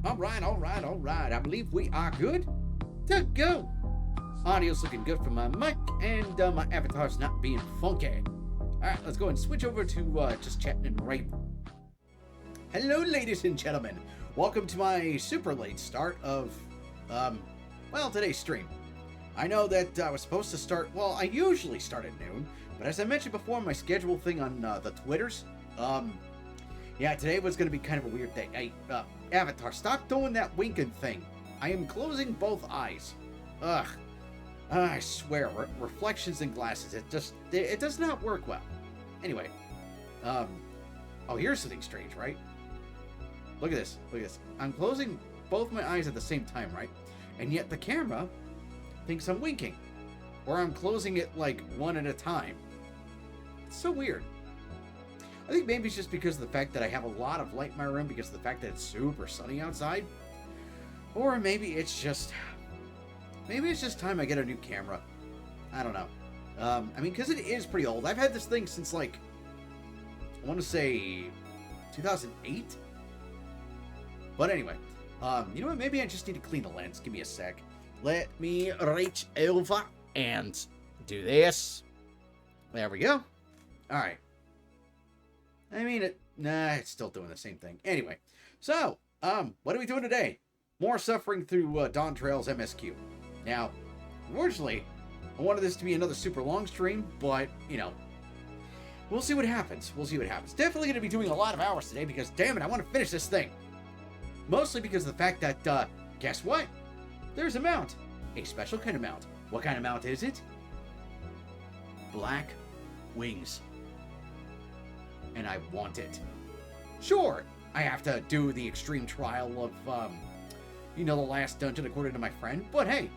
All right. I believe we are good to go. Audio's looking good for my mic, and my avatar's not being funky. All right, let's go and switch over to just chatting and rape. Hello, ladies and gentlemen. Welcome to my super late start of, today's stream. I know that I was supposed to start, I usually start at noon, but as I mentioned before, my schedule thing on the Twitters, today was going to be kind of a weird day. Hey, Avatar, stop doing that winking thing. I am closing both eyes. Ugh. I swear, reflections in glasses, it does not work well. Anyway, here's something strange, right? Look at this. I'm closing both my eyes at the same time, right? And yet the camera thinks I'm winking. Or I'm closing it like one at a time. It's so weird. I think maybe it's just because of the fact that I have a lot of light in my room because of the fact that it's super sunny outside. Or maybe it's just time I get a new camera. I don't know. Because it is pretty old. I've had this thing since, I want to say 2008? But anyway, you know what? Maybe I just need to clean the lens. Give me a sec. Let me reach over and do this. There we go. All right. It's still doing the same thing. Anyway, so, what are we doing today? More suffering through Dawntrail's MSQ. Now, unfortunately, I wanted this to be another super long stream, but, we'll see what happens. Definitely going to be doing a lot of hours today because, damn it, I want to finish this thing. Mostly because of the fact that, guess what? There's a mount. A special kind of mount. What kind of mount is it? Black wings. And I want it. Sure, I have to do the extreme trial of, the last dungeon according to my friend, but hey,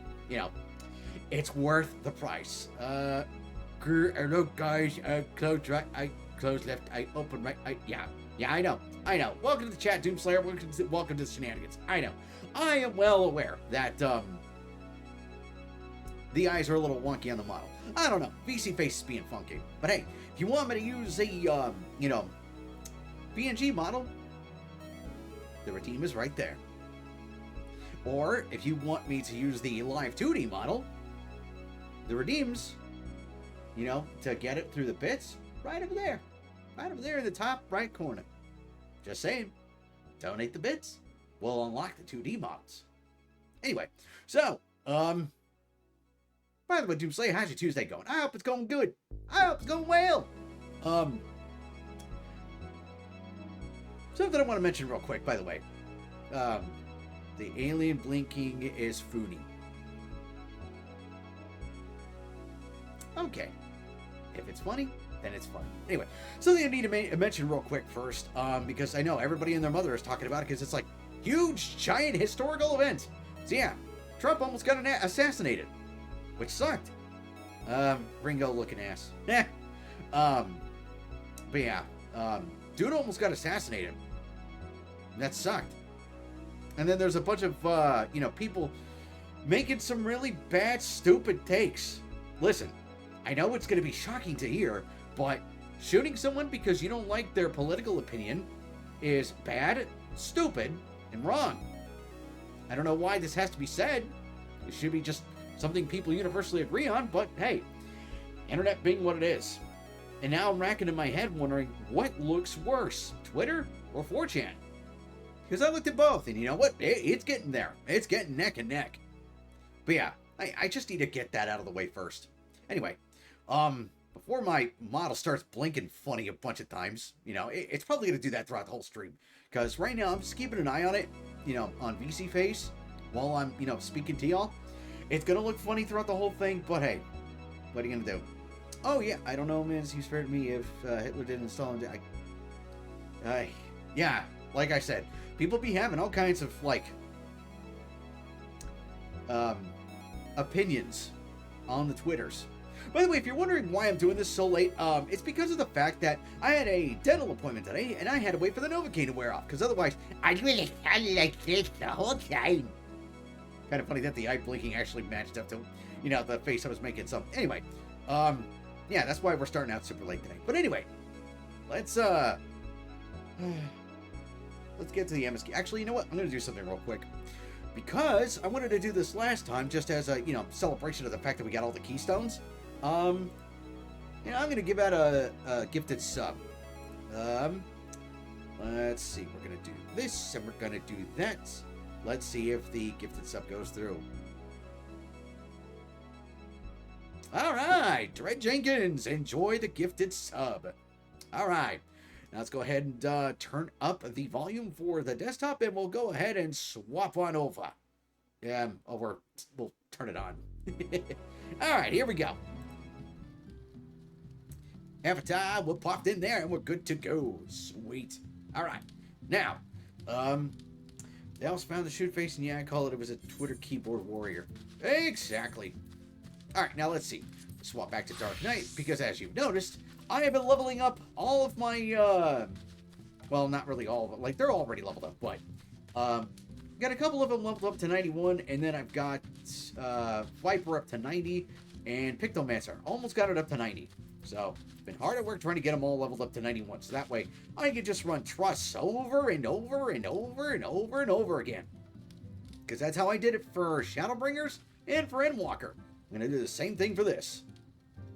it's worth the price. Hello guys, close right, I close left, I open right, yeah, I know. Welcome to the chat, Doomslayer, welcome to the shenanigans. I know. I am well aware that, the eyes are a little wonky on the model. I don't know, VC face is being funky. But hey, if you want me to use a, PNG model, the redeem is right there. Or, if you want me to use the live 2D model, the redeems, to get it through the bits, right over there. Right over there in the top right corner. Just saying, donate the bits. We'll unlock the 2D models. Anyway, so, by the way, Doomslayer, how's your Tuesday going? I hope it's going good. I hope it's going well. Something I want to mention real quick, by the way. The alien blinking is Foodie. Okay. If it's funny, then it's funny. Anyway, something I need to mention real quick first, because I know everybody and their mother is talking about it because it's like huge, giant historical event. So yeah, Trump almost got assassinated, which sucked. Ringo looking ass. Dude almost got assassinated. That sucked. And then there's a bunch of, people making some really bad, stupid takes. Listen, I know it's going to be shocking to hear, but shooting someone because you don't like their political opinion is bad, stupid, and wrong. I don't know why this has to be said. It should be just something people universally agree on, but hey, internet being what it is. And now I'm racking in my head wondering what looks worse, Twitter or 4chan? Because I looked at both, and you know what? It's getting there. It's getting neck and neck. But yeah, I just need to get that out of the way first. Anyway, before my model starts blinking funny a bunch of times, it's probably going to do that throughout the whole stream. Because right now, I'm just keeping an eye on it, on VC Face, while I'm, speaking to y'all. It's going to look funny throughout the whole thing, but hey, what are you going to do? Oh yeah, I don't know, man, he's fair to me if Hitler didn't install him. Yeah, like I said, people be having all kinds of, opinions on the Twitters. By the way, if you're wondering why I'm doing this so late, it's because of the fact that I had a dental appointment today, and I had to wait for the Novocaine to wear off, because otherwise, I'd really sound like this the whole time. Kind of funny that the eye blinking actually matched up to, the face I was making. So, anyway, yeah, that's why we're starting out super late today. But anyway, let's let's get to the MSQ. Actually, you know what? I'm going to do something real quick. Because I wanted to do this last time just as a, celebration of the fact that we got all the Keystones. I'm going to give out a gifted sub. Let's see. We're going to do this, and we're going to do that. Let's see if the gifted sub goes through. All right. Dread Jenkins, enjoy the gifted sub. All right. Now let's go ahead and turn up the volume for the desktop, and we'll go ahead and swap on over. We'll turn it on. All right, here we go. Avatar, we're popped in there, and we're good to go. Sweet. All right. Now, they also found the shoot face, and yeah, I call it was a Twitter keyboard warrior. Exactly. All right, now let's see. Swap back to Dark Knight, because as you've noticed, I have been leveling up all of my, well, not really all of them. Like, they're already leveled up, but, got a couple of them leveled up to 91, and then I've got, Viper up to 90, and Pictomancer almost got it up to 90. So, it's been hard at work trying to get them all leveled up to 91, so that way I can just run trusts over and over and over and over and over again. Because that's how I did it for Shadowbringers and for Endwalker. I'm going to do the same thing for this.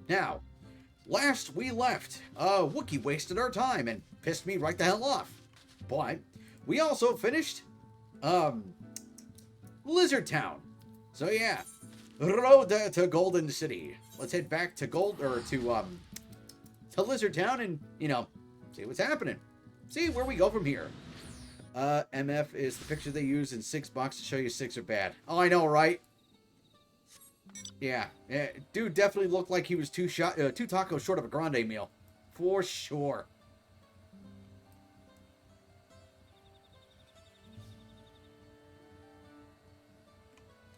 Now, last we left, Wookiee wasted our time and pissed me right the hell off. But we also finished Lizard Town. So yeah, road to Golden City. Let's head back to to Lizard Town and, see what's happening. See where we go from here. MF is the picture they use in 6box to show you 6 are bad. Oh, I know, right? Yeah, dude definitely looked like he was two tacos short of a grande meal. For sure.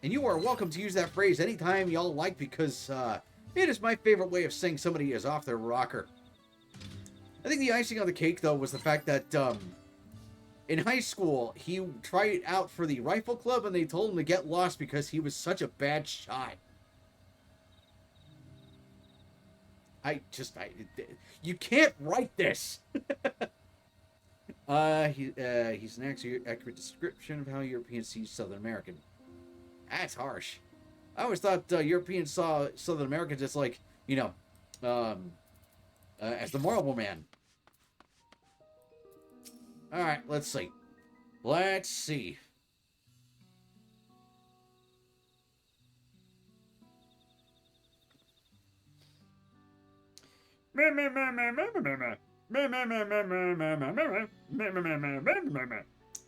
And you are welcome to use that phrase anytime y'all like, because it is my favorite way of saying somebody is off their rocker. I think the icing on the cake, though, was the fact that in high school, he tried out for the rifle club, and they told him to get lost because he was such a bad shot. You can't write this. He's an accurate description of how Europeans see Southern American. That's harsh. I always thought Europeans saw Southern Americans as like, as the Marlboro Man. All right, let's see.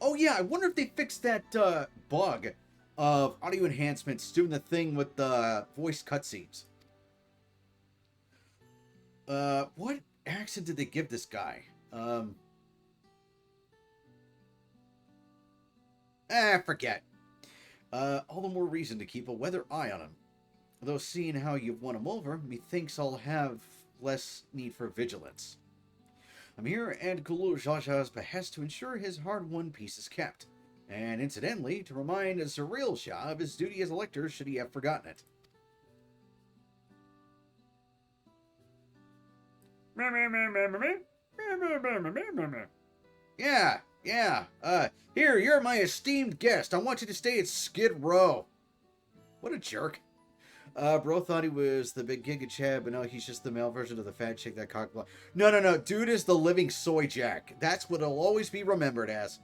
Oh yeah, I wonder if they fixed that bug of audio enhancements doing the thing with the voice cutscenes. What accent did they give this guy? Forget. All the more reason to keep a weather eye on him. Although seeing how you've won him over, methinks I'll have less need for vigilance. I'm here at Kulur Jaja's behest to ensure his hard-won peace is kept, and incidentally, to remind Zeril Shah of his duty as elector should he have forgotten it. Yeah. Here, you're my esteemed guest. I want you to stay at Skid Row. What a jerk. Bro thought he was the big Giga Chad, but no, he's just the male version of the fat chick that cock blocked. No. Dude is the living soy jack. That's what it'll always be remembered as.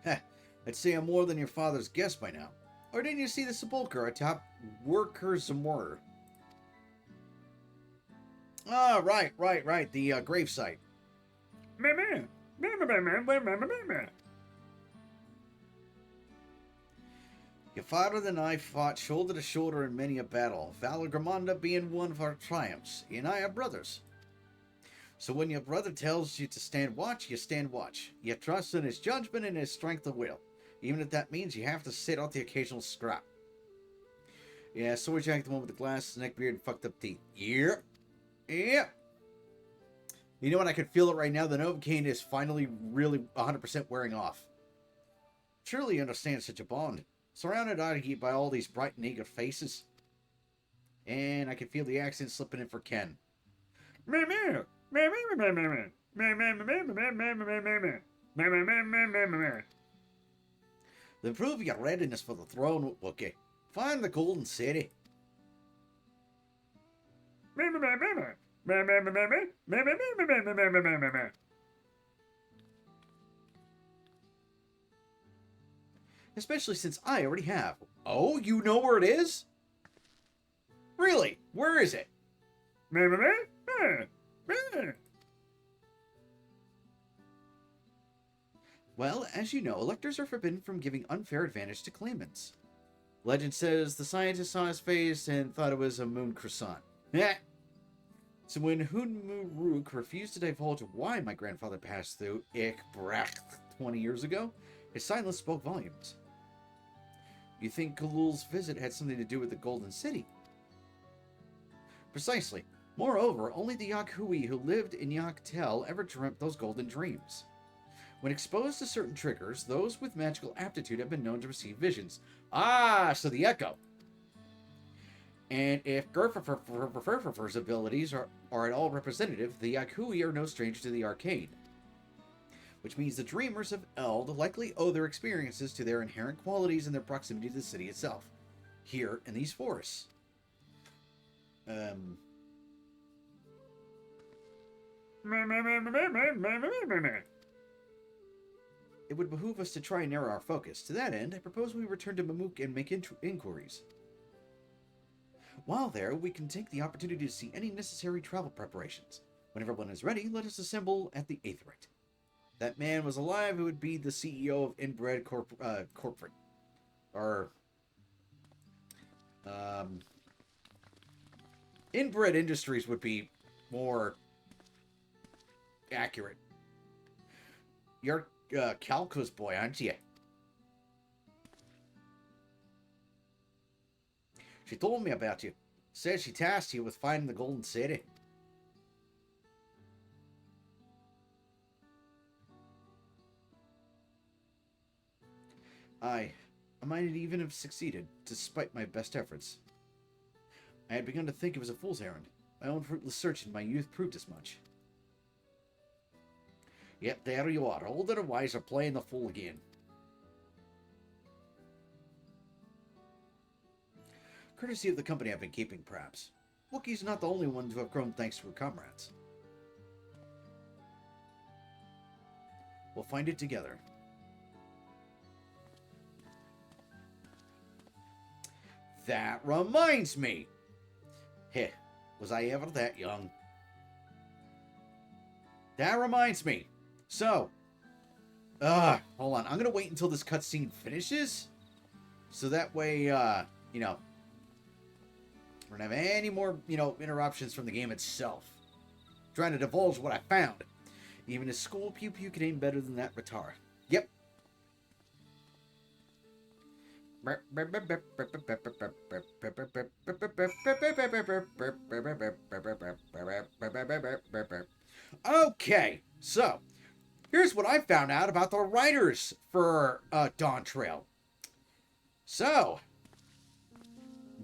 I'd say I'm more than your father's guest by now. Or didn't you see the sepulcher atop Workers' Murder? Ah, right. The gravesite. Your father and I fought shoulder to shoulder in many a battle, Valor Gramanda being one of our triumphs, and I are brothers. So when your brother tells you to stand watch, you stand watch. You trust in his judgment and his strength of will, even if that means you have to sit out the occasional scrap. Yeah, Sword Jack, the one with the glasses, neck beard, and fucked up teeth. Yep. You know what? I can feel it right now. The Novocaine is finally really 100% wearing off. Surely understand such a bond. Surrounded by all these bright and eager faces. And I can feel the accent slipping in for Ken. Then prove your readiness for the throne, Wookie. Find the Golden City. Especially since I already have. Oh, you know where it is? Really? Where is it? Well, as you know, electors are forbidden from giving unfair advantage to claimants. Legend says the scientist saw his face and thought it was a moon croissant. So when Hunmuruk refused to divulge why my grandfather passed through Ikbracht 20 years ago, his silence spoke volumes. You think Kalul's visit had something to do with the Golden City? Precisely. Moreover, only the Yakhui who lived in Yaktel ever dreamt those golden dreams. When exposed to certain triggers, those with magical aptitude have been known to receive visions. Ah, so the Echo. And if Gerfer's abilities are at all representative, the Yakhui are no stranger to the arcane. Which means the Dreamers of Eld likely owe their experiences to their inherent qualities and their proximity to the city itself. Here in these forests. It would behoove us to try and narrow our focus. To that end, I propose we return to Mamuk and make inquiries. While there, we can take the opportunity to see any necessary travel preparations. When everyone is ready, let us assemble at the Aetherite. That man was alive, who would be the CEO of Inbred Corporate. Or, Inbred Industries would be more accurate. You're Calco's boy, aren't you? She told me about you. Said she tasked you with finding the Golden City. I might even have succeeded, despite my best efforts. I had begun to think it was a fool's errand. My own fruitless search in my youth proved as much. Yet there you are, older and wiser, playing the fool again. Courtesy of the company I've been keeping, perhaps. Wookiee's not the only one to have grown thanks to her comrades. We'll find it together. That reminds me! Heh, was I ever that young? That reminds me. So, hold on. I'm gonna wait until this cutscene finishes, so that way, you know, we're not have any more, interruptions from the game itself. I'm trying to divulge what I found. Even a school pew-pew can aim better than that retard. Yep. Okay, so here's what I found out about the writers for Dawntrail. So,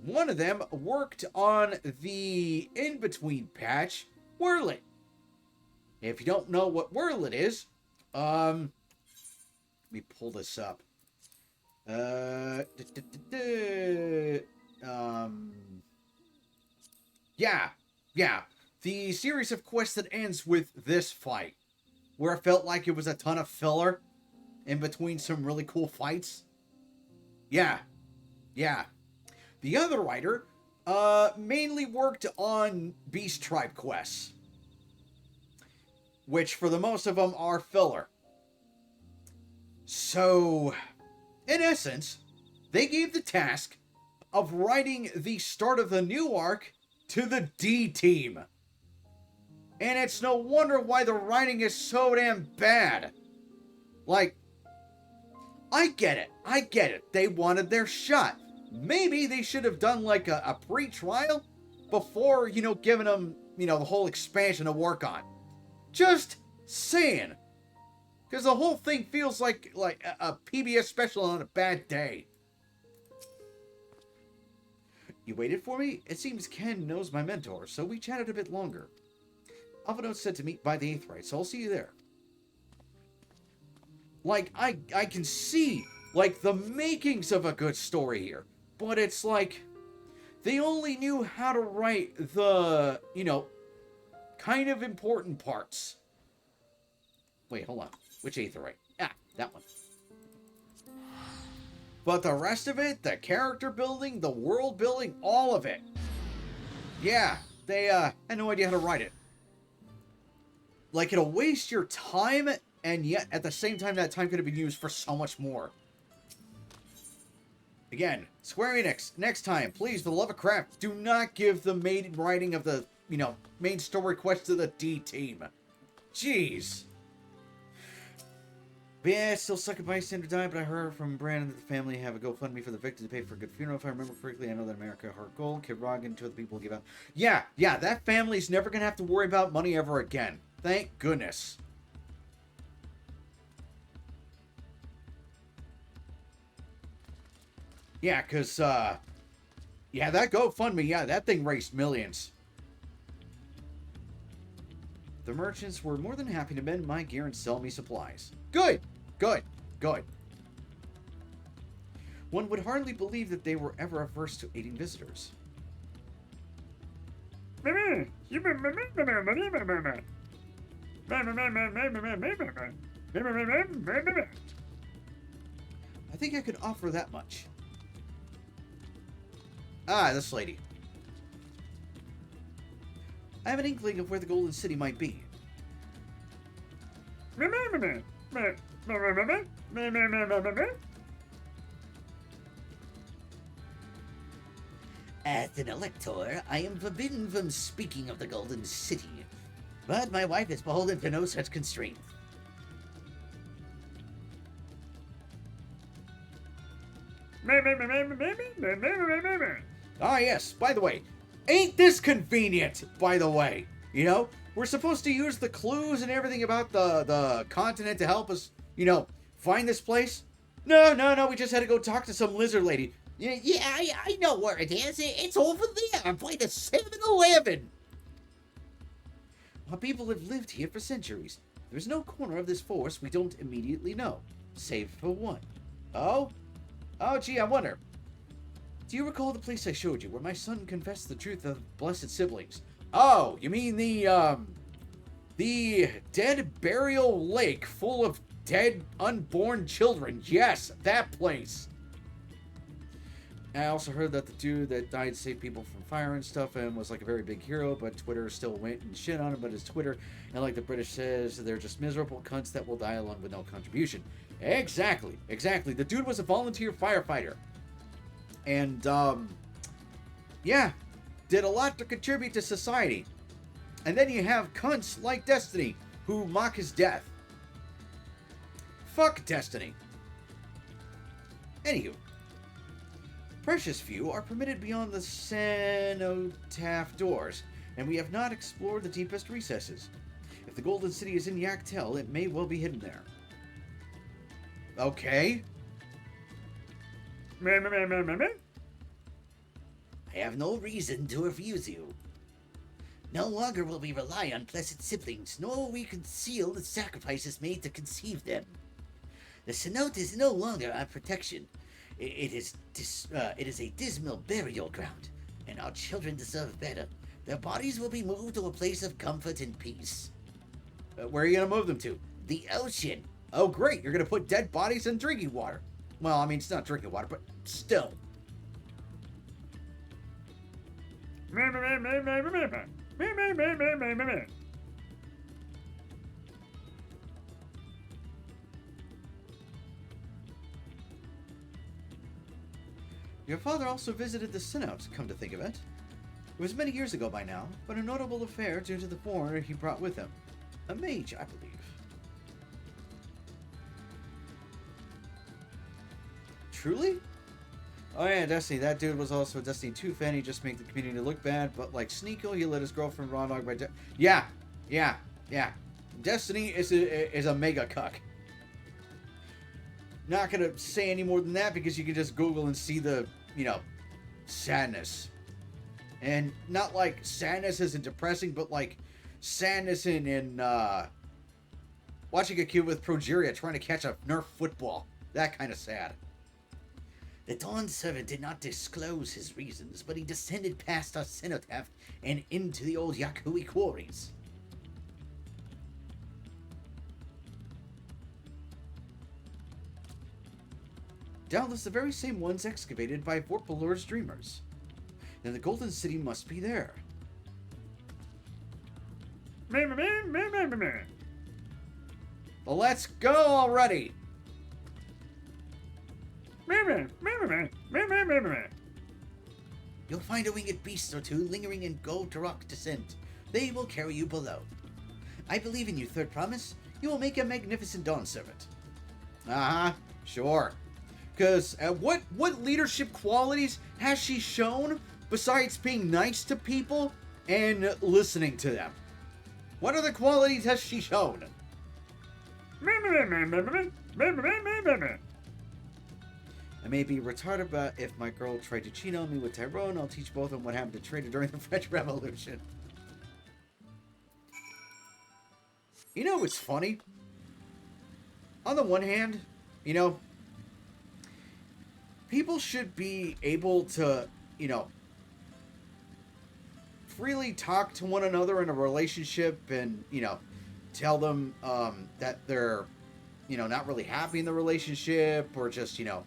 one of them worked on the in-between patch, Whirlit. If you don't know what Whirlit is, let me pull this up. Yeah. The series of quests that ends with this fight, where it felt like it was a ton of filler in between some really cool fights. Yeah. The other writer, mainly worked on Beast Tribe quests, which for the most of them are filler. So, in essence, they gave the task of writing the start of the new arc to the D team. And it's no wonder why the writing is so damn bad. Like, I get it. They wanted their shot. Maybe they should have done like a pre-trial before, giving them, the whole expansion to work on. Just saying. Because the whole thing feels like a PBS special on a bad day. You waited for me? It seems Ken knows my mentor, so we chatted a bit longer. Alpha Note said to meet by the 8th right, so I'll see you there. Like, I can see, like, the makings of a good story here. But it's like, they only knew how to write the, you know, kind of important parts. Wait, hold on. Which 8th right? Ah, that one. But the rest of it, the character building, the world building, all of it. Yeah, they had no idea how to write it. Like, it'll waste your time, and yet, at the same time, that time could have been used for so much more. Again, Square Enix, next time, please, for the love of crap, do not give the main writing of the, you know, main story quest to the D team. Jeez. But yeah, still suck at bystander died, but I heard from Brandon that the family have a GoFundMe for the victim to pay for a good funeral. If I remember correctly, I know that America Heart Gold, Kid Rock, and two other people give out. Yeah, that family's never going to have to worry about money ever again. Thank goodness. Yeah, because, yeah, that GoFundMe, yeah, that thing raised millions. The merchants were more than happy to mend my gear and sell me supplies. Good! Good! Good! One would hardly believe that they were ever averse to aiding visitors. I think I could offer that much. Ah, this lady. I have an inkling of where the Golden City might be. As an elector, I am forbidden from speaking of the Golden City, but my wife is beholden to no such constraint. Ah, yes, by the way, ain't this convenient, by the way? You know, we're supposed to use the clues and everything about the continent to help us, you know, find this place? No, we just had to go talk to some lizard lady. Yeah, I know where it is. It's over there by the 7-Eleven. Our people have lived here for centuries. There's no corner of this forest we don't immediately know, save for one. Oh, gee, I wonder. Do you recall the place I showed you where my son confessed the truth of blessed siblings? Oh, you mean the dead burial lake full of dead unborn children? Yes, that place. I also heard that the dude that died saved people from fire and stuff and was like a very big hero, but Twitter still went and shit on him. But his Twitter, and like the British says, they're just miserable cunts that will die alone with no contribution. Exactly. The dude was a volunteer firefighter. And, yeah, did a lot to contribute to society. And then you have cunts like Destiny, who mock his death. Fuck Destiny. Anywho. Precious few are permitted beyond the cenotaph doors, and we have not explored the deepest recesses. If the Golden City is in Yaktel, it may well be hidden there. Okay. I have no reason to refuse you. No longer will we rely on blessed siblings, nor will we conceal the sacrifices made to conceive them. The cenote is no longer our protection. It is a dismal burial ground, and our children deserve better. Their bodies will be moved to a place of comfort and peace. Where are you going to move them to? The ocean. Oh, great. You're going to put dead bodies in drinking water. Well, I mean, it's not drinking water, but still. Your father also visited the cenote, come to think of it. It was many years ago by now, but a notable affair due to the foreigner he brought with him. A mage, I believe. Truly? Oh yeah, Destiny. That dude was also a Destiny 2 fan. He just made the community look bad, but like Sneeko, he let his girlfriend raw dog by Yeah. Destiny is a mega cuck. Not gonna say any more than that because you can just Google and see the, you know, sadness. And not like sadness isn't depressing, but like sadness in watching a kid with progeria trying to catch a Nerf football. That kind of sad. The Dawn Servant did not disclose his reasons, but he descended past our cenotaph and into the old Yakui quarries. Doubtless the very same ones excavated by Vorpalor's dreamers. Then the Golden City must be there. Well, let's go already! You'll find a winged beast or two lingering in Gold Rock descent. They will carry you below. I believe in you, Third Promise. You will make a magnificent Dawn Servant. Uh-huh, sure. Because what leadership qualities has she shown besides being nice to people and listening to them? What other qualities has she shown? I may be retarded, but if my girl tried to cheat on me with Tyrone, I'll teach both of them what happened to traitor during the French Revolution. You know what's funny? On the one hand, you know, people should be able to, you know, freely talk to one another in a relationship and, you know, tell them that they're, you know, not really happy in the relationship or just, you know,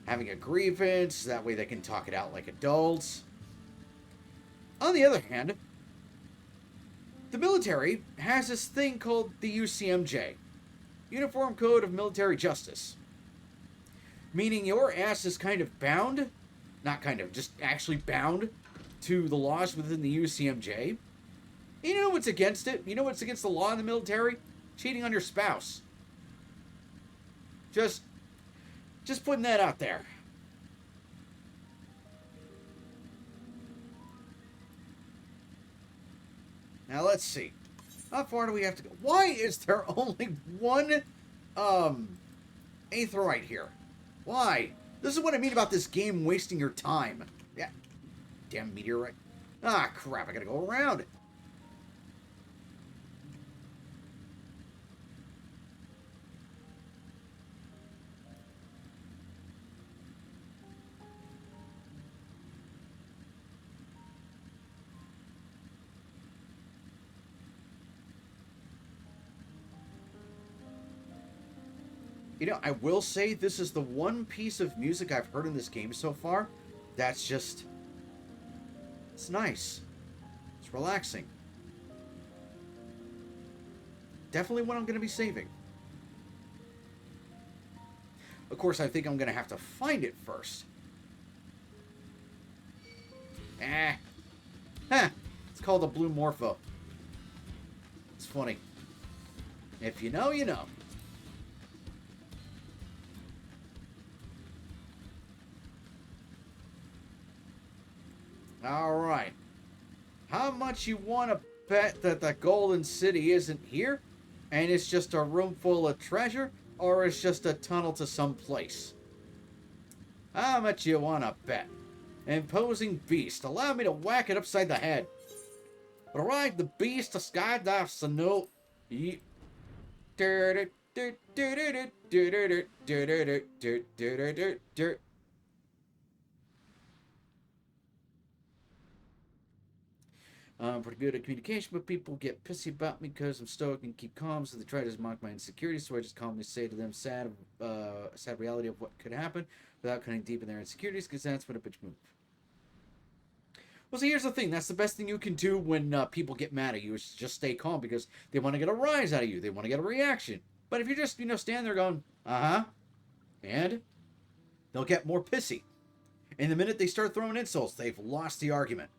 having a grievance. That way they can talk it out like adults. On the other hand, the military has this thing called the UCMJ, Uniform Code of Military Justice. Meaning your ass is kind of bound, not kind of, just actually bound to the laws within the UCMJ. You know what's against it? You know what's against the law in the military? Cheating on your spouse. Just putting that out there. Now let's see. How far do we have to go? Why is there only one aetheryte here? Why? This is what I mean about this game wasting your time. Yeah. Damn meteorite. Ah, crap. I gotta go around it. You know, I will say this is the one piece of music I've heard in this game so far that's just... it's nice. It's relaxing. Definitely one I'm going to be saving. Of course, I think I'm going to have to find it first. Huh. It's called a Blue Morpho. It's funny. If you know, you know. Alright. How much you want to bet that the Golden City isn't here? And it's just a room full of treasure? Or it's just a tunnel to some place? How much you want to bet? Imposing beast. Allow me to whack it upside the head. Ride the beast to skydive Sanu. I'm pretty good at communication, but people get pissy about me because I'm stoic and keep calm, so they try to mock my insecurities, so I just calmly say to them sad reality of what could happen without cutting deep in their insecurities, because that's what a bitch move. Well, see, here's the thing. That's the best thing you can do when people get mad at you is just stay calm, because they want to get a rise out of you. They want to get a reaction. But if you're just, you know, stand there going, uh-huh, and they'll get more pissy. And the minute they start throwing insults, they've lost the argument.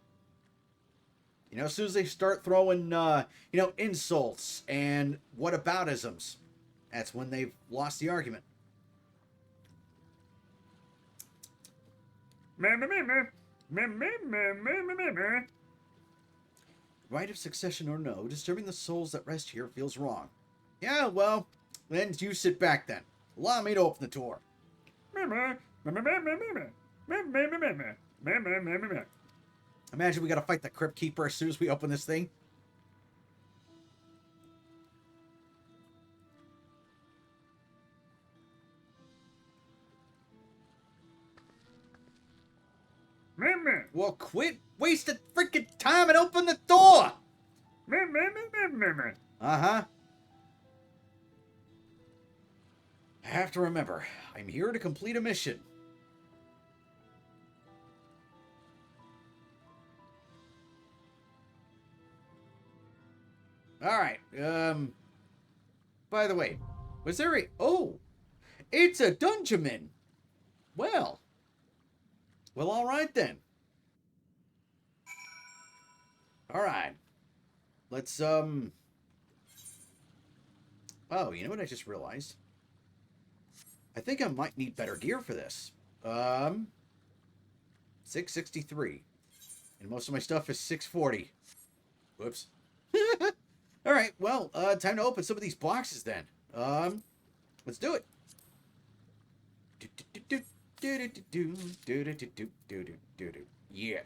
You know, as soon as they start throwing, you know, insults and whataboutisms, that's when they've lost the argument. Right of succession or no, disturbing the souls that rest here feels wrong. Yeah, well, then you sit back then. Allow me to open the door. Imagine we gotta fight the Crypt Keeper as soon as we open this thing. wasted freaking time and open the door! Uh-huh. I have to remember, I'm here to complete a mission. Alright, by the way, was there a... Oh! It's a Dungeonman! Well, alright then. Alright. Let's, Oh, you know what I just realized? I think I might need better gear for this. 663. And most of my stuff is 640. Whoops. Alright, well, time to open some of these boxes then. Let's do it. Yeah.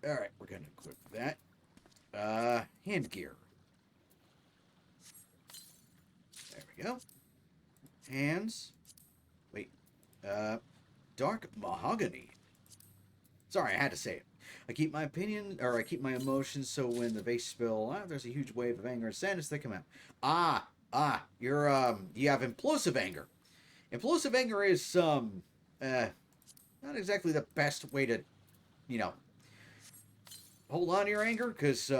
Alright, we're gonna equip that. Hand gear. There we go. Hands. Wait. Dark mahogany. Sorry, I had to say it. I keep my emotions, so when the vase spill out, there's a huge wave of anger and sadness that come out. You have implosive anger. Implosive anger is, not exactly the best way to, hold on to your anger, because,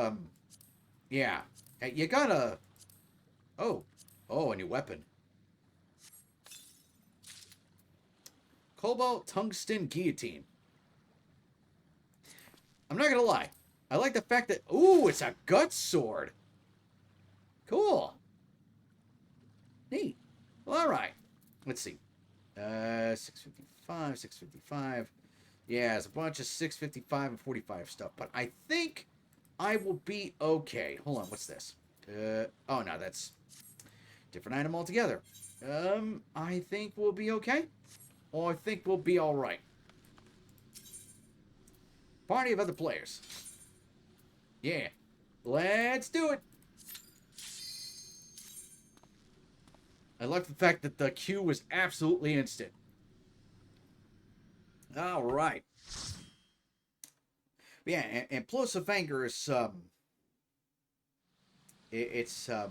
yeah. You gotta... Oh, a new weapon. Cobalt Tungsten Guillotine. I'm not gonna lie. I like the fact that... Ooh, it's a gut sword. Cool. Neat. Well, alright. Let's see. 655, 655. Yeah, it's a bunch of 655 and 45 stuff. But I think I will be okay. Hold on, what's this? Oh, no, that's... different item altogether. I think we'll be okay. Or I think we'll be alright. Party of other players. Yeah. Let's do it. I like the fact that the queue was absolutely instant. Alright. Yeah, and implosive anger is, it's not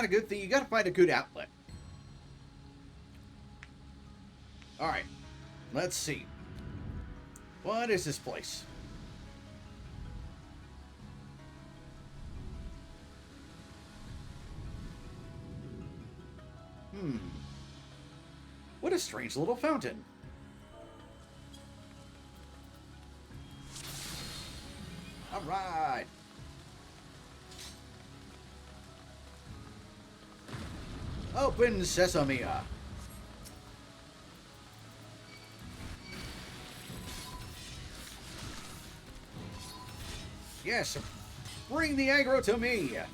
a good thing. You gotta find a good outlet. Alright. Let's see. What is this place? What a strange little fountain. Alright. Open sesame. Yes, bring the aggro to me. Yeah.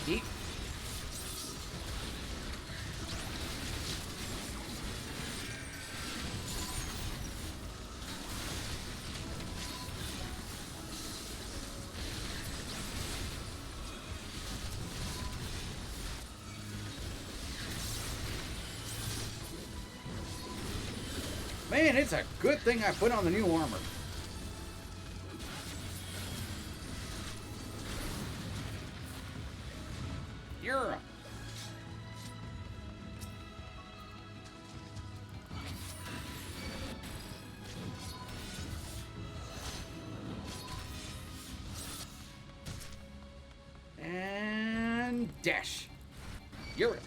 Eat. Man, it's a good thing I put on the new armor. You're... And dash. You're it.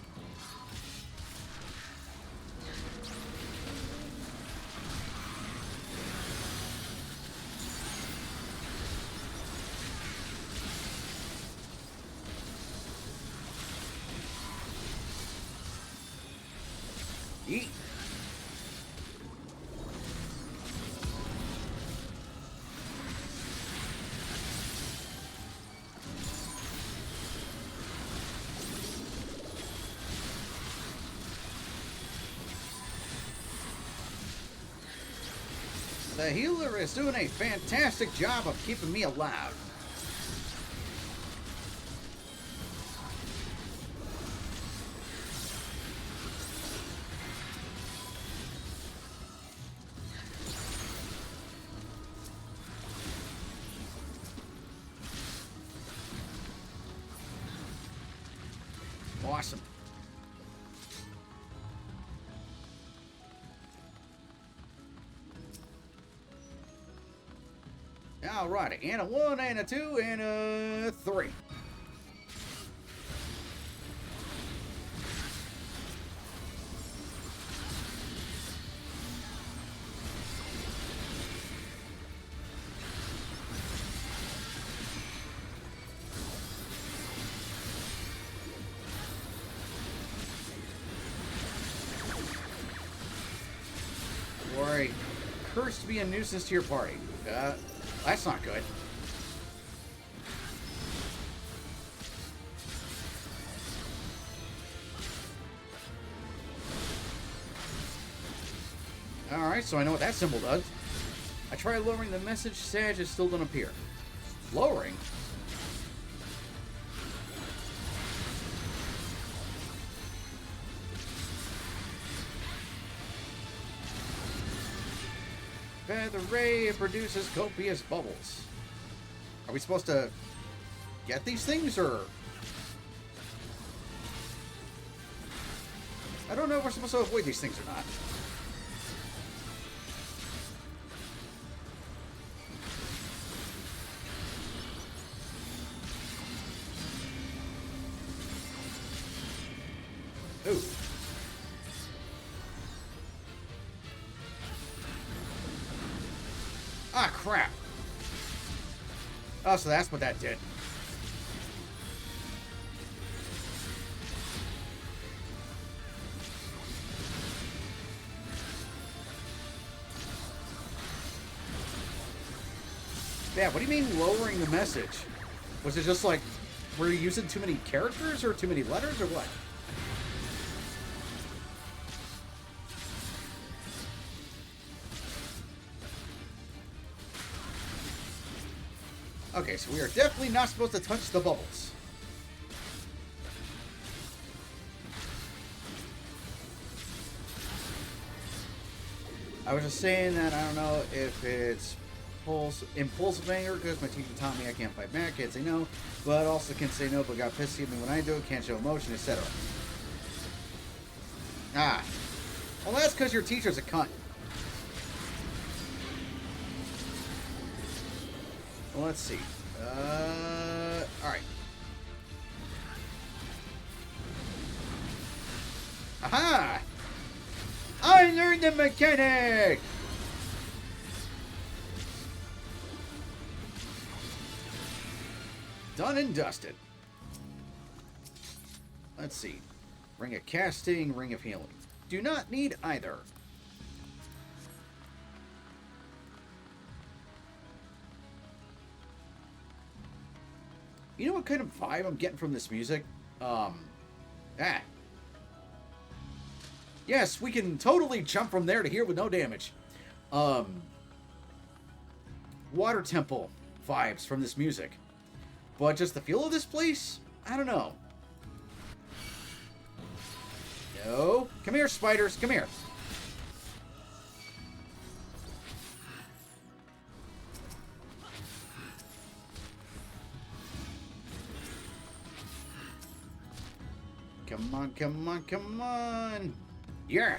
Eat. The healer is doing a fantastic job of keeping me alive. Awesome. Alrighty, and a 1, and a 2, and a 3. Worry. Cursed to be a nuisance to your party. That's not good. Alright, so I know what that symbol does. I try lowering the message, Sag, it still doesn't appear. Lowering? Feather ray produces copious bubbles. Are we supposed to get these things, or? I don't know if we're supposed to avoid these things or not. Ooh. Ah, crap. Oh, so that's what that did. Yeah, what do you mean lowering the message? Was it just like, were you using too many characters or too many letters or what? Okay, so we are definitely not supposed to touch the bubbles. I was just saying that I don't know if it's impulsive anger because my teacher taught me I can't fight back, can't say no, but also can say no, but got pissed at me when I do it, can't show emotion, etc. Ah. Well, that's because your teacher's a cunt. Well, let's see. Alright. Aha! I learned the mechanic! Done and dusted. Let's see. Ring of casting, ring of healing. Do not need either. You know what kind of vibe I'm getting from this music? Yes, we can totally jump from there to here with no damage. Water temple vibes from this music. But just the feel of this place? I don't know. No. Come here, spiders. Come here. Come on, come on, come on. Yeah.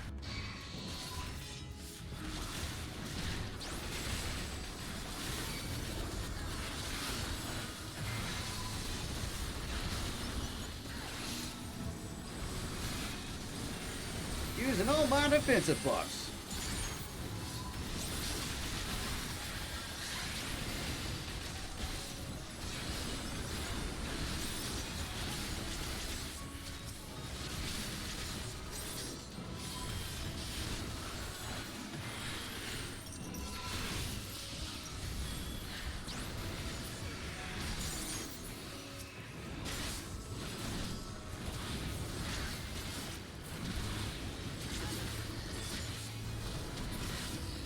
Using all my defensive buffs.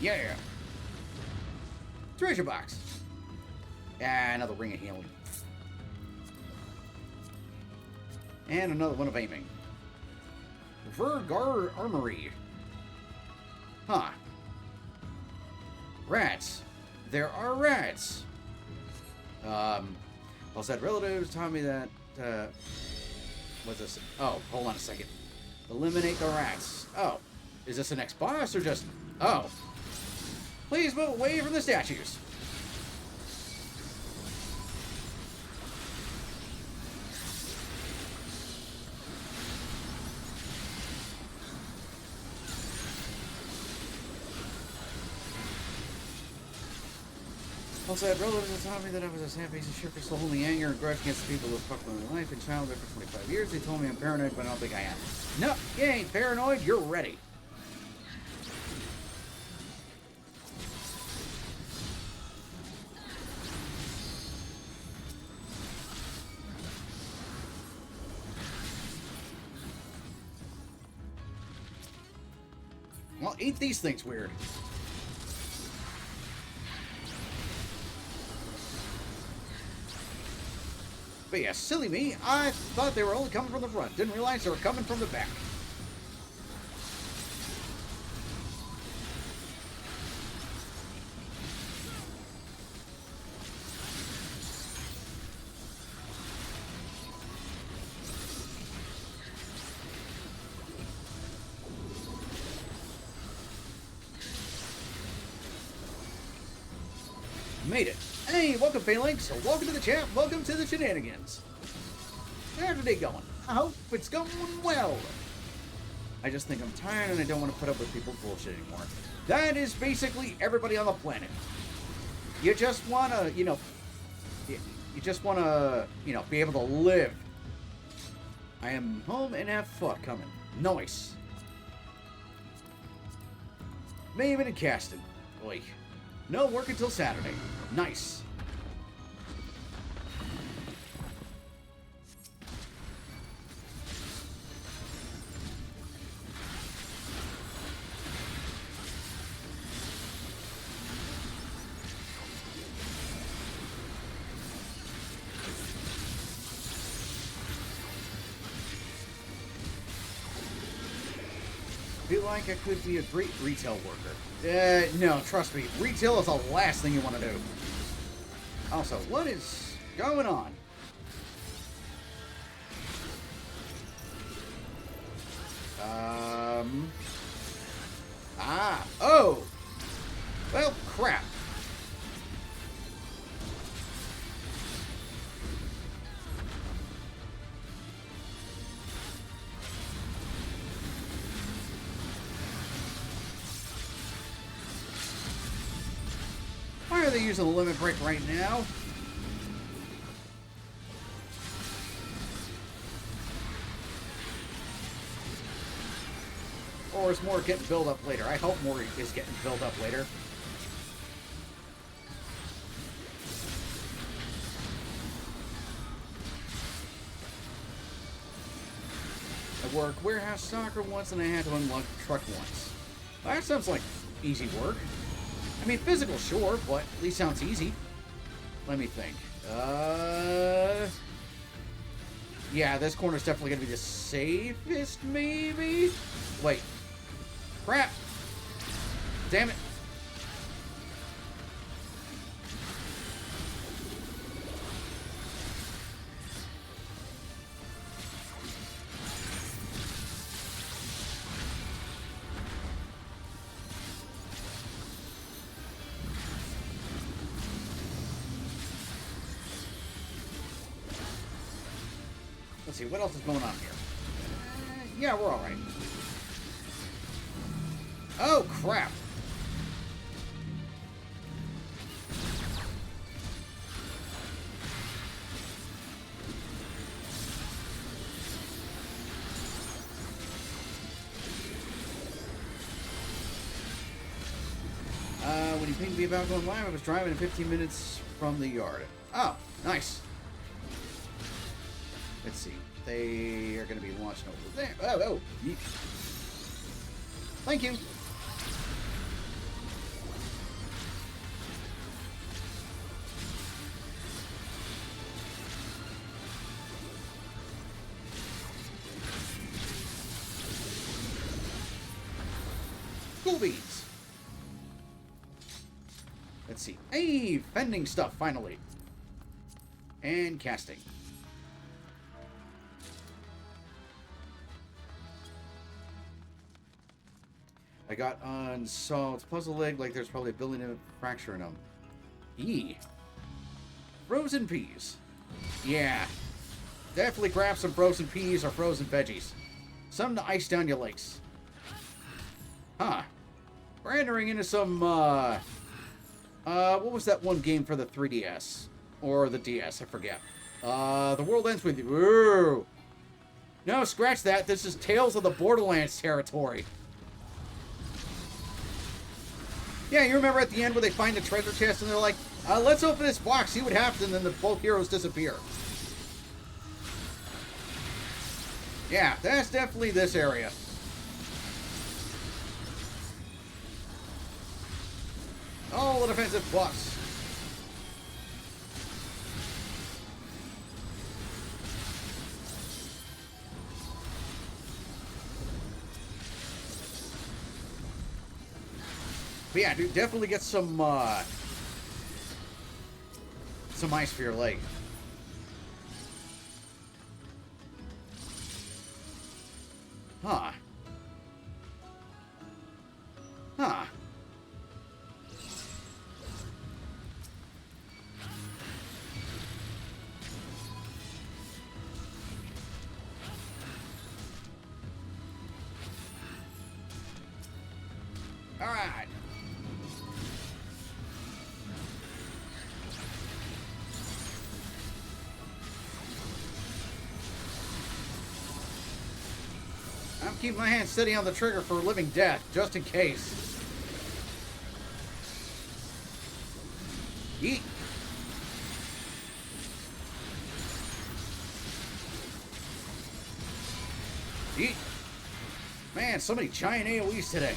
Yeah. Treasure box. And another ring of healing. And another one of aiming. Vergar Armory. Huh. Rats. There are rats. Also had relatives taught me that, what's this? Oh, hold on a second. Eliminate the rats. Oh. Is this the next boss or just... Oh. Please move away from the statues. Also, I had relatives that taught me that I was a sad piece of shit for still holding anger and grudge against the people who fucked with my life and childhood for 25 years. They told me I'm paranoid, but I don't think I am. No, you ain't paranoid. You're ready. Well, ain't these things weird? But yeah, silly me, I thought they were only coming from the front. Didn't realize they were coming from the back. Made it. Hey, welcome, Phalanx. Welcome to the chat. Welcome to the shenanigans. How's your day going? I hope it's going well. I just think I'm tired and I don't want to put up with people's bullshit anymore. That is basically everybody on the planet. You just want to, you know, be able to live. I am home and have fuck coming. Nice. Maven and Caston. Oi. No work until Saturday. Nice. Feel like I could be a great retail worker. No, trust me. Retail is the last thing you want to do. Also, what is going on? Oh! Well, crap. Why are they using the limit break right now? Or is more getting built up later? I hope more is getting built up later. I worked warehouse soccer once and I had to unlock the truck once. Well, that sounds like easy work. I mean, physical, sure, but at least sounds easy. Let me think. Yeah, this corner's definitely going to be the safest, maybe? Wait. Crap. Damn it. Let's see, what else is going on here? Yeah, we're alright. Oh, crap. When he pinged me about going live, I was driving in 15 minutes from the yard. Oh, nice. Let's see. They are going to be launching over there. Oh. Yeet. Thank you. Let's see. Hey, fending stuff, finally. And casting. I got unsolved puzzle leg, like there's probably a building a fracture in them. Eee. Frozen peas. Yeah. Definitely grab some frozen peas or frozen veggies. Something to ice down your legs. Huh. We're entering into some, what was that one game for the 3DS? Or the DS, I forget. The World Ends With You. Ooh. No, scratch that. This is Tales of the Borderlands territory. Yeah, you remember at the end where they find the treasure chest and they're like, let's open this box, see what happens, and then both heroes disappear. Yeah, that's definitely this area. All the defensive buffs. But yeah, dude, definitely get some ice for your leg. Huh. Huh. All right. I'm keeping my hand steady on the trigger for living death, just in case. Yeet. Yeet. Man, so many giant AoEs today.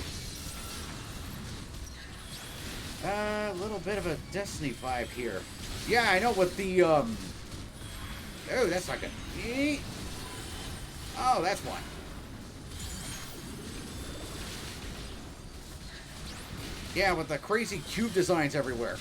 A little bit of a Destiny vibe here. Yeah, I know with the, Oh, that's not good. Yeet. Oh, that's one. Yeah, with the crazy cube designs everywhere.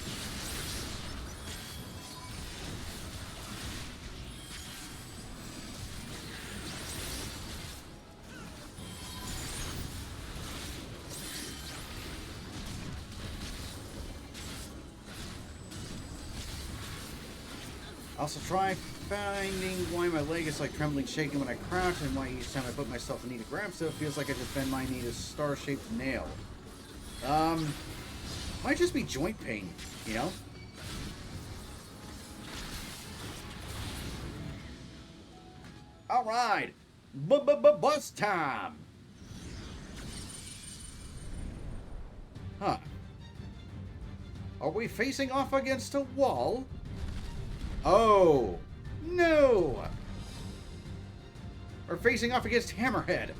Also try finding why my leg is like trembling, shaking when I crouch, and why each time I put myself in need to grab stuff, it feels like I just bend my knee to a star-shaped nail. Might just be joint pain, you know? Alright! Bus time! Huh. Are we facing off against a wall? Oh! No! We're facing off against Hammerhead.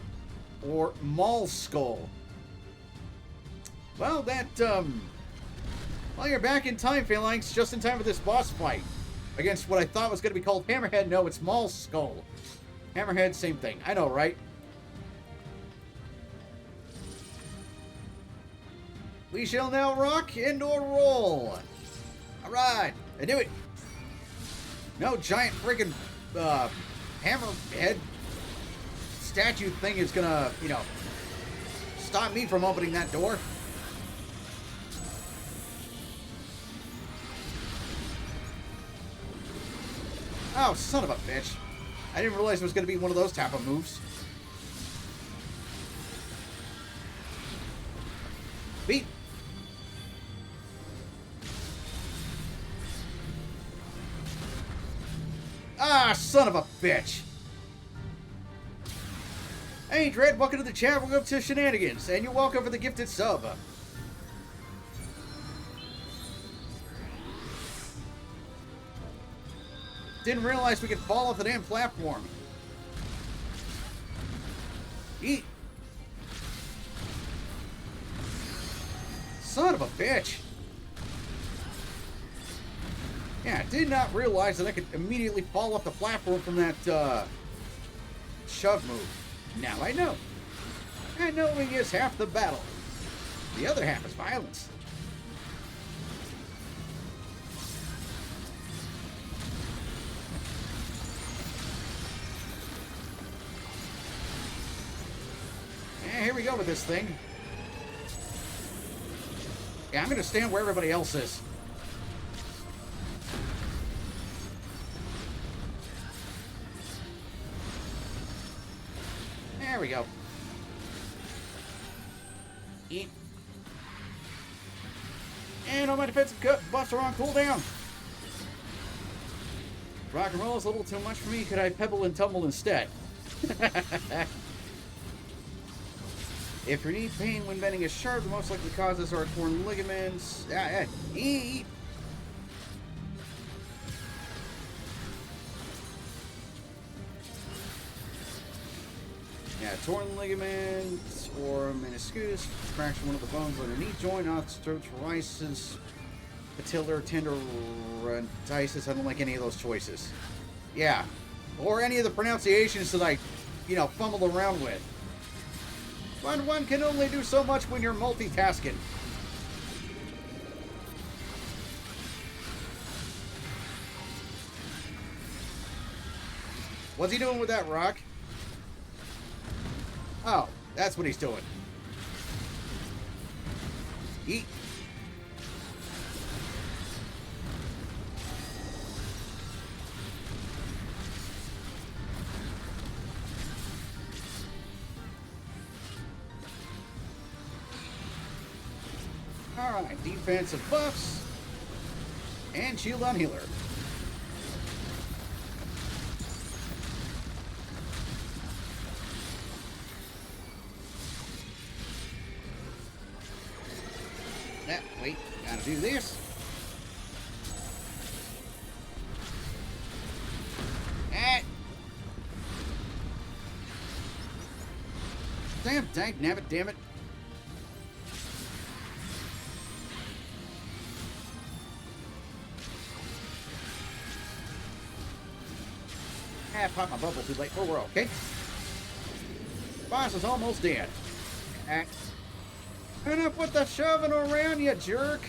Or Maul Skull. Well, well, you're back in time, Phalanx, just in time for this boss fight. Against what I thought was going to be called Hammerhead. No, it's Maul Skull. Hammerhead, same thing. I know, right? We shall now rock and/or roll. Alright, I do it. No giant friggin' Hammerhead statue thing is gonna, you know, stop me from opening that door. Oh, son of a bitch. I didn't realize it was going to be one of those type of moves. Beat. Ah, son of a bitch. Hey, Dread, welcome to the chat. Welcome to Shenanigans, and you're welcome for the gifted sub. Didn't realize we could fall off the damn platform. Eat. Son of a bitch. Yeah, I did not realize that I could immediately fall off the platform from that shove move. Now I know. And knowing is half the battle. The other half is violence. go with this thing. Yeah, I'm going to stand where everybody else is. There we go. Eat. And all my defensive buffs are on cooldown. Rock and roll is a little too much for me. Could I pebble and tumble instead? If your knee pain when bending is sharp, the most likely causes are torn ligaments. Eat. Yeah, torn ligaments or meniscus, fracture one of the bones underneath joint, osteoarthritis, patellar tendonitis. I don't like any of those choices. Yeah, or any of the pronunciations that I, fumbled around with. But one can only do so much when you're multitasking. What's he doing with that rock? Oh, that's what he's doing. Eat. Alright, defensive buffs. And shield on healer. Wait, gotta do this. Damn it. Pop my bubble too late. Oh, we're okay. Boss is almost dead. Enough with the shoving around, you jerk.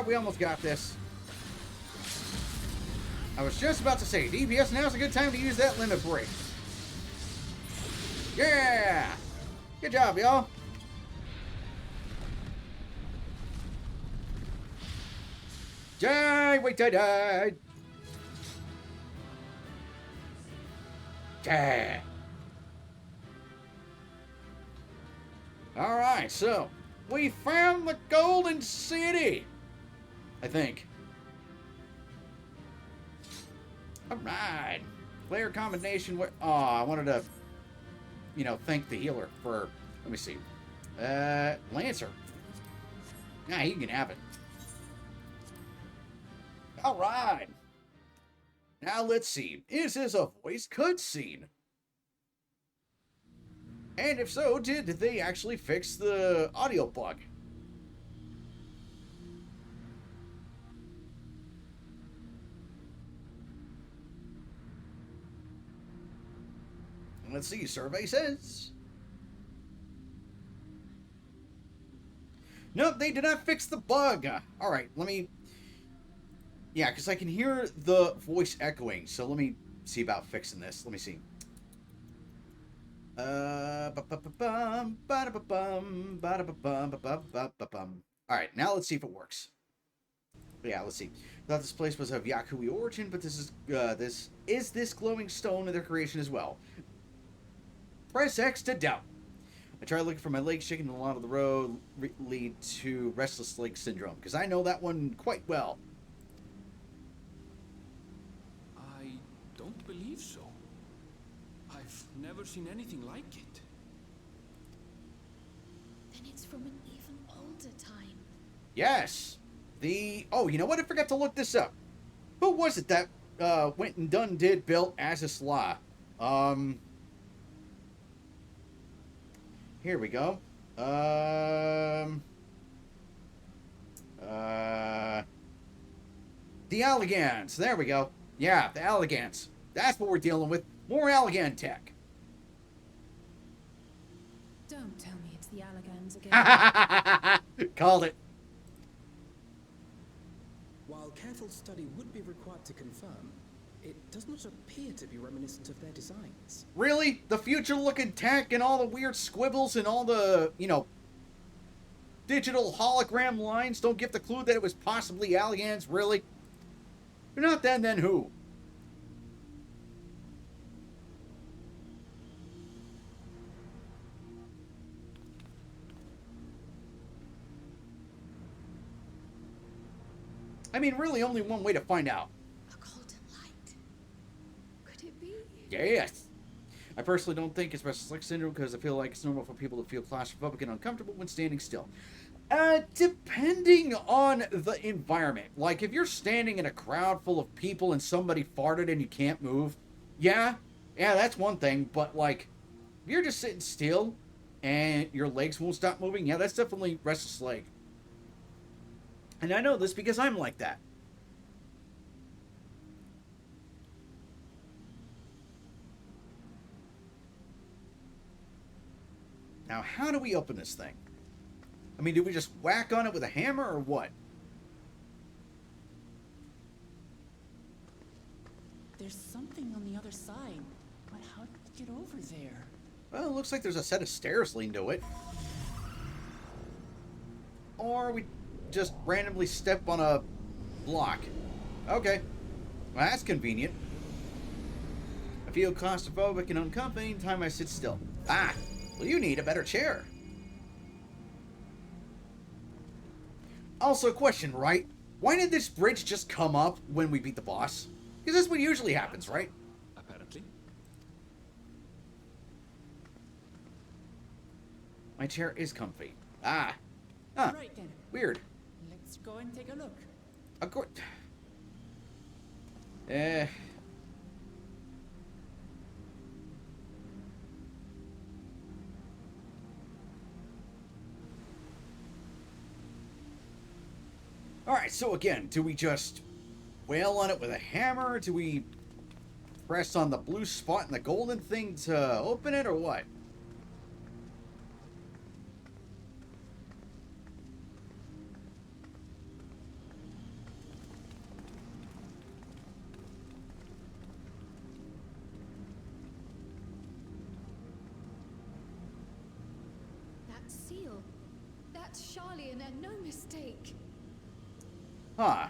We almost got this. I was just about to say, DPS, now's a good time to use that limit break. Yeah! Good job, y'all. Wait, I died. Yeah. Alright, so we found the Golden City, I think. Alright. Player combination. Oh, I wanted to, thank the healer for, let me see. Lancer. Nah, he can have it. Alright. Now let's see. Is this a voice cutscene? And if so, did they actually fix the audio bug? Let's see. Survey says. Nope, they did not fix the bug. Alright, let me... Yeah, because I can hear the voice echoing, so let me see about fixing this. Let me see. Alright, now let's see if it works. Yeah, let's see. I thought this place was of Yakui origin, but this is this glowing stone of their creation as well. Press X to doubt. I tried looking for my legs shaking along the road lead to restless leg syndrome, because I know that one quite well. I don't believe so. I've never seen anything like it. Then it's from an even older time. Yes. Oh, you know what? I forgot to look this up. Who was it that went and built Azus La? Here we go. The Allagans. There we go. Yeah, the Allagans. That's what we're dealing with. More Allagan tech. Don't tell me it's the Allagans again. Called it. detailed study would be required to confirm. It does not appear to be reminiscent of their designs. Really? The future-looking tech and all the weird squibbles and all the, digital hologram lines don't give the clue that it was possibly aliens, really? If not then who? I mean, really only one way to find out. A golden light. Could it be? Yes. I personally don't think it's restless leg syndrome because I feel like it's normal for people to feel claustrophobic and uncomfortable when standing still. Depending on the environment. Like, if you're standing in a crowd full of people and somebody farted and you can't move, yeah, that's one thing. But, like, if you're just sitting still and your legs won't stop moving, yeah, that's definitely restless leg. And I know this because I'm like that. Now, how do we open this thing? I mean, do we just whack on it with a hammer or what? There's something on the other side, but how did we get over there? Well, it looks like there's a set of stairs leading to it. Or we just randomly step on a block. Okay. Well, that's convenient. I feel claustrophobic and uncomfortable anytime I sit still. Ah, well, you need a better chair. Also, question, right? Why did this bridge just come up when we beat the boss? Because that's what usually happens, right? Apparently. My chair is comfy. Ah. Huh. Right then. Weird. Let's go and take a look. Of course. Alright, so again, do we just wail on it with a hammer? Do we press on the blue spot and the golden thing to open it, or what? That seal. That's Charlian and no mistake. Huh.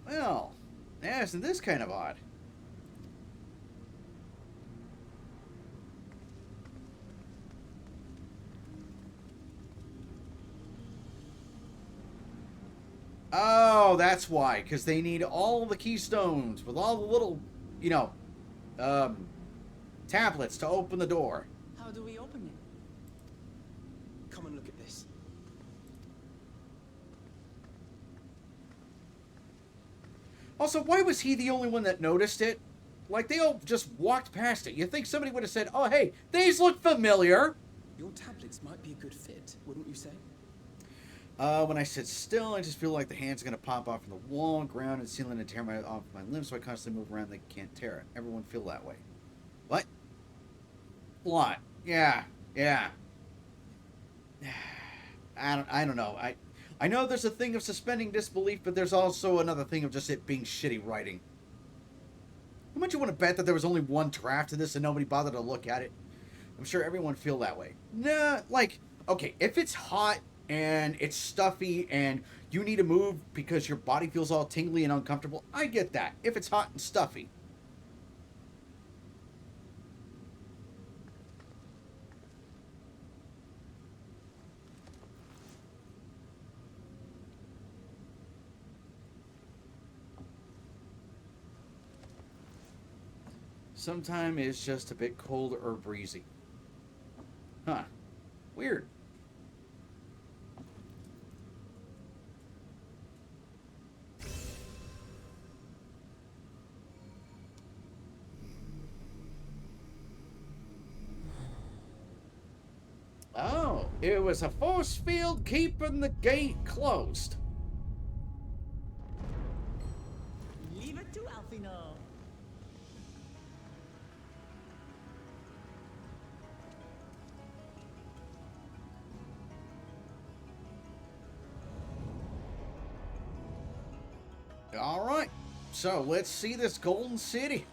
Well, yeah, isn't this kind of odd? Oh, that's why. Because they need all the keystones with all the little, tablets to open the door. How do we open it? Come and look at this. Also, why was he the only one that noticed it? Like, they all just walked past it. You think somebody would have said, oh, hey, these look familiar. Your tablets might be a good fit, wouldn't you say? When I sit still, I just feel like the hand's going to pop off from the wall, ground, and ceiling and tear off my limbs, so I constantly move around. They can't tear it. Everyone feel that way. What? What? Yeah. I don't know. I know there's a thing of suspending disbelief, but there's also another thing of just it being shitty writing. How much you want to bet that there was only one draft of this and nobody bothered to look at it? I'm sure everyone feel that way. Nah, like, okay, if it's hot and it's stuffy and you need to move because your body feels all tingly and uncomfortable, I get that. If it's hot and stuffy. Sometimes it's just a bit cold or breezy. Huh. Weird. Oh, it was a force field keeping the gate closed. Leave it to Alfino. Alright. So, let's see this golden city.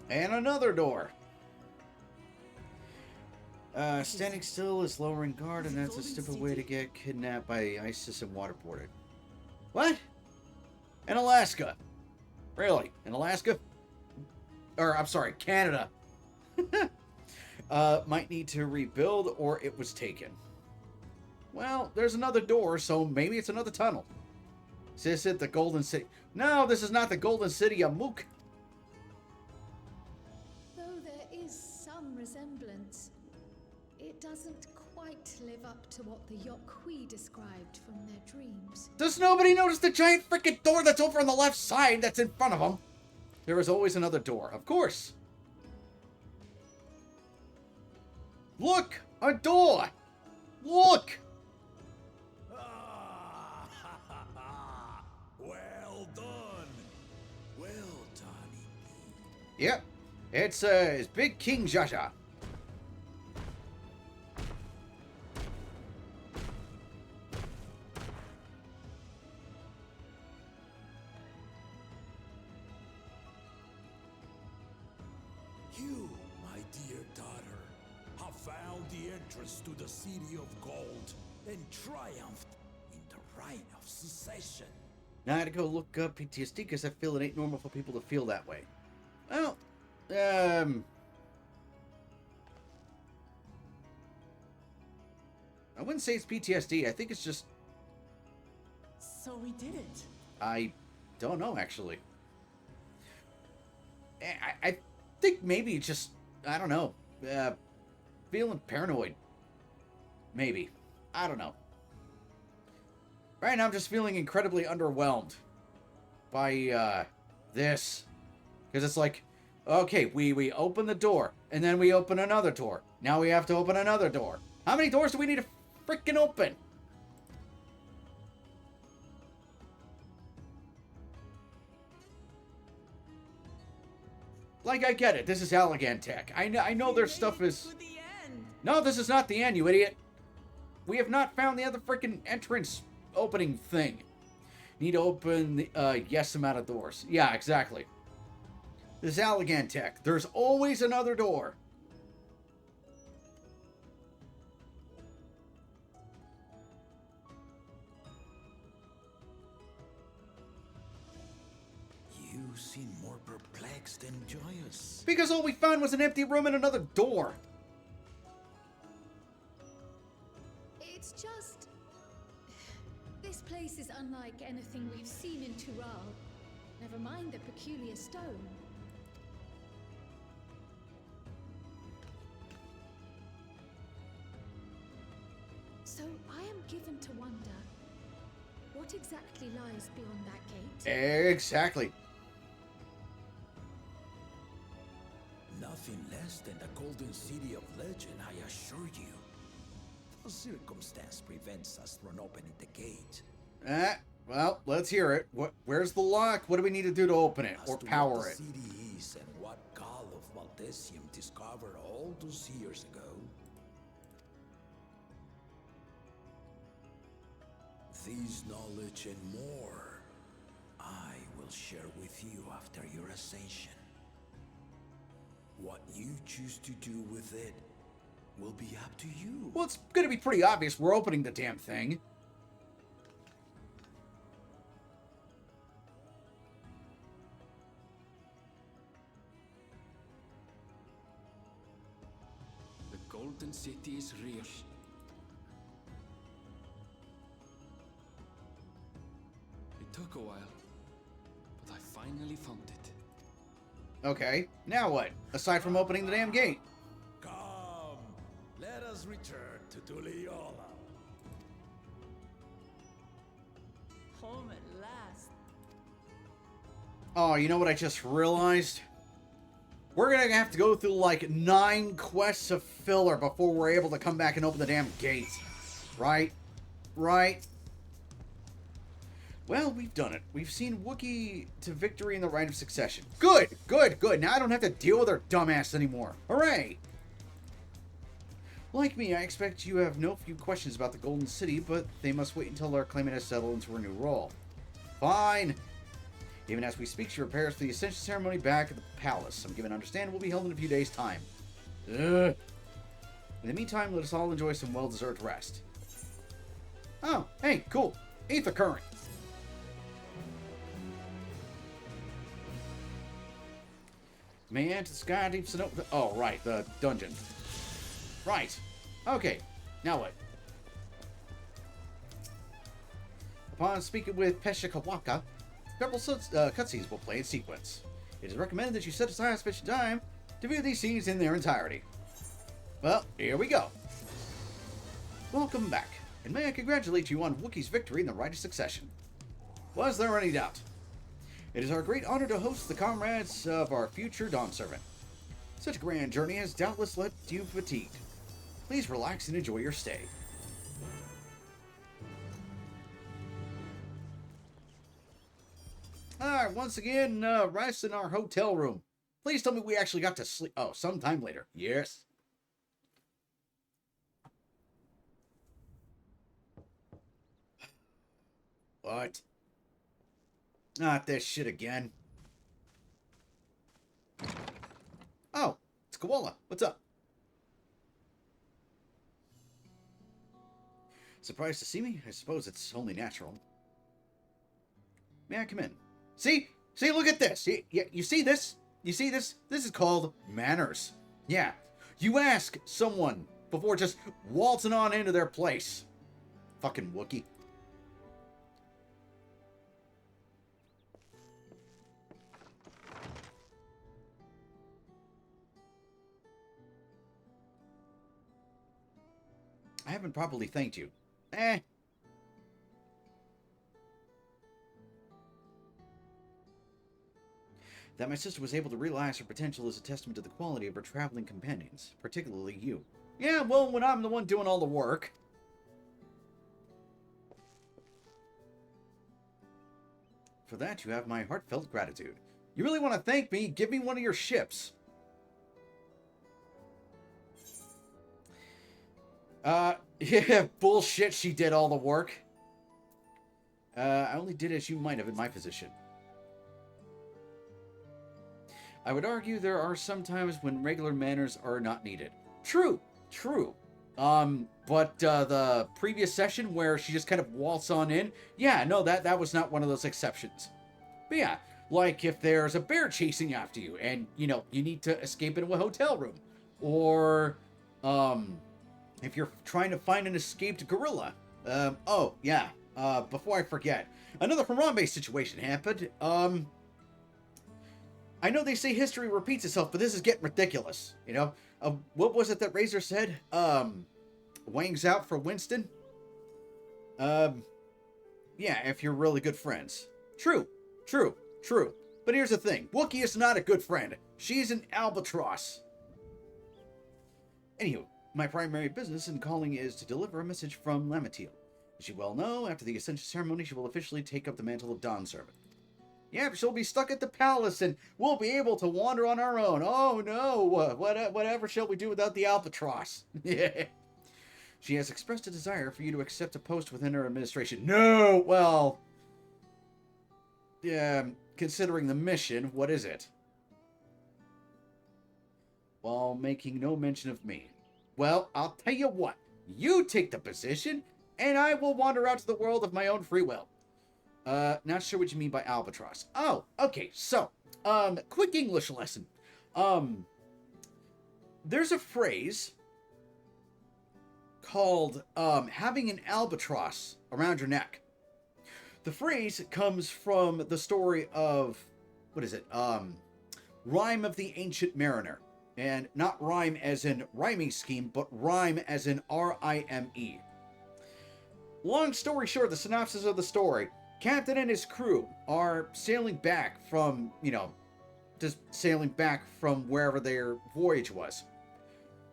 And another door. Standing still is lowering guard, and that's a stupid way to get kidnapped by ISIS and waterboarded. What? In Alaska. Really? In Alaska? Or, I'm sorry, Canada. Might need to rebuild, or it was taken. Well, there's another door, so maybe it's another tunnel. Is this it, the Golden City? No, this is not the Golden City of Mook. Though there is some resemblance, it doesn't quite live up to what the Yokwi described from their dreams. Does nobody notice the giant freaking door that's over on the left side that's in front of them? There is always another door, of course. Look! A door! Look! Well done. Well done. Yep. It's Big King Jaja. You, my dear daughter, have found the entrance to the City of Gold and triumphed in the right of secession. Now I had to go look up PTSD because I feel it ain't normal for people to feel that way. Well, I wouldn't say it's PTSD. I think it's just... So we did it. I don't know, actually. I think maybe it's just, I don't know, feeling paranoid. Maybe. I don't know. Right now I'm just feeling incredibly underwhelmed by this. Because it's like, okay, we open the door, and then we open another door. Now we have to open another door. How many doors do we need to freaking open? Like, I get it. This is Allegan Tech. I know their stuff is... No, this is not the end, you idiot. We have not found the other freaking entrance opening thing. Need to open the, yes amount of doors. Yeah, exactly. This is Allegan Tech. There's always another door. You seem more perplexed than joyous. Because all we found was an empty room and another door. It's just... This place is unlike anything we've seen in Tural. Never mind the peculiar stone. So I am given to wonder, what exactly lies beyond that gate? Exactly. Nothing less than the Golden City of Legend, I assure you. No circumstance prevents us from opening the gate. Well, let's hear it. Where's the lock? What do we need to do to open it or power it? As to what the city is and what Gall of Valdesium discovered all those years ago, this knowledge and more, I will share with you after your ascension. What you choose to do with it will be up to you. Well, it's going to be pretty obvious we're opening the damn thing. The Golden City is real. It took a while, but I finally found it. Okay, now what? Aside from opening the damn gate. Come, let us return to Tuliola. Home at last. Oh, you know what I just realized? We're gonna have to go through like 9 quests of filler before we're able to come back and open the damn gate. Right? Right? Well, we've done it. We've seen Wookiee to victory in the right of succession. Good, good, good. Now I don't have to deal with her dumbass anymore. Hooray! Like me, I expect you have no few questions about the Golden City, but they must wait until our claimant has settled into her new role. Fine. Even as we speak, she prepares for the Ascension ceremony back at the palace. I'm given to understand it will be held in a few days' time. Ugh. In the meantime, let us all enjoy some well-deserved rest. Oh, hey, cool. Aether current. May enter the sky deep snow. Oh, right, the dungeon. Right. Okay. Now what? Upon speaking with Peshikawaka, several cutscenes will play in sequence. It is recommended that you set aside sufficient time to view these scenes in their entirety. Well, here we go. Welcome back, and may I congratulate you on Wookiee's victory in the right of succession. Was there any doubt? It is our great honor to host the comrades of our future Dawn Servant. Such a grand journey has doubtless left you fatigued. Please relax and enjoy your stay. Alright, once again, rest in our hotel room. Please tell me we actually got to sleep. Oh, sometime later. Yes. What? Not this shit again. Oh, it's Koala. What's up? Surprised to see me? I suppose it's only natural. May I come in? See? See, look at this. You see this? You see this? This is called manners. Yeah. You ask someone before just waltzing on into their place. Fucking Wookiee. I haven't properly thanked you. That my sister was able to realize her potential is a testament to the quality of her traveling companions, particularly you. Yeah, well, when I'm the one doing all the work. For that, you have my heartfelt gratitude. You really want to thank me? Give me one of your ships. Yeah, bullshit, she did all the work. I only did as you might have in my position. I would argue there are some times when regular manners are not needed. True, true. But the previous session where she just kind of waltzed on in, yeah, no, that was not one of those exceptions. But yeah, like if there's a bear chasing after you and, you know, you need to escape into a hotel room. Or, if you're trying to find an escaped gorilla. Oh, yeah, before I forget. Another Harambe situation happened. I know they say history repeats itself, but this is getting ridiculous, you know? What was it that Razor said? Wang's out for Winston? Yeah, if you're really good friends. True, true, true. But here's the thing. Wookiee is not a good friend. She's an albatross. Anywho, my primary business in calling is to deliver a message from Lamitil. As you well know, after the Ascension ceremony, she will officially take up the mantle of Dawn Servant. Yeah, she'll be stuck at the palace, and we'll be able to wander on our own. Oh, no. Whatever shall we do without the albatross? She has expressed a desire for you to accept a post within her administration. No! Well... yeah, considering the mission, what is it? While making no mention of me. Well, I'll tell you what. You take the position, and I will wander out to the world of my own free will. Not sure what you mean by albatross. Oh, okay, so, quick English lesson. There's a phrase called, having an albatross around your neck. The phrase comes from the story of, what is it, Rhyme of the Ancient Mariner. And not rhyme as in rhyming scheme, but rhyme as in R-I-M-E. Long story short, the synopsis of the story. Captain and his crew are sailing back from, you know, just sailing back from wherever their voyage was.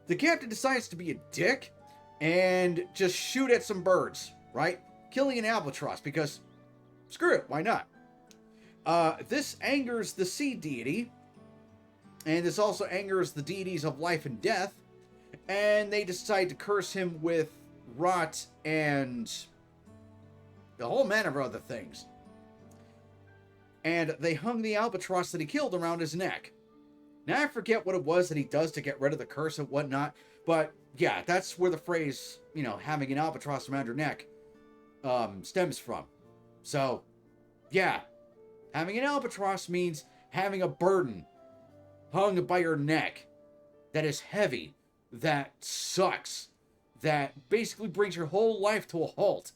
The captain decides to be a dick and just shoot at some birds, right? Killing an albatross because screw it, why not? This angers the sea deity, and this also angers the deities of life and death, and they decide to curse him with rot and a whole manner of other things. And they hung the albatross that he killed around his neck. Now, I forget what it was that he does to get rid of the curse and whatnot, but yeah, that's where the phrase, you know, having an albatross around your neck stems from. So, yeah, having an albatross means having a burden hung by your neck that is heavy, that sucks, that basically brings your whole life to a halt.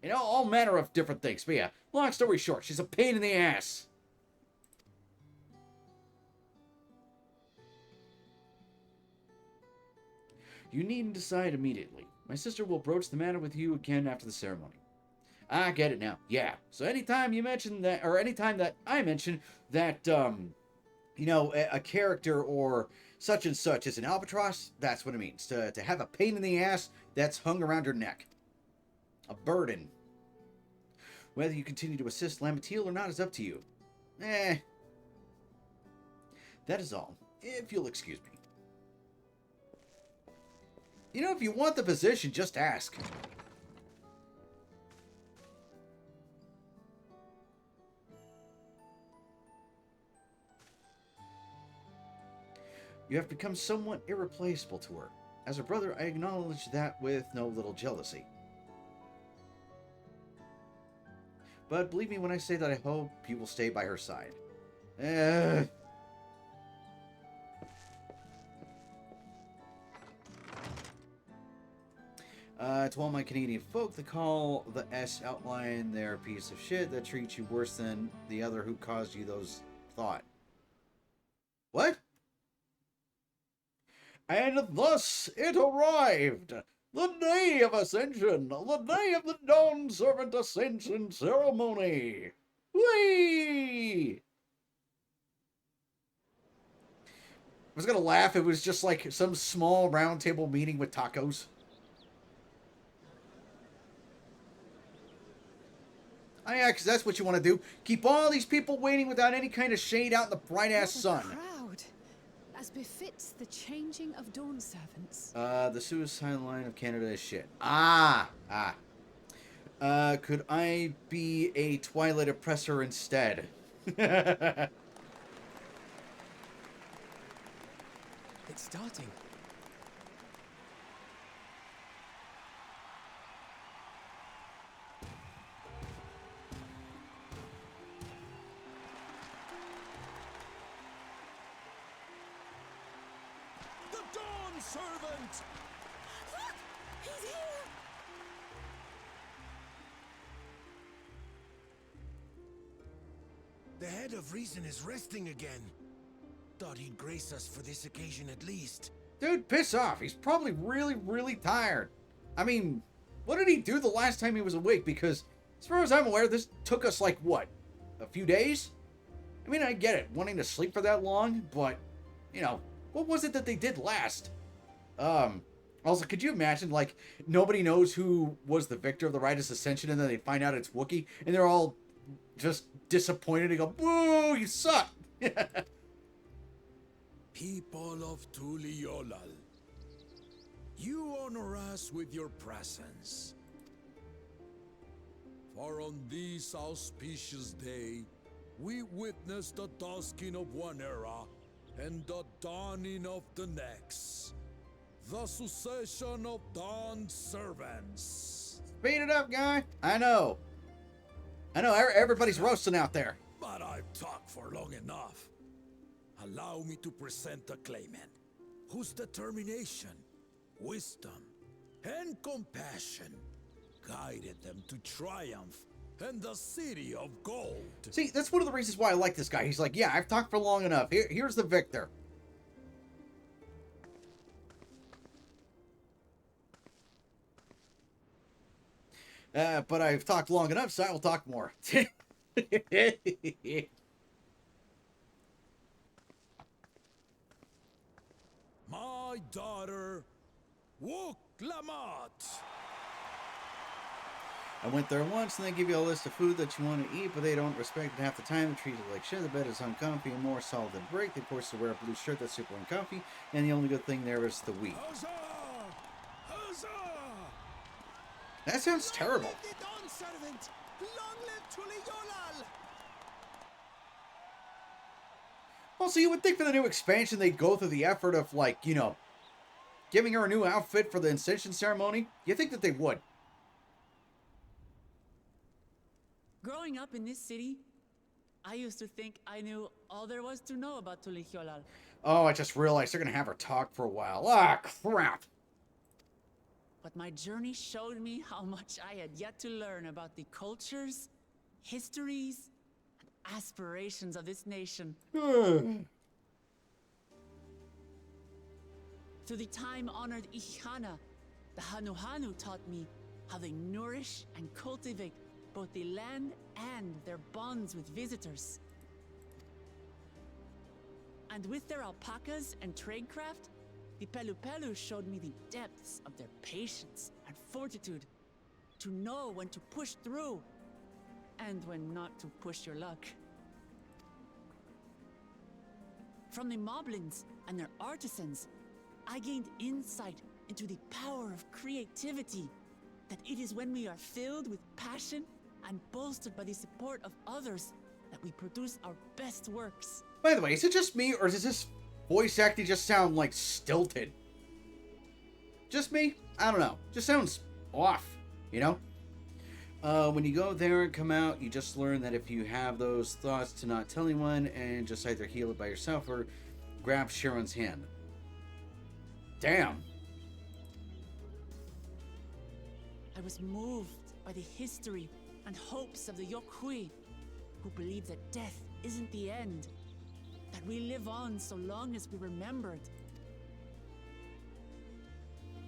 You know, all manner of different things. But yeah, long story short, she's a pain in the ass. You needn't decide immediately. My sister will broach the matter with you again after the ceremony. I get it now. Yeah. So anytime you mention that, or anytime that I mention that, you know, a character or such and such is an albatross, that's what it means. To have a pain in the ass that's hung around your neck. A burden. Whether you continue to assist Lamitil or not is up to you. That is all. If you'll excuse me. You know, if you want the position, just ask. You have become somewhat irreplaceable to her. As a brother, I acknowledge that with no little jealousy. But believe me when I say that I hope you will stay by her side. To all my Canadian folk that call the S outline their piece of shit that treats you worse than the other who caused you those thought. What? And thus it arrived! The day of Ascension! The day of the Dawn Servant Ascension Ceremony! Whee! I was gonna laugh, it was just like some small round table meeting with tacos. Oh yeah, because that's what you want to do. Keep all these people waiting without any kind of shade out in the bright-ass sun. Crowd, as befits the changing of Dawn Servants. The suicide line of Canada is shit. Could I be a Twilight Oppressor instead? It's starting. Servant! Look! He's here! The head of reason is resting again. Thought he'd grace us for this occasion at least. Dude, piss off. He's probably really, really tired. I mean, what did he do the last time he was awake? Because, as far as I'm aware, this took us like, what, a few days? I mean, I get it, wanting to sleep for that long, but, you know, what was it that they did last? Also, could you imagine, like, nobody knows who was the victor of the Righteous Ascension, and then they find out it's Wookiee, and they're all just disappointed and go, "Boo, you suck!" People of Tuliolal, you honor us with your presence. For on this auspicious day, we witness the dusking of one era and the dawning of the next. The succession of Dawn Servants. Speed it up, guy. I know, everybody's roasting out there. But I've talked for long enough. Allow me to present the claimant, whose determination, wisdom, and compassion guided them to triumph in the City of Gold. See, that's one of the reasons why I like this guy. He's like, yeah, I've talked for long enough. Here's the victor. But I've talked long enough, so I will talk more. My daughter, Wook Lamat. I went there once and they give you a list of food that you want to eat, but they don't respect it half the time. They treat it like shit. The bed is uncomfy and more solid than brick. They force you to wear a blue shirt that's super uncomfy, and the only good thing there is the weed. Huzzah! Huzzah! That sounds terrible. Long live the Dawn Servant! Long live Tuliyollal! Also, you would think for the new expansion they'd go through the effort of, like, you know, giving her a new outfit for the Ascension ceremony. You think that they would. Growing up in this city, I used to think I knew all there was to know about Tuliyollal. Oh, I just realized they're going to have her talk for a while. Ah, crap. But my journey showed me how much I had yet to learn about the cultures, histories, and aspirations of this nation. Through the time-honored Ihana, the Hanuhanu taught me how they nourish and cultivate both the land and their bonds with visitors. And with their alpacas and tradecraft, the Pelupelu showed me the depths of their patience and fortitude, to know when to push through and when not to push your luck. From the Moblins and their artisans, I gained insight into the power of creativity, that it is when we are filled with passion and bolstered by the support of others that we produce our best works. By the way, is it just me, or does this voice acting just sound, like, stilted? Just me? I don't know. Just sounds off, you know? When you go there and come out, you just learn that if you have those thoughts to not tell anyone, and just either heal it by yourself or grab Sharon's hand. Damn. I was moved by the history and hopes of the Yokhui, who believe that death isn't the end, that we live on so long as we're remembered.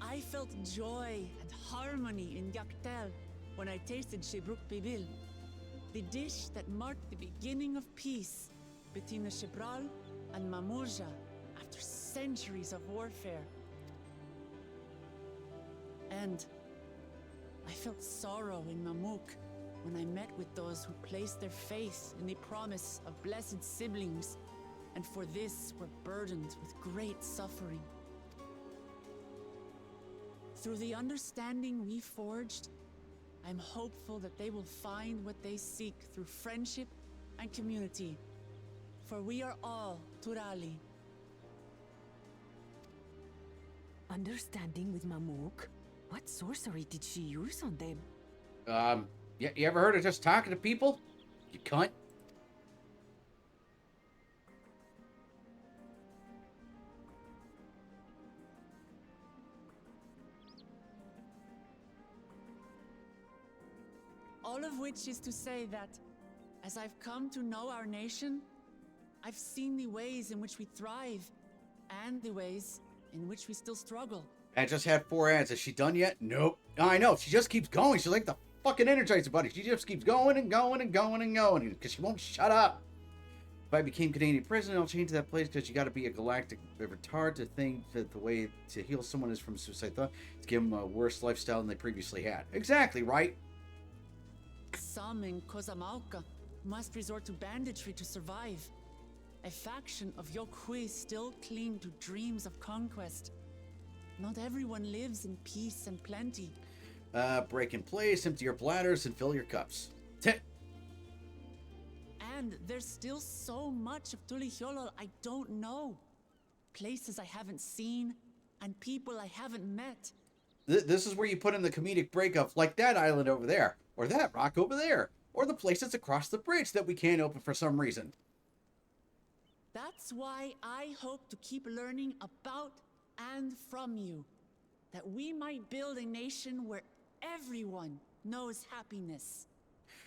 I felt joy and harmony in Yaktel when I tasted Shebruk Bibil, the dish that marked the beginning of peace between the Shebral and Mamurja after centuries of warfare. And I felt sorrow in Mamuk when I met with those who placed their faith in the promise of blessed siblings, and for this were burdened with great suffering. Through the understanding we forged, I'm hopeful that they will find what they seek through friendship and community, for we are all Turali. Understanding with Mamuk? What sorcery did she use on them? You ever heard of just talking to people? You cunt. All of which is to say that, as I've come to know our nation, I've seen the ways in which we thrive, and the ways in which we still struggle. I just had 4 ads. Is she done yet? Nope. I know. She just keeps going. She's like the fucking Energizer Bunny. She just keeps going and going and going and going because she won't shut up. If I became Canadian president, I'll change that place because you got to be a galactic retard to think that the way to heal someone is from suicide thought. To give them a worse lifestyle than they previously had. Exactly, right? Some in Kozamauka must resort to banditry to survive. A faction of Yokhui still cling to dreams of conquest. Not everyone lives in peace and plenty. Break in place, empty your bladders, and fill your cups. And there's still so much of Tuliyollal I don't know. Places I haven't seen, and people I haven't met. This is where you put in the comedic break of, like that island over there, or that rock over there, or the place that's across the bridge that we can't open for some reason. That's why I hope to keep learning about and from you, that we might build a nation where everyone knows happiness.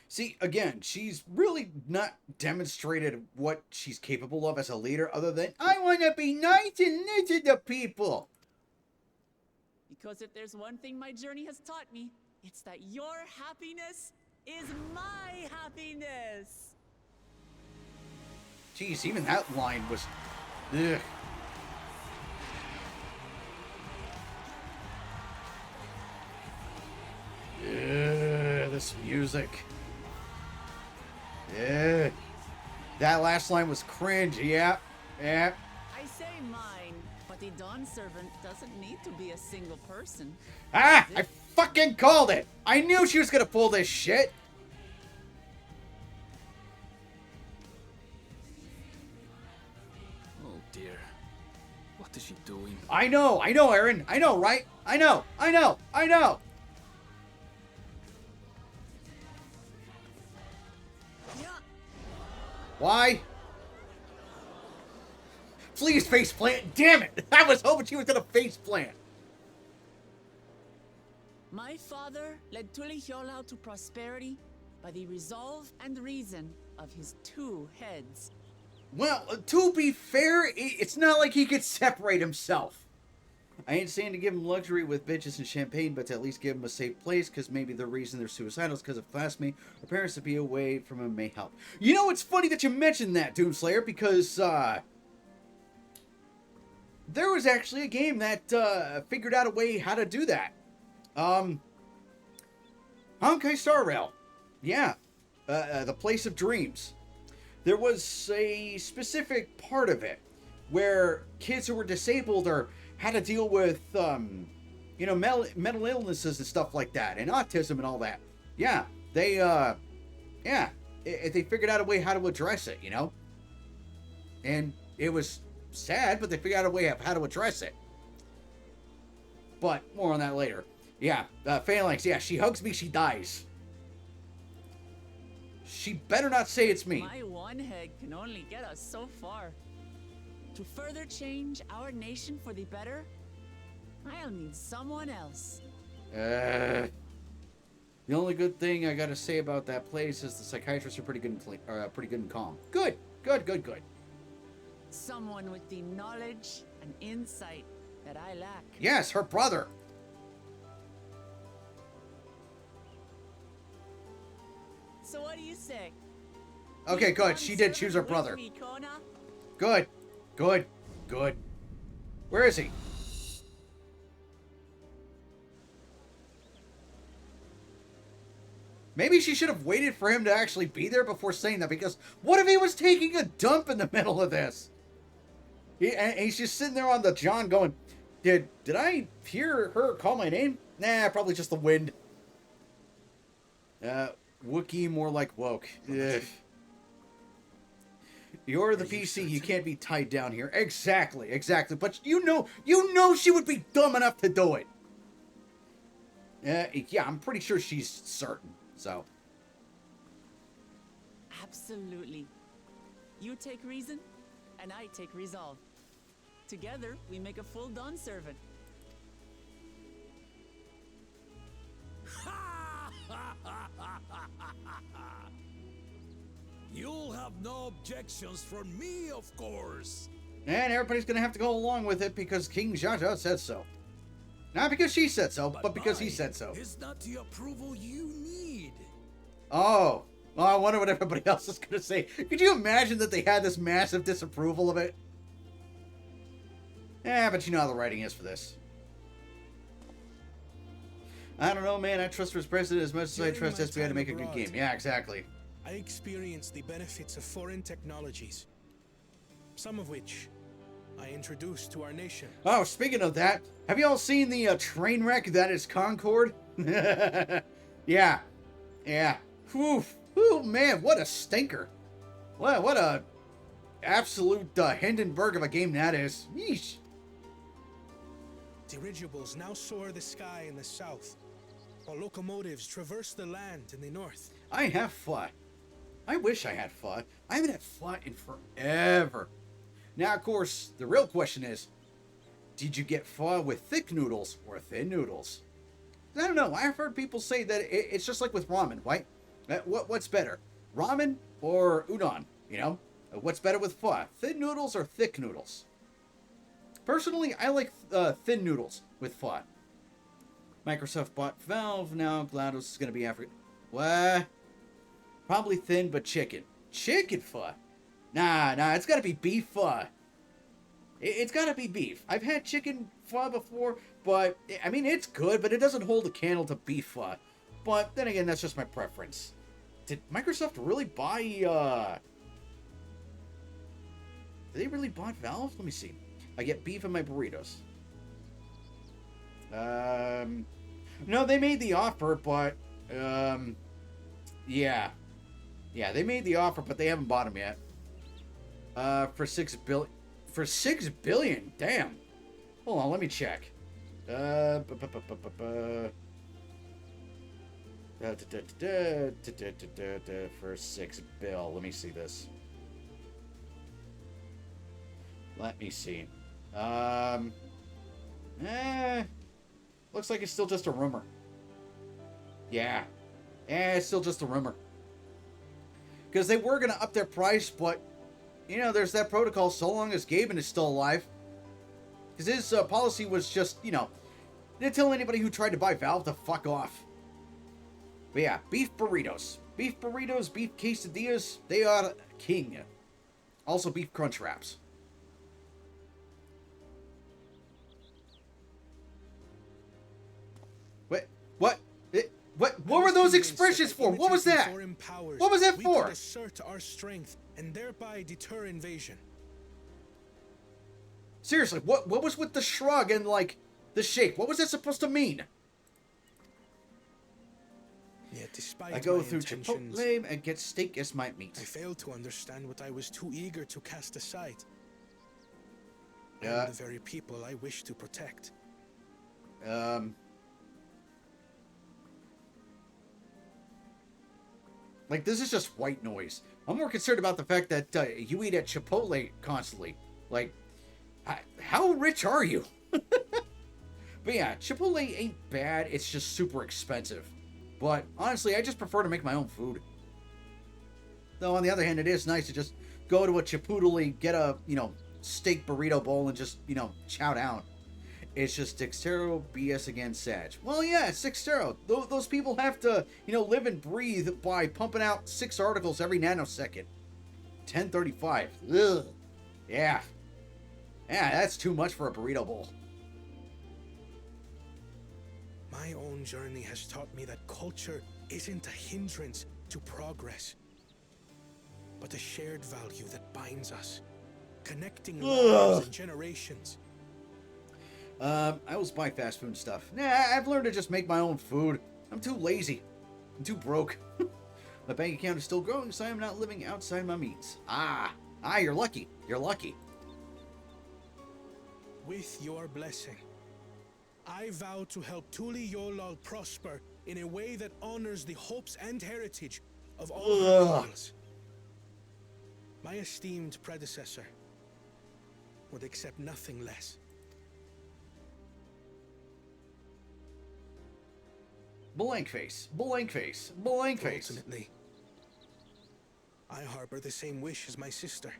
See, again, she's really not demonstrated what she's capable of as a leader other than, I want to be nice and listen to people. Because if there's one thing my journey has taught me, it's that your happiness is my happiness. Jeez, even that line was... Ugh. this music. Yeah. That last line was cringe. Yeah. Yeah. I say mine, but the Dawn Servant doesn't need to be a single person. Ah! I fucking called it! I knew she was gonna pull this shit! Oh dear. What is she doing? I know, Aaron. I know, right? I know. Why? Please faceplant. Damn it! I was hoping she was gonna faceplant. My father led Tulihiola to prosperity by the resolve and reason of his 2 heads. Well, to be fair, it's not like he could separate himself. I ain't saying to give him luxury with bitches and champagne, but to at least give him a safe place, because maybe the reason they're suicidal is because of classmate or parents to be away from him may help. You know, it's funny that you mentioned that, Doomslayer, because, there was actually a game that, figured out a way how to do that. Honkai Star Rail. Yeah. The Place of Dreams. There was a specific part of it where kids who were disabled or had to deal with, you know, mental illnesses and stuff like that, and autism and all that. Yeah, they figured out a way how to address it, you know? And it was sad, but they figured out a way of how to address it. But more on that later. Yeah, Phalanx, yeah, she hugs me, she dies. She better not say it's me. My one head can only get us so far. To further change our nation for the better, I'll need someone else. The only good thing I gotta say about that place is the psychiatrists are pretty good and calm. Good. Someone with the knowledge and insight that I lack. Yes, her brother. So what do you say? Okay, good. She did choose her brother. Good. Where is he? Maybe she should have waited for him to actually be there before saying that, because what if he was taking a dump in the middle of this? And he's just sitting there on the John going, Did I hear her call my name? Nah, probably just the wind. Wookiee, more like woke. Ugh. You're the PC, you can't be tied down here. Exactly. But you know she would be dumb enough to do it. Yeah, I'm pretty sure she's certain, so. Absolutely. You take reason, and I take resolve. Together, we make a full Dawn Servant. You'll have no objections from me, of course. And everybody's gonna have to go along with it because King Jaja said so. Not because she said so, but because he said so. It's not the approval you need. Oh. Well, I wonder what everybody else is gonna say. Could you imagine that they had this massive disapproval of it? But you know how the writing is for this. I don't know, man. I trust his president as much as I trust SBI to make a good game. Yeah, exactly. I experienced the benefits of foreign technologies, some of which I introduced to our nation. Oh, speaking of that, have you all seen the train wreck that is Concord? Yeah. Whew, man, what a stinker. What a absolute Hindenburg of a game that is. Yeesh. Dirigibles now soar the sky in the south, while locomotives traverse the land in the north. I have fought. I wish I had fought. I haven't had fought in forever. Now, of course, the real question is, did you get pho with thick noodles or thin noodles? I don't know. I've heard people say that it's just like with ramen, right? What's better, ramen or udon? You know, what's better with pho, thin noodles or thick noodles? Personally, I like thin noodles with pho. Microsoft bought Valve. Now GLaDOS is going to be African. What? Probably thin, but chicken. Chicken pho? Nah, it's got to be beef pho. It's got to be beef. I've had chicken pho before, but, I mean, it's good, but it doesn't hold a candle to beef pho. But then again, that's just my preference. Did Microsoft really buy, Did they really buy Valve? Let me see. I get beef in my burritos. No, they made the offer, but, yeah. Yeah, they made the offer, but they haven't bought them yet. For $6 billion. For $6 billion? Damn. Hold on, let me check. For 6 bill. Let me see this. Let me see. Looks like it's still just a rumor. Yeah. It's still just a rumor. Because they were going to up their price, but, you know, there's that protocol so long as Gaben is still alive. Because his policy was just, you know, didn't tell anybody who tried to buy Valve to fuck off. But yeah, beef burritos. Beef burritos, beef quesadillas, they are king. Also beef crunch wraps. What were those expressions for? What was that? What was that for? We could assert our strength and thereby deter invasion. Seriously, what was with the shrug and, like, the shake? What was that supposed to mean? Yet despite I go my through intentions, Chipotle and get steak as my meat. I failed to understand what I was too eager to cast aside. Yeah. And the very people I wish to protect. Like, this is just white noise. I'm more concerned about the fact that you eat at Chipotle constantly. Like, how rich are you? But yeah, Chipotle ain't bad. It's just super expensive. But honestly, I just prefer to make my own food. Though on the other hand, it is nice to just go to a Chipotle, get a, you know, steak burrito bowl and just, you know, chow down. It's just Dextero BS against Sag. Well, yeah, it's Dextero. Those people have to, you know, live and breathe by pumping out 6 articles every nanosecond. 1035. Ugh. Yeah. Yeah, that's too much for a burrito bowl. My own journey has taught me that culture isn't a hindrance to progress, but a shared value that binds us, connecting lives and generations. I always buy fast food stuff. Nah, I've learned to just make my own food. I'm too lazy. I'm too broke. My bank account is still growing, so I'm not living outside my means. You're lucky. You're lucky. With your blessing, I vow to help Tuli Yolal prosper in a way that honors the hopes and heritage of all her peoples. My esteemed predecessor would accept nothing less. Blank face. Blank face. Blank face. Ultimately, I harbor the same wish as my sister.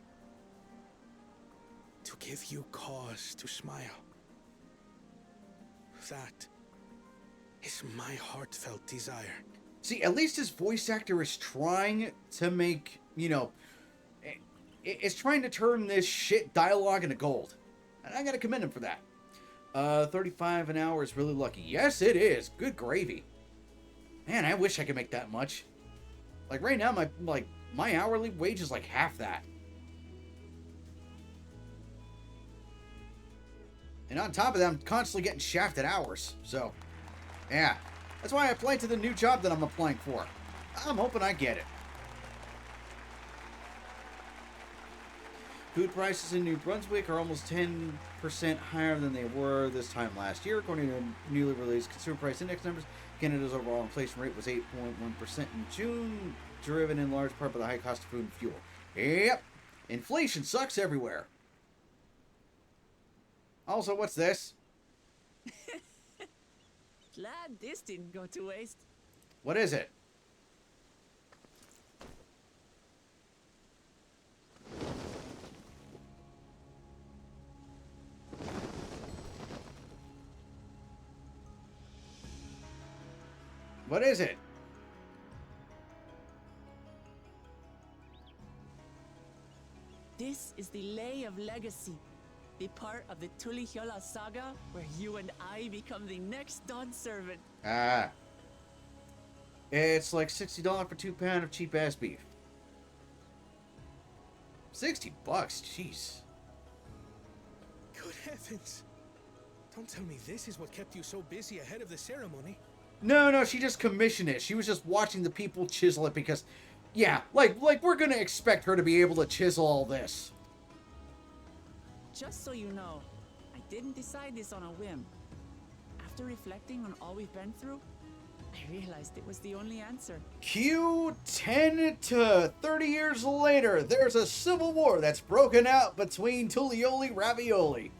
To give you cause to smile. That is my heartfelt desire. See, at least his voice actor is trying to make, you know, it's trying to turn this shit dialogue into gold. And I gotta commend him for that. 35 an hour is really lucky. Yes, it is. Good gravy. Man, I wish I could make that much. Like, right now, my hourly wage is like half that. And on top of that, I'm constantly getting shafted hours. So, yeah. That's why I applied to the new job that I'm applying for. I'm hoping I get it. Food prices in New Brunswick are almost 10% higher than they were this time last year, according to newly released Consumer Price Index numbers. Canada's overall inflation rate was 8.1% in June, driven in large part by the high cost of food and fuel. Yep, inflation sucks everywhere. Also, what's this? Glad this didn't go to waste. What is it? What is it? This is the Lay of Legacy, the part of the Tulihyola saga where you and I become the next Dawn servant. It's like $60 for 2 pounds of cheap ass beef. $60, jeez. Good heavens. Don't tell me this is what kept you so busy ahead of the ceremony. No, she just commissioned it. She was just watching the people chisel it because, yeah, like we're gonna expect her to be able to chisel all this. Just so you know, I didn't decide this on a whim. After reflecting on all we've been through, I realized it was the only answer. Q 10 to 30 years later, there's a civil war that's broken out between Tulioli Ravioli.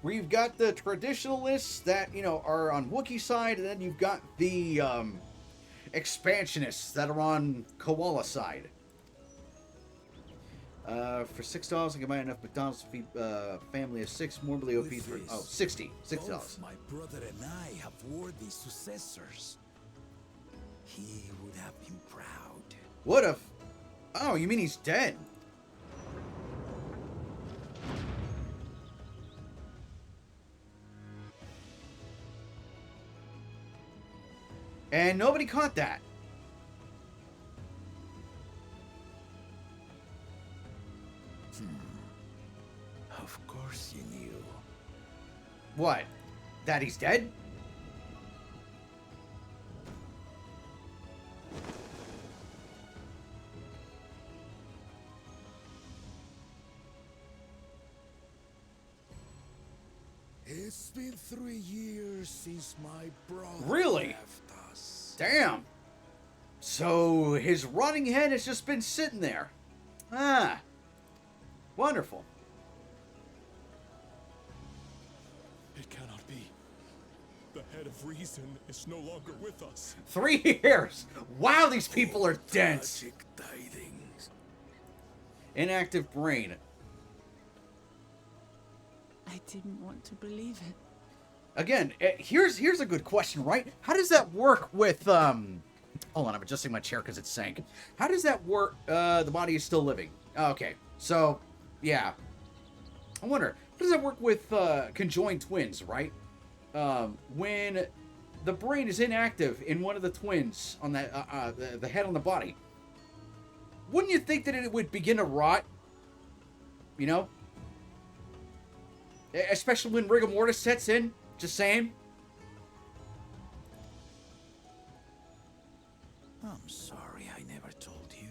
We've got the traditionalists that, you know, are on Wookiee side, and then you've got the expansionists that are on Koala side. For $6, I can buy enough McDonald's to feed family of 6 morbidly OP. Oh, $60. Both my brother and I have worthy successors. He would have been proud. What if... Oh, you mean he's dead? And nobody caught that. Of course you knew. What? That he's dead? It's been 3 years since my brother Really? left us. Damn. So his rotting head has just been sitting there. Ah. Wonderful. It cannot be. The head of reason is no longer with us. 3 years. Wow, these people are dense. Tragic tidings. Inactive brain. I didn't want to believe it. Again, here's a good question, right? How does that work with hold on, I'm adjusting my chair because it sank. How does that work? The body is still living. Okay, so yeah. I wonder, how does that work with conjoined twins, right? When the brain is inactive in one of the twins on that the head on the body, wouldn't you think that it would begin to rot? You know? Especially when rigor mortis sets in. Just saying. I'm sorry I never told you.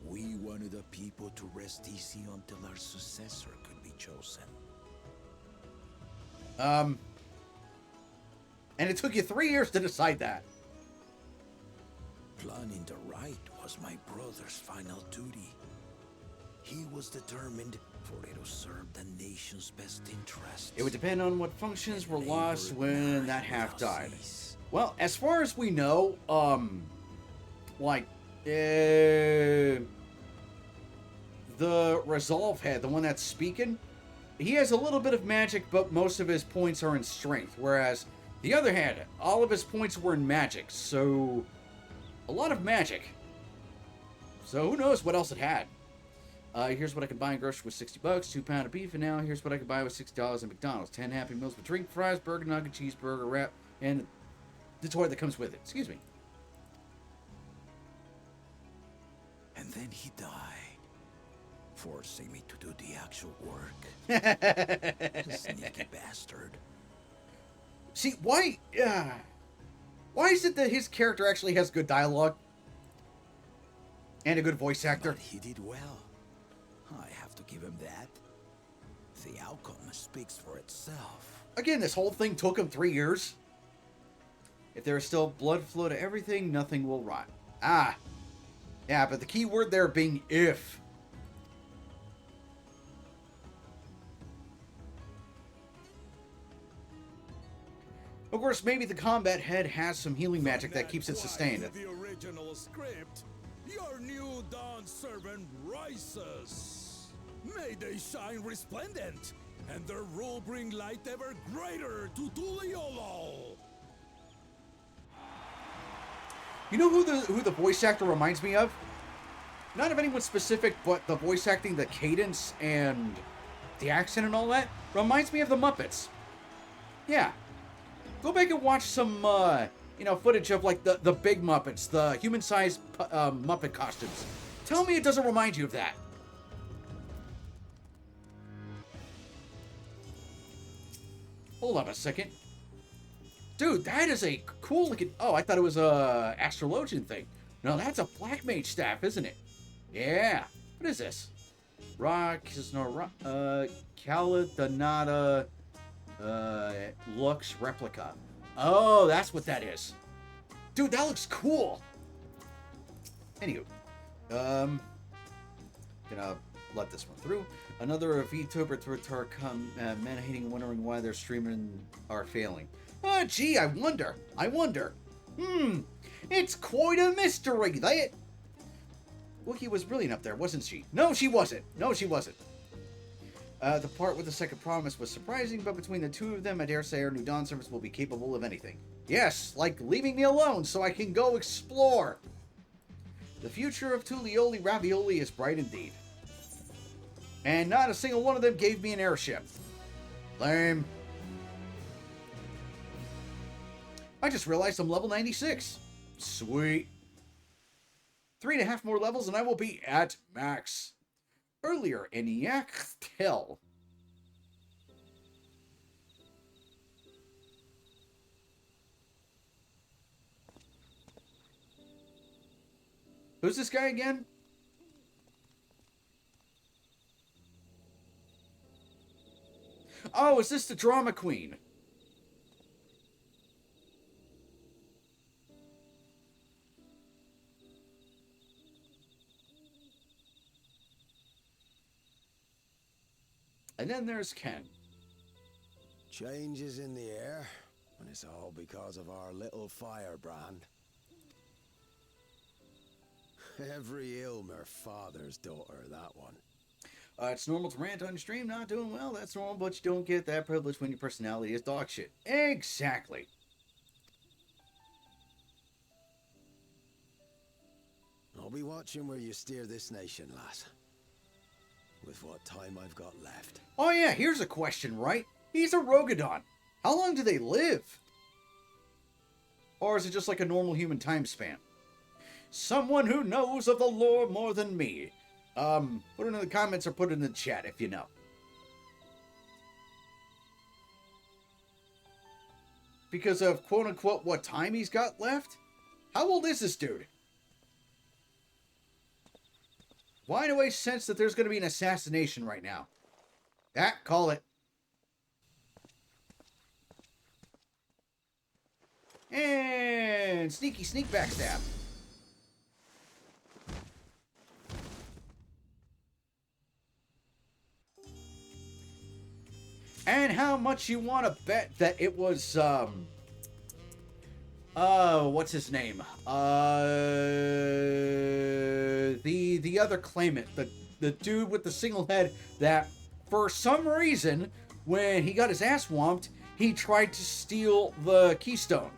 We wanted the people to rest easy until our successor could be chosen. And it took you 3 years to decide that. Planning the right was my brother's final duty. He was determined for it to serve the nation's best interests. It would depend on what functions were lost when that half died. Well, as far as we know, the Resolve head, the one that's speaking, he has a little bit of magic, but most of his points are in strength, whereas the other head, all of his points were in magic, so a lot of magic. So who knows what else it had. Here's what I can buy in grocery with $60, 2 pounds of beef, and now here's what I can buy with $60 at McDonald's. 10 Happy Meals with drink, fries, burger, nugget, cheeseburger, wrap, and the toy that comes with it. Excuse me. And then he died, forcing me to do the actual work. Sneaky bastard. See, why is it that his character actually has good dialogue? And a good voice actor? But he did well. I have to give him that. The outcome speaks for itself. Again, this whole thing took him 3 years. If there is still blood flow to everything, nothing will rot. Ah. Yeah, but the key word there being if. Of course, maybe the combat head has some healing magic that keeps it sustained. The original script, your new dawn servant rises. May they shine resplendent, and their rule bring light ever greater to Tuliolo. You know who the voice actor reminds me of? Not of anyone specific, but the voice acting, the cadence, and the accent and all that reminds me of the Muppets. Yeah. Go back and watch some footage of like the big Muppets, the human-sized Muppet costumes. Tell me it doesn't remind you of that. Hold on a second. Dude, that is a cool looking... Oh, I thought it was a astrologian thing. No, that's a black mage staff, isn't it? Yeah. What is this? Rock is no rock. Caledonata Lux replica. Oh, that's what that is. Dude, that looks cool. Anywho, gonna let this one through. Another VTuber to come, men hating and wondering why their streaming are failing. Oh, gee, I wonder. It's quite a mystery, that. Wookie was brilliant up there, wasn't she? No, she wasn't. The part with the second promise was surprising, but between the two of them, I dare say our new Dawn service will be capable of anything. Yes, like leaving me alone so I can go explore. The future of Tulioli Ravioli is bright indeed. And not a single one of them gave me an airship. Lame. I just realized I'm level 96. Sweet. 3.5 more levels and I will be at max. Earlier in Yaktel. Who's this guy again? Oh, is this the drama queen? And then there's Ken. Changes in the air, and it's all because of our little firebrand. Every Ilmer father's daughter, that one. It's normal to rant on your stream, not doing well. That's normal, but you don't get that privilege when your personality is dog shit. Exactly. I'll be watching where you steer this nation, lass. With what time I've got left. Oh yeah, here's a question, right? He's a Rogadon. How long do they live? Or is it just like a normal human time span? Someone who knows of the lore more than me. Put it in the comments or put it in the chat if you know. Because of quote-unquote what time he's got left? How old is this dude? Why do I sense that there's going to be an assassination right now? Call it. And sneak backstab. And how much you want to bet that it was, what's his name? The other claimant, the dude with the single head that, for some reason, when he got his ass whomped, he tried to steal the keystone.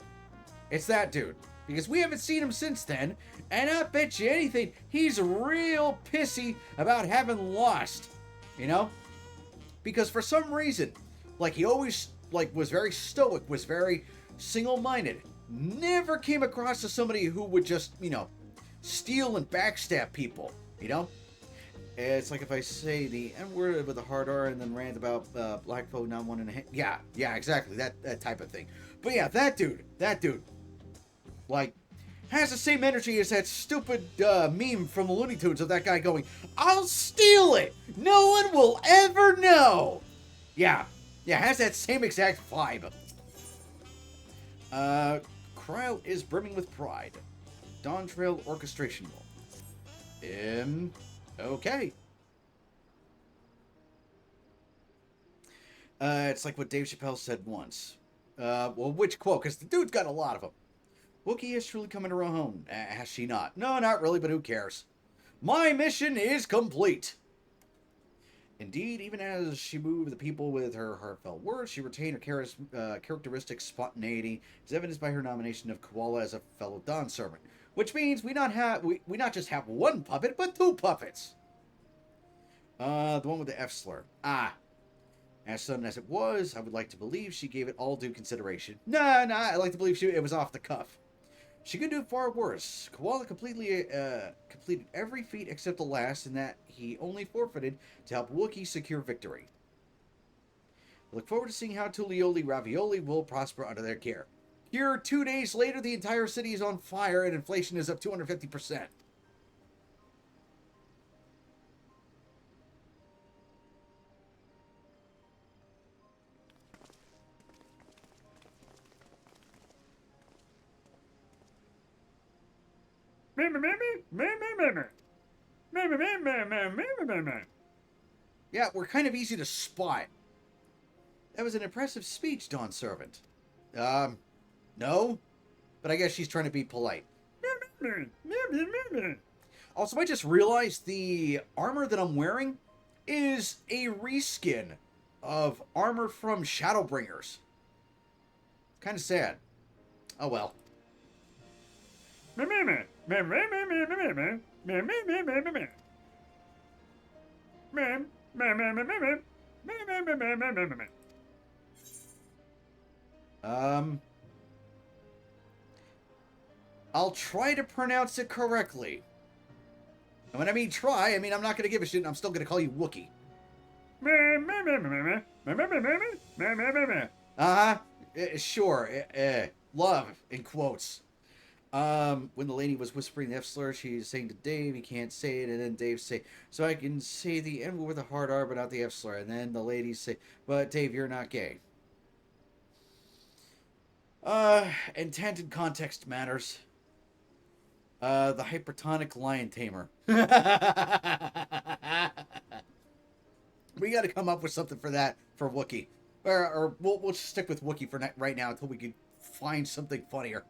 It's that dude. Because we haven't seen him since then, and I bet you anything, he's real pissy about having lost, you know? Because for some reason, like, he always, like, was very stoic, was very single-minded, never came across as somebody who would just, you know, steal and backstab people, you know? It's like if I say the N-word with a hard R and then rant about black folk not wanting to... Yeah, exactly, that type of thing. But yeah, that dude, like, has the same energy as that stupid meme from the Looney Tunes of that guy going, "I'll steal it! No one will ever know!" Yeah, has that same exact vibe. Crowd is brimming with pride. Dawntrail orchestration roll. Okay. It's like what Dave Chappelle said once. Well, which quote? Because the dude's got a lot of them. Wookie is truly coming to her home. Has she not? No, not really, but who cares? My mission is complete. Indeed, even as she moved the people with her heartfelt words, she retained her characteristic spontaneity, as evidenced by her nomination of Koala as a fellow Dawn servant. Which means we not just have one puppet, but two puppets. The one with the F slur. As sudden as it was, I would like to believe she gave it all due consideration. Nah, I like to believe it was off the cuff. She could do far worse. Koala completed every feat except the last, and that he only forfeited to help Wookiee secure victory. I look forward to seeing how Tulioli Ravioli will prosper under their care. Here, 2 days later, the entire city is on fire and inflation is up 250%. Yeah, we're kind of easy to spot. That was an impressive speech, Dawn Servant. No? But I guess she's trying to be polite. Also, I just realized the armor that I'm wearing is a reskin of armor from Shadowbringers. Kind of sad. Oh well. I'll try to pronounce it correctly. And when I mean try, I mean I'm not going to give a shit and I'm still going to call you Wookiee. Sure. Love, in quotes. When the lady was whispering the F slur, she's saying to Dave, he can't say it, and then Dave say, so I can say the N word with a hard R, but not the F slur. And then the ladies say, but Dave, you're not gay. Intent and context matters. The hypertonic lion tamer. We got to come up with something for that for Wookiee, or we'll just stick with Wookiee for right now until we can find something funnier.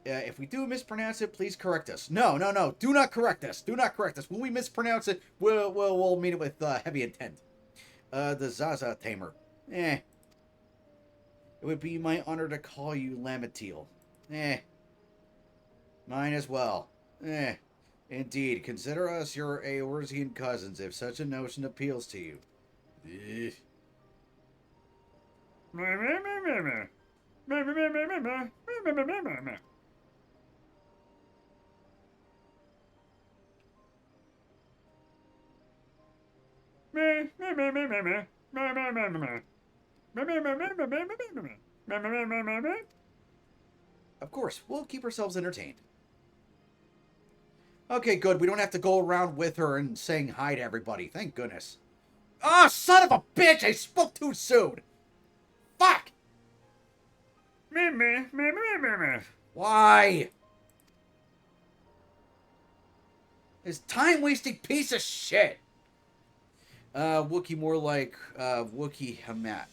If we do mispronounce it, please correct us. No. Do not correct us. Do not correct us. When we mispronounce it, we'll mean it with heavy intent. The Zaza tamer. It would be my honor to call you Lamatil. Mine as well. Indeed, consider us your Eorzean cousins if such a notion appeals to you. Of course, we'll keep ourselves entertained. Okay, good. We don't have to go around with her and saying hi to everybody. Thank goodness. Ah, oh, son of a bitch! I spoke too soon! Fuck! Why? This time-wasting piece of shit! Wookiee more like, Wookiee Hamat.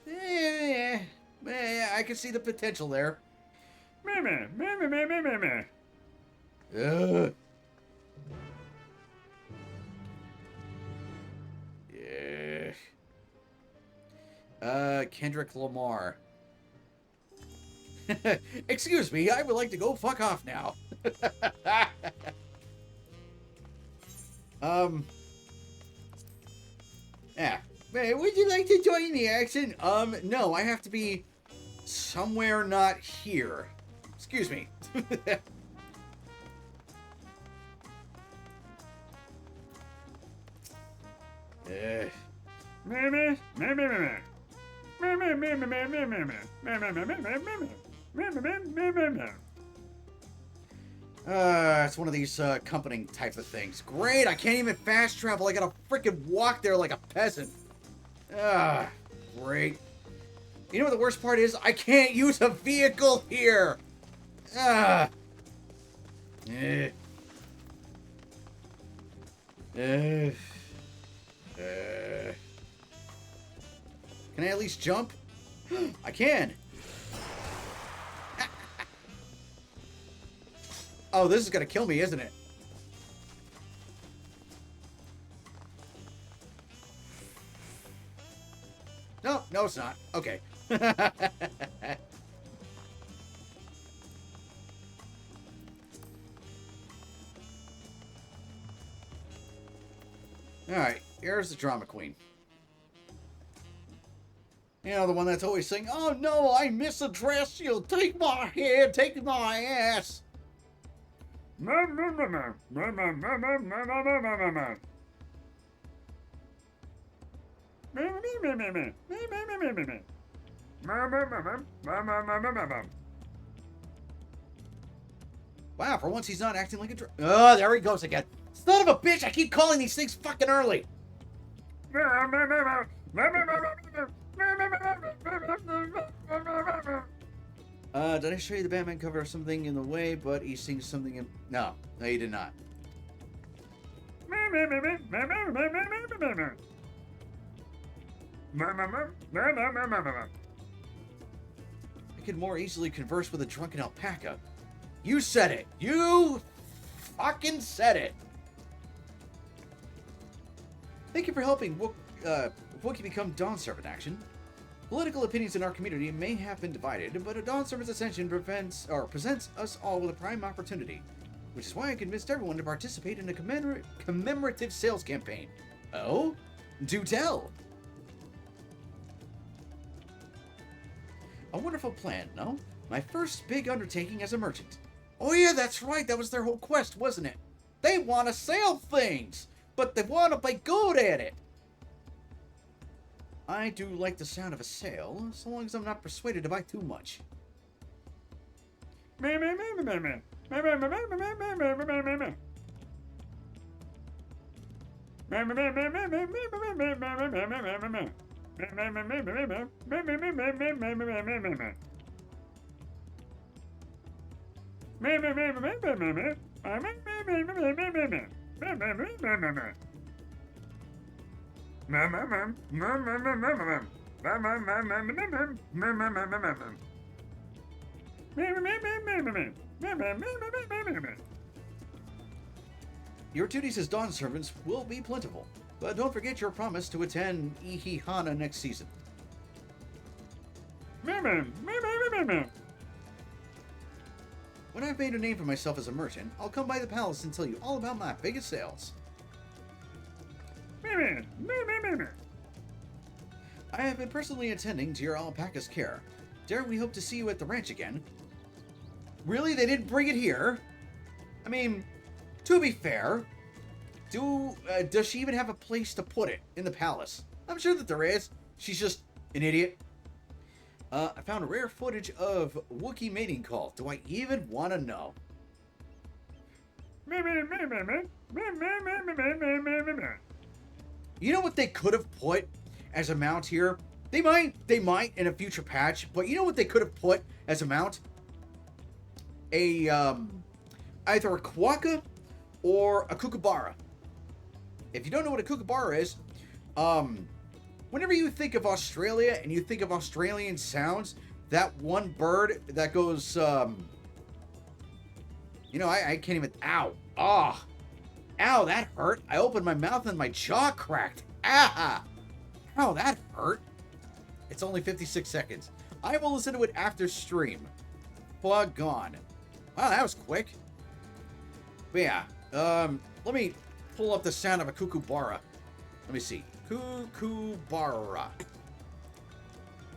I can see the potential there. Yeah. Kendrick Lamar. Excuse me, I would like to go fuck off now. Yeah. Would you like to join the action? No, I have to be somewhere not here. Excuse me. It's one of these accompanying type of things. Great, I can't even fast travel. I gotta freaking walk there like a peasant. Great. You know what the worst part is? I can't use a vehicle here. Can I at least jump? I can. Oh, this is gonna kill me, isn't it? No, it's not. Okay. Alright, here's the drama queen. You know, the one that's always saying, "Oh no, I misaddressed you. Take my head, take my ass." Wow, for once he's not acting like a oh, there he goes again. Son of a bitch, I keep calling these things fucking early. Did I show you the Batman cover of something in the way, but he sings something in... No, you did not. I could more easily converse with a drunken alpaca. You said it. You fucking said it. Thank you for helping Wookiee become Dawn Servant action. Political opinions in our community may have been divided, but a Dawn Servant's ascension presents us all with a prime opportunity, which is why I convinced everyone to participate in a commemorative sales campaign. Oh? Do tell. A wonderful plan, no? My first big undertaking as a merchant. Oh yeah, that's right, that was their whole quest, wasn't it? They want to sell things, but they want to be good at it. I do like the sound of a sale, so long as I'm not persuaded to buy too much. Your duties as Dawn Servants will be plentiful, but don't forget your promise to attend Ihihana next season. When I've made a name for myself as a merchant, I'll come by the palace and tell you all about my biggest sales. I have been personally attending to your alpaca's care. Dare we hope to see you at the ranch again? Really? They didn't bring it here? I mean, to be fair, does she even have a place to put it in the palace? I'm sure that there is. She's just an idiot. I found rare footage of Wookiee mating call. Do I even want to know? You know what they could have put as a mount here? They might in a future patch, but you know what they could have put as a mount? Either a Quokka or a Kookaburra. If you don't know what a Kookaburra is, whenever you think of Australia and you think of Australian sounds, that one bird that goes, I can't even, ow, ow, that hurt. I opened my mouth and my jaw cracked. Ah, ow, that hurt. It's only 56 seconds. I will listen to it after stream. Plug gone. Wow, that was quick. But yeah, let me pull up the sound of a Kookaburra. Let me see. Kookaburra.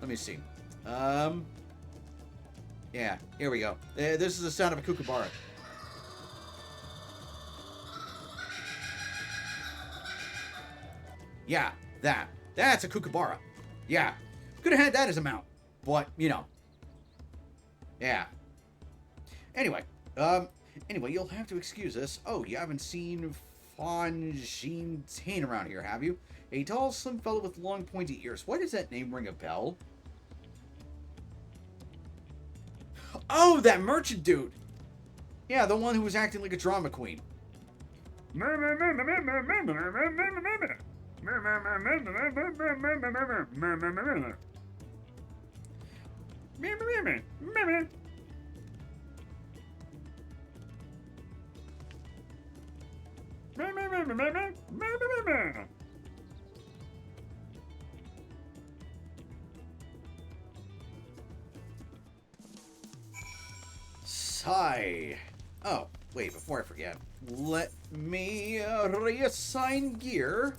Let me see. Yeah, here we go. This is the sound of a Kookaburra. Yeah, that's a Kookaburra. Yeah, could have had that as a mount, but yeah. Anyway, you'll have to excuse us. Oh, you haven't seen Fontaine around here, have you? A tall, slim fellow with long, pointy ears. Why does that name ring a bell? Oh, that merchant dude! Yeah, the one who was acting like a drama queen. Sigh. Oh, wait, before I forget, let me reassign gear.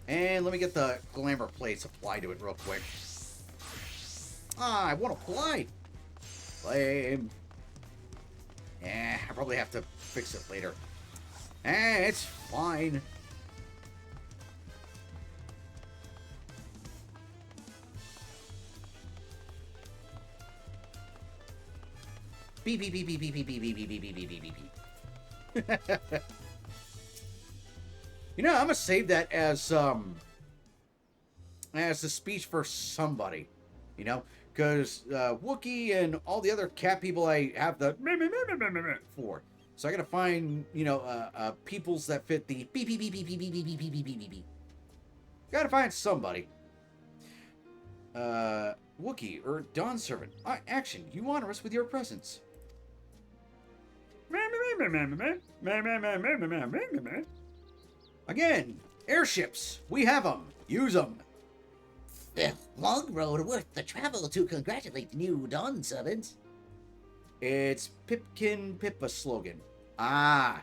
And let me get the glamour plates applied to it real quick. Ah, I won't apply. Lame. Eh, I probably have to fix it later. Eh, it's fine. Beep, beep, beep, beep, beep, beep, beep, beep, beep, beep, beep, beep, beep, beep. You know, I'm gonna save that as a speech for somebody, you know, because Wookiee and all the other cat people I have the for. So I gotta find, you know, peoples that fit the beep beep beep beep beep beep beep beep beep beep beep beep. Gotta find somebody. Wookiee or Dawn Servant. Action, you honor us with your presence. Again, airships. We have them. Use them. The long road worth the travel to congratulate the new Dawn servants. It's Pipkin Pippa slogan. Ah.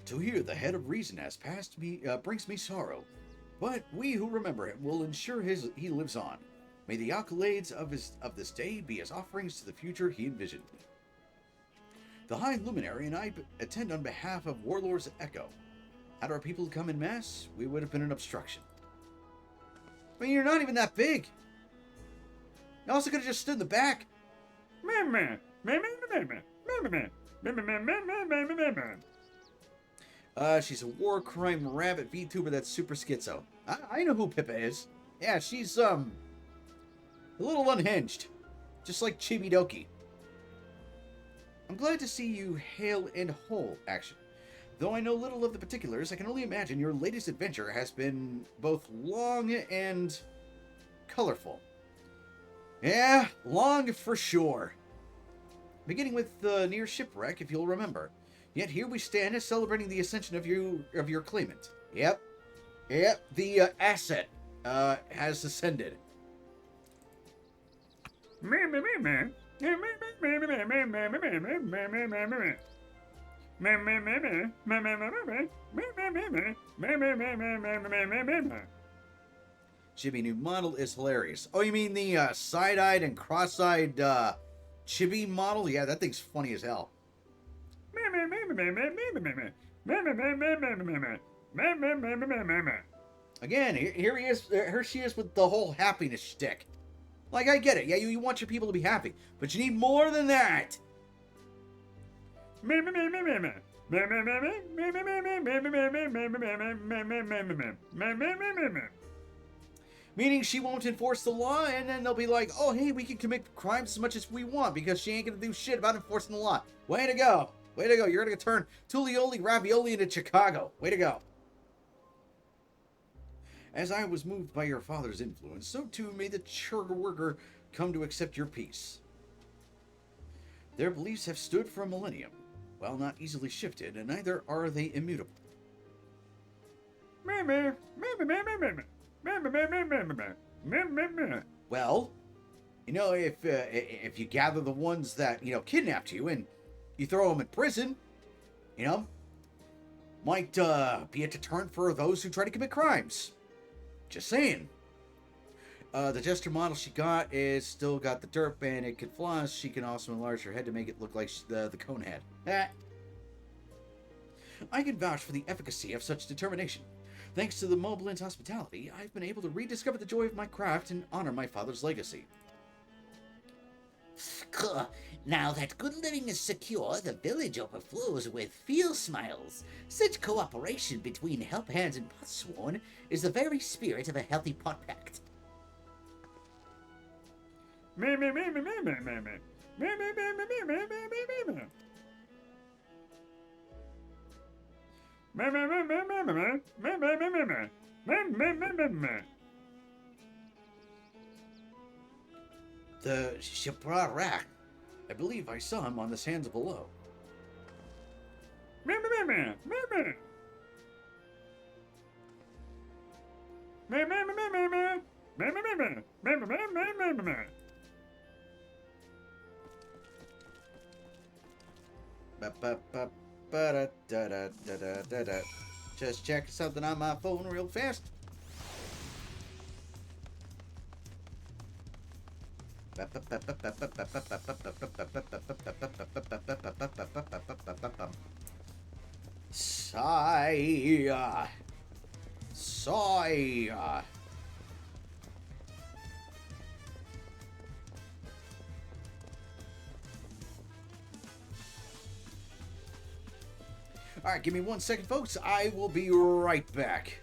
To hear the head of reason has passed me brings me sorrow, but we who remember him will ensure he lives on. May the accolades of this day be as offerings to the future he envisioned. The High Luminary and I attend on behalf of Warlords Echo. Had our people come in mass, we would have been an obstruction. I mean, you're not even that big. You also could have just stood in the back. She's a war crime rabbit VTuber that's super schizo. I know who Pippa is. Yeah, she's, a little unhinged. Just like Chibi Doki. I'm glad to see you hale and whole, Action. Though I know little of the particulars, I can only imagine your latest adventure has been both long and colorful. Yeah, long for sure. Beginning with the near shipwreck, if you'll remember. Yet here we stand as celebrating the ascension of your claimant. Yep, the asset has ascended. Chibi new model is hilarious. Oh, you mean the side-eyed and cross-eyed Chibi model? Yeah, that thing's funny as hell. Again, here he is. Here she is with the whole happiness shtick. Like, I get it. Yeah, you want your people to be happy, but you need more than that. Meaning she won't enforce the law, and then they'll be like, oh, hey, we can commit crimes as much as we want because she ain't gonna do shit about enforcing the law. Way to go. Way to go. You're gonna turn Tulioli Ravioli into Chicago. Way to go. As I was moved by your father's influence, so too may the Churger come to accept your peace. Their beliefs have stood for a millennium, while not easily shifted, and neither are they immutable. Well, you know, if you gather the ones that, you know, kidnapped you and you throw them in prison, you know, might be a deterrent for those who try to commit crimes. Just saying. The Jester model she got is still got the derp and it can floss. She can also enlarge her head to make it look like the cone head. I can vouch for the efficacy of such determination. Thanks to the Moblins' hospitality, I've been able to rediscover the joy of my craft and honor my father's legacy. Now that good living is secure, the village overflows with feel smiles. Such cooperation between help hands and potsworn is the very spirit of a healthy pot pact. The Shipra-Rak. I believe I saw him on the sands below. Just checking something on my phone real fast. Sigh. Sigh. All right, give me 1 second, folks. I will be right back.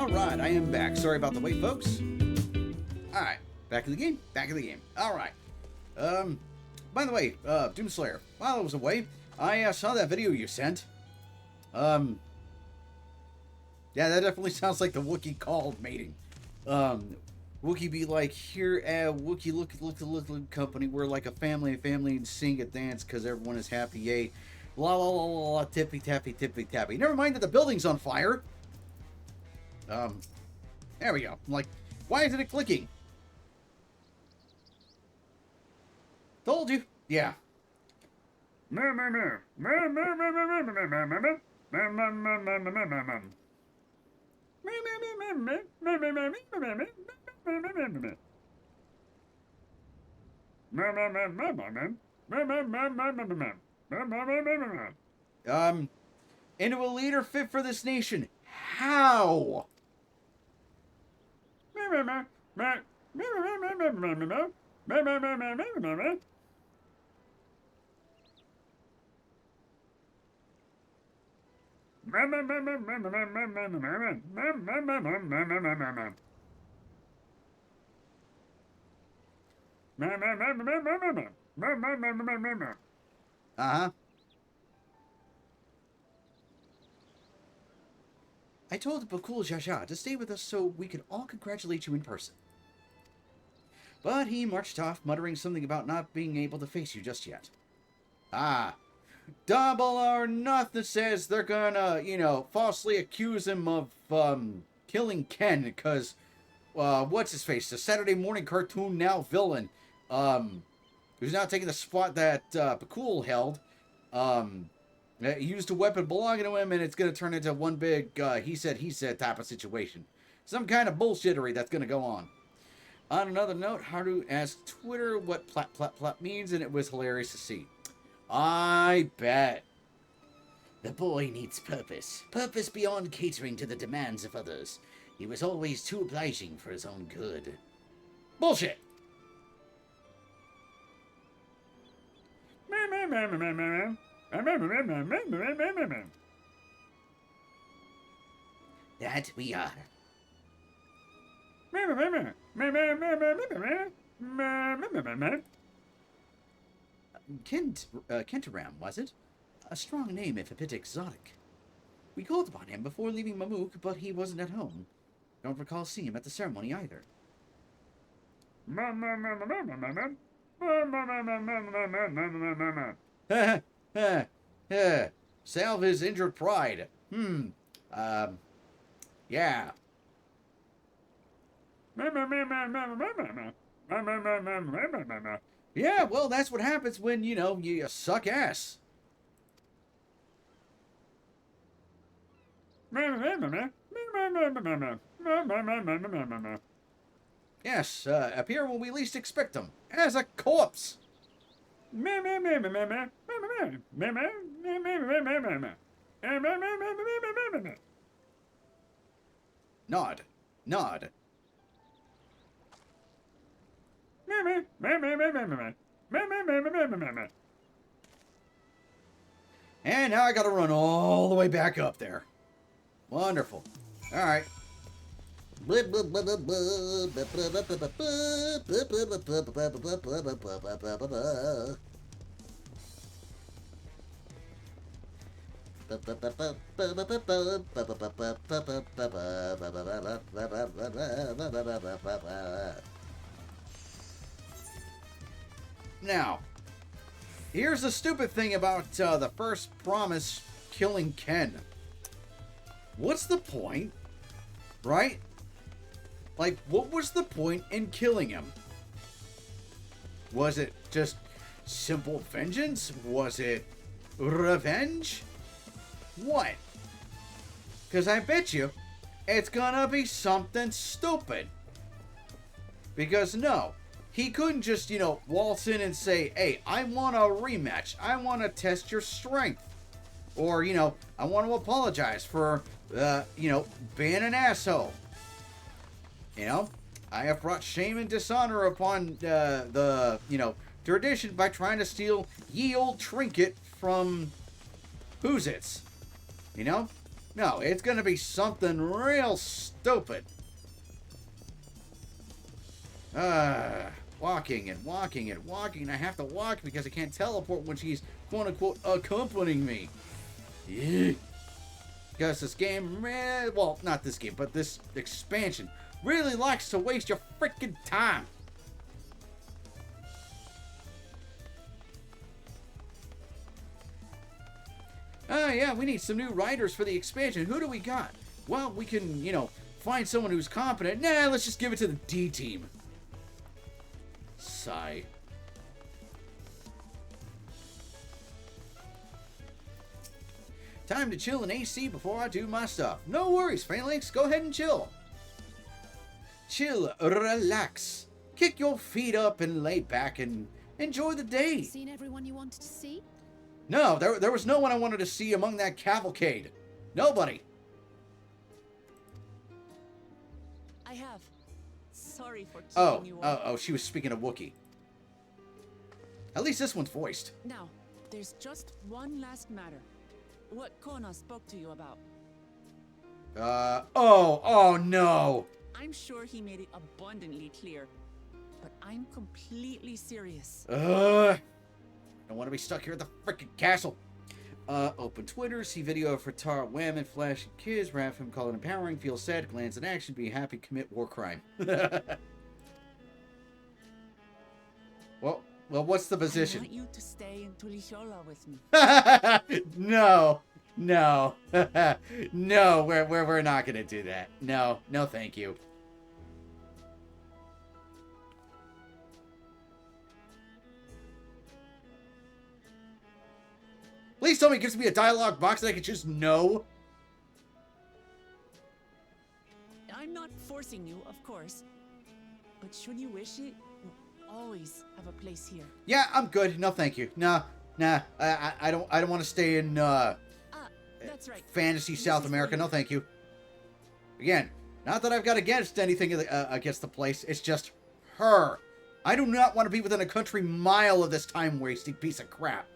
Alright, I am back. Sorry about the wait, folks. Alright, back in the game. Back in the game. Alright. By the way, Doomslayer, while I was away, I saw that video you sent. Yeah, that definitely sounds like the Wookiee called mating. Wookiee be like, here at Wookiee, look, company, we're like a family, and sing and dance because everyone is happy, yay. La la la la la, tippy tappy. Never mind that the building's on fire. There we go. I'm like, why isn't it clicking? Told you. Yeah. Into a leader fit for this nation. How? Uh-huh. I told Bakul Jaja to stay with us so we could all congratulate you in person. But he marched off, muttering something about not being able to face you just yet. Ah. Double or Nothing says they're gonna, falsely accuse him of, killing Ken, because, what's his face? The Saturday morning cartoon now villain, who's now taking the spot that, Bakul held, he used a weapon belonging to him, and it's gonna turn into one big, he said type of situation. Some kind of bullshittery that's gonna go on. On another note, Haru asked Twitter what plot means, and it was hilarious to see. I bet. The boy needs purpose. Purpose beyond catering to the demands of others. He was always too obliging for his own good. Bullshit! That we are. Kentaram, was it? A strong name if a bit exotic. We called upon him before leaving Mamuk, but he wasn't at home. Don't recall seeing him at the ceremony either. Salve his injured pride. Yeah. Yeah, well, that's what happens when, you suck ass. Yes, appear when we least expect them, as a corpse. Nod. And now I gotta run all the way back up there. Wonderful. Alright. Now, here's the stupid thing about the first promise killing Ken. What's the point? Right? Like, what was the point in killing him? Was it just simple vengeance? Was it revenge? What? Because I bet you it's gonna be something stupid. Because no, he couldn't just, waltz in and say, hey, I want a rematch. I want to test your strength. Or, I want to apologize for, being an asshole. I have brought shame and dishonor upon the tradition by trying to steal ye old trinket from Who's-Its. No, it's gonna be something real stupid. Walking and walking and walking. I have to walk because I can't teleport when she's quote-unquote accompanying me. Yeah. Because this game, well, not this game, but this expansion really likes to waste your freaking time. Yeah, we need some new writers for the expansion. Who do we got? Well, we can, find someone who's competent. Nah, let's just give it to the D team. Sigh. Time to chill in AC before I do my stuff. No worries, Phalanx. Go ahead and chill. Chill, relax. Kick your feet up and lay back and enjoy the day. Seen everyone you wanted to see? No, there was no one I wanted to see among that cavalcade. Nobody. I have. Sorry for keeping you up. Oh, she was speaking of Wookiee. At least this one's voiced. Now, there's just one last matter. What Kona spoke to you about. Oh no. I'm sure he made it abundantly clear, but I'm completely serious. Don't want to be stuck here at the freaking castle. Open Twitter, see video of Ratara Wham and flashing kids, rap him, call it empowering, feel sad, glance in action, be happy, commit war crime. Well, what's the position? I want you to stay in Tulihiola with me. No, no, no, we're not gonna do that. No, thank you. Please tell me it gives me a dialogue box that I can choose no. I'm not forcing you, of course. But should you wish it, you'll always have a place here. Yeah, I'm good. No, thank you. Nah. I don't want to stay in that's right. fantasy South America. No, thank you. Again, not that I've got against anything against the place. It's just her. I do not want to be within a country mile of this time-wasting piece of crap.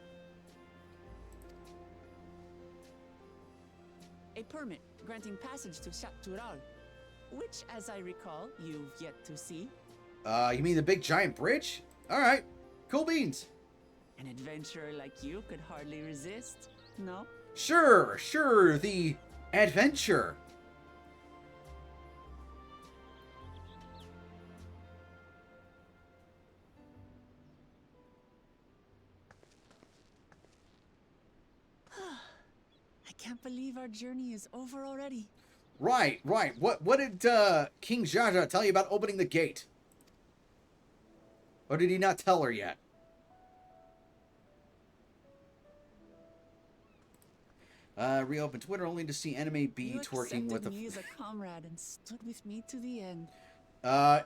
A permit granting passage to Chatural, which, as I recall, you've yet to see. You mean the big giant bridge? All right, cool beans. An adventurer like you could hardly resist, no? Sure, the adventure. I can't believe our journey is over already. Right. What did King Jaja tell you about opening the gate? Or did he not tell her yet? Reopen Twitter only to see Anime B twerking with You accepted me as a comrade and stood with me to the end.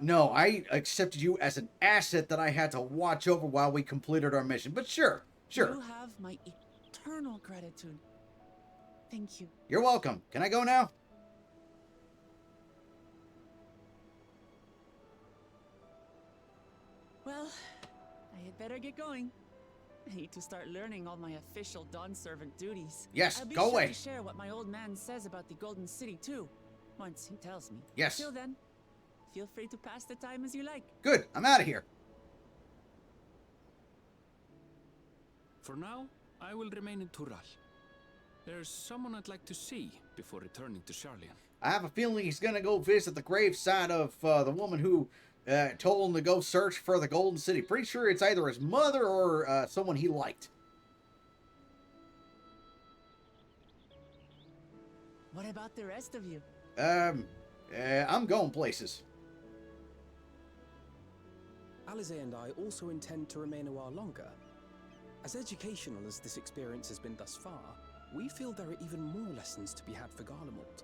No, I accepted you as an asset that I had to watch over while we completed our mission. But sure. You have my eternal gratitude. Thank you. You're welcome. Can I go now? Well, I had better get going. I need to start learning all my official Dawn servant duties. Yes, I'll be go sure away. to share what my old man says about the Golden City too, once he tells me. Yes. Till then, feel free to pass the time as you like. Good. I'm out of here. For now, I will remain in Tural. There's someone I'd like to see before returning to Charlian. I have a feeling he's going to go visit the graveside of the woman who told him to go search for the Golden City. Pretty sure it's either his mother or someone he liked. What about the rest of you? I'm going places. Alize and I also intend to remain a while longer. As educational as this experience has been thus far, we feel there are even more lessons to be had for Garlemald.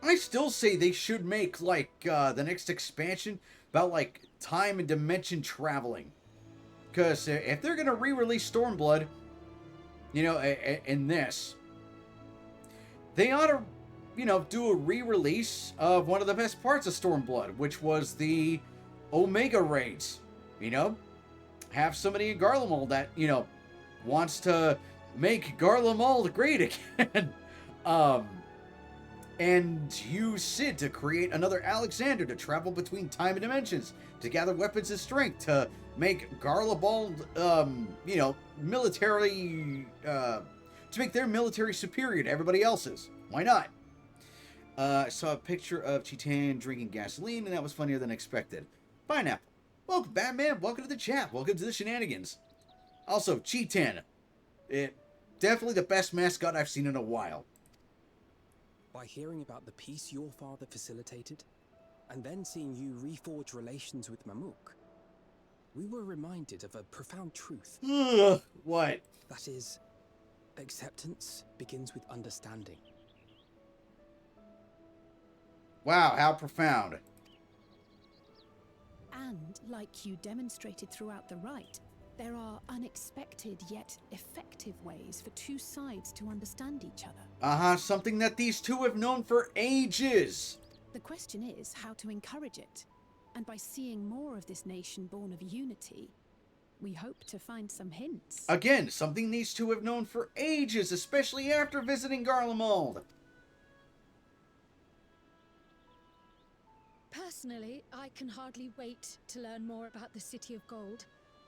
I still say they should make, like, the next expansion about, like, time and dimension traveling. Because if they're going to re-release Stormblood, in this, they ought to, do a re-release of one of the best parts of Stormblood, which was the Omega raids. Have somebody in Garlemald that, wants to make Garlemald great again. and use Sid to create another Alexander to travel between time and dimensions, to gather weapons and strength, to make Garlabald, military, to make their military superior to everybody else's. Why not? I saw a picture of Chitan drinking gasoline, and that was funnier than expected. Pineapple. Welcome, Batman. Welcome to the chat. Welcome to the shenanigans. Also, Chitan. Definitely the best mascot I've seen in a while. By hearing about the peace your father facilitated, and then seeing you reforge relations with Mamuk, we were reminded of a profound truth. What? That is, acceptance begins with understanding. Wow, how profound. And, like you demonstrated throughout the rite, there are unexpected yet effective ways for two sides to understand each other. Something that these two have known for ages. The question is how to encourage it. And by seeing more of this nation born of unity, we hope to find some hints. Again, something these two have known for ages, especially after visiting Garlemald. Personally, I can hardly wait to learn more about the City of Gold.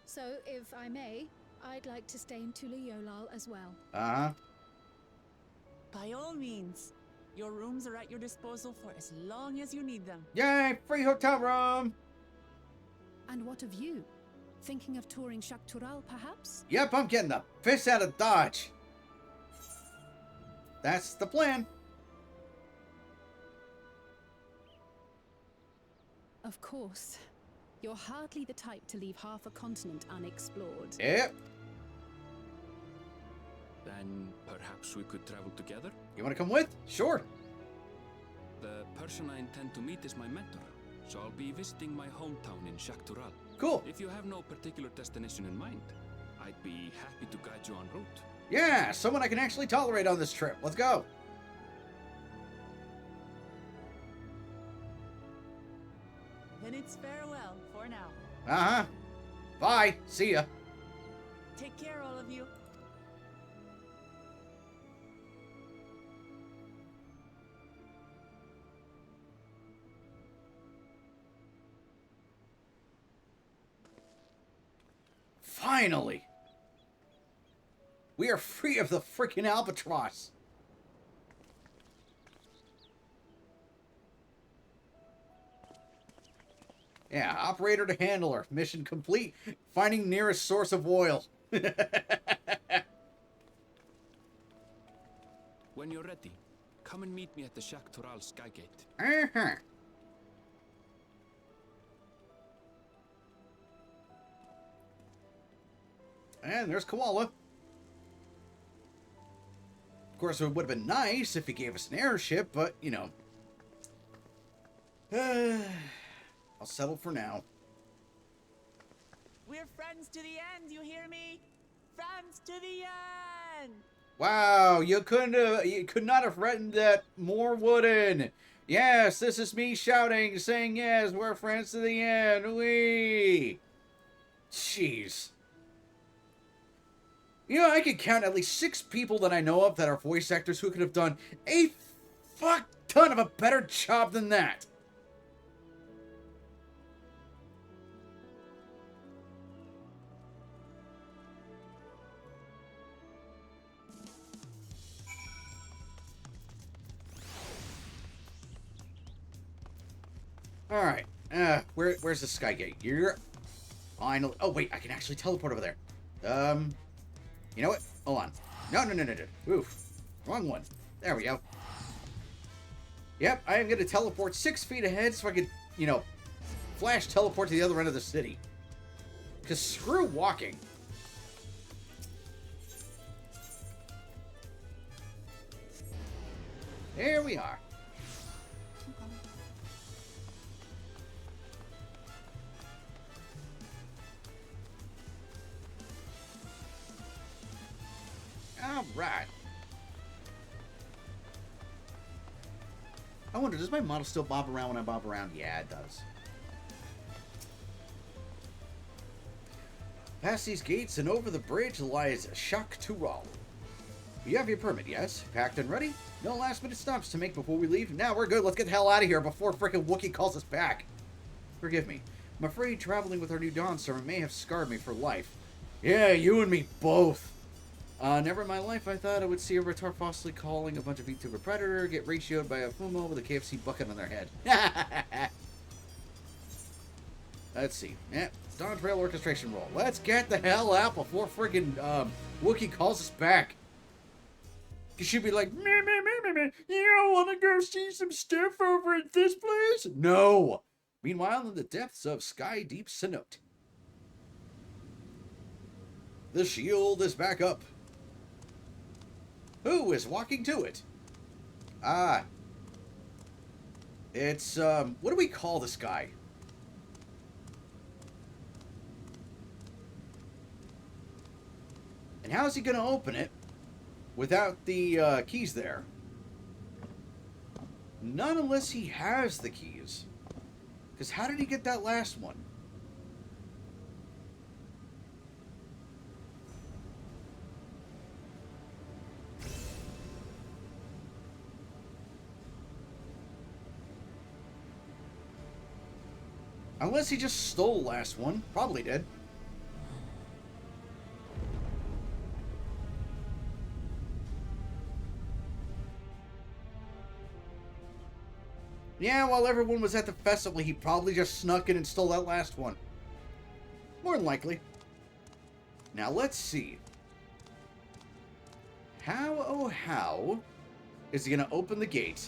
So, if I may, I'd like to stay in Tula Yolal as well. By all means. Your rooms are at your disposal for as long as you need them. Yay, free hotel room! And what of you? Thinking of touring Shaktural, perhaps? Yep, I'm getting the piss out of Dodge. That's the plan. Of course. You're hardly the type to leave half a continent unexplored. Yep. Then perhaps we could travel together? You want to come with? Sure. The person I intend to meet is my mentor, so I'll be visiting my hometown in Shaktural. Cool. If you have no particular destination in mind, I'd be happy to guide you en route. Yeah, someone I can actually tolerate on this trip. Let's go. Then it's farewell for now. Bye. See ya. Take care, all of you. Finally! We are free of the freaking albatross! Yeah, operator to handler. Mission complete. Finding nearest source of oil. When you're ready, come and meet me at the Shaktural Skygate. And there's Koala. Of course, it would have been nice if he gave us an airship, but, you know. I'll settle for now. We're friends to the end, you hear me? Friends to the end! Wow, you could not have written that more wooden. Yes, this is me shouting, saying yes, we're friends to the end. Wee. Jeez. You know, I could count at least 6 people that I know of that are voice actors who could have done a fuck ton of a better job than that. Alright, where's the Skygate? You're finally... Oh, wait, I can actually teleport over there. You know what? Hold on. No. Oof. Wrong one. There we go. Yep, I am going to teleport 6 feet ahead so I can, you know, flash teleport to the other end of the city. Because screw walking. There we are. Alright. I wonder, does my model still bob around when I bob around? Yeah, it does. Past these gates and over the bridge lies Shaktural. You have your permit, yes? Packed and ready? No last minute stops to make before we leave? Now we're good. Let's get the hell out of here before frickin' Wookiee calls us back. Forgive me. I'm afraid traveling with our new Dawn servant may have scarred me for life. Yeah, you and me both. Never in my life I thought I would see a Retar falsely calling a bunch of VTuber Predator get ratioed by a Fumo with a KFC bucket on their head. Let's see. Yeah, Dawntrail orchestration roll. Let's get the hell out before friggin' Wookiee calls us back. You should be like, meh, meh, meh, meh, meh. You don't want to go see some stuff over at this place? No. Meanwhile, in the depths of Sky Deep Cenote, the shield is back up. Who is walking to it? It's, what do we call this guy? And how is he going to open it without the keys there? Not unless he has the keys. Because how did he get that last one? Unless he just stole the last one. Probably did. Yeah, while everyone was at the festival, he probably just snuck in and stole that last one. More than likely. Now, let's see. How, oh how, is he going to open the gate?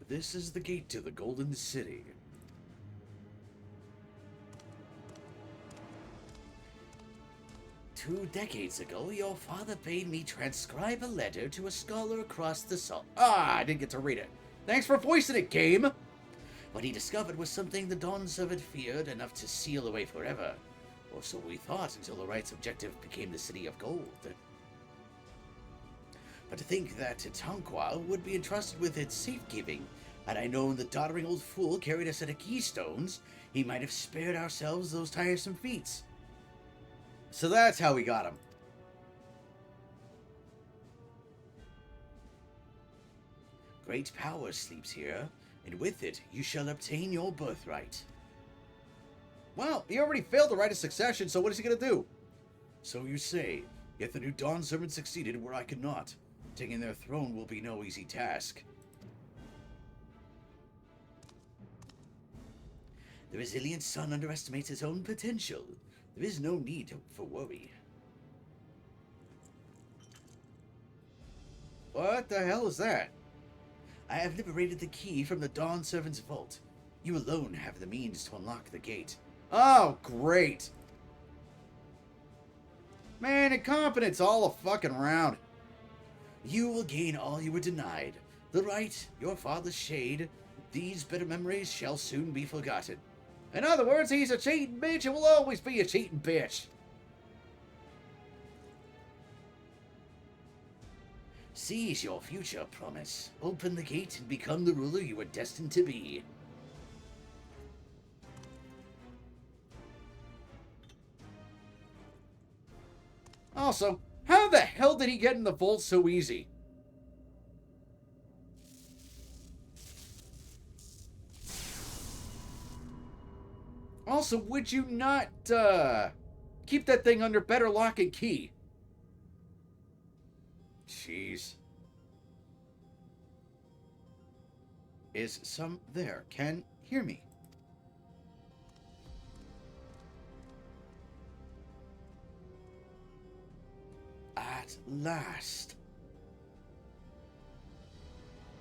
This is the gate to the Golden City. "2 decades ago, your father bade me transcribe a letter to a scholar across the salt. Ah, I didn't get to read it. Thanks for voicing it, game. What he discovered was something the Dawn Servant feared enough to seal away forever. Or so we thought until the right's objective became the City of Gold. But to think that Tonqua would be entrusted with its safekeeping, had I known the doddering old fool carried a set of keystones, he might have spared ourselves those tiresome feats." So that's how we got him. "Great power sleeps here, and with it you shall obtain your birthright." Well, he already failed the right of succession, so what is he going to do? "So you say, yet the new Dawn Servant succeeded where I could not. Taking their throne will be no easy task. The resilient son underestimates his own potential. There is no need for worry." What the hell is that? "I have liberated the key from the Dawn Servant's vault. You alone have the means to unlock the gate." Oh, great. Man, incompetence all a fucking round. "You will gain all you were denied. The right, your father's shade. These bitter memories shall soon be forgotten." In other words, he's a cheating bitch and will always be a cheating bitch. "Seize your future, promise. Open the gate and become the ruler you were destined to be." Also, how the hell did he get in the vault so easy? Also, would you not, keep that thing under better lock and key? Jeez. Is some there? Can hear me. At last.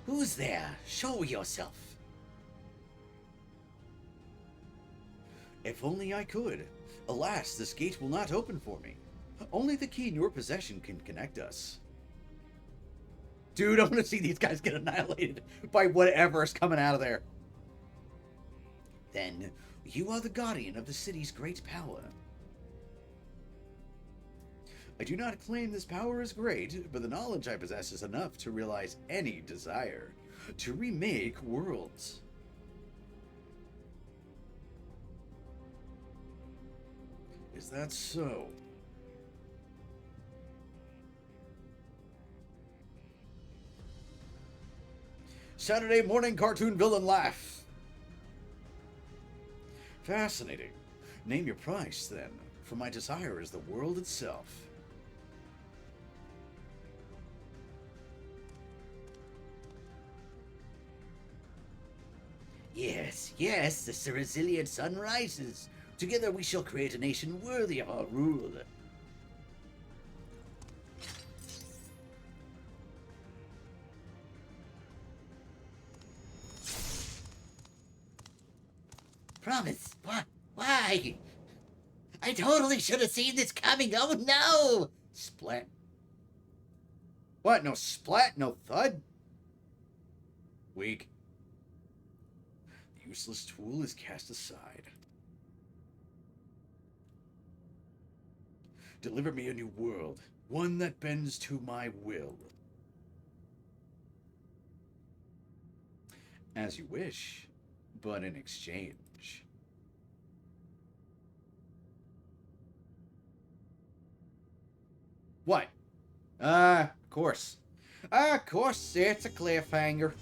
"Who's there? Show yourself." If only I could. Alas, this gate will not open for me. Only the key in your possession can connect us. Dude, I want to see these guys get annihilated by whatever is coming out of there. "Then you are the guardian of the city's great power." I do not claim this power is great, but the knowledge I possess is enough to realize any desire. To remake worlds. Is that so? Saturday morning cartoon villain laugh. Fascinating. Name your price, then, for my desire is the world itself. Yes, yes, the Ceresillian sun rises. Together we shall create a nation worthy of our rule. Promise. Why? I totally should have seen this coming. Oh no! Splat. What? No splat? No thud? Weak. The useless tool is cast aside. Deliver me a new world, one that bends to my will. As you wish, but in exchange. What? Of course. Of course, it's a cliffhanger.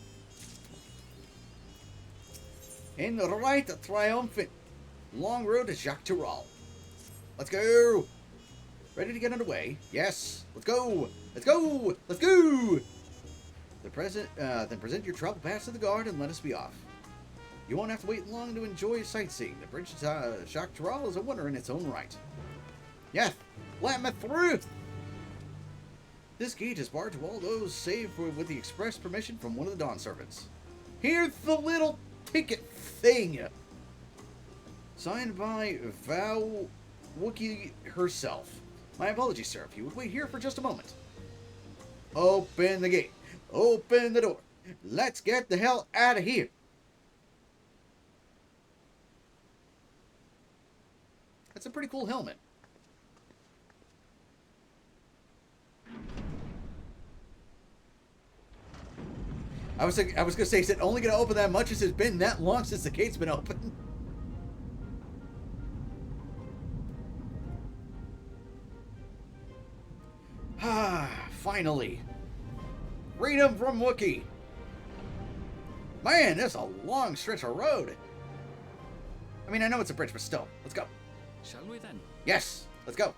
In the right triumphant long road to Jacques Tirol. Let's go! Ready to get underway? Yes. Let's go! Let's go! Let's go! Then present your travel pass to the guard and let us be off. You won't have to wait long to enjoy sightseeing. The bridge to Jacques Tirol is a wonder in its own right. Yes, let me through! This gate is barred to all those save with the express permission from one of the Dawn Servants. Here's the little ticket thing! Signed by Val Wookie herself. My apologies, sir. If you would wait here for just a moment. Open the gate. Open the door. Let's get the hell out of here. That's a pretty cool helmet. I was gonna say, is it only gonna open that much as it's been that long since the gate's been open? Ah, finally. Freedom from Wookiee. Man, that's a long stretch of road. I mean, I know it's a bridge, but still. Let's go. Shall we then? Yes, let's go.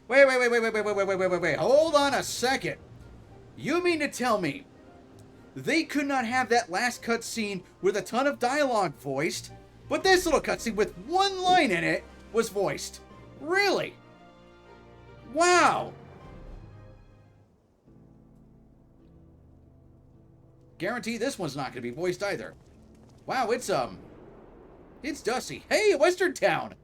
Wait. Hold on a second. You mean to tell me they could not have that last cutscene with a ton of dialogue voiced, but this little cutscene with one line in it was voiced? Really? Wow. Guarantee this one's not going to be voiced either. Wow, it's dusty. Hey, Western Town.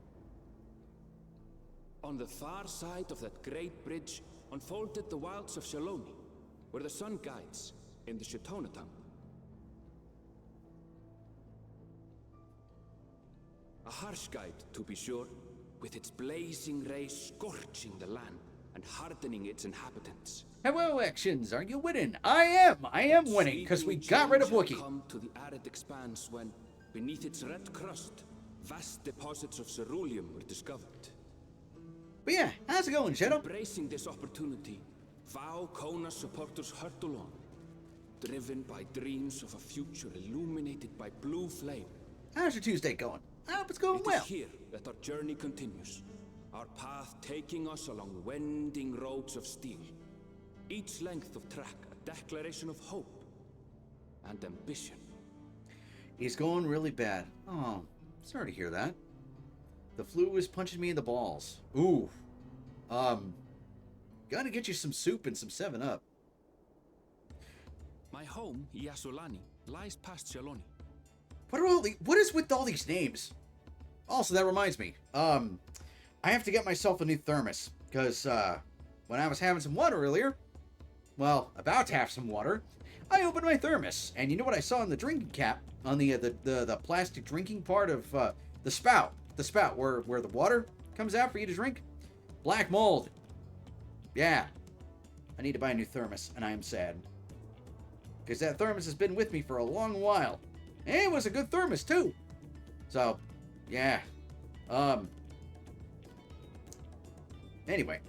On the far side of that great bridge unfolded the wilds of Shaloni, where the sun guides in the Shitonatam. A harsh guide, to be sure, with its blazing rays scorching the land and hardening its inhabitants. Hello, actions. Are you winning? I am winning, because we got rid of Wookiee. Come to the arid expanse when, beneath its red crust, vast deposits of ceruleum were discovered. But yeah, how's it going, Shadow? Embracing this opportunity, Vau Kona supporters hurtle on, driven by dreams of a future illuminated by blue flame. How's your Tuesday going? I hope it's going well. It is here that our journey continues, our path taking us along winding roads of steel. Each length of track a declaration of hope and ambition. He's going really bad. Oh, sorry to hear that. The flu is punching me in the balls. Ooh. Gotta get you some soup and some 7-Up. My home, Yasulani, lies past Shaloni. What is with all these names? Also, that reminds me. I have to get myself a new thermos. Because, when I was having some water earlier, well, about to have some water, I opened my thermos. And you know what I saw in the drinking cap? On the plastic drinking part of, The spout where the water comes out for you to drink. Black mold. Yeah. I need to buy a new thermos, and I am sad. Because that thermos has been with me for a long while. And it was a good thermos, too. So, yeah. Anyway.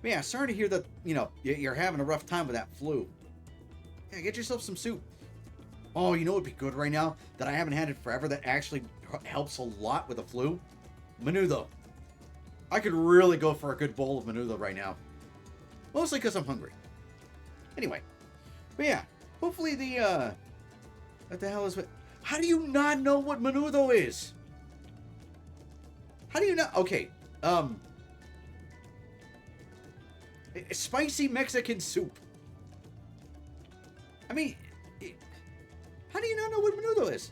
But yeah, sorry to hear that, you know, you're having a rough time with that flu. Yeah, get yourself some soup. Oh, you know what would be good right now? That I haven't had it forever that actually helps a lot with the flu? Menudo. I could really go for a good bowl of menudo right now. Mostly because I'm hungry. Anyway. But yeah. Hopefully the, what the hell is it? How do you not know what menudo is? How do you not? Okay. Spicy Mexican soup. I mean, how do you not know what menudo is?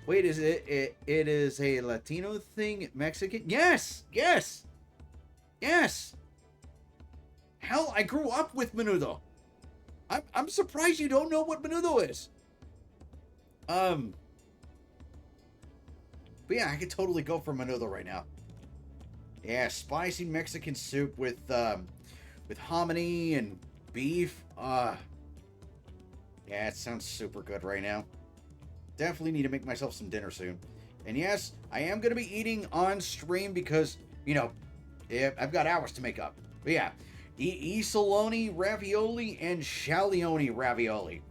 Wait, is it is a Latino thing? Mexican? Yes! Yes! Yes! Hell, I grew up with menudo. I'm surprised you don't know what menudo is. But yeah, I could totally go for menudo right now. Yeah, spicy Mexican soup with hominy and beef. Yeah, it sounds super good right now. Definitely need to make myself some dinner soon. And yes, I am going to be eating on stream because, you know, I've got hours to make up. But yeah, Isoloni ravioli and Sciglione ravioli.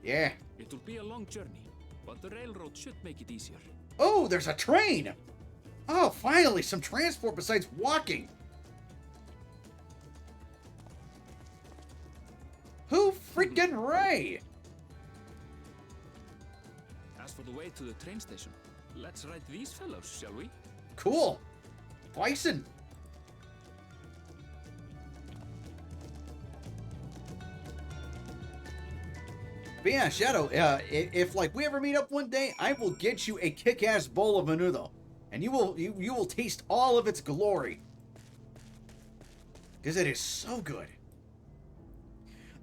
Yeah. It will be a long journey, but the railroad should make it easier. Oh, there's a train! Oh, finally, some transport besides walking. Who freaking Ray? As for the way to the train station, let's ride these fellows, shall we? Cool. Bison. But yeah, Shadow, if like we ever meet up one day, I will get you a kick-ass bowl of menudo. And you will taste all of its glory. Because it is so good.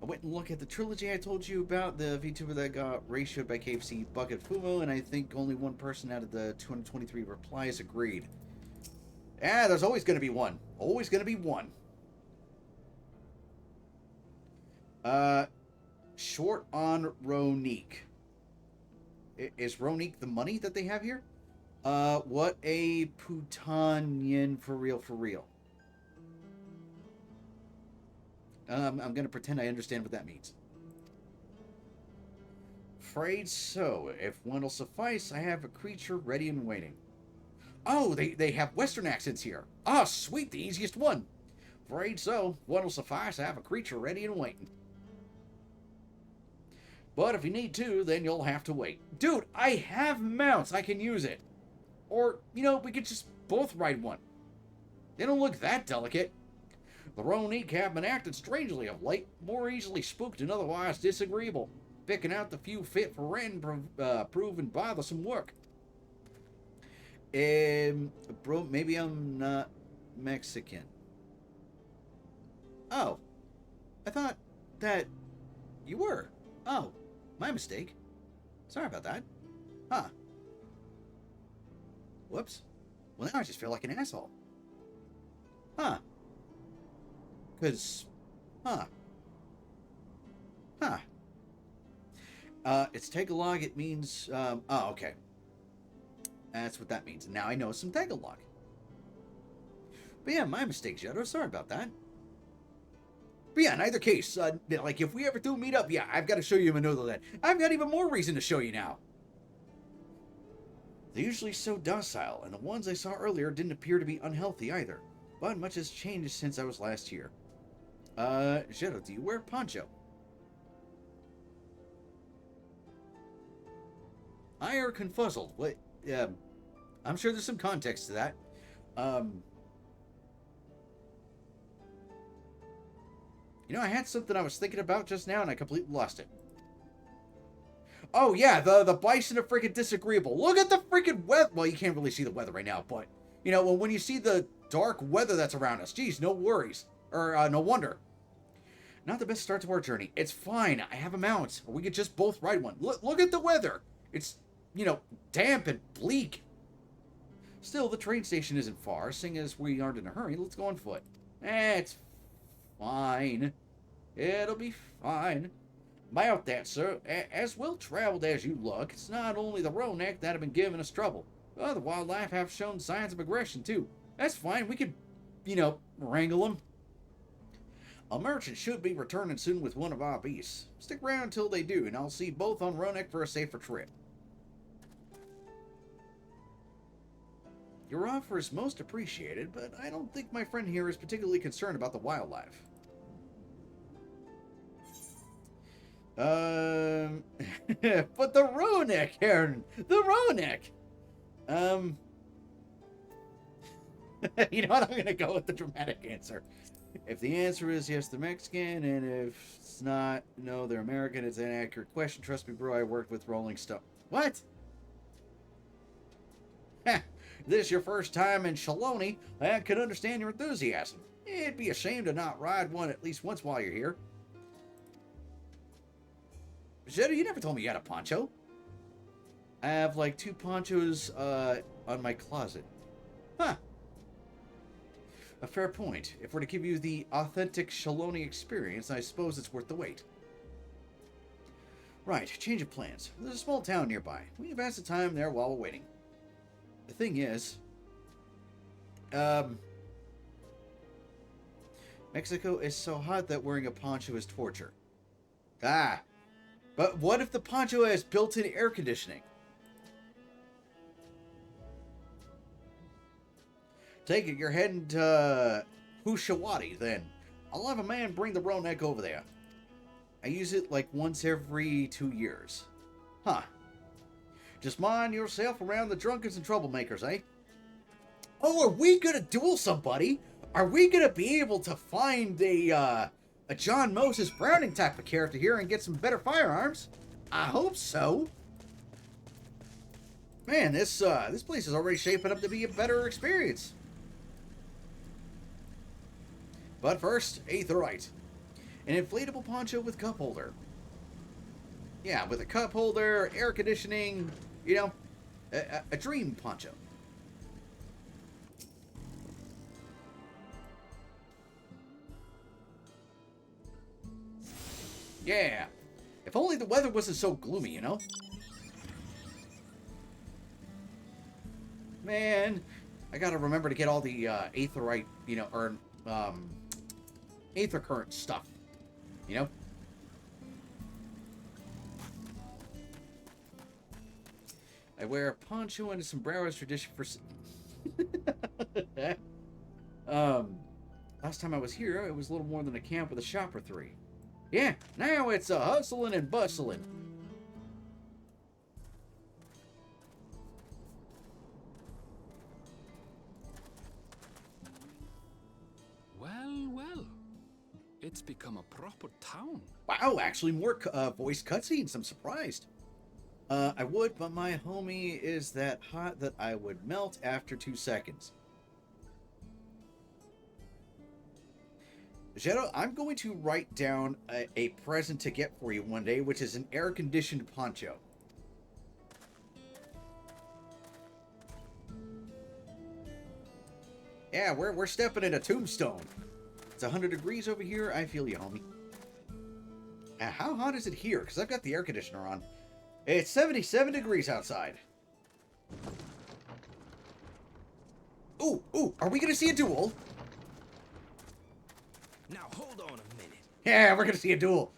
I went and looked at the trilogy I told you about, the VTuber that got ratioed by KFC Bucket Fumo, and I think only one person out of the 223 replies agreed. Yeah, there's always going to be one. Always going to be one. Short on Ronique. Is Ronique the money that they have here? What a Putanian for real, for real. I'm gonna pretend I understand what that means. Afraid so. If one will suffice, I have a creature ready and waiting. Oh, they have Western accents here. Ah, oh, sweet, the easiest one. Afraid so. One will suffice, I have a creature ready and waiting. But if you need to, then you'll have to wait. Dude, I have mounts. I can use it. Or, you know, we could just both ride one. They don't look that delicate. The Ronique have been acting strangely of late, more easily spooked and otherwise disagreeable, picking out the few fit for rent and proving bothersome work. Bro, maybe I'm not Mexican. Oh, I thought that you were. Oh, my mistake. Sorry about that. Huh. Whoops. Well, now I just feel like an asshole. Huh. Because, huh. It's Tagalog, it means, oh, okay. That's what that means. Now I know some Tagalog. But yeah, my mistake, Shadow. Sorry about that. But yeah, in either case, like, if we ever do meet up, yeah, I've got to show you Manolo then. I've got even more reason to show you now. They're usually so docile, and the ones I saw earlier didn't appear to be unhealthy either. But much has changed since I was last here. Shadow, do you wear poncho? I are confuzzled. What? I'm sure there's some context to that. You know, I had something I was thinking about just now, and I completely lost it. Oh, yeah, the bison are freaking disagreeable. Look at the freaking weather. Well, you can't really see the weather right now, but, you know, when you see the dark weather that's around us, geez, no worries. Or, no wonder. Not the best start to our journey. It's fine. I have a mount. Or we could just both ride one. Look at the weather. It's, you know, damp and bleak. Still, the train station isn't far. Seeing as we aren't in a hurry, let's go on foot. It's fine. It'll be fine. About that, sir, as well-traveled as you look, it's not only the Ronek that have been giving us trouble. Well, the wildlife have shown signs of aggression, too. That's fine. We could, wrangle them. A merchant should be returning soon with one of our beasts. Stick around until they do, and I'll see both on Ronek for a safer trip. Your offer is most appreciated, but I don't think my friend here is particularly concerned about the wildlife. But the Ronek, Aaron! The Ronek! You know what? I'm gonna go with the dramatic answer. If the answer is yes, they're Mexican, and if it's not, no, they're American, it's an accurate question. Trust me, bro, I worked with Rolling Stone. What? Heh, this your first time in Shaloni, I can understand your enthusiasm. It'd be a shame to not ride one at least once while you're here. Jetta, you never told me you had a poncho. I have like 2 ponchos on my closet. Huh. A fair point. If we're to give you the authentic Shaloni experience, I suppose it's worth the wait. Right, change of plans. There's a small town nearby. We can pass the time there while we're waiting. The thing is, Mexico is so hot that wearing a poncho is torture. Ah, but what if the poncho has built-in air conditioning? Take it, you're heading to Hushawati, then. I'll have a man bring the Ronek over there. I use it like once every 2 years. Huh. Just mind yourself around the drunkards and troublemakers, eh? Oh, are we gonna duel somebody? Are we gonna be able to find a John Moses Browning type of character here and get some better firearms? I hope so. Man, this place is already shaping up to be a better experience. But first, Aetherite. An inflatable poncho with cup holder. Yeah, with a cup holder, air conditioning, a dream poncho. Yeah. If only the weather wasn't so gloomy, Man, I gotta remember to get all the Aetherite, Aether Current stuff. I wear a poncho and a sombrero as tradition for... Last time I was here, it was a little more than a camp with a shop or 3. Yeah, now it's a hustling and bustling. Well. It's become a proper town. Wow, actually more voice cutscenes. I'm surprised. I would, but my homie is that hot that I would melt after 2 seconds. Jetto, I'm going to write down a present to get for you one day, which is an air-conditioned poncho. Yeah, we're stepping in a tombstone. It's 100 degrees over here. I feel you, homie. How hot is it here? Because I've got the air conditioner on. It's 77 degrees outside. Ooh, are we going to see a duel? Now, hold on a minute. Yeah, we're going to see a duel.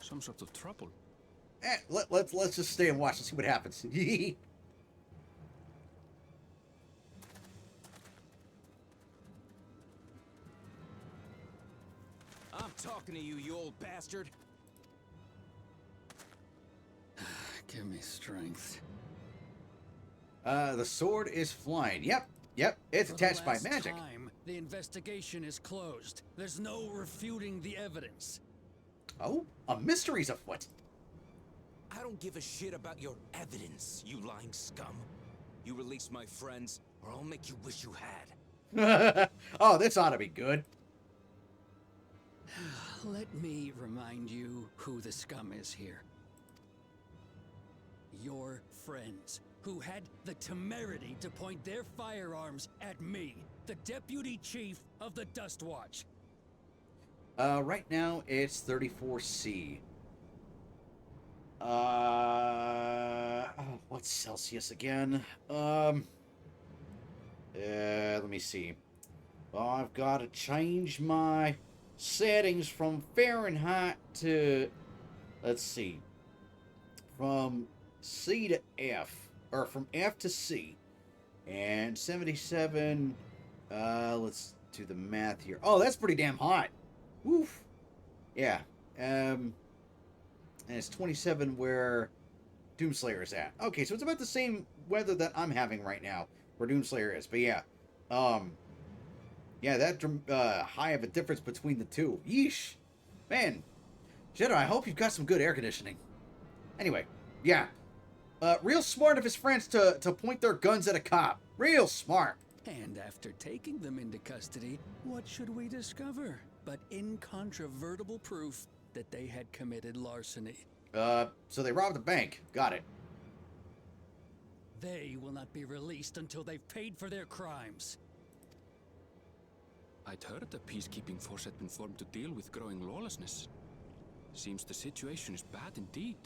Some sort of trouble. Let's just stay and watch and see what happens. I'm talking to you, you old bastard. Give me strength. The sword is flying. Yep. It's attached by magic. The investigation is closed. There's no refuting the evidence. Oh, a mystery's afoot. I don't give a shit about your evidence, you lying scum. You release my friends, or I'll make you wish you had. Oh, this ought to be good. Let me remind you who the scum is here. friends who had the temerity to point their firearms at me, the deputy chief of the Dust Watch. Right now it's 34C. What's Celsius again? Let me see. Well, I've got to change my settings from Fahrenheit to, let's see, from C to F, or from F to C, and 77, let's do the math here. Oh, that's pretty damn hot. Woof. Yeah, and it's 27 where Doomslayer is at. Okay, so it's about the same weather that I'm having right now, where Doomslayer is, but yeah, yeah, that high of a difference between the two. Yeesh. Man. Jedi, I hope you've got some good air conditioning. Anyway, yeah. Real smart of his friends to point their guns at a cop. Real smart. And after taking them into custody, what should we discover but incontrovertible proof that they had committed larceny? So they robbed a bank. Got it. They will not be released until they've paid for their crimes. I'd heard the peacekeeping force had been formed to deal with growing lawlessness. Seems the situation is bad indeed.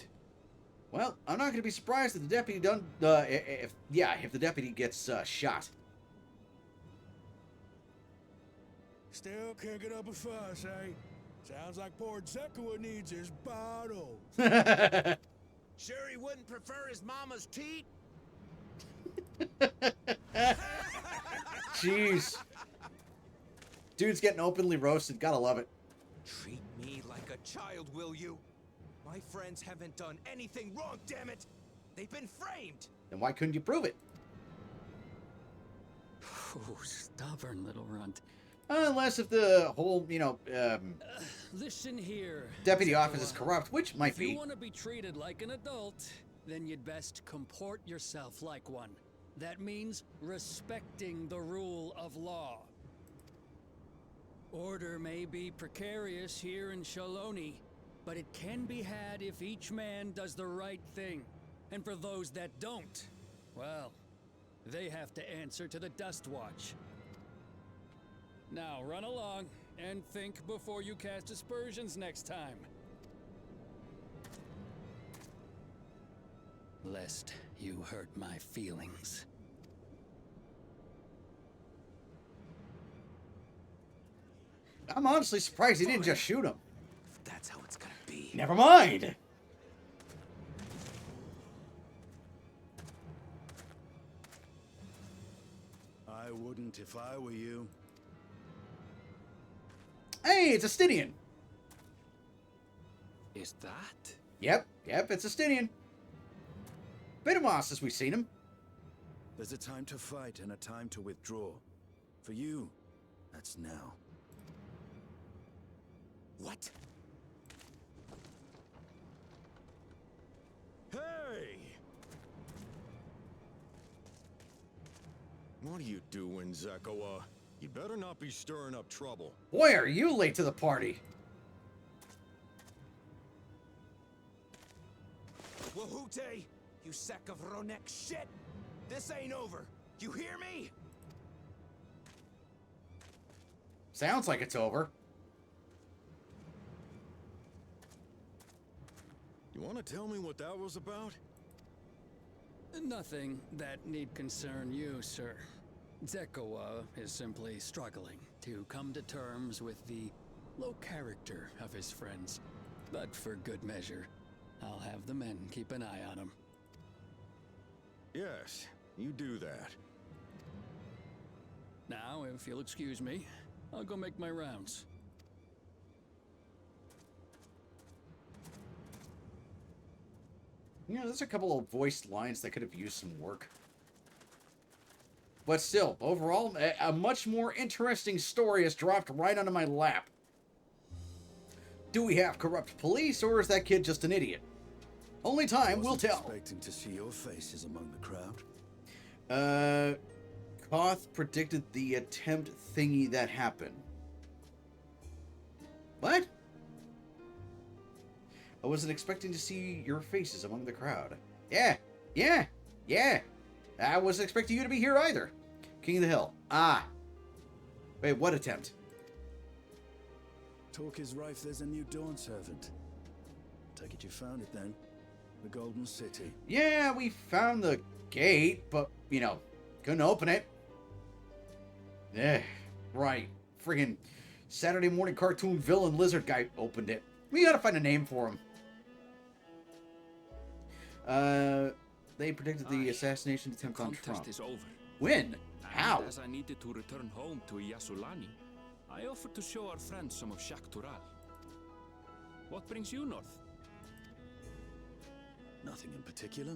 Well, I'm not going to be surprised if the deputy if the deputy gets shot. Still can't get up a fuss, eh? Sounds like poor Zekua needs his bottle. Sure he wouldn't prefer his mama's teat? Jeez. Dude's getting openly roasted. Gotta love it. Treat me like a child, will you? My friends haven't done anything wrong, damn it! They've been framed! Then why couldn't you prove it? Oh, stubborn little runt. Unless if the whole, Listen here. deputy office is corrupt, which might If be. you want to be treated like an adult, then you'd best comport yourself like one. That means respecting the rule of law. Order may be precarious here in Shaloni, but it can be had if each man does the right thing. And for those that don't, well, they have to answer to the Dust Watch. Now run along and think before you cast aspersions next time. Lest you hurt my feelings. I'm honestly surprised he didn't just shoot him. That's how it's gonna be. Never mind. I wouldn't if I were you. Hey, it's a Stinian. Is that? Yep, it's a Stinian. Been a while since we've seen him. There's a time to fight and a time to withdraw. For you, that's now. What? Hey! What are you doing, Zekua? You better not be stirring up trouble. Boy, are you late to the party. Wahute, you sack of Ronek shit! This ain't over. You hear me? Sounds like it's over. You want to tell me what that was about? Nothing that need concern you, sir. Zekua is simply struggling to come to terms with the low character of his friends. But for good measure, I'll have the men keep an eye on him. Yes, you do that. Now, if you'll excuse me, I'll go make my rounds. You know, there's a couple of voiced lines that could have used some work. But still, overall, a much more interesting story has dropped right onto my lap. Do we have corrupt police, or is that kid just an idiot? Only time will tell. Expecting to see your faces among the crowd. Koth predicted the attempt thingy that happened. What? I wasn't expecting to see your faces among the crowd. Yeah. Yeah. I wasn't expecting you to be here either. King of the Hill. Ah. Wait, what attempt? Talk is rife there's a new Dawn servant. Take it you found it then. The Golden City. Yeah, we found the gate, but, you know, couldn't open it. Right. Friggin' Saturday morning cartoon villain lizard guy opened it. We gotta find a name for him. They predicted the assassination attempt on Trump. Contest is over. When? How? And as I needed to return home to Yasulani, I offered to show our friends some of Shak Tural. What brings you north? Nothing in particular.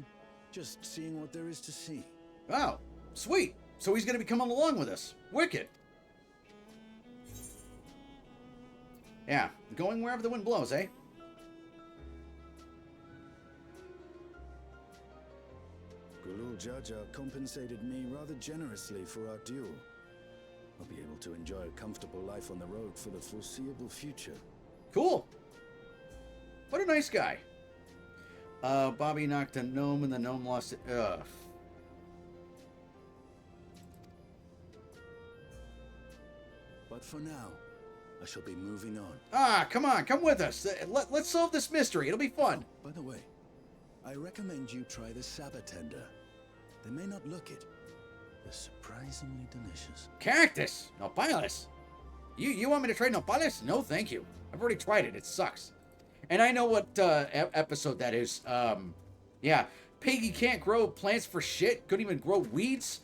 Just seeing what there is to see. Oh, sweet. So he's gonna be coming along with us. Wicked. Yeah, going wherever the wind blows, eh? Gulul Jaja compensated me rather generously for our duel. I'll be able to enjoy a comfortable life on the road for the foreseeable future. Cool. What a nice guy. Bobby knocked a gnome and the gnome lost it. Ugh. But for now, I shall be moving on. Ah, come on, come with us. Let's solve this mystery. It'll be fun. By the way, I recommend you try the Sabatender. They may not look it. They're surprisingly delicious. Cactus! Nopales! You want me to try Nopales? No, thank you. I've already tried it. It sucks. And I know what episode that is. Yeah. Piggy can't grow plants for shit. Couldn't even grow weeds.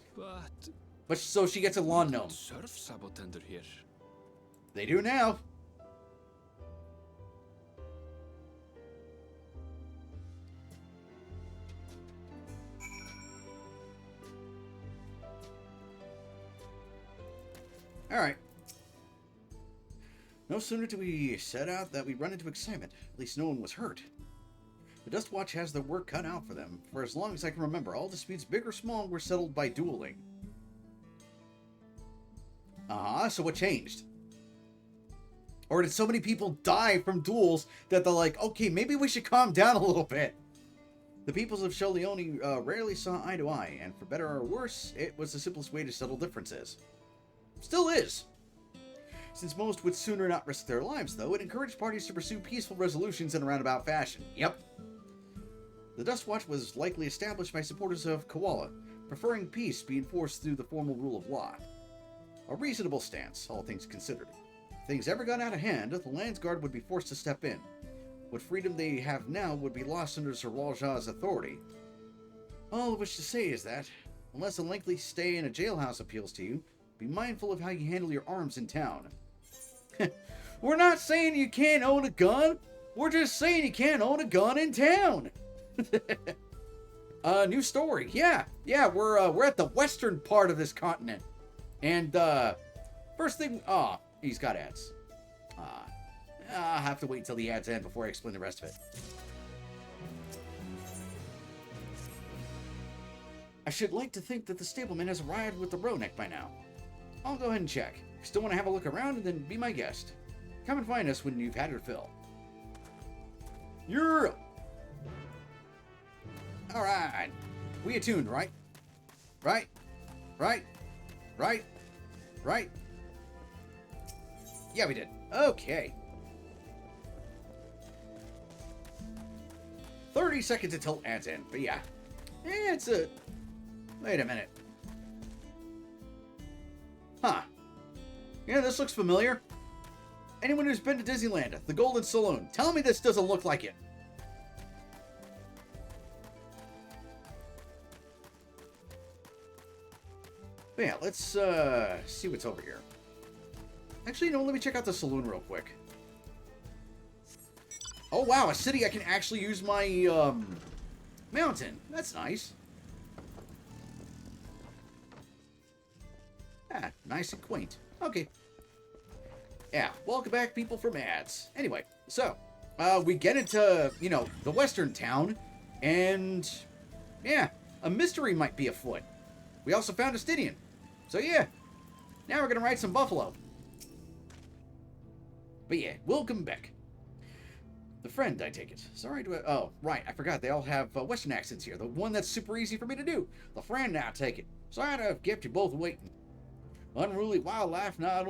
But so she gets a lawn gnome. Surf Sabatender here. They do now. Alright. No sooner do we set out that we run into excitement. At least no one was hurt. The Dust Watch has their work cut out for them. For as long as I can remember, all disputes, big or small, were settled by dueling. So what changed? Or did so many people die from duels that they're like, okay, maybe we should calm down a little bit? The peoples of Sholeone rarely saw eye to eye, and for better or worse, it was the simplest way to settle differences. Still is. Since most would sooner not risk their lives, though, it encouraged parties to pursue peaceful resolutions in a roundabout fashion. Yep. The Dust Watch was likely established by supporters of Koala, preferring peace be enforced through the formal rule of law. A reasonable stance, all things considered. If things ever got out of hand, the Landsguard would be forced to step in. What freedom they have now would be lost under Sir Walja's authority. All I wish to say is that, unless a lengthy stay in a jailhouse appeals to you, be mindful of how you handle your arms in town. We're not saying you can't own a gun. We're just saying you can't own a gun in town. New story. Yeah, we're at the western part of this continent. And, first thing... Oh, he's got ads. I'll have to wait until the ads end before I explain the rest of it. I should like to think that the stableman has arrived with the Ronek by now. I'll go ahead and check. If you still want to have a look around, and then be my guest. Come and find us when you've had your fill. You're... Alright. We attuned, right? Right? Yeah, we did. Okay. 30 seconds until ads end, but yeah. It's a... Wait a minute. Huh. Yeah, this looks familiar. Anyone who's been to Disneyland, the Golden Saloon, tell me this doesn't look like it. But yeah, let's see what's over here. Actually, no, let me check out the saloon real quick. Oh wow, a city I can actually use my mountain. That's nice. Ah, nice and quaint. Okay. Yeah, welcome back, people from ads. Anyway, so, we get into, you know, the western town, and, yeah, a mystery might be afoot. We also found a Stydian. So, yeah, now we're gonna ride some buffalo. But yeah, welcome back. The friend, I take it. Sorry to... Oh, right, I forgot. They all have Western accents here. The one that's super easy for me to do. The friend, I take it. Sorry to have kept you both waiting. Unruly wildlife, not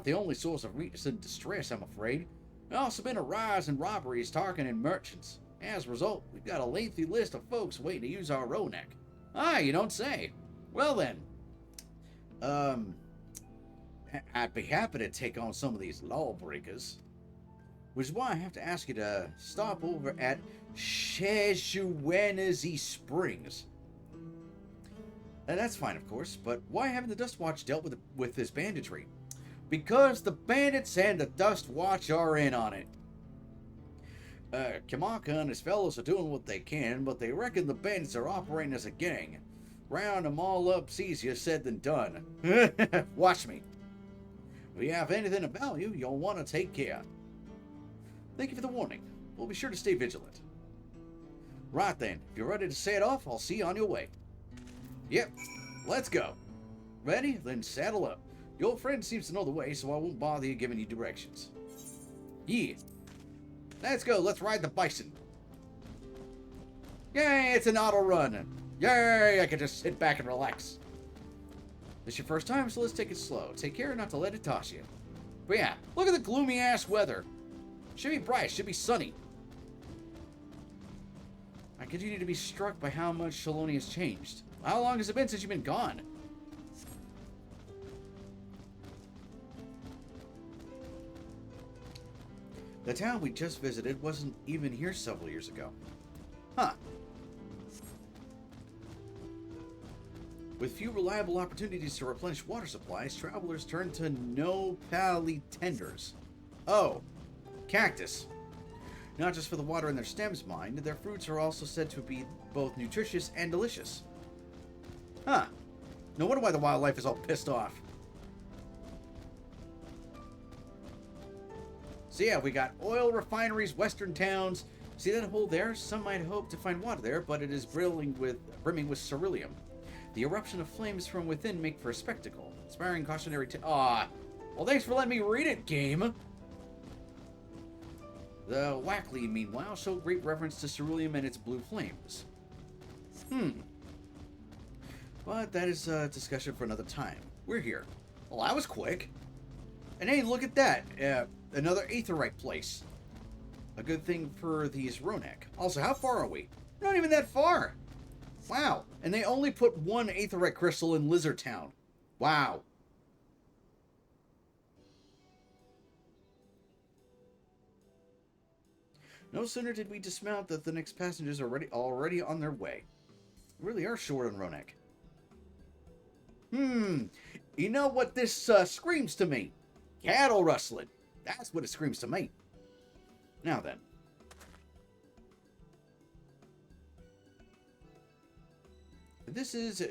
the only source of recent distress, I'm afraid. There's also been a rise in robberies targeting merchants. As a result, we've got a lengthy list of folks waiting to use our Ronak. Ah, you don't say. Well then, I'd be happy to take on some of these lawbreakers. Which is why I have to ask you to stop over at Sheshuenazi Springs. And that's fine, of course, but why haven't the Dust Watch dealt with this banditry? Because the bandits and the Dust Watch are in on it. Kamaka and his fellows are doing what they can, but they reckon the bandits are operating as a gang. Round them all up's easier said than done. Watch me. If you have anything of value, you'll want to take care. Thank you for the warning. We'll be sure to stay vigilant. Right then, if you're ready to set off, I'll see you on your way. Yep, let's go. Ready? Then saddle up. Your friend seems to know the way, so I won't bother you giving you directions. Yeah. Let's go, let's ride the bison. Yay, it's an auto run. Yay, I can just sit back and relax. This is your first time, so let's take it slow. Take care not to let it toss you. But yeah, look at the gloomy ass weather. Should be bright, should be sunny. I continue to be struck by how much Shaloni has changed. How long has it been since you've been gone? The town we just visited wasn't even here several years ago. Huh. With few reliable opportunities to replenish water supplies, travelers turn to no-pally tenders. Oh, cactus. Not just for the water in their stems, mind, their fruits are also said to be both nutritious and delicious. Huh. No wonder why the wildlife is all pissed off. So yeah, we got oil refineries, western towns. See that hole there? Some might hope to find water there, but it is brimming with ceruleum. The eruption of flames from within make for a spectacle. Inspiring cautionary well, thanks for letting me read it, game! The Wackley, meanwhile, show great reverence to ceruleum and its blue flames. But that is a discussion for another time. We're here. Well, that was quick. And hey, look at that. Another aetherite place. A good thing for these Ronak. Also, how far are we? Not even that far. Wow. And they only put one aetherite crystal in Lizard Town. Wow. No sooner did we dismount that the next passengers are already on their way. We really are short on Ronak. You know what this screams to me? Cattle rustling. That's what it screams to me. Now then. This is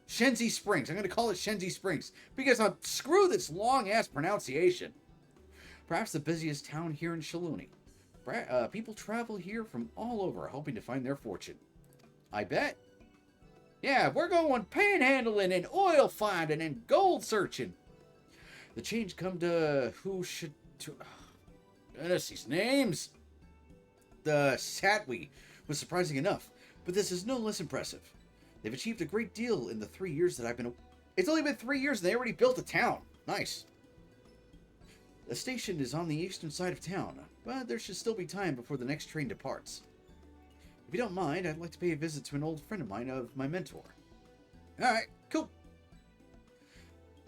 Shenzi Springs. I'm going to call it Shenzi Springs because screw this long-ass pronunciation. Perhaps the busiest town here in Shaloni. People travel here from all over, hoping to find their fortune. I bet. Yeah, we're going panhandling and oil finding and gold searching. The change come to who should... Goodness, these names. The Satwi was surprising enough, but this is no less impressive. They've achieved a great deal in the 3 years that I've been... It's only been 3 years and they already built a town. Nice. The station is on the eastern side of town, but there should still be time before the next train departs. If you don't mind, I'd like to pay a visit to an old friend of mine, my mentor. Alright, cool.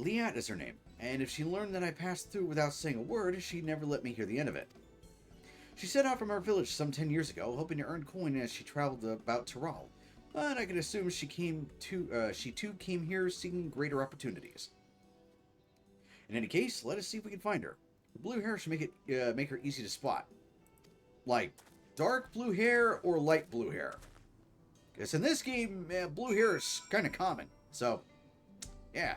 Liat is her name, and if she learned that I passed through without saying a word, she'd never let me hear the end of it. She set out from our village some 10 years ago, hoping to earn coin as she traveled about Tiral, but I can assume she too came here seeking greater opportunities. In any case, let us see if we can find her. Her blue hair should make her easy to spot. Like, dark blue hair or light blue hair. Because in this game, blue hair is kind of common. So, yeah.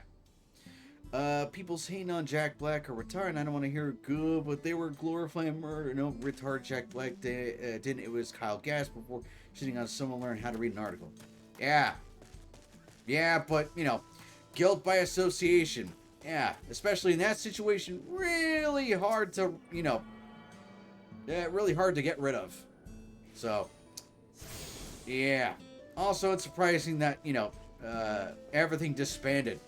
People's hating on Jack Black are retarded. I don't want to hear good, but they were glorifying murder. No, retard Jack Black didn't. It was Kyle Gass before shitting on someone learn how to read an article. Yeah. Yeah, but, you know, guilt by association. Yeah, especially in that situation, really hard to, really hard to get rid of. So, yeah. Also, it's surprising that, everything disbanded.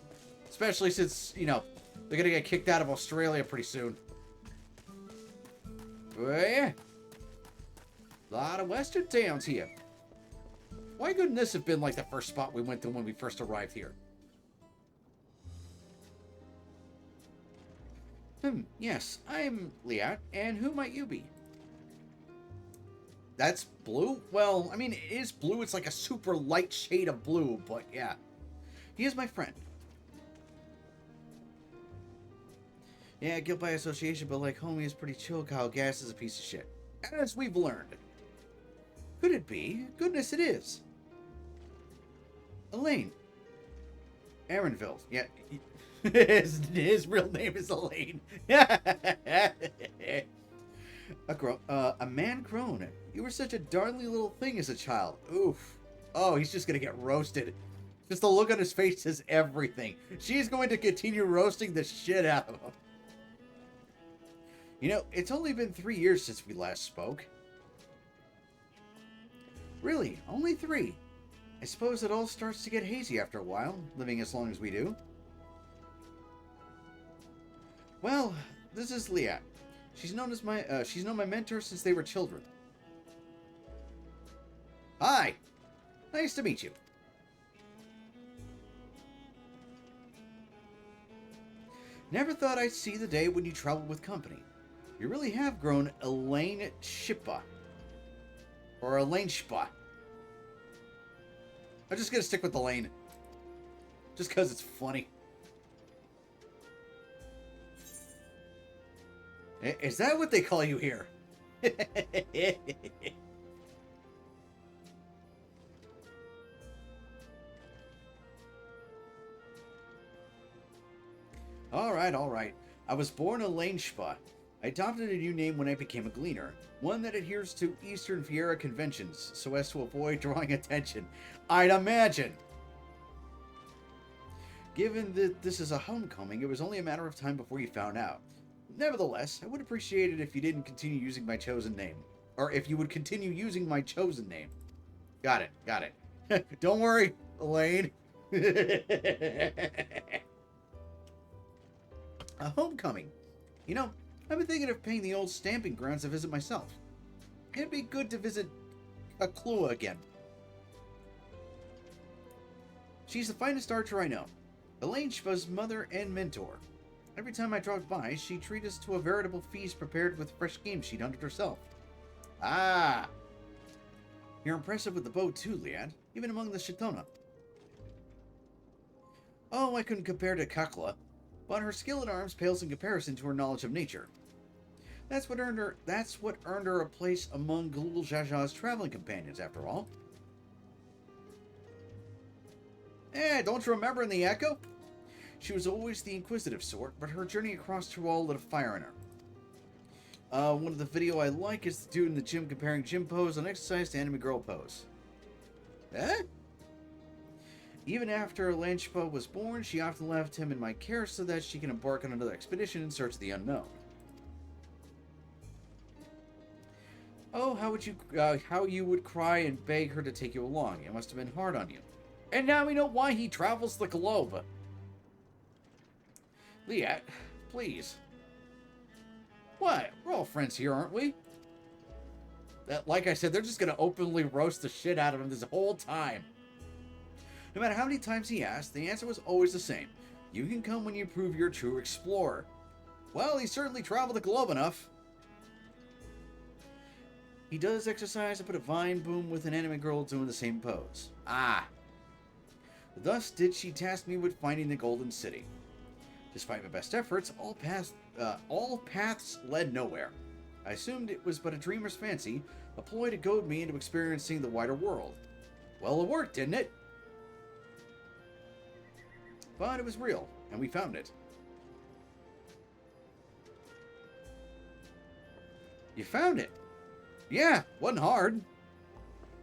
Especially since, they're going to get kicked out of Australia pretty soon. But yeah. A lot of western towns here. Why couldn't this have been like the first spot we went to when we first arrived here? Yes, I'm Liat, and who might you be? That's blue? Well, I mean, it is blue. It's like a super light shade of blue, but yeah. He is my friend. Yeah, guilt by association, but like homie is pretty chill. Kyle Gass is a piece of shit. As we've learned. Could it be? Goodness, it is. Elaine. Aaronville. Yeah. His real name is Elaine. A man grown. You were such a darnly little thing as a child. Oof. Oh, he's just gonna get roasted. Just the look on his face says everything. She's going to continue roasting the shit out of him. It's only been 3 years since we last spoke. Really? Only 3? I suppose it all starts to get hazy after a while, living as long as we do. Well, this is Liat. She's known my mentor since they were children. Hi! Nice to meet you. Never thought I'd see the day when you traveled with company. You really have grown Elaine Shippa. Or Elaine Shippa. I'm just gonna stick with Elaine. Just because it's funny. Is that what they call you here? Alright. I was born Elaine Shpa. I adopted a new name when I became a gleaner. One that adheres to Eastern Fiera conventions, so as to avoid drawing attention. I'd imagine. Given that this is a homecoming, it was only a matter of time before you found out. Nevertheless, I would appreciate it if you didn't continue using my chosen name. Or if you would continue using my chosen name. Got it. Don't worry, Elaine. A homecoming. I've been thinking of paying the old stamping grounds a visit myself. It'd be good to visit Kaklua again. She's the finest archer I know. Elaine Shpa's mother and mentor. Every time I dropped by, she'd treat us to a veritable feast prepared with fresh games she'd hunted herself. Ah! You're impressive with the bow too, Liat, even among the Shitona. Oh, I couldn't compare to Kakla, but her skill at arms pales in comparison to her knowledge of nature. That's what earned her a place among Galul Jaja's traveling companions, after all. Don't you remember in the Echo? She was always the inquisitive sort, but her journey across Tual lit a fire in her. One of the video I like is the dude in the gym comparing gym pose on exercise to anime girl pose. Even after Lanchpa was born, she often left him in my care so that she can embark on another expedition in search of the unknown. Oh, how you would cry and beg her to take you along. It must have been hard on you. And now we know why he travels the globe. Liat, please. What? We're all friends here, aren't we? Like I said, they're just going to openly roast the shit out of him this whole time. No matter how many times he asked, the answer was always the same. You can come when you prove you're a true explorer. Well, he certainly traveled the globe enough. He does exercise and put a vine boom with an anime girl doing the same pose. Ah. Thus did she task me with finding the Golden City. Despite my best efforts, all paths led nowhere. I assumed it was but a dreamer's fancy, a ploy to goad me into experiencing the wider world. Well, it worked, didn't it? But it was real, and we found it. You found it? Yeah, wasn't hard.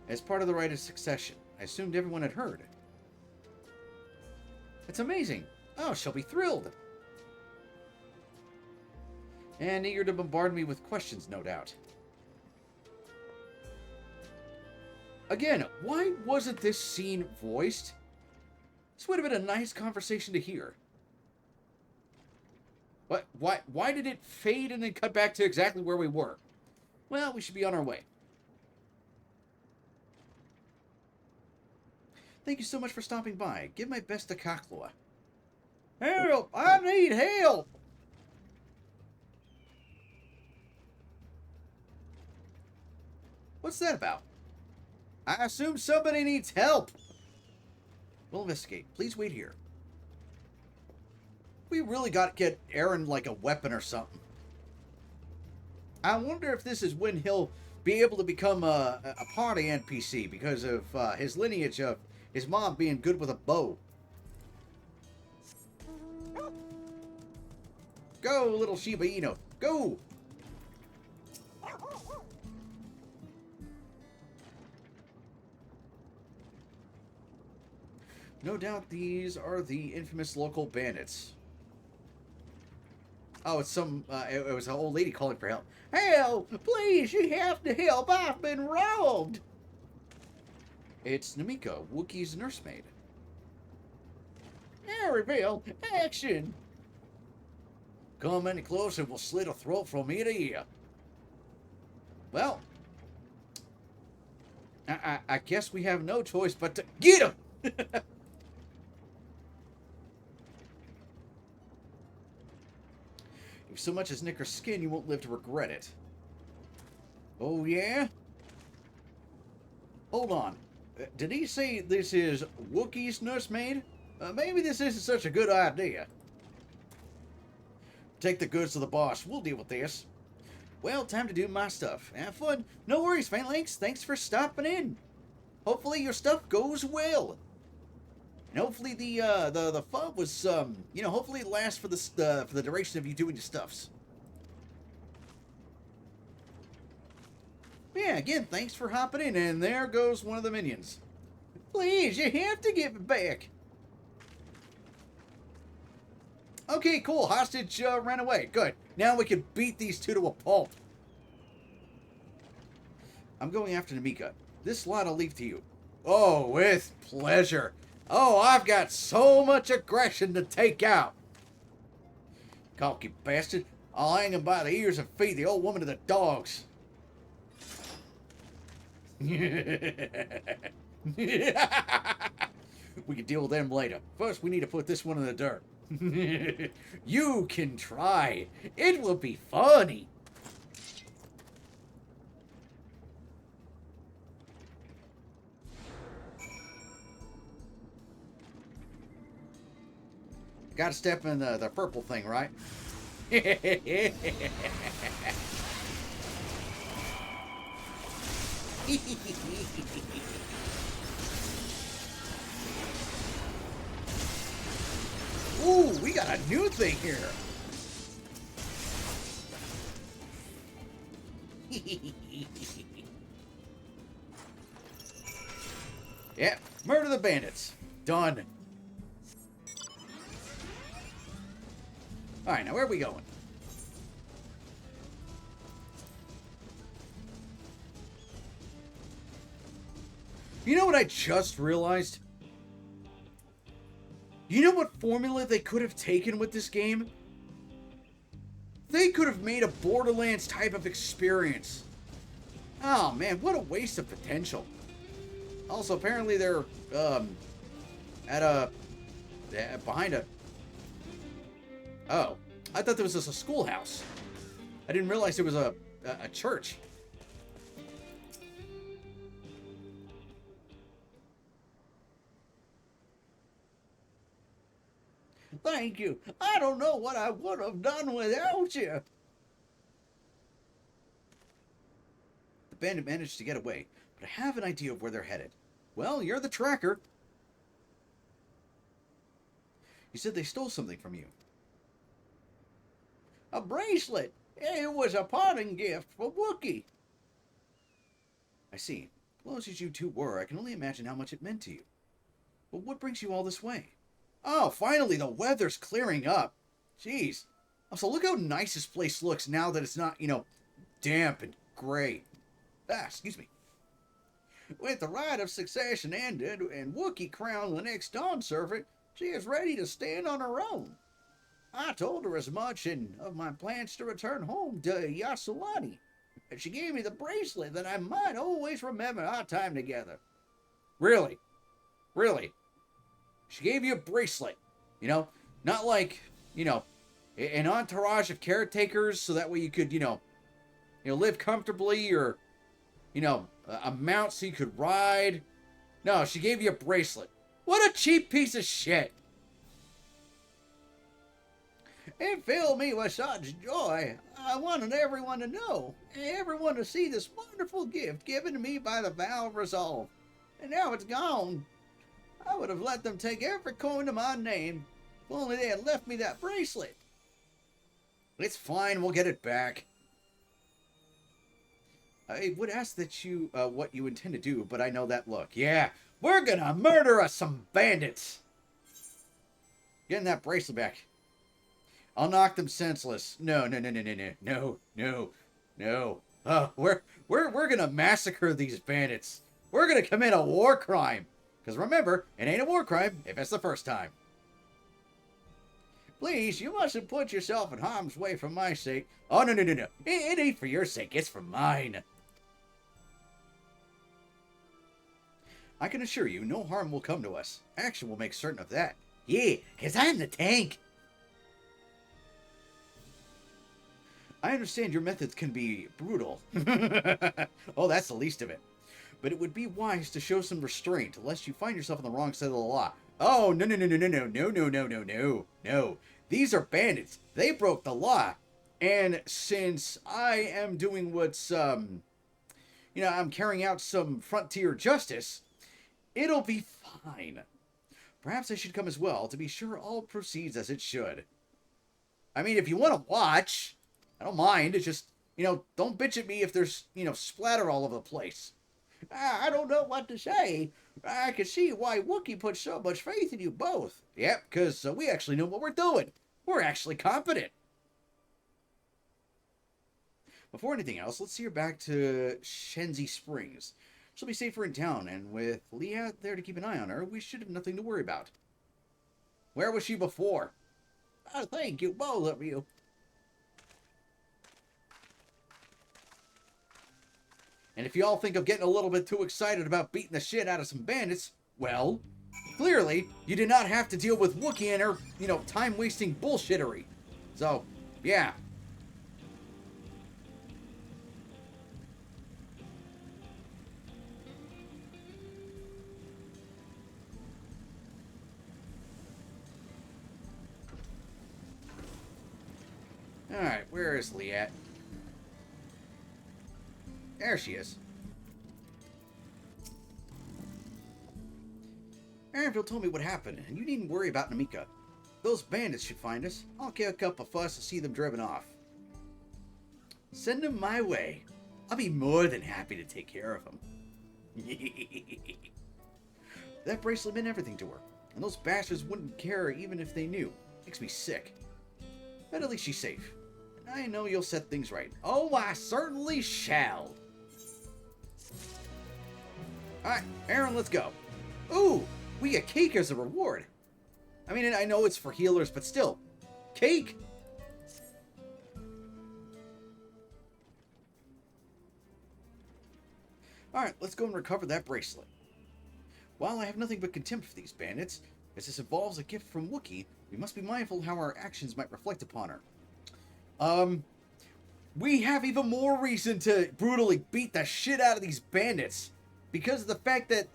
As part of the rite of succession, I assumed everyone had heard. It's amazing. Oh, she'll be thrilled. And eager to bombard me with questions, no doubt. Again, why wasn't this scene voiced? This would have been a nice conversation to hear. But why did it fade and then cut back to exactly where we were? Well, we should be on our way. Thank you so much for stopping by. Give my best to Kaklua. Help! I need help! What's that about? I assume somebody needs help. We'll investigate. Please wait here. We really got to get Aaron like a weapon or something. I wonder if this is when he'll be able to become a party NPC because of his lineage of his mom being good with a bow. Go, little Shiba Inu. Go! No doubt these are the infamous local bandits. Oh, it's some, it was an old lady calling for help. Help! Please, you have to help! I've been robbed! It's Namika, Wookiee's nursemaid. Maryville, action! Come any closer and we'll slit a throat from ear to ear. Well, I guess we have no choice but to get him! If so much as nick her skin, you won't live to regret it. Oh, yeah? Hold on. Did he say this is Wookiee's nursemaid? Maybe this isn't such a good idea. Take the goods to the boss. We'll deal with this. Well, time to do my stuff. Have fun. No worries, Phalanx. Thanks for stopping in. Hopefully your stuff goes well. And hopefully the fun was, you know, hopefully it lasts for the duration of you doing the stuffs. Yeah, again, thanks for hopping in, and there goes one of the minions. Please, you have to give it back. Okay, cool. Hostage ran away. Good. Now we can beat these two to a pulp. I'm going after Namika. This lot I'll leave to you. Oh, with pleasure. Oh, I've got so much aggression to take out. Cocky bastard. I'll hang him by the ears and feed the old woman to the dogs. We can deal with them later. First, we need to put this one in the dirt. You can try. It will be funny. Gotta step in the purple thing, right? Ooh, we got a new thing here. Yep, murder the bandits. Done. Alright, now where are we going? You know what I just realized? You know what formula they could have taken with this game? They could have made a Borderlands type of experience. Oh man, what a waste of potential. Also, apparently they're, behind a... Oh, I thought there was just a schoolhouse. I didn't realize it was a church. Thank you. I don't know what I would have done without you. The bandit managed to get away, but I have an idea of where they're headed. Well, you're the tracker. You said they stole something from you. A bracelet. It was a parting gift for Wookiee. I see. Close as you two were, I can only imagine how much it meant to you. But what brings you all this way? Oh, finally the weather's clearing up. Jeez. Also, look how nice this place looks now that it's not, damp and gray. Excuse me. With the rite of succession ended and Wookiee crowned the next Dawn Servant, she is ready to stand on her own. I told her as much and of my plans to return home to Yasulani. And she gave me the bracelet that I might always remember our time together. Really? Really? She gave you a bracelet. Not like, an entourage of caretakers so that way you could, live comfortably or, a mount so you could ride. No, she gave you a bracelet. What a cheap piece of shit. It filled me with such joy. I wanted everyone to know, everyone to see this wonderful gift given to me by the vow of resolve. And now it's gone. I would have let them take every coin to my name if only they had left me that bracelet. It's fine, we'll get it back. I would ask that you, what you intend to do, but I know that look. Yeah, we're gonna murder us some bandits. Getting that bracelet back. I'll knock them senseless. No. We're gonna massacre these bandits. We're gonna commit a war crime. Because remember, it ain't a war crime if it's the first time. Please, you mustn't put yourself in harm's way for my sake. Oh, no. It ain't for your sake, it's for mine. I can assure you, no harm will come to us. Action will make certain of that. Yeah, because I'm the tank. I understand your methods can be brutal. Oh, that's the least of it. But it would be wise to show some restraint, lest you find yourself on the wrong side of the law. Oh, no. These are bandits. They broke the law. And since I am doing what's, I'm carrying out some frontier justice, it'll be fine. Perhaps I should come as well, to be sure all proceeds as it should. I mean, if you want to watch, I don't mind. It's just, don't bitch at me if there's, splatter all over the place. I don't know what to say. I can see why Wookiee put so much faith in you both. Yep, because we actually know what we're doing. We're actually competent. Before anything else, let's see her back to Shenzi Springs. She'll be safer in town, and with Leah there to keep an eye on her, we should have nothing to worry about. Where was she before? Oh, thank you, both of you. And if y'all think of getting a little bit too excited about beating the shit out of some bandits, well, clearly, you did not have to deal with Wookiee and her, time-wasting bullshittery. So, yeah. Alright, where is Lee at? There she is. Arenville told me what happened, and you needn't worry about Namika. Those bandits should find us. I'll kick up a fuss to see them driven off. Send them my way. I'll be more than happy to take care of them. That bracelet meant everything to her, and those bastards wouldn't care even if they knew. Makes me sick. But at least she's safe. And I know you'll set things right. Oh, I certainly shall. Alright, Aaron, let's go. Ooh, we get cake as a reward. I mean, I know it's for healers, but still. Cake! Alright, let's go and recover that bracelet. While I have nothing but contempt for these bandits, as this involves a gift from Wookiee, we must be mindful how our actions might reflect upon her. We have even more reason to brutally beat the shit out of these bandits. Because of the fact that,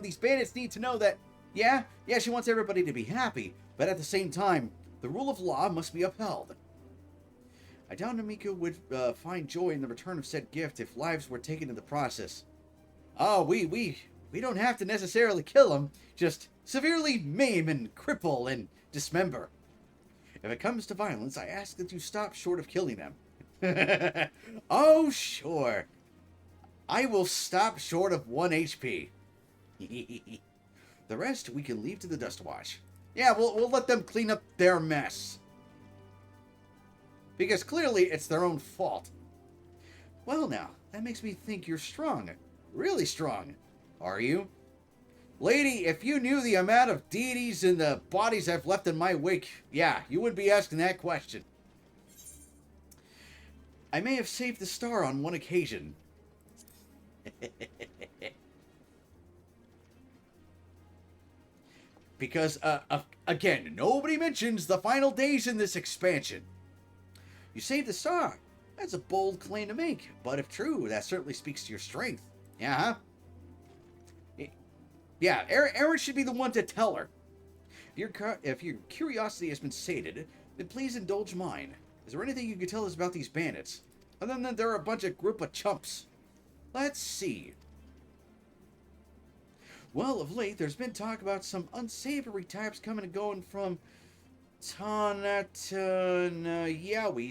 these bandits need to know that, yeah, she wants everybody to be happy, but at the same time, the rule of law must be upheld. I doubt Namika would find joy in the return of said gift if lives were taken in the process. Oh, we don't have to necessarily kill them, just severely maim and cripple and dismember. If it comes to violence, I ask that you stop short of killing them. Oh, sure. I will stop short of 1 HP. The rest we can leave to the Dust Watch. Yeah, we'll let them clean up their mess. Because clearly it's their own fault. Well now, that makes me think you're strong. Really strong. Are you? Lady, if you knew the amount of deities in the bodies I've left in my wake, yeah, you wouldn't be asking that question. I may have saved the star on one occasion. Because, again, nobody mentions the final days in this expansion. You saved the star. That's a bold claim to make, but if true, that certainly speaks to your strength. Yeah, huh? Yeah, Aaron should be the one to tell her. If your curiosity has been sated, then please indulge mine. Is there anything you can tell us about these bandits? Other than they're a group of chumps. Let's see. Well, of late, there's been talk about some unsavory types coming and going from Yawi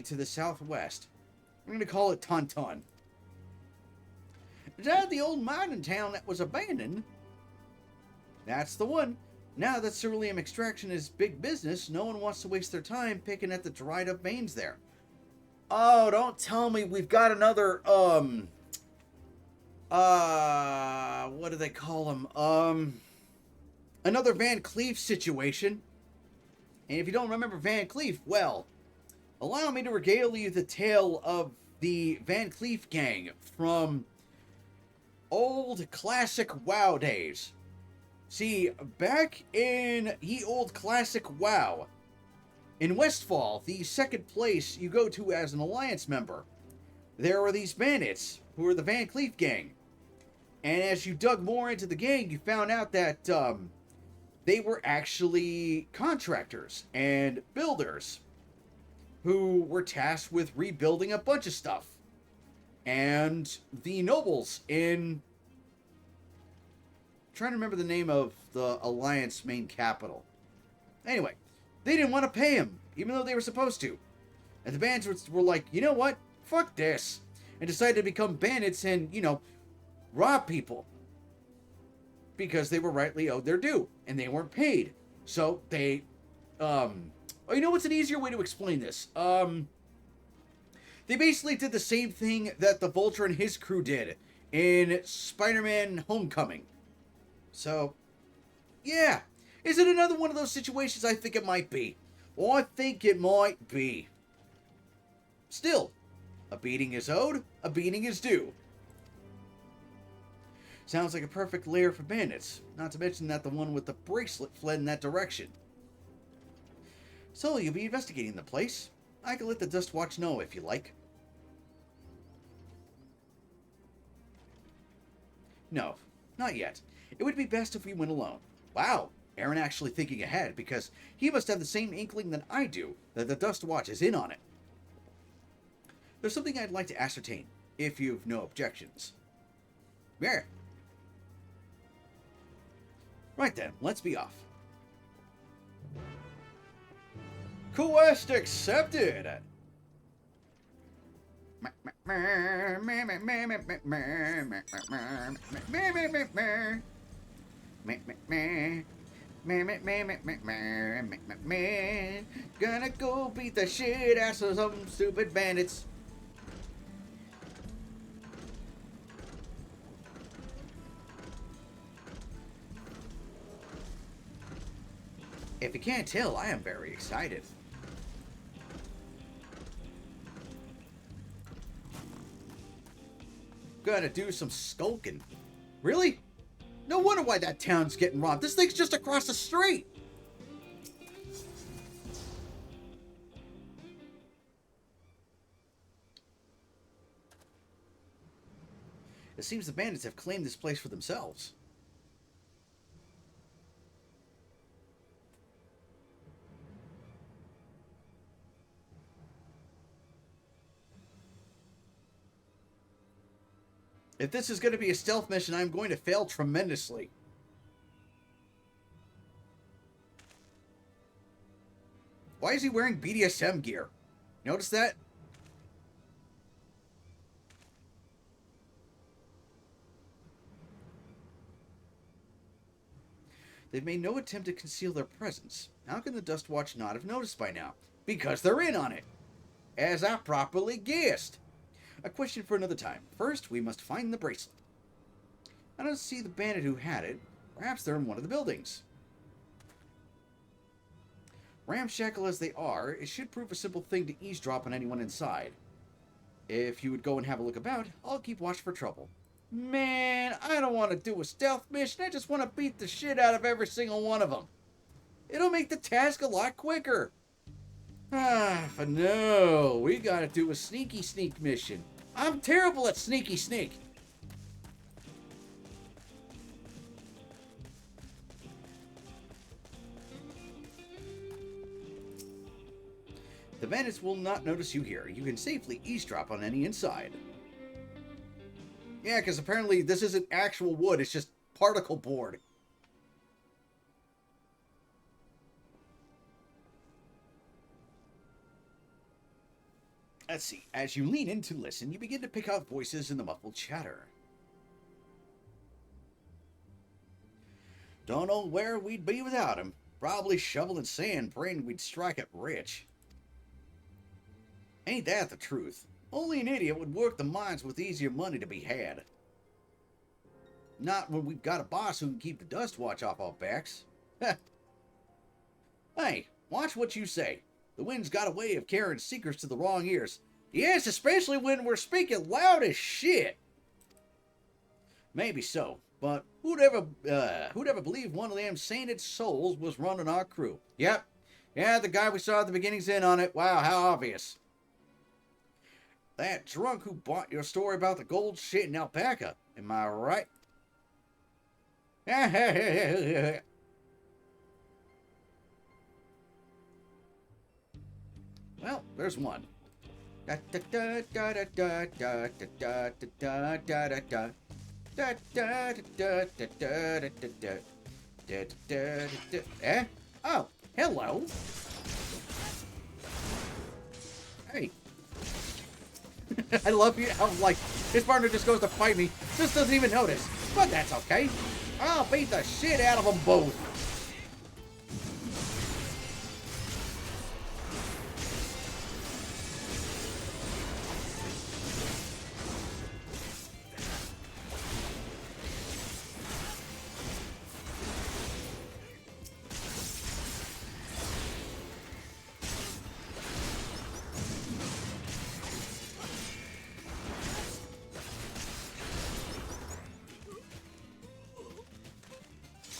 to the southwest. I'm going to call it Tauntaun. Is that the old mining town that was abandoned? That's the one. Now that ceruleum extraction is big business, no one wants to waste their time picking at the dried up veins there. Oh, don't tell me we've got another, what do they call them? Another Van Cleef situation. And if you don't remember Van Cleef, well, allow me to regale you the tale of the Van Cleef gang from old classic WoW days. See, back in ye old classic WoW, in Westfall, the second place you go to as an Alliance member, there were these bandits who were the Van Cleef gang. And as you dug more into the gang, you found out that they were actually contractors and builders who were tasked with rebuilding a bunch of stuff. And the nobles in... I'm trying to remember the name of the Alliance main capital. Anyway, they didn't want to pay him, even though they were supposed to. And the bandits were like, you know what? Fuck this. And decided to become bandits and, rob people. Because they were rightly owed their due. And they weren't paid. So they, oh, you know what's an easier way to explain this? They basically did the same thing that the Vulture and his crew did in Spider-Man Homecoming. So, yeah. Is it another one of those situations? I think it might be. Well, I think it might be. Still, a beating is owed, a beating is due. Sounds like a perfect lair for bandits. Not to mention that the one with the bracelet fled in that direction. So, you'll be investigating the place. I can let the Dust Watch know if you like. No, not yet. It would be best if we went alone. Wow, Aaron actually thinking ahead, because he must have the same inkling that I do, that the Dust Watch is in on it. There's something I'd like to ascertain, if you've no objections. Yeah. Right then, let's be off. Quest accepted! Gonna go beat the shit out of some stupid bandits. If you can't tell, I am very excited. Gonna do some skulking. Really? No wonder why that town's getting robbed. This thing's just across the street. It seems the bandits have claimed this place for themselves. If this is going to be a stealth mission, I'm going to fail tremendously. Why is he wearing BDSM gear? Notice that? They've made no attempt to conceal their presence. How can the Dust Watch not have noticed by now? Because they're in on it. as I properly guessed. A question for another time. First, we must find the bracelet. I don't see the bandit who had it. Perhaps they're in one of the buildings. Ramshackle as they are, it should prove a simple thing to eavesdrop on anyone inside. If you would go and have a look about, I'll keep watch for trouble. Man, I don't want to do a stealth mission. I just want to beat the shit out of every single one of them. It'll make the task a lot quicker. But no, we gotta do a sneaky sneak mission. I'm terrible at sneaky sneak. The bandits will not notice you here. You can safely eavesdrop on any inside. Yeah, because apparently this isn't actual wood, it's just particle board. Let's see. As you lean in to listen, you begin to pick out voices in the muffled chatter. Don't know where we'd be without him. Probably shoveling sand, praying we'd strike it rich. Ain't that the truth? Only an idiot would work the mines with easier money to be had. Not when we've got a boss who can keep the dust watch off our backs. Hey, watch what you say. The wind's got a way of carrying secrets to the wrong ears. Yes, especially when we're speaking loud as shit. Maybe so, but who'd ever believe one of them sainted souls was running our crew? Yep. Yeah, the guy we saw at the beginning's in on it. Wow, how obvious. That drunk who bought your story about the gold shit in Alpaca. Am I right? Well, there's one. Eh? Oh, hello. Hey. I love you how, like, his partner just goes to fight me, just doesn't even notice. But that's okay. I'll beat the shit out of them both.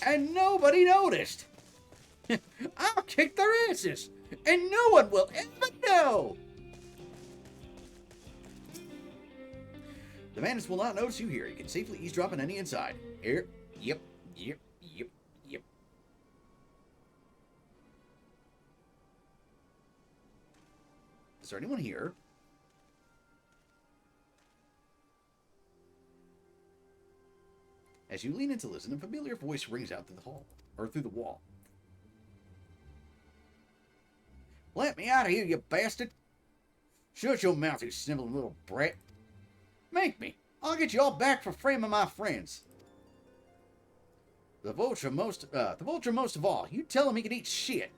And nobody noticed. I'll kick their asses, and no one will ever know. The bandits will not notice you here. You can safely eavesdrop on any inside. Here. Yep. Is there anyone here? As you lean in to listen, a familiar voice rings out through the hall, or through the wall. Let me out of here, you bastard! Shut your mouth, you sniveling little brat. Make me. I'll get you all back for framing my friends. The vulture most of all. You tell him he can eat shit.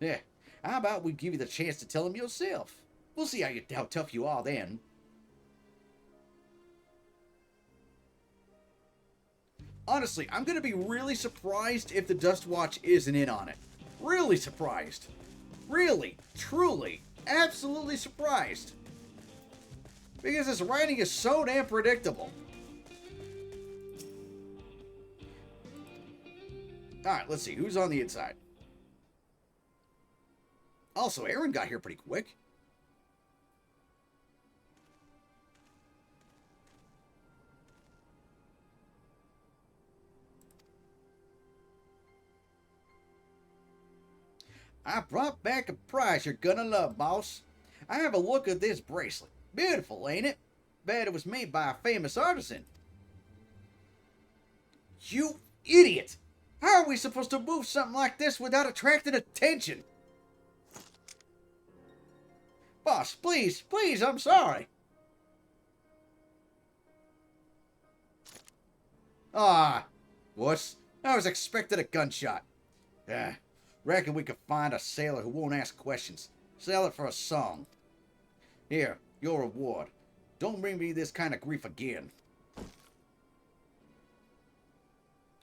Yeah, how about we give you the chance to tell him yourself? We'll see how tough you are then. Honestly, I'm going to be really surprised if the Dust Watch isn't in on it. Really surprised. Really, truly, absolutely surprised. Because this writing is so damn predictable. Alright, let's see. Who's on the inside? Also, Aaron got here pretty quick. I brought back a prize you're gonna love, boss. I have a look at this bracelet. Beautiful, ain't it? Bet it was made by a famous artisan. You idiot! How are we supposed to move something like this without attracting attention? Boss, please, I'm sorry. Ah, wuss. I was expecting a gunshot. Reckon we could find a sailor who won't ask questions. Sell it for a song. Here, your reward. Don't bring me this kind of grief again.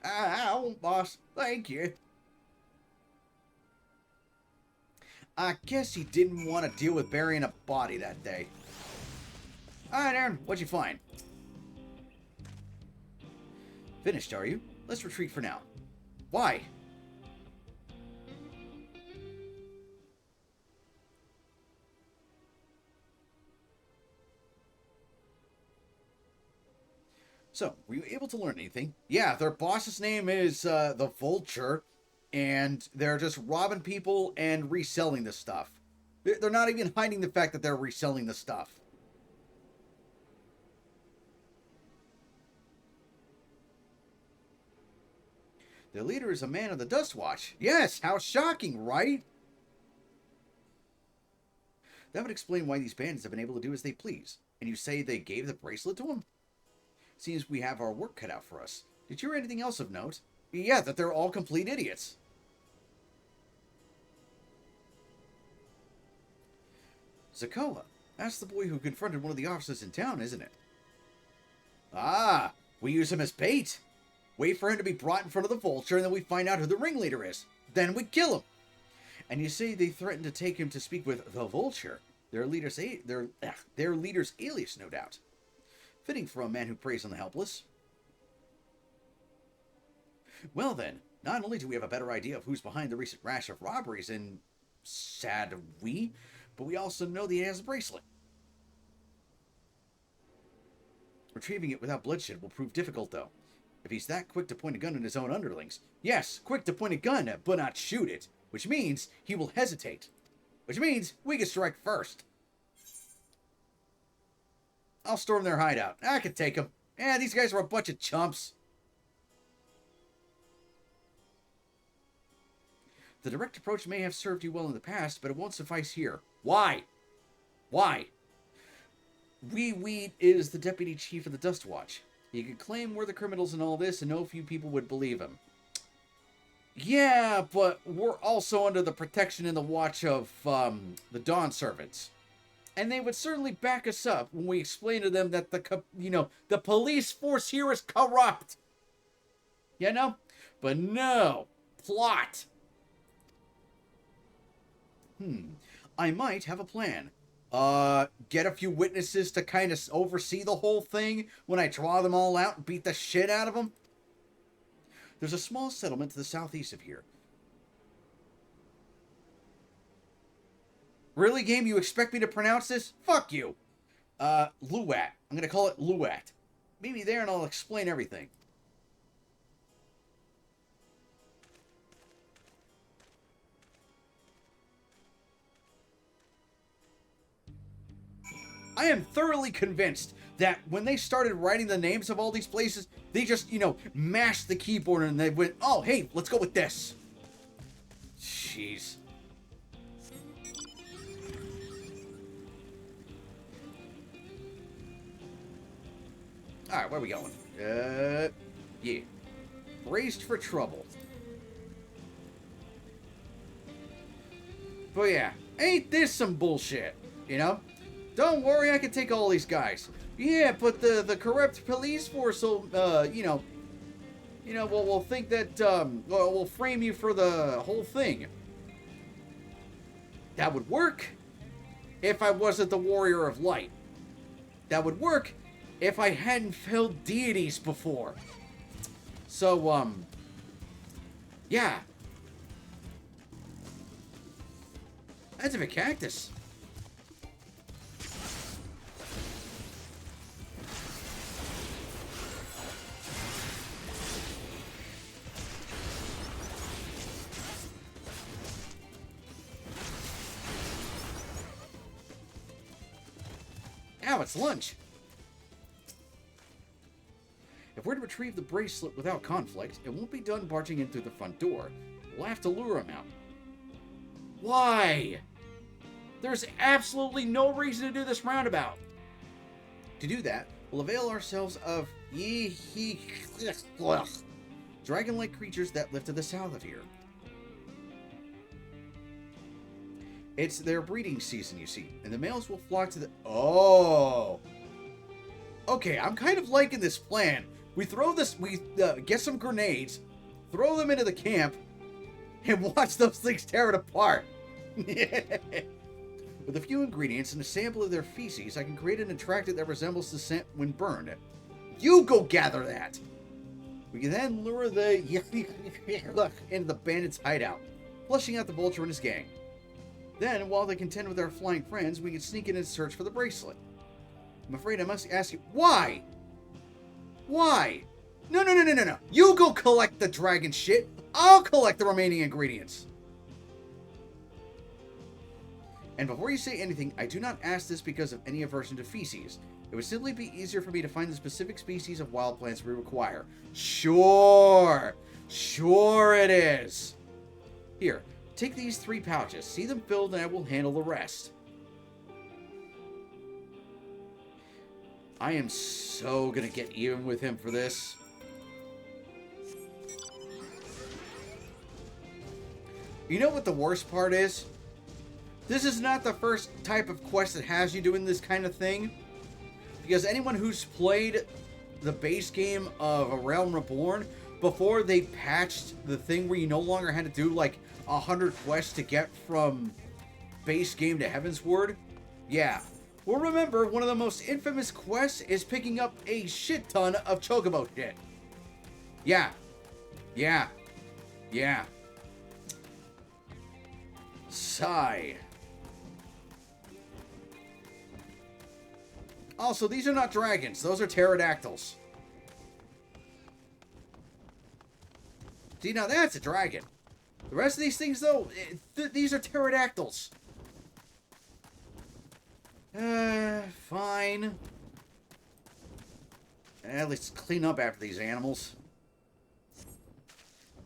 I won't, boss. Thank you. I guess he didn't want to deal with burying a body that day. Alright, Aaron, what'd you find? Finished, are you? Let's retreat for now. Why? So, were you able to learn anything? Yeah, their boss's name is the Vulture, and they're just robbing people and reselling the stuff. They're not even hiding the fact that they're reselling the stuff. Their leader is a man of the Dust Watch. Yes, how shocking, right? That would explain why these bandits have been able to do as they please. And you say they gave the bracelet to him? Seems we have our work cut out for us. Did you hear anything else of note? Yeah, that they're all complete idiots. Zakoa, that's the boy who confronted one of the officers in town, isn't it? Ah, we use him as bait. Wait for him to be brought in front of the Vulture, and then we find out who the ringleader is. Then we kill him. And you say they threatened to take him to speak with the Vulture. Their leader's alias, no doubt. Fitting for a man who preys on the helpless. Well then, not only do we have a better idea of who's behind the recent rash of robberies in Sadwi, but we also know that he has a bracelet. Retrieving it without bloodshed will prove difficult, though. If he's that quick to point a gun at his own underlings. Yes, quick to point a gun, but not shoot it. Which means he will hesitate. Which means we can strike first. I'll storm their hideout. I can take them. Yeah, these guys are a bunch of chumps. The direct approach may have served you well in the past, but it won't suffice here. Why? Why? Wee Weed is the deputy chief of the Dust Watch. He could claim we're the criminals in all this, and no few people would believe him. Yeah, but we're also under the protection and the watch of the Dawn Servants. And they would certainly back us up when we explain to them that the police force here is corrupt. You know? But no. Plot. I might have a plan. Get a few witnesses to kind of oversee the whole thing when I draw them all out and beat the shit out of them. There's a small settlement to the southeast of here. Really, game? You expect me to pronounce this? Fuck you. Luat. I'm gonna call it Luat. Meet me there and I'll explain everything. I am thoroughly convinced that when they started writing the names of all these places, they just, mashed the keyboard and they went, oh, hey, let's go with this. Jeez. Alright, where are we going? Yeah. Braced for trouble. But yeah, ain't this some bullshit, Don't worry, I can take all these guys. Yeah, but the corrupt police force will, will think that, we'll frame you for the whole thing. That would work if I wasn't the Warrior of Light. That would work if I hadn't felled deities before. So, yeah. That's a cactus. Now it's lunch. If we're to retrieve the bracelet without conflict, it won't be done barging in through the front door. We'll have to lure him out. Why? There's absolutely no reason to do this roundabout. To do that, we'll avail ourselves of dragon-like creatures that live to the south of here. It's their breeding season, you see, and the males will flock to the... Oh! Okay, I'm kind of liking this plan. We get some grenades, throw them into the camp, and watch those things tear it apart. With a few ingredients and a sample of their feces, I can create an attractant that resembles the scent when burned. You go gather that! We can then lure the into the bandits' hideout, flushing out the vulture and his gang. Then, while they contend with our flying friends, we can sneak in and search for the bracelet. I'm afraid I must ask you, why? Why? No. You go collect the dragon shit. I'll collect the remaining ingredients. And before you say anything, I do not ask this because of any aversion to feces. It would simply be easier for me to find the specific species of wild plants we require. Sure it is. Here, take these 3 pouches. See them filled and I will handle the rest. I am so gonna get even with him for this. You know what the worst part is? This is not the first type of quest that has you doing this kind of thing. Because anyone who's played the base game of A Realm Reborn, before they patched the thing where you no longer had to do like 100 quests to get from base game to Heavensward, yeah. Well, remember, one of the most infamous quests is picking up a shit ton of chocobo shit. Yeah. Sigh. Also, these are not dragons. Those are pterodactyls. See, now that's a dragon. The rest of these things, though, these are pterodactyls. Fine. Let's clean up after these animals.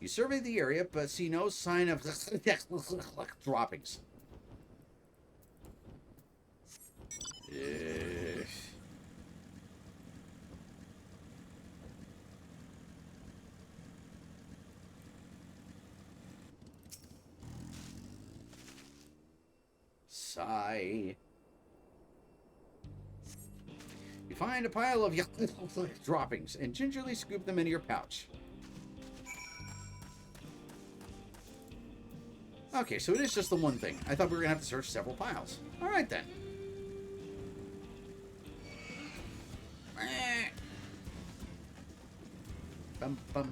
You survey the area, but see no sign of droppings. Sigh. You find a pile of droppings and gingerly scoop them into your pouch. Okay, so it is just the one thing. I thought we were going to have to search several piles. Alright then. Bum bum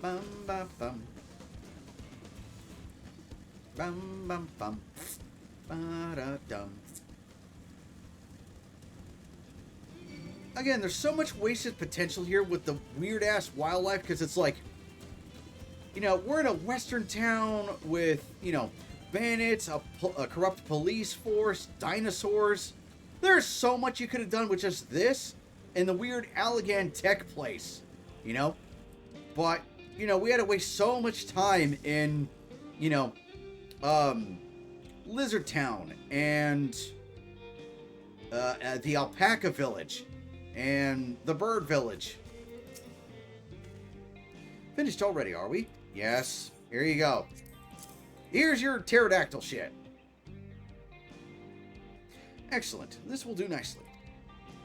bum bum bum bum bum bum ba-da-dum. Again, there's so much wasted potential here with the weird-ass wildlife, because it's like, you know, we're in a western town with, you know, bandits, a corrupt police force, dinosaurs. There's so much you could have done with just this and the weird Allegan tech place, you know? But, you know, we had to waste so much time in, you know, Lizard Town and the Alpaca Village and the Bird Village. Finished already, are we? Yes. Here you go. Here's your pterodactyl shit. Excellent. This will do nicely.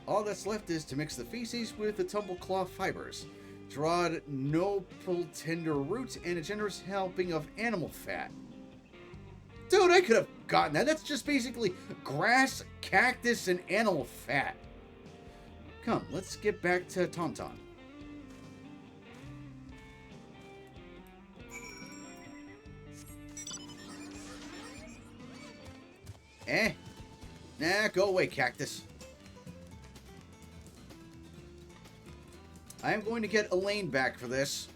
All that's left is to mix the feces with the tumblecloth fibers, drawed noble tender roots, and a generous helping of animal fat. Dude, I could have gotten that. That's just basically grass, cactus, and animal fat. Come, let's get back to Tauntaun. Nah, go away, cactus. I am going to get Elaine back for this.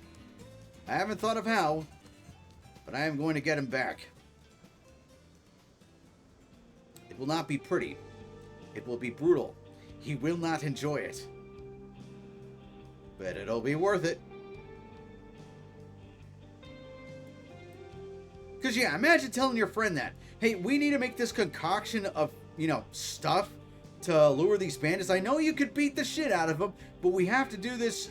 I haven't thought of how, but I am going to get him back. It will not be pretty. It will be brutal. He will not enjoy it. But it'll be worth it. Because, yeah, imagine telling your friend that. Hey, we need to make this concoction of, you know, stuff to lure these bandits. I know you could beat the shit out of them, but we have to do this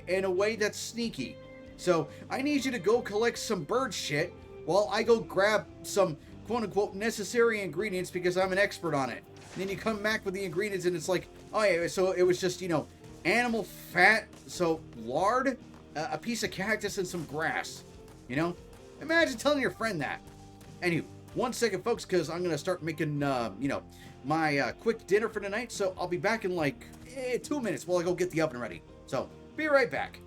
in a way that's sneaky. So, I need you to go collect some bird shit while I go grab some quote-unquote necessary ingredients because I'm an expert on it. And then you come back with the ingredients and it's like, oh yeah, so it was just, you know, animal fat, so lard, a piece of cactus, and some grass. You know? Imagine telling your friend that. Anywho, 1 second, folks, because I'm going to start making, you know, my quick dinner for tonight. So I'll be back in like 2 minutes while I go get the oven ready. So, be right back.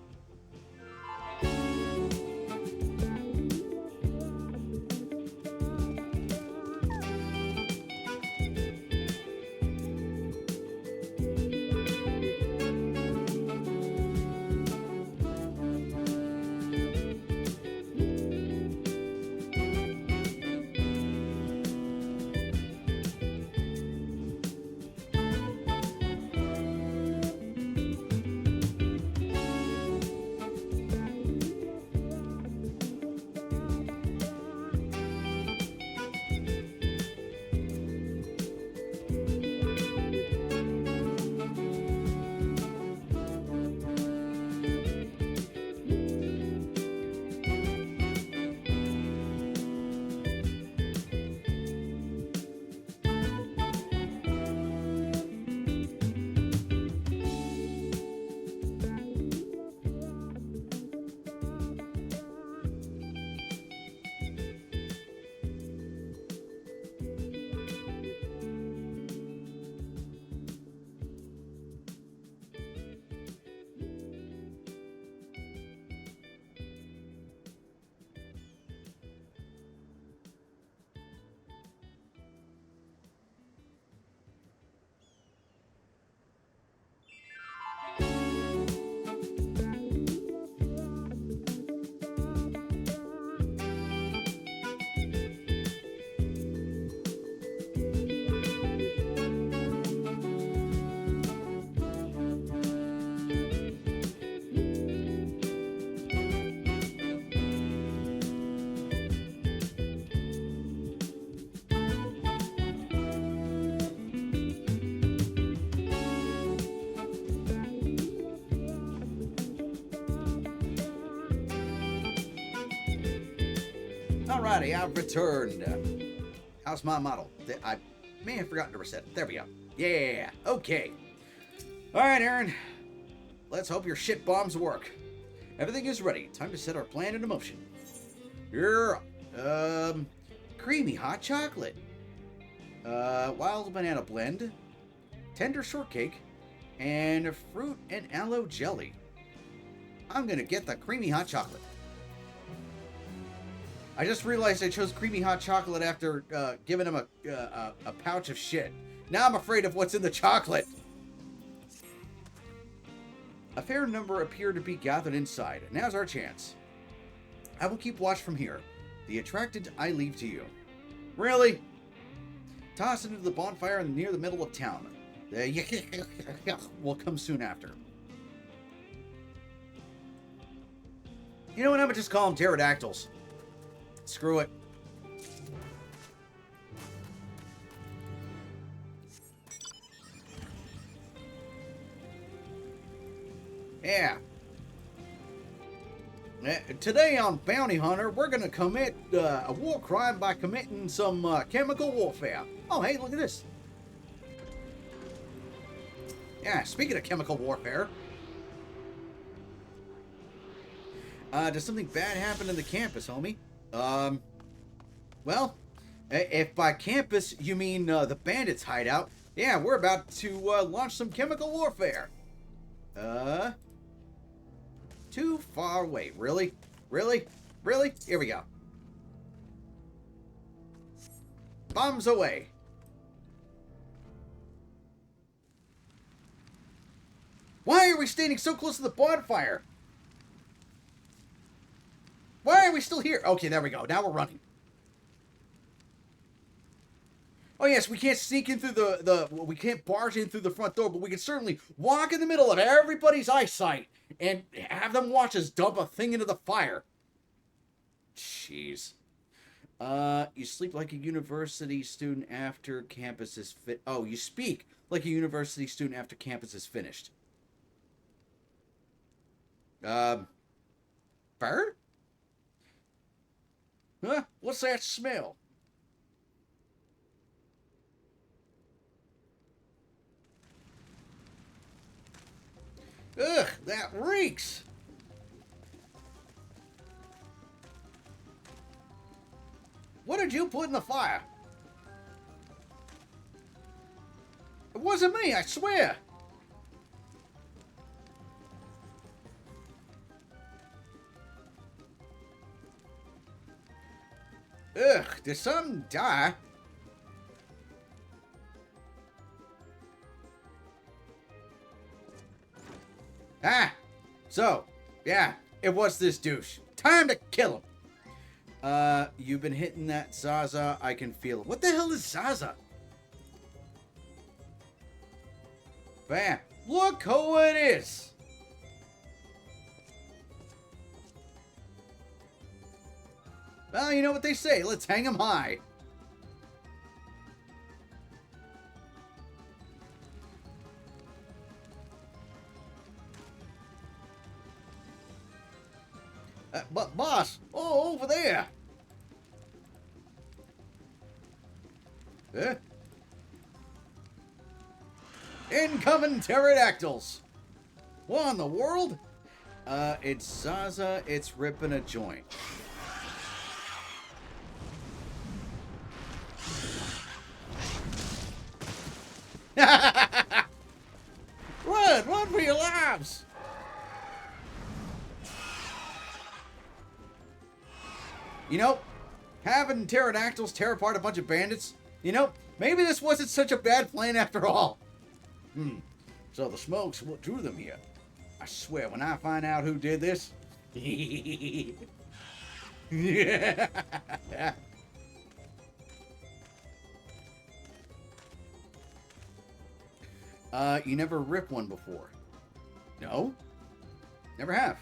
Alrighty, I've returned. How's my model? I may have forgotten to reset it. There we go. Yeah, okay. Alright, Aaron. Let's hope your shit bombs work. Everything is ready. Time to set our plan into motion. You're creamy hot chocolate. Wild banana blend. Tender shortcake. And fruit and aloe jelly. I'm gonna get the creamy hot chocolate. I just realized I chose creamy hot chocolate after giving him a pouch of shit. Now I'm afraid of what's in the chocolate. A fair number appear to be gathered inside. Now's our chance. I will keep watch from here. The attracted I leave to you. Really? Toss into the bonfire near the middle of town. Will come soon after. You know what? I'm gonna just call them pterodactyls. Screw it. Yeah. Today on Bounty Hunter, we're going to commit a war crime by committing some chemical warfare. Oh, hey, look at this. Yeah, speaking of chemical warfare. Does something bad happen in the campus, homie? Well, if by campus you mean the bandits' hideout, yeah, we're about to launch some chemical warfare. Too far away. Really? Really? Really? Here we go. Bombs away. Why are we standing so close to the bonfire? Why are we still here? Okay, there we go. Now we're running. Oh yes, we can't sneak in through we can't barge in through the front door, but we can certainly walk in the middle of everybody's eyesight and have them watch us dump a thing into the fire. Jeez. You sleep like a university student after campus is Oh, you speak like a university student after campus is finished. Bird? Huh? What's that smell? Ugh, that reeks. What did you put in the fire? It wasn't me, I swear. Ugh, did something die? Ah, so, yeah, it was this douche. Time to kill him. You've been hitting that Zaza. I can feel it. What the hell is Zaza? Bam. Look who it is. Well, you know what they say. Let's hang him high. But boss, oh, over there. Incoming pterodactyls. What in the world? It's Zaza. It's ripping a joint. Run for your lives. You know, having pterodactyls tear apart a bunch of bandits, you know, maybe this wasn't such a bad plan after all. So the smoke's what drew them here. I swear, when I find out who did this... Yeah. You never ripped one before? No? Never have.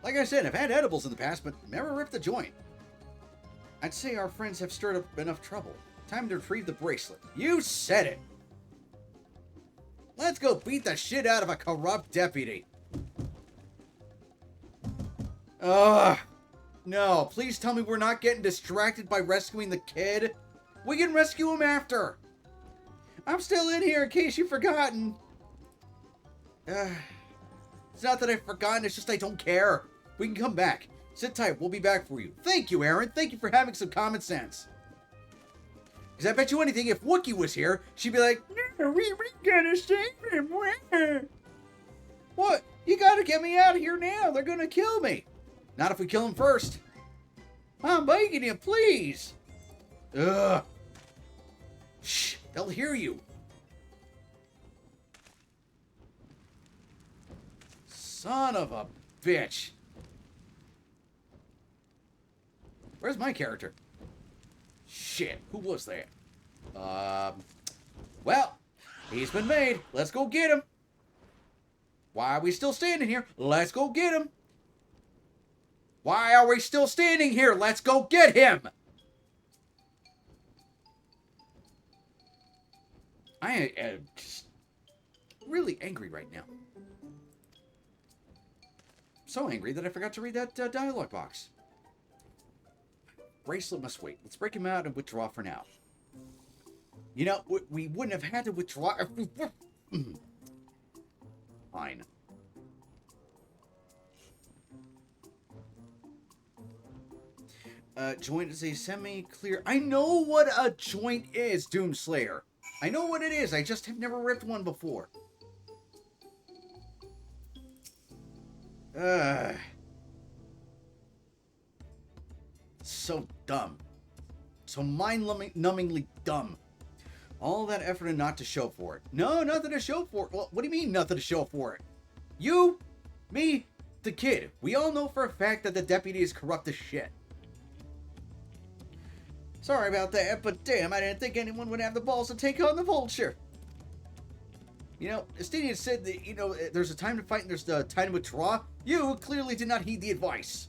Like I said, I've had edibles in the past, but never ripped a joint. I'd say our friends have stirred up enough trouble. Time to retrieve the bracelet. You said it! Let's go beat the shit out of a corrupt deputy. Ugh. No, please tell me we're not getting distracted by rescuing the kid. We can rescue him after. I'm still in here in case you've forgotten. It's not that I've forgotten, it's just I don't care. We can come back. Sit tight, we'll be back for you. Thank you, Aaron. Thank you for having some common sense. Because I bet you anything, if Wookie was here, she'd be like, no, we gotta save him. What? You gotta get me out of here now. They're gonna kill me. Not if we kill him first. I'm begging you, please. Ugh. Shh, they'll hear you. Son of a bitch. Where's my character? Shit, who was that? Well, he's been made. Let's go get him. Why are we still standing here? Let's go get him. Why are we still standing here? Let's go get him. I am just really angry right now. So angry that I forgot to read that dialogue box. Bracelet must wait. Let's break him out and withdraw for now. You know, we wouldn't have had to withdraw. Fine. Joint is a semi-clear... I know what a joint is, Doomslayer. I know what it is. I just have never ripped one before. So dumb. So mind-numbingly dumb. All that effort and not to show for it. No, nothing to show for it. Well, what do you mean nothing to show for it? You, me, the kid. We all know for a fact that the deputy is corrupt as shit. Sorry about that, but damn, I didn't think anyone would have the balls to take on the vulture. You know, Estinian said that, you know, there's a time to fight and there's a time to withdraw. You clearly did not heed the advice.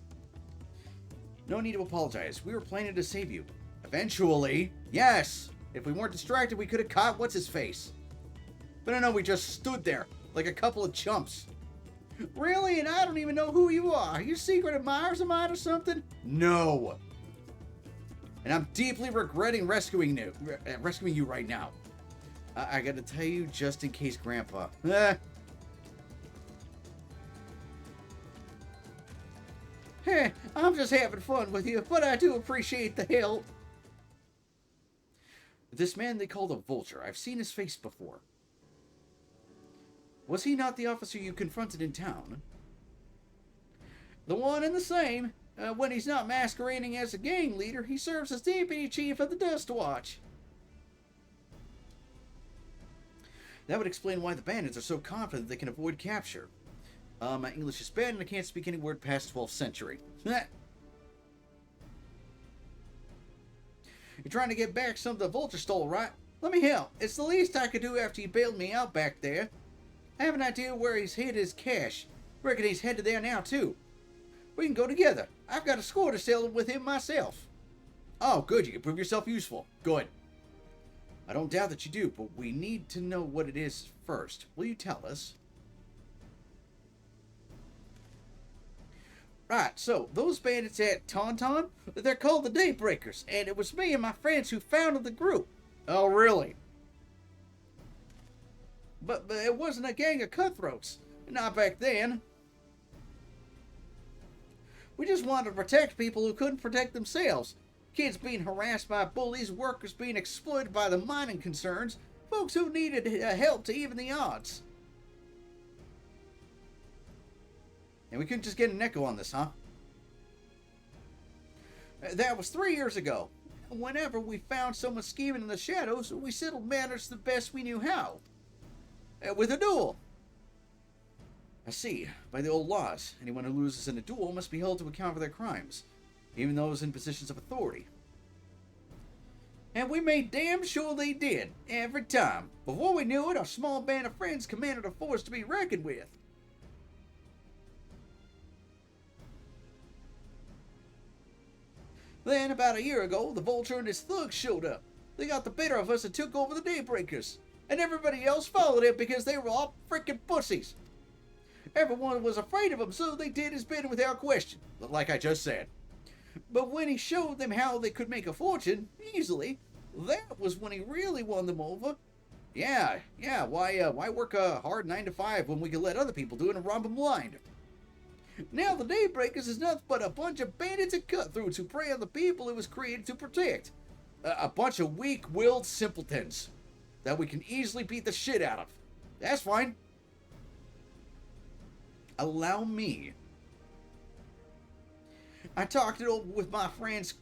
No need to apologize. We were planning to save you. Eventually, yes. If we weren't distracted, we could have caught what's-his-face. But I know we just stood there like a couple of chumps. Really? And I don't even know who you are. Are you secret admirers of mine or something? No. And I'm deeply regretting rescuing you right now. I gotta tell you just in case, Grandpa. I'm just having fun with you, but I do appreciate the help. This man they called a vulture. I've seen his face before. Was he not the officer you confronted in town? The one and the same. When he's not masquerading as a gang leader, he serves as deputy chief of the Dust Watch. That would explain why the bandits are so confident they can avoid capture. My English is bad and I can't speak any word past 12th century. You're trying to get back some of the vulture stole, right? Let me help. It's the least I could do after you bailed me out back there. I have an idea where he's hid his cash. Reckon he's headed there now, too. We can go together. I've got a score to settle with him myself. Oh, good. You can prove yourself useful. Good. I don't doubt that you do, but we need to know what it is first. Will you tell us? Right, so those bandits at Tauntaun, they're called the Daybreakers, and it was me and my friends who founded the group. Oh, really? But it wasn't a gang of cutthroats. Not back then. We just wanted to protect people who couldn't protect themselves. Kids being harassed by bullies, workers being exploited by the mining concerns, folks who needed help to even the odds. And we couldn't just get an echo on this, huh? That was 3 years ago. Whenever we found someone scheming in the shadows, we settled matters the best we knew how. With a duel. I see. By the old laws, anyone who loses in a duel must be held to account for their crimes, even those in positions of authority. And we made damn sure they did, every time. Before we knew it, our small band of friends commanded a force to be reckoned with. Then, about a year ago, the Vulture and his thugs showed up. They got the better of us and took over the Daybreakers. And everybody else followed it because they were all frickin' pussies. Everyone was afraid of him, so they did his bidding without question, like I just said. But when he showed them how they could make a fortune, easily, that was when he really won them over. Yeah, why work a hard 9 to 5 when we can let other people do it and rob them blind? Now the Daybreakers is nothing but a bunch of bandits and cutthroats who prey on the people it was created to protect. A bunch of weak-willed simpletons that we can easily beat the shit out of. That's fine. Allow me. I talked it over with my friends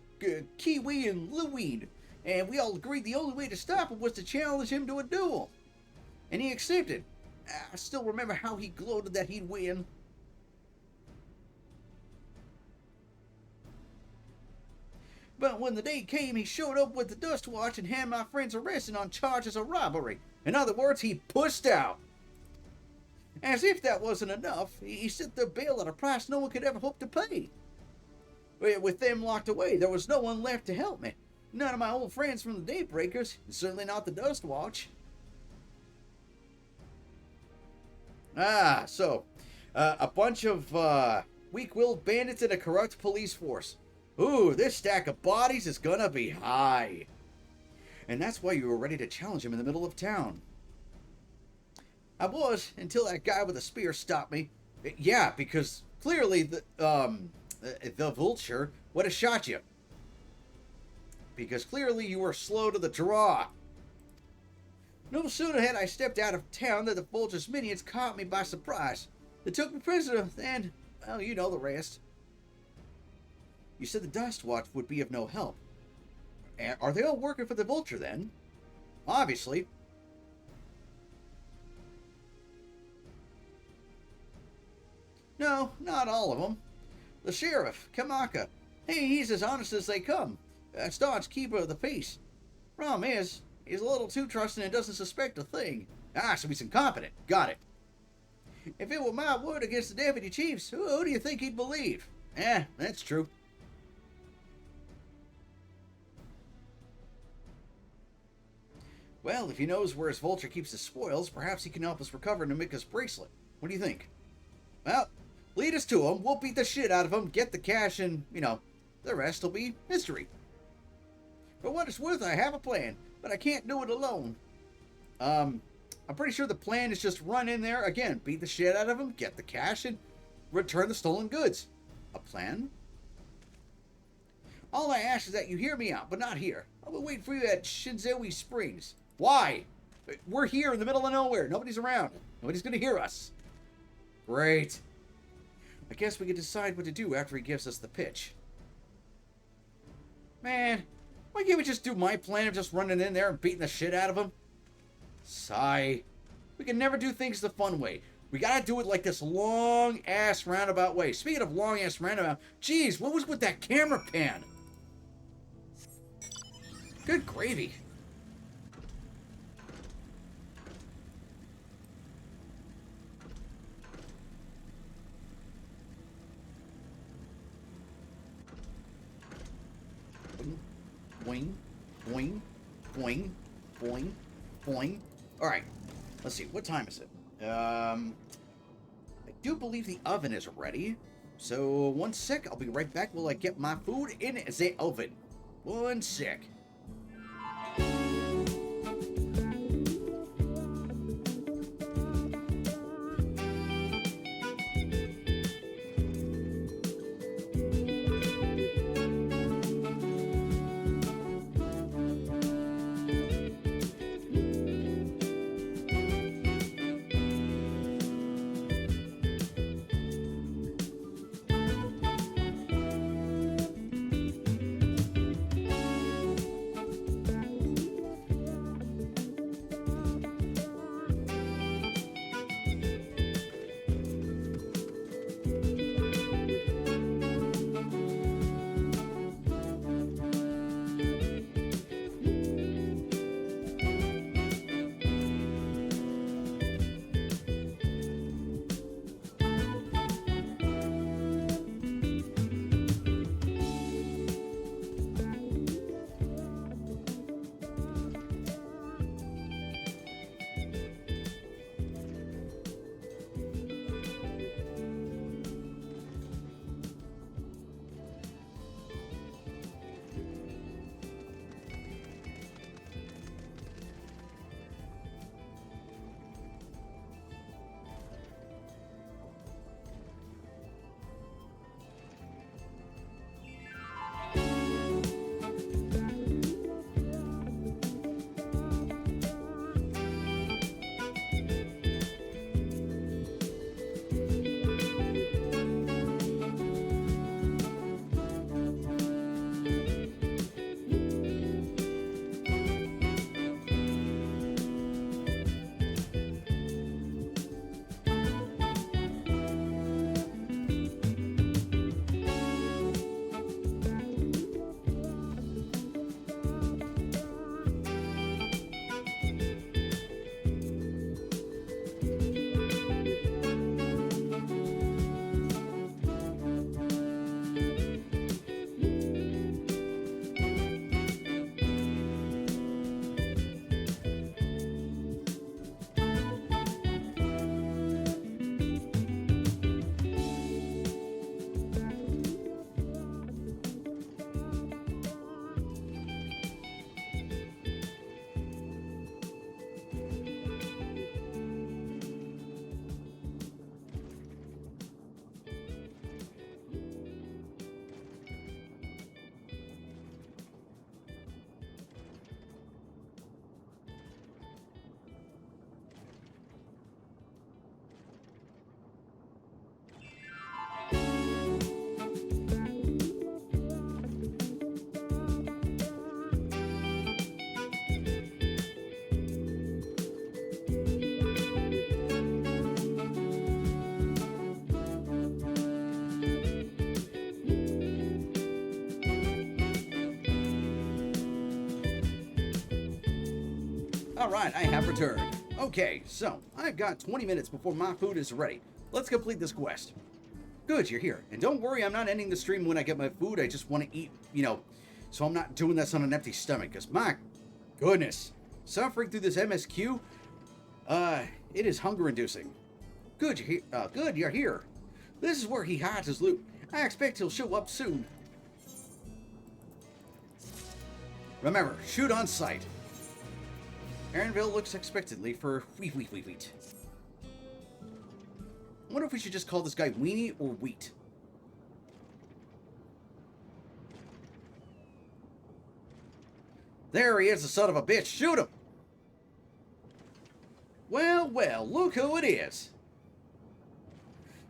Kiwi and Louie, and we all agreed the only way to stop him was to challenge him to a duel. And he accepted. I still remember how he gloated that he'd win. But when the day came, he showed up with the Dust Watch and had my friends arrested on charges of robbery. In other words, he pushed out. As if that wasn't enough, he set their bail at a price no one could ever hope to pay. With them locked away, there was no one left to help me. None of my old friends from the Daybreakers, and certainly not the Dust Watch. So, a bunch of weak-willed bandits and a corrupt police force. Ooh, this stack of bodies is gonna be high. And that's why you were ready to challenge him in the middle of town. I was, until that guy with a spear stopped me. Yeah, because clearly the Vulture would have shot you. Because clearly you were slow to the draw. No sooner had I stepped out of town than the Vulture's minions caught me by surprise. They took me prisoner, and, well, you know the rest. You said the Dust Watch would be of no help. Are they all working for the Vulture, then? Obviously. No, not all of them. The sheriff, Kamaka. Hey, he's as honest as they come. A staunch keeper of the peace. Problem is, he's a little too trusting and doesn't suspect a thing. So he's incompetent. Got it. If it were my word against the deputy chiefs, who do you think he'd believe? That's true. Well, if he knows where his Vulture keeps his spoils, perhaps he can help us recover Namika's bracelet. What do you think? Well, lead us to him, we'll beat the shit out of him, get the cash, and, the rest will be history. For what it's worth, I have a plan, but I can't do it alone. I'm pretty sure the plan is just run in there, again, beat the shit out of him, get the cash, and return the stolen goods. A plan? All I ask is that you hear me out, but not here. I'll be waiting for you at Shinzui Springs. Why? We're here in the middle of nowhere. Nobody's around. Nobody's gonna hear us. Great. I guess we can decide what to do after he gives us the pitch. Man, why can't we just do my plan of just running in there and beating the shit out of him? Sigh. We can never do things the fun way. We gotta do it like this long-ass roundabout way. Speaking of long-ass roundabout, geez, what was with that camera pan? Good gravy. Boing, boing, boing, boing, boing. Alright, let's see, what time is it? I do believe the oven is ready. So, one sec, I'll be right back while I get my food in the oven. One sec. Alright, I have returned. Okay, so I've got 20 minutes before my food is ready. Let's complete this quest. Good, you're here. And don't worry, I'm not ending the stream when I get my food. I just want to eat, so I'm not doing this on an empty stomach. Because my goodness, suffering through this MSQ, it is hunger-inducing. Good, you're here. This is where he hides his loot. I expect he'll show up soon. Remember, shoot on sight. Aaronville looks expectantly for wheat. I wonder if we should just call this guy Weenie or Wheat. There he is, the son of a bitch. Shoot him! Well, well, look who it is.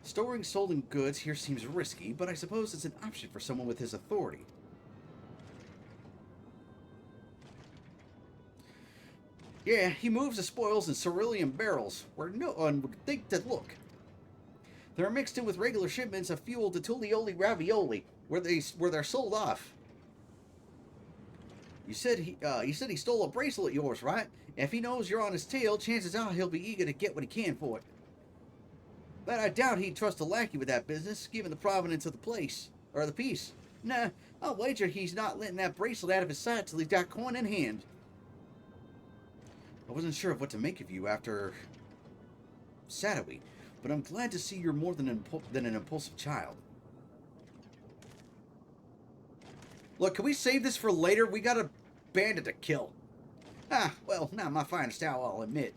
Storing stolen goods here seems risky, but I suppose it's an option for someone with his authority. Yeah, he moves the spoils in cerulean barrels, where no one would think to look. They're mixed in with regular shipments of fuel to Tulioli Ravioli, where they're sold off. You said he stole a bracelet of yours, right? If he knows you're on his tail, chances are he'll be eager to get what he can for it. But I doubt he'd trust a lackey with that business, given the provenance of the place, or the piece. Nah, I'll wager he's not letting that bracelet out of his sight till he's got coin in hand. I wasn't sure of what to make of you after Sadawi, but I'm glad to see you're more than an impulsive child. Look, can we save this for later? We got a bandit to kill. Ah, well, not my finest hour, I'll admit.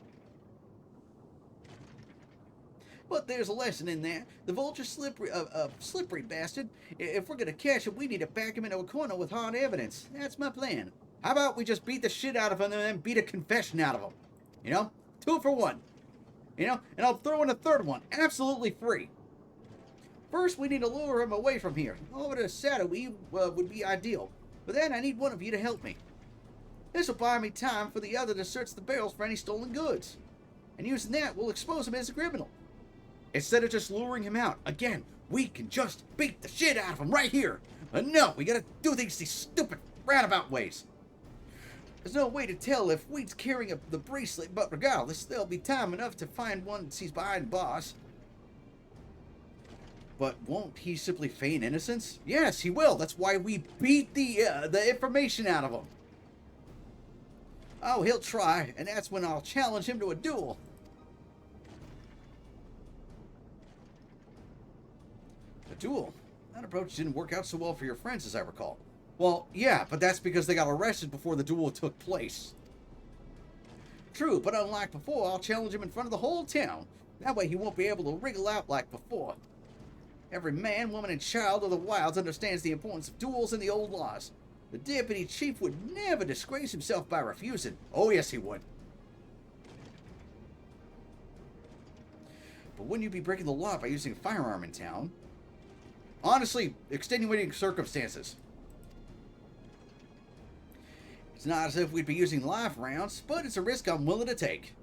But there's a lesson in there. The vulture's slippery bastard. If we're gonna catch him, we need to back him into a corner with hard evidence. That's my plan. How about we just beat the shit out of him and then beat a confession out of him? You know? 2 for 1. You know? And I'll throw in a third one. Absolutely free. First, we need to lure him away from here. Over to Sadawi would be ideal. But then I need one of you to help me. This will buy me time for the other to search the barrels for any stolen goods. And using that, we'll expose him as a criminal. Instead of just luring him out. Again, we can just beat the shit out of him right here. But no, we gotta do things these stupid, roundabout ways. There's no way to tell if Wheat's carrying the bracelet, but regardless, there'll be time enough to find once he's behind bars. But won't he simply feign innocence? Yes, he will. That's why we beat the information out of him. Oh, he'll try, and that's when I'll challenge him to a duel. A duel? That approach didn't work out so well for your friends, as I recall. Well, yeah, but that's because they got arrested before the duel took place. True, but unlike before, I'll challenge him in front of the whole town. That way he won't be able to wriggle out like before. Every man, woman, and child of the wilds understands the importance of duels and the old laws. The deputy chief would never disgrace himself by refusing. Oh, yes, he would. But wouldn't you be breaking the law by using a firearm in town? Honestly, extenuating circumstances. It's not as if we'd be using live rounds, but it's a risk I'm willing to take.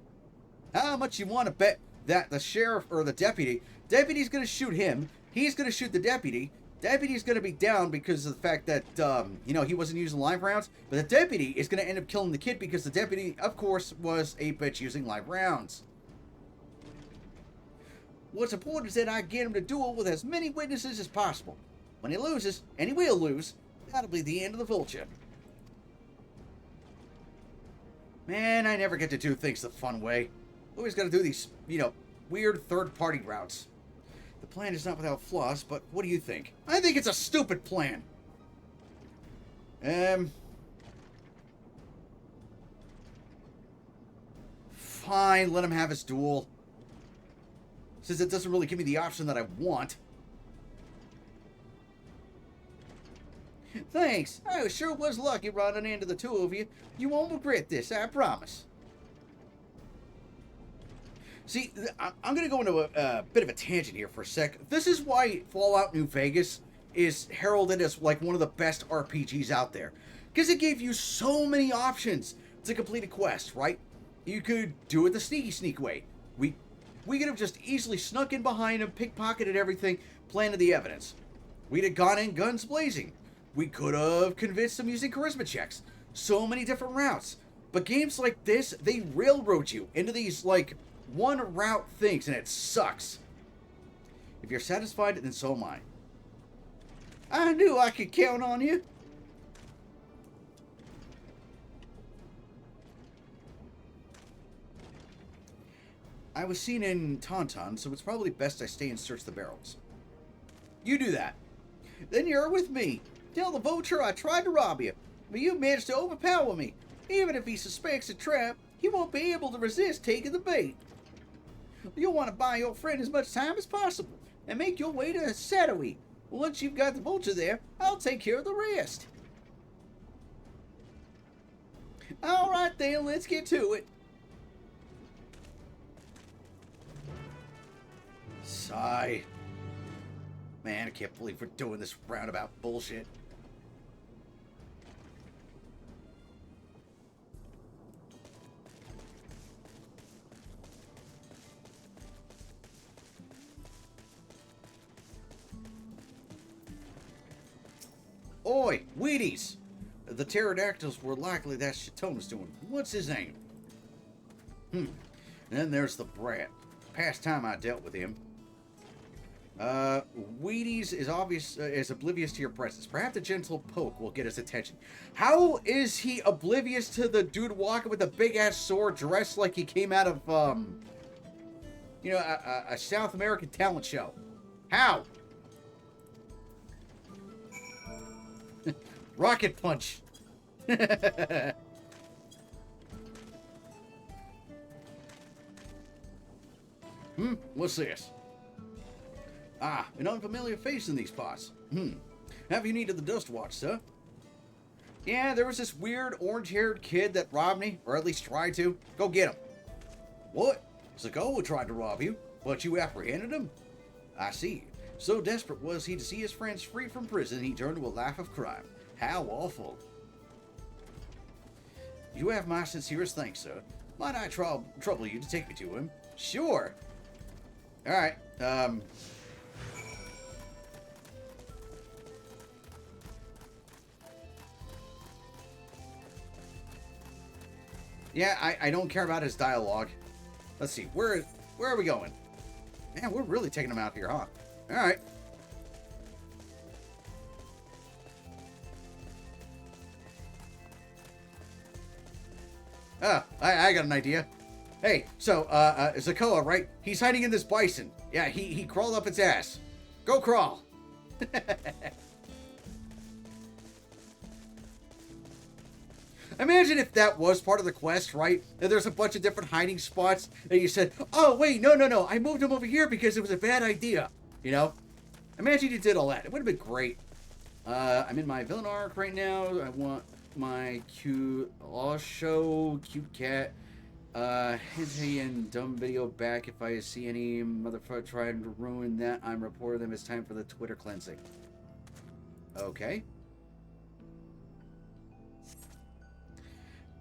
How much you want to bet that the sheriff or the deputy's going to shoot him, he's going to shoot the deputy's going to be down because of the fact that, he wasn't using live rounds, but the deputy is going to end up killing the kid because the deputy, of course, was a bitch using live rounds. What's important is that I get him to duel with as many witnesses as possible. When he loses, and he will lose, that'll be the end of the vulture. Man, I never get to do things the fun way. Always got to do these, weird third-party routes. The plan is not without flaws, but what do you think? I think it's a stupid plan. Fine, let him have his duel. Since it doesn't really give me the option that I want. Thanks. I sure was lucky running into the two of you. You won't regret this, I promise. See, I'm going to go into a bit of a tangent here for a sec. This is why Fallout New Vegas is heralded as like one of the best RPGs out there. Because it gave you so many options to complete a quest, right? You could do it the sneaky way. We could have just easily snuck in behind him, pickpocketed everything, planted the evidence. We'd have gone in guns blazing. We could have convinced him using charisma checks. So many different routes. But games like this, they railroad you into these, one route things, and it sucks. If you're satisfied, then so am I. I knew I could count on you. I was seen in Tauntaun, so it's probably best I stay and search the barrels. You do that. Then you're with me. Tell the vulture I tried to rob you, but you managed to overpower me. Even if he suspects a trap, he won't be able to resist taking the bait. You'll want to buy your friend as much time as possible, and make your way to Sadawi. Once you've got the vulture there, I'll take care of the rest. Alright then, let's get to it. Sigh. Man, I can't believe we're doing this roundabout bullshit. Oi, Wheaties! The pterodactyls were likely that Chatona's doing. What's his name? And then there's the brat. Past time I dealt with him. Wheaties is oblivious to your presence. Perhaps a gentle poke will get his attention. How is he oblivious to the dude walking with a big-ass sword dressed like he came out of, a South American talent show? How? Rocket punch. What's this? Ah, an unfamiliar face in these parts. Have you needed the Dust Watch, sir? Yeah, there was this weird orange-haired kid that robbed me, or at least tried to. Go get him. What? Zakoa tried to rob you, but you apprehended him? I see. So desperate was he to see his friends free from prison, he turned to a life of crime. How awful. You have my sincerest thanks, sir. Might I trouble you to take me to him? Sure. Alright, yeah, I don't care about his dialogue. Let's see, where are we going? Man, we're really taking him out here, huh? Alright. I got an idea. Hey, so, Zakoa, right? He's hiding in this bison. Yeah, he crawled up its ass. Go crawl. Imagine if that was part of the quest, right? And there's a bunch of different hiding spots, and you said, oh, wait, no, I moved him over here because it was a bad idea. You know? Imagine you did all that. It would have been great. I'm in my villain arc right now. I want my cute cat. Hentai and dumb video back. If I see any motherfucker trying to ruin that, I'm reporting them. It's time for the Twitter cleansing. Okay.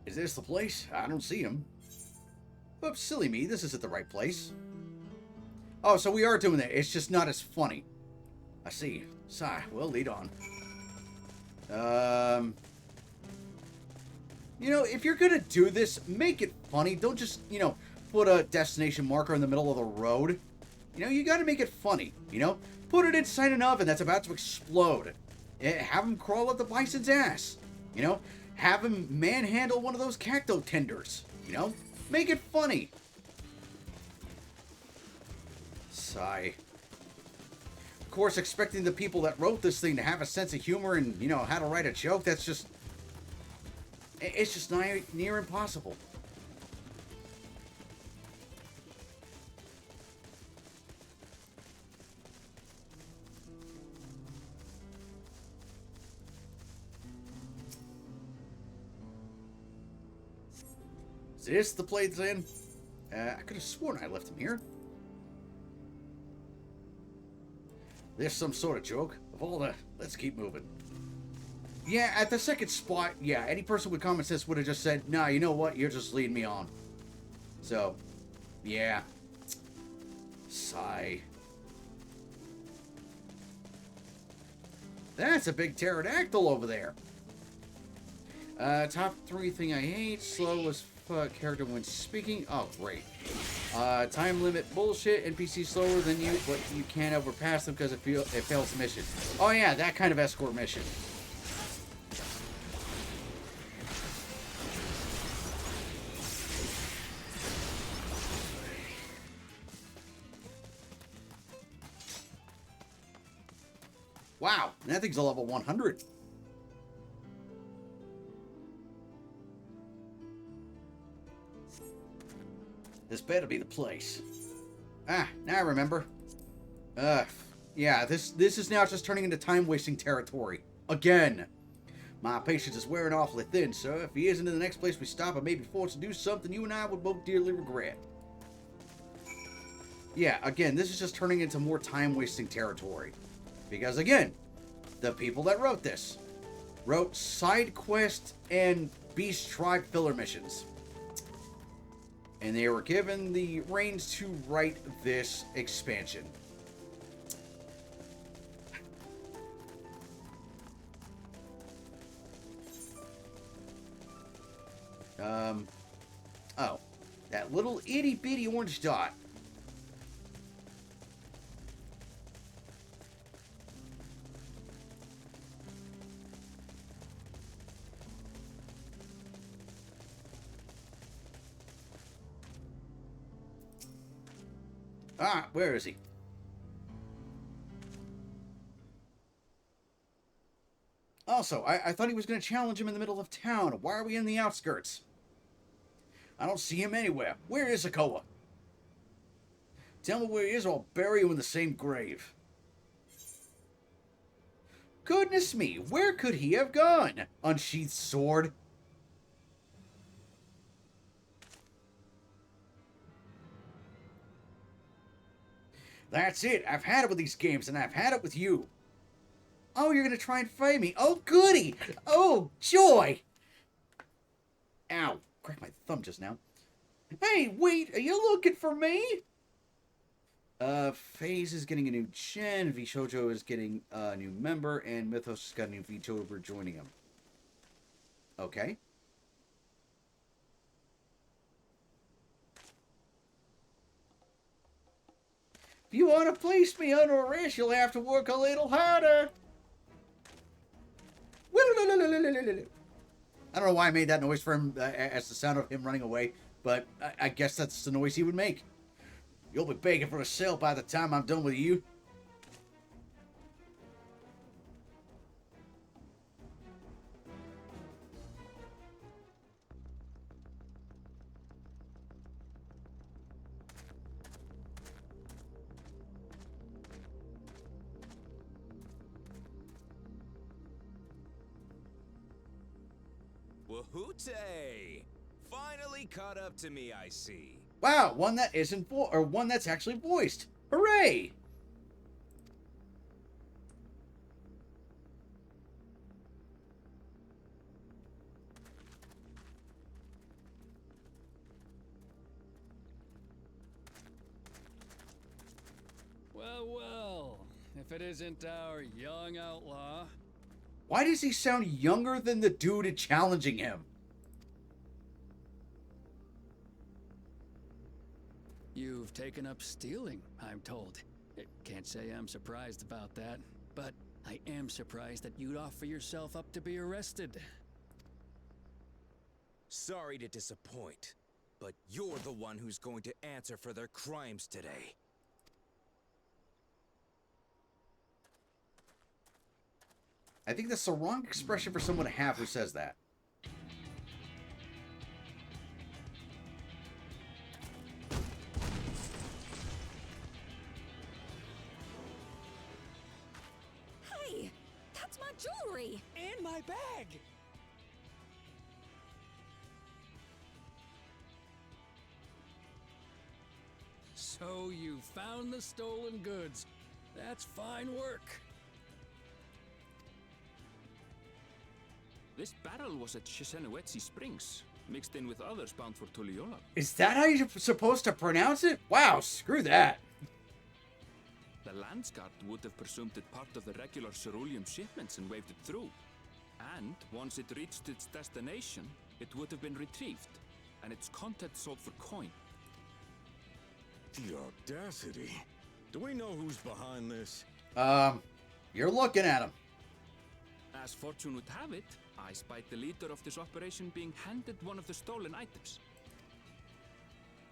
Is this the place? I don't see him. Oops, silly me. This isn't the right place. Oh, so we are doing that. It's just not as funny. I see. Sigh. Well, lead on. You know, if you're gonna do this, make it funny. Don't just, put a destination marker in the middle of the road. You gotta make it funny, Put it inside an oven that's about to explode. Have him crawl up the bison's ass, Have him manhandle one of those cacto tenders, Make it funny. Sigh. Of course, expecting the people that wrote this thing to have a sense of humor and, how to write a joke, that's just... It's just near impossible. Is this the place then? I could have sworn I left him here. There's some sort of joke. Of all the... Let's keep moving. Yeah, at the second spot, yeah, any person with common sense would have just said, nah, you know what? You're just leading me on. So, yeah. Sigh. That's a big pterodactyl over there. Top 3 thing I hate. Slow as fuck character when speaking. Oh, great. Time limit bullshit. NPC slower than you, but you can't overpass them because it fails the mission. Oh yeah, that kind of escort mission. Wow, that thing's a level 100. This better be the place. Ah, now I remember. Yeah, this is now just turning into time-wasting territory. Again. My patience is wearing awfully thin, sir. If he isn't in the next place we stop, I may be forced to do something you and I would both dearly regret. Yeah, again, this is just turning into more time-wasting territory. Because, again, the people that wrote this wrote side quest and Beast Tribe filler missions. And they were given the reins to write this expansion. Oh, that little itty-bitty orange dot. Ah, where is he? Also, I thought he was going to challenge him in the middle of town. Why are we in the outskirts? I don't see him anywhere. Where is Akoa? Tell me where he is or I'll bury you in the same grave. Goodness me, where could he have gone? Unsheathed sword. That's it. I've had it with these games, and I've had it with you. Oh, you're going to try and fight me. Oh, goody. Oh, joy. Ow. Cracked my thumb just now. Hey, wait. Are you looking for me? FaZe is getting a new gen. VShojo is getting a new member. And Mythos has got a new VTuber joining him. Okay. If you want to place me under arrest, you'll have to work a little harder. I don't know why I made that noise for him as the sound of him running away, but I guess that's the noise he would make. You'll be begging for a cell by the time I'm done with you. Wahoote! Finally caught up to me, I see. Wow, one that isn't or one that's actually voiced. Hooray! Well, well, if it isn't our young outlaw. Why does he sound younger than the dude challenging him? You've taken up stealing, I'm told. Can't say I'm surprised about that, but I am surprised that you'd offer yourself up to be arrested. Sorry to disappoint, but you're the one who's going to answer for their crimes today. I think that's the wrong expression for someone to have who says that. Hey, that's my jewelry! And my bag! So you found the stolen goods. That's fine work. This barrel was at Chisenowetsi Springs, mixed in with others bound for Tuliyola. Is that how you're supposed to pronounce it? Wow, screw that. The Landsguard would have presumed it part of the regular ceruleum shipments and waved it through. And once it reached its destination, it would have been retrieved, and its contents sold for coin. The audacity. Do we know who's behind this? You're looking at him. As fortune would have it, I spied the leader of this operation being handed one of the stolen items.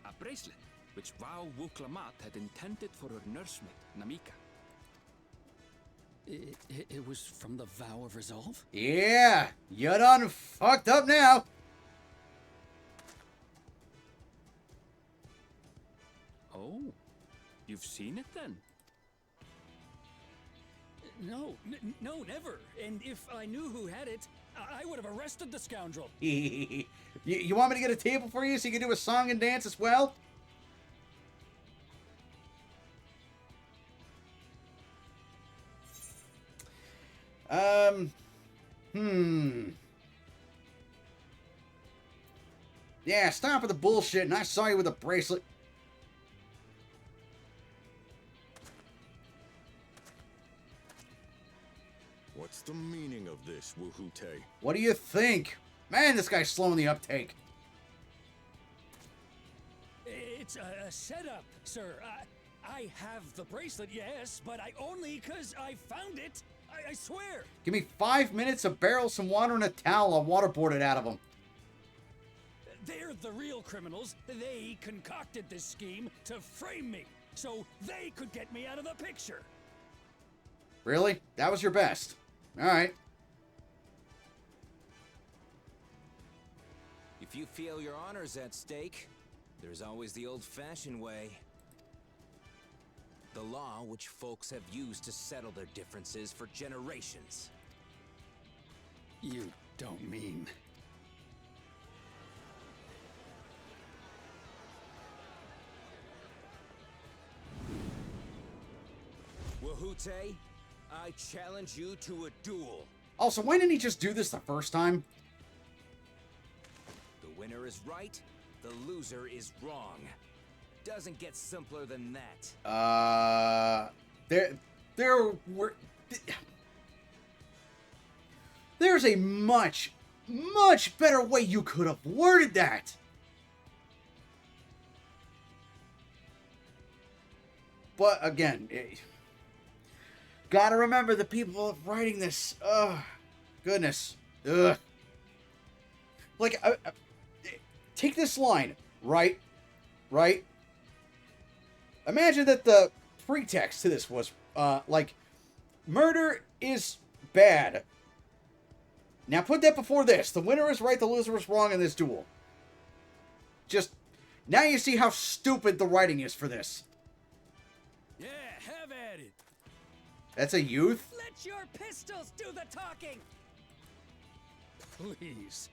A bracelet, which Vau Wuklamat had intended for her nursemaid, Namika. It was from the Vow of Resolve? Yeah, you done fucked up now. Oh, you've seen it then? No, never. And if I knew who had it, I would have arrested the scoundrel. you want me to get a table for you so you can do a song and dance as well? Yeah, stop with the bullshit, and I saw you with a bracelet. What's the meaning of this, Wuhute? What do you think? Man, this guy's slowing the uptake. It's a setup, sir. I have the bracelet, yes, but I only because I found it. I swear. Give me 5 minutes, a barrel, some water, and a towel. I'll waterboard it out of him. They're the real criminals. They concocted this scheme to frame me, so they could get me out of the picture. Really? That was your best? Alright. If you feel your honor's at stake, there's always the old-fashioned way. The law which folks have used to settle their differences for generations. You don't mean... Wuhute, I challenge you to a duel. Also, why didn't he just do this the first time? The winner is right, the loser is wrong. Doesn't get simpler than that. There's a much better way you could have worded that. But again, gotta remember the people writing this. Ugh, goodness. Ugh. Like, take this line, right? Imagine that the pretext to this was, like, murder is bad. Now put that before this. The winner is right, the loser is wrong in this duel. Just, now you see how stupid the writing is for this. Yeah, have at it. That's a youth? Let your pistols do the talking. Please,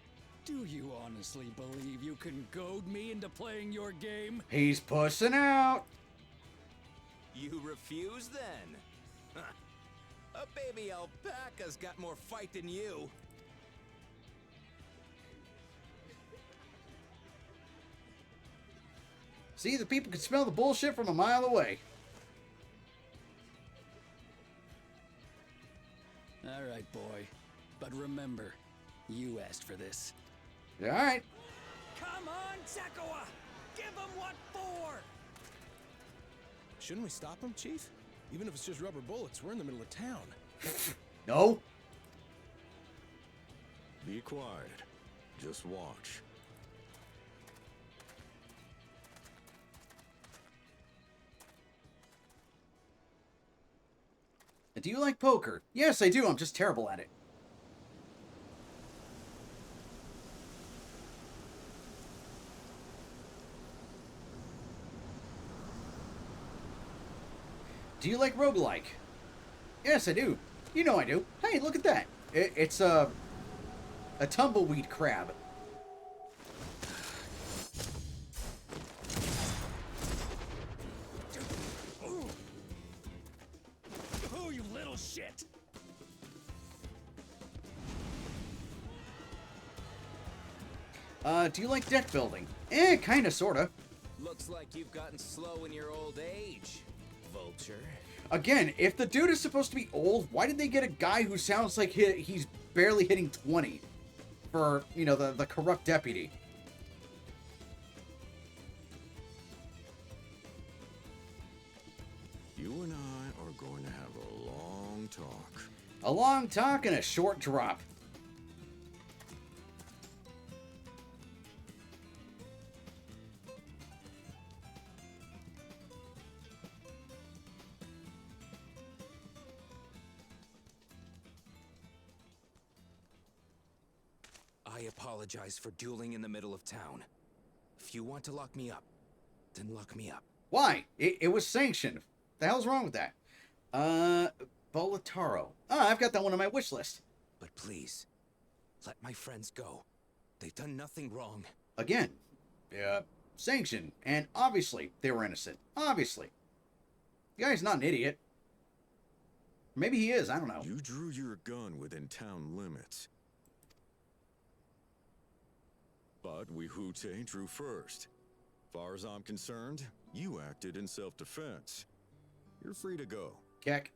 do you honestly believe you can goad me into playing your game? He's pussing out. You refuse then? Huh. A baby alpaca's got more fight than you. See, the people can smell the bullshit from a mile away. All right, boy. But remember, you asked for this. All right. Come on, Zakawa! Give him what for! Shouldn't we stop him, Chief? Even if it's just rubber bullets, we're in the middle of town. No. Be quiet. Just watch. Do you like poker? Yes, I do. I'm just terrible at it. Do you like roguelike? Yes, I do. You know I do. Hey, look at that. It's a tumbleweed crab. Oh, you little shit! Do you like deck building? Kinda, sorta. Looks like you've gotten slow in your old age, Vulture. Again, if the dude is supposed to be old, why did they get a guy who sounds like he's barely hitting 20 for, you know, the corrupt deputy? You and I are going to have a long talk. A long talk and a short drop. I apologize for dueling in the middle of town. If you want to lock me up, then lock me up. Why? It was sanctioned. The hell's wrong with that? Bolataro. Ah, I've got that one on my wish list. But please, let my friends go. They've done nothing wrong. Again, sanctioned, and obviously they were innocent. Obviously. The guy's not an idiot. Maybe he is, I don't know. You drew your gun within town limits. But Wihute drew first. Far as I'm concerned, you acted in self-defense. You're free to go. Keck.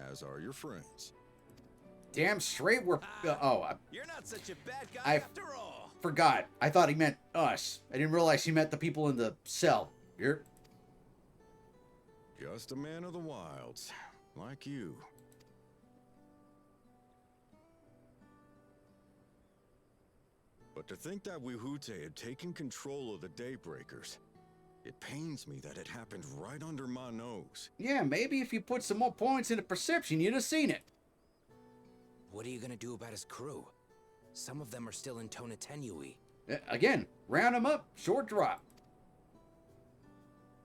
As are your friends. Damn straight we're... You're not such a bad guy I after all. forgot. I thought he meant us. I didn't realize he meant the people in the cell. You're... Just a man of the wilds, like you. But to think that Wihute had taken control of the Daybreakers, it pains me that it happened right under my nose. Yeah, maybe if you put some more points into perception, you'd have seen it. What are you gonna do about his crew? Some of them are still in Tonatenui. Again, round them up, short drop.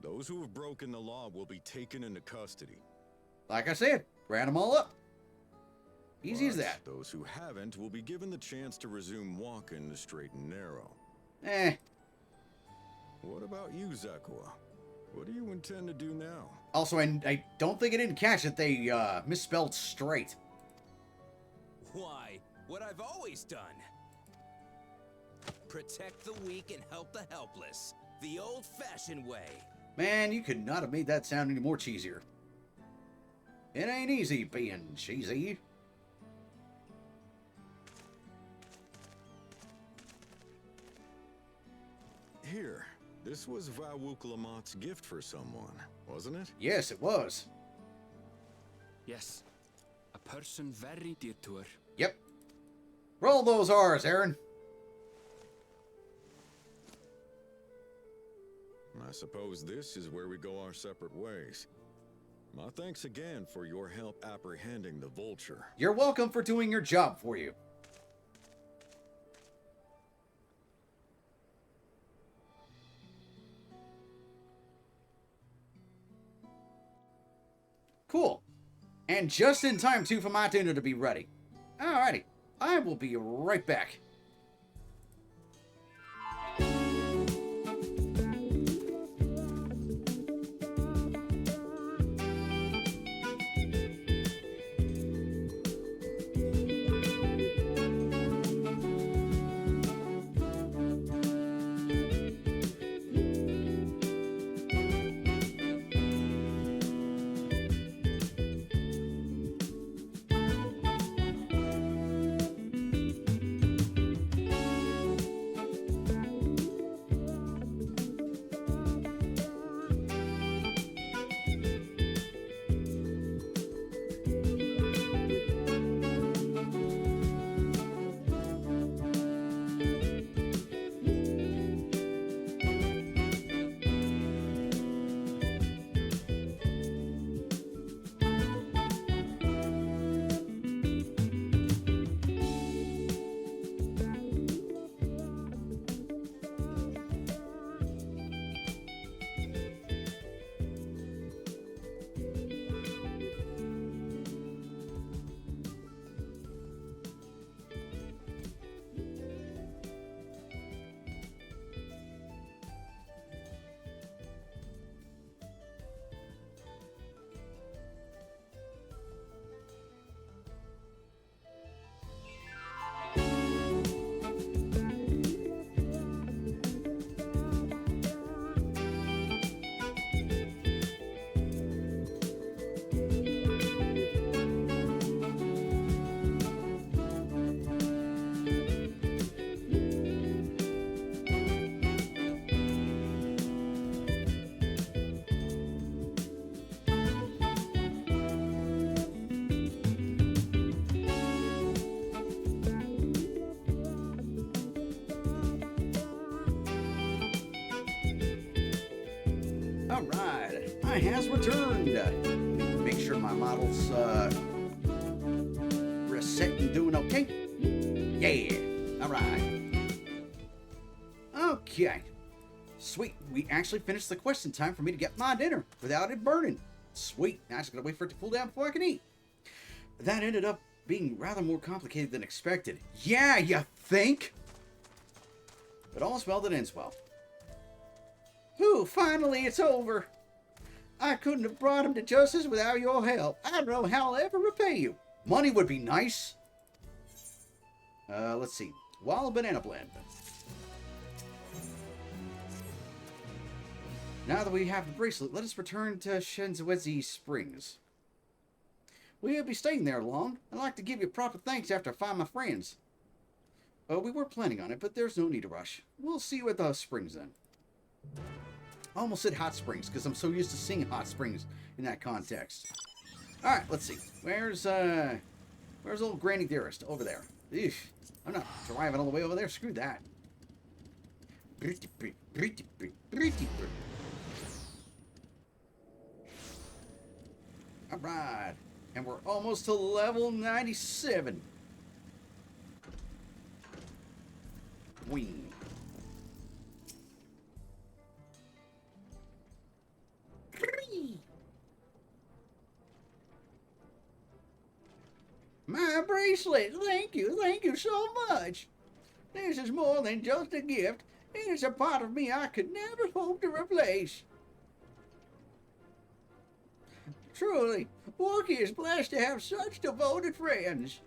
Those who have broken the law will be taken into custody. Like I said, round them all up. Easy as that. Those who haven't will be given the chance to resume walking the straight and narrow. What about you, Zakua? What do you intend to do now? Also, I don't think I didn't catch that they misspelled straight. Why? What I've always done. Protect the weak and help the helpless. The old-fashioned way. Man, you could not have made that sound any more cheesier. It ain't easy being cheesy. Here, this was Vawuklamat's gift for someone, wasn't it? Yes, it was. Yes. A person very dear to her. Yep. Roll those R's, Aaron. I suppose this is where we go our separate ways. My thanks again for your help apprehending the vulture. You're welcome for doing your job for you. Cool. And just in time, too, for my dinner to be ready. Alrighty. I will be right back. Alright, I has returned. Make sure my model's reset and doing okay. Yeah, alright. Okay, Sweet, we actually finished the quest in time for me to get my dinner without it burning. Sweet, now I just gotta wait for it to cool down before I can eat. That ended up being rather more complicated than expected. Yeah, you think? But all's well that ends well. Whew, finally it's over. I couldn't have brought him to justice without your help. I don't know how I'll ever repay you. Money would be nice. Let's see. Wild banana blend. Now that we have the bracelet, let us return to Shenzhouzi Springs. We'll be staying there long. I'd like to give you proper thanks after I find my friends. We were planning on it, but there's no need to rush. We'll see you at the springs then. I almost said hot springs because I'm so used to seeing hot springs in that context. Alright, let's see. Where's old Granny Dearest? Over there. Eesh. I'm not driving all the way over there. Screw that. Alright. And we're almost to level 97. Wing. My bracelet! Thank you so much! This is more than just a gift. It's a part of me I could never hope to replace. Truly, Wookie is blessed to have such devoted friends.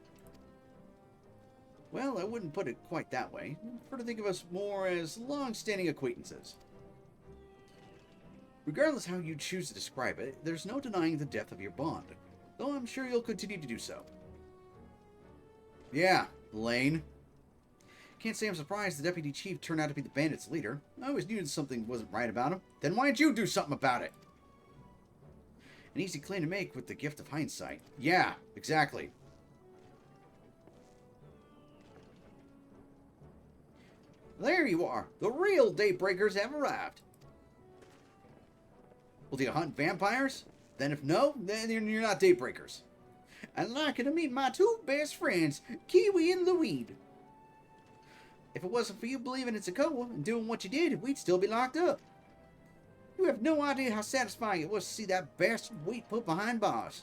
Well, I wouldn't put it quite that way. I prefer to think of us more as long-standing acquaintances. Regardless how you choose to describe it, there's no denying the depth of your bond, though I'm sure you'll continue to do so. Yeah, Lane. Can't say I'm surprised the deputy chief turned out to be the bandits' leader. I always knew that something wasn't right about him. Then why didn't you do something about it? An easy claim to make with the gift of hindsight. Yeah, exactly. There you are. The real Daybreakers have arrived. Will you hunt vampires? Then if no, then you're not Daybreakers. I'd like to meet my two best friends, Kiwi and Louie. If it wasn't for you believing in Sokoa and doing what you did, we'd still be locked up. You have no idea how satisfying it was to see that bastard Wheat put behind bars.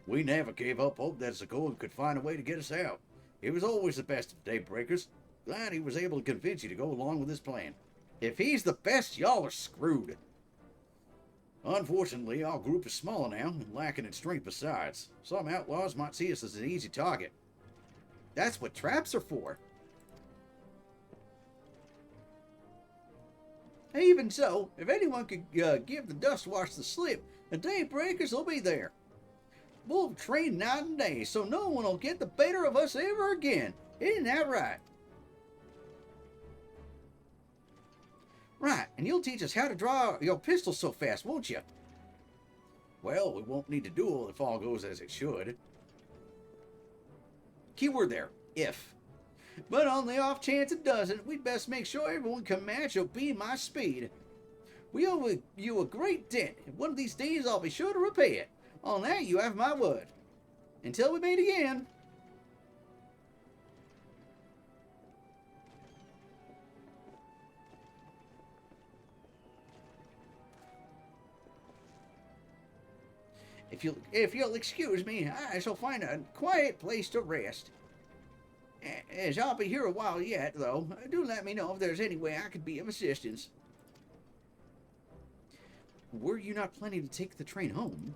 We never gave up hope that Sokoa could find a way to get us out. He was always the best of Daybreakers. Glad he was able to convince you to go along with his plan. If he's the best, y'all are screwed. Unfortunately, our group is smaller now and lacking in strength besides. Some outlaws might see us as an easy target. That's what traps are for. Even so, if anyone could give the Dustwash the slip, the Daybreakers will be there. We'll train night and day, so no one will get the better of us ever again. Isn't that right? Right, and you'll teach us how to draw your pistol so fast, won't you? Well, we won't need to duel if all goes as it should. Keyword there, if. But on the off chance it doesn't, we'd best make sure everyone can match or beat my speed. We owe you a great debt, and one of these days I'll be sure to repay it. On that you have my word. Until we meet again. If you'll excuse me, I shall find a quiet place to rest. As I'll be here a while yet, though, do let me know if there's any way I could be of assistance. Were you not planning to take the train home?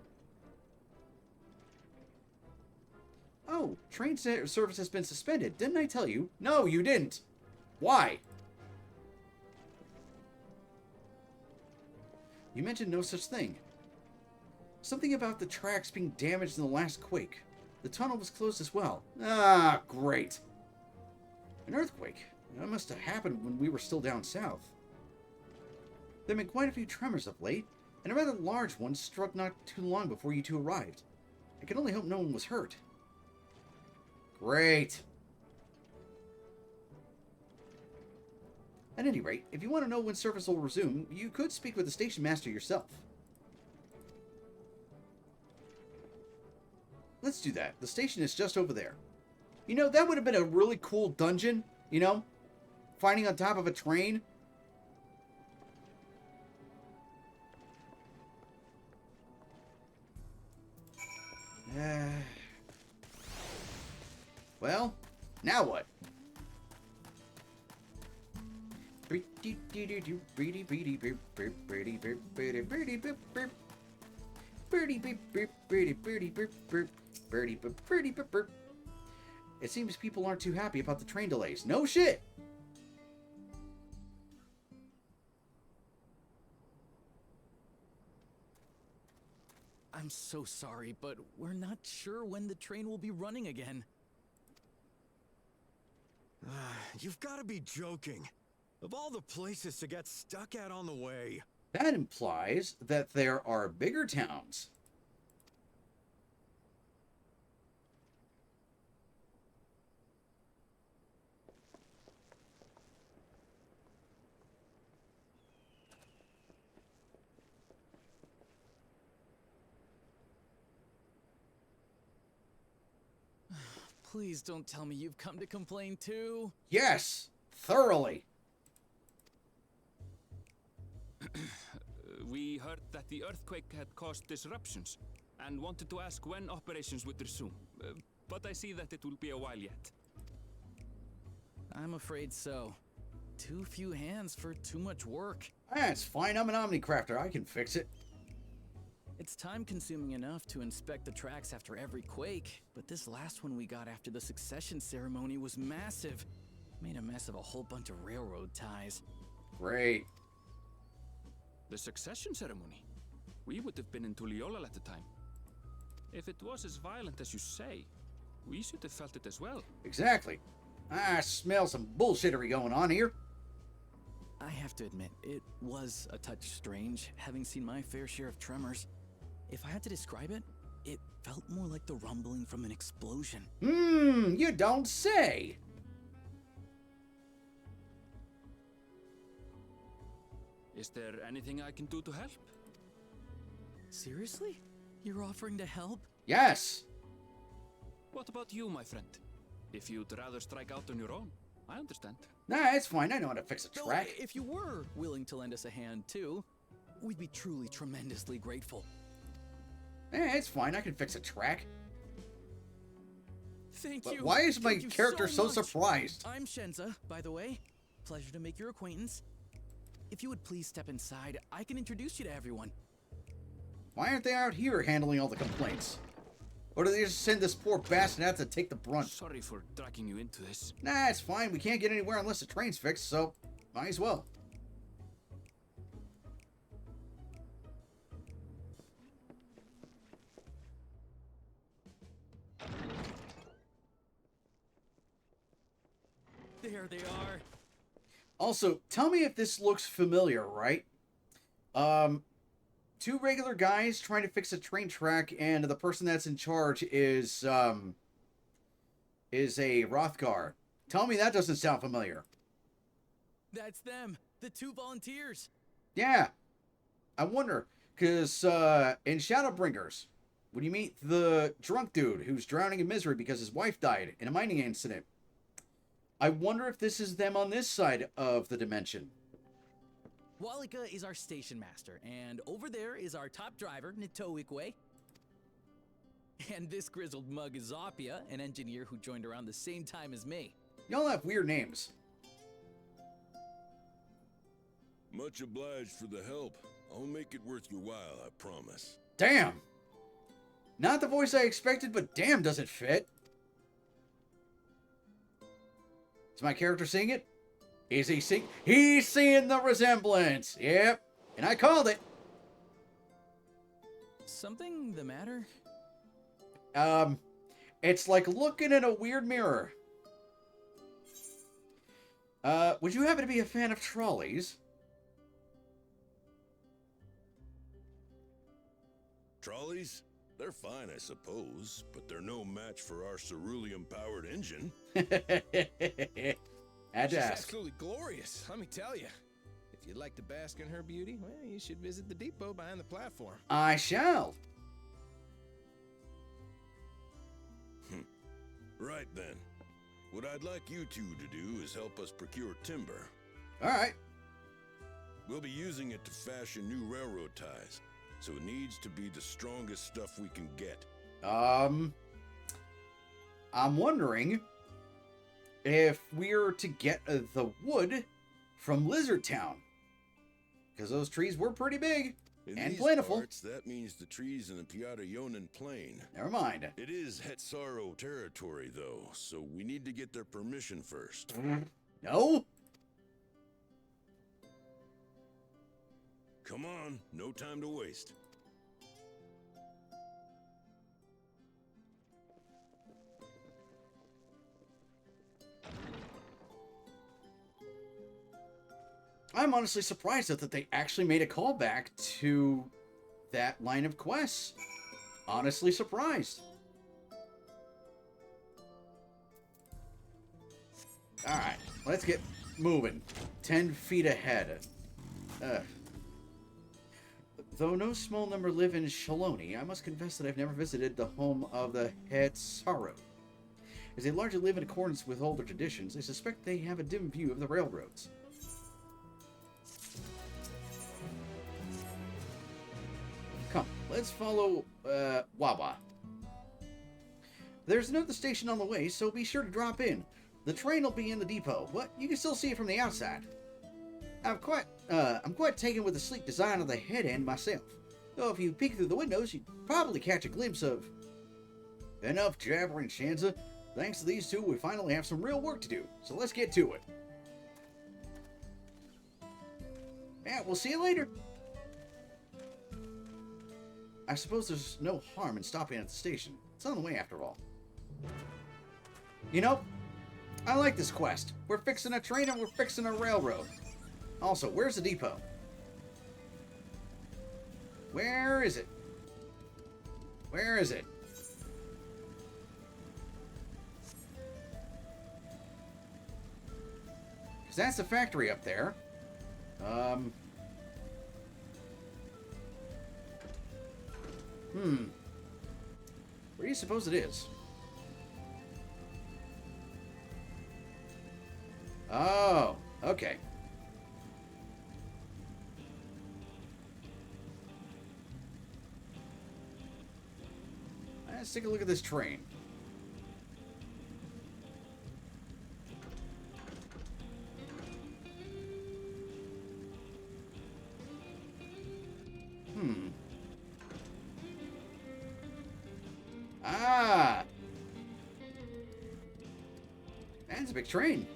Oh, train service has been suspended. Didn't I tell you? No, you didn't. Why? You mentioned no such thing. Something about the tracks being damaged in the last quake. The tunnel was closed as well. Ah, great. An earthquake. That must have happened when we were still down south. There have been quite a few tremors of late, and a rather large one struck not too long before you two arrived. I can only hope no one was hurt. Great. At any rate, if you want to know when service will resume, you could speak with the station master yourself. Let's do that. The station is just over there. You know, that would have been a really cool dungeon, you know? Finding on top of a train. Well, now what? It seems people aren't too happy about the train delays. No shit! I'm so sorry, but we're not sure when the train will be running again. You've got to be joking. Of all the places to get stuck at on the way. That implies that there are bigger towns. Please don't tell me you've come to complain too. Yes, thoroughly. We heard that the earthquake had caused disruptions and wanted to ask when operations would resume. But I see that it will be a while yet. I'm afraid so. Too few hands for too much work. That's fine. I'm an Omnicrafter. I can fix it. It's time-consuming enough to inspect the tracks after every quake, but this last one we got after the succession ceremony was massive. Made a mess of a whole bunch of railroad ties. Great. The succession ceremony? We would have been in Tuliolal at the time. If it was as violent as you say, we should have felt it as well. Exactly. I smell some bullshittery going on here. I have to admit, it was a touch strange, having seen my fair share of tremors. If I had to describe it, it felt more like the rumbling from an explosion. You don't say. Is there anything I can do to help? Seriously? You're offering to help? Yes. What about you, my friend? If you'd rather strike out on your own, I understand. Nah, it's fine. I know how to fix a track. So, if you were willing to lend us a hand, too, we'd be truly tremendously grateful. It's fine. I can fix a track. Thank But you. why is my Thank you character so much. surprised? I'm Shenza, by the way. Pleasure to make your acquaintance. If you would please step inside, I can introduce you to everyone. Why aren't they out here handling all the complaints? Or do they just send this poor bastard out to take the brunt? Sorry for dragging you into this. Nah, it's fine. We can't get anywhere unless the train's fixed, so might as well. There they are. Also, tell me if this looks familiar, right? Two regular guys trying to fix a train track, and the person that's in charge is a Rothgar. Tell me that doesn't sound familiar. That's them, the two volunteers. Yeah. I wonder, because in Shadowbringers, when you meet the drunk dude who's drowning in misery because his wife died in a mining incident, I wonder if this is them on this side of the dimension. Walika is our station master, and over there is our top driver, Nitoikwe. And this grizzled mug is Zopia, an engineer who joined around the same time as me. Y'all have weird names. Much obliged for the help. I'll make it worth your while, I promise. Damn! Not the voice I expected, but damn does it fit. Is my character seeing it? Is he seeing? He's seeing the resemblance! Yep. And I called it. Something the matter? It's like looking in a weird mirror. Would you happen to be a fan of trolleys? Trolleys? They're fine, I suppose, but they're no match for our cerulean-powered engine. Had She's to ask. absolutely glorious, let me tell you. If you'd like to bask in her beauty, well, you should visit the depot behind the platform. I shall. Right then. What I'd like you two to do is help us procure timber. All right. We'll be using it to fashion new railroad ties, so it needs to be the strongest stuff we can get. I'm wondering if we're to get the wood from Lizard Town. Because those trees were pretty big In and these plentiful. parts, that means the trees in the Piata-Yonan plain. Never mind. It is Hetsaro territory, though, so we need to get their permission first. No? Come on, no time to waste. I'm honestly surprised that they actually made a callback to that line of quests. Honestly surprised. Alright, let's get moving. 10 feet ahead. Though no small number live in Shaloni, I must confess that I've never visited the home of the Hetsaro. As they largely live in accordance with older traditions, I suspect they have a dim view of the railroads. Come, let's follow, Wawa. There's another station on the way, so be sure to drop in. The train will be in the depot, but you can still see it from the outside. I'm quite taken with the sleek design of the head end myself. Though if you peek through the windows, you'd probably catch a glimpse of... Enough jabbering, Shanza. Thanks to these two, we finally have some real work to do, so let's get to it. Yeah, we'll see you later. I suppose there's no harm in stopping at the station. It's on the way after all. You know, I like this quest. We're fixing a train and we're fixing a railroad. Also, where's the depot? Where is it? Where is it? Because that's the factory up there. Where do you suppose it is? Oh, okay. Let's take a look at this train. Ah! That's a big train.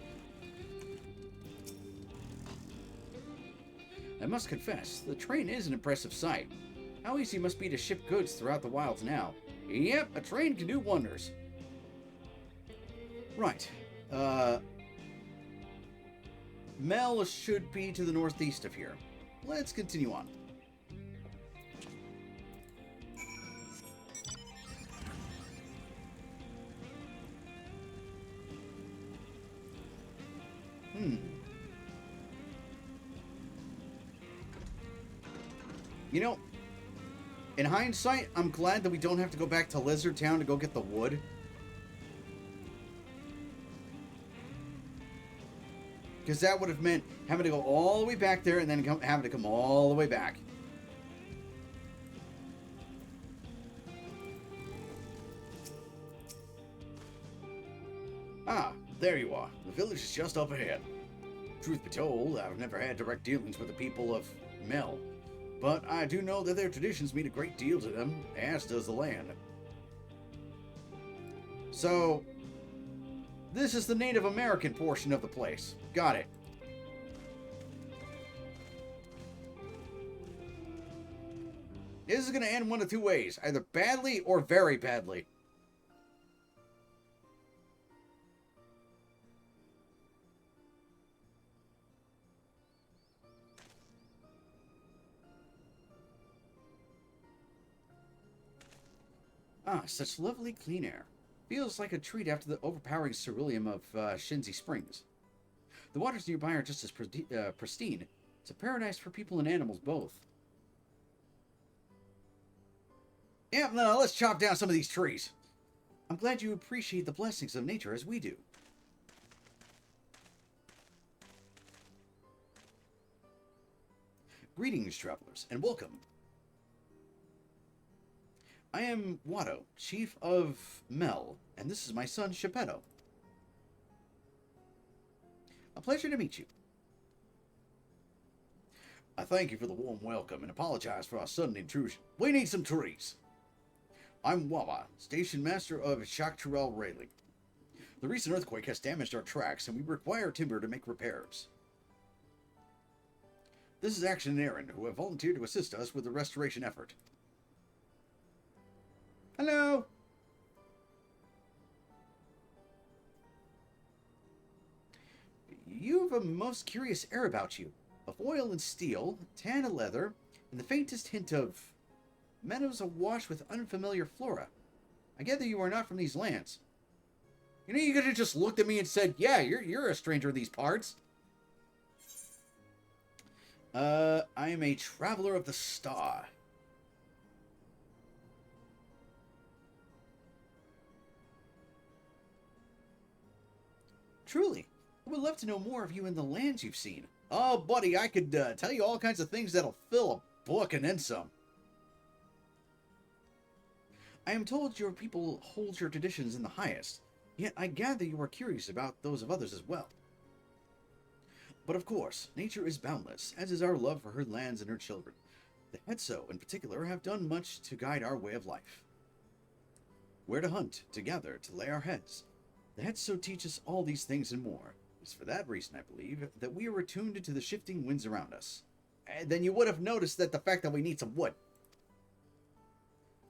I must confess, the train is an impressive sight. How easy it must be to ship goods throughout the wilds now. Yep, a train can do wonders. Right. Mel should be to the northeast of here. Let's continue on. You know, in hindsight, I'm glad that we don't have to go back to Lizard Town to go get the wood. Because that would have meant having to go all the way back there and then having to come all the way back. Ah, there you are. The village is just up ahead. Truth be told, I've never had direct dealings with the people of Mel. But I do know that their traditions mean a great deal to them, as does the land. So, this is the Native American portion of the place. Got it. This is going to end one of two ways. Either badly or very badly. Ah, such lovely clean air. Feels like a treat after the overpowering ceruleum of Shinzi Springs. The waters nearby are just as pristine. It's a paradise for people and animals both. Yeah, no, let's chop down some of these trees. I'm glad you appreciate the blessings of nature as we do. Greetings, travelers, and welcome. I am Watto, Chief of Mel, and this is my son, Shepetto. A pleasure to meet you. I thank you for the warm welcome and apologize for our sudden intrusion. We need some trees. I'm Wawa, Station Master of Shaktural Railing. The recent earthquake has damaged our tracks, and we require timber to make repairs. This is Action and Aaron, who have volunteered to assist us with the restoration effort. Hello! You have a most curious air about you, of oil and steel, tan and leather, and the faintest hint of meadows awash with unfamiliar flora. I gather you are not from these lands. You know, you could have just looked at me and said, yeah, you're a stranger in these parts. I am a traveler of the star. Truly, I would love to know more of you and the lands you've seen. Oh, buddy, I could tell you all kinds of things that'll fill a book and then some. I am told your people hold your traditions in the highest, yet I gather you are curious about those of others as well. But of course, nature is boundless, as is our love for her lands and her children. The Hetso, in particular, have done much to guide our way of life. Where to hunt, to gather, to lay our heads. The Hetso teach us all these things and more. It's for that reason, I believe, that we are attuned to the shifting winds around us. And then you would have noticed that the fact that we need some wood.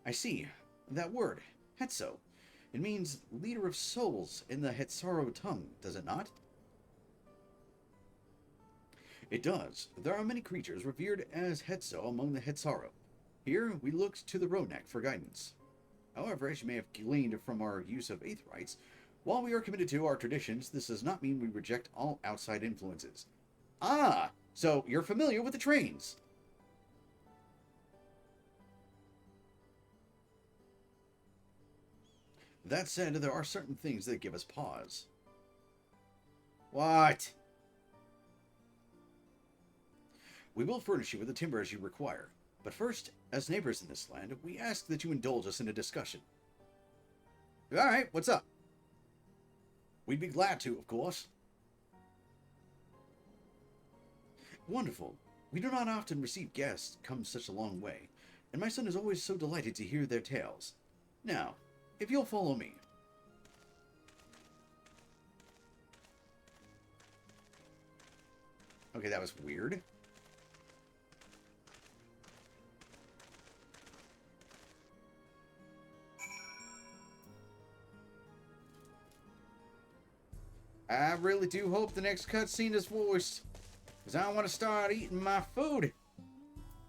I see. That word, Hetso. It means leader of souls in the Hetsaro tongue, does it not? It does. There are many creatures revered as Hetso among the Hetsaro. Here, we looked to the Ronek for guidance. However, as you may have gleaned from our use of Aetherites, while we are committed to our traditions, this does not mean we reject all outside influences. Ah, so you're familiar with the trains. That said, there are certain things that give us pause. What? We will furnish you with the timber as you require. But first, as neighbors in this land, we ask that you indulge us in a discussion. Alright, what's up? We'd be glad to, of course. Wonderful. We do not often receive guests come such a long way, and my son is always so delighted to hear their tales. Now, if you'll follow me. Okay, that was weird. I really do hope the next cutscene is voiced, because I want to start eating my food.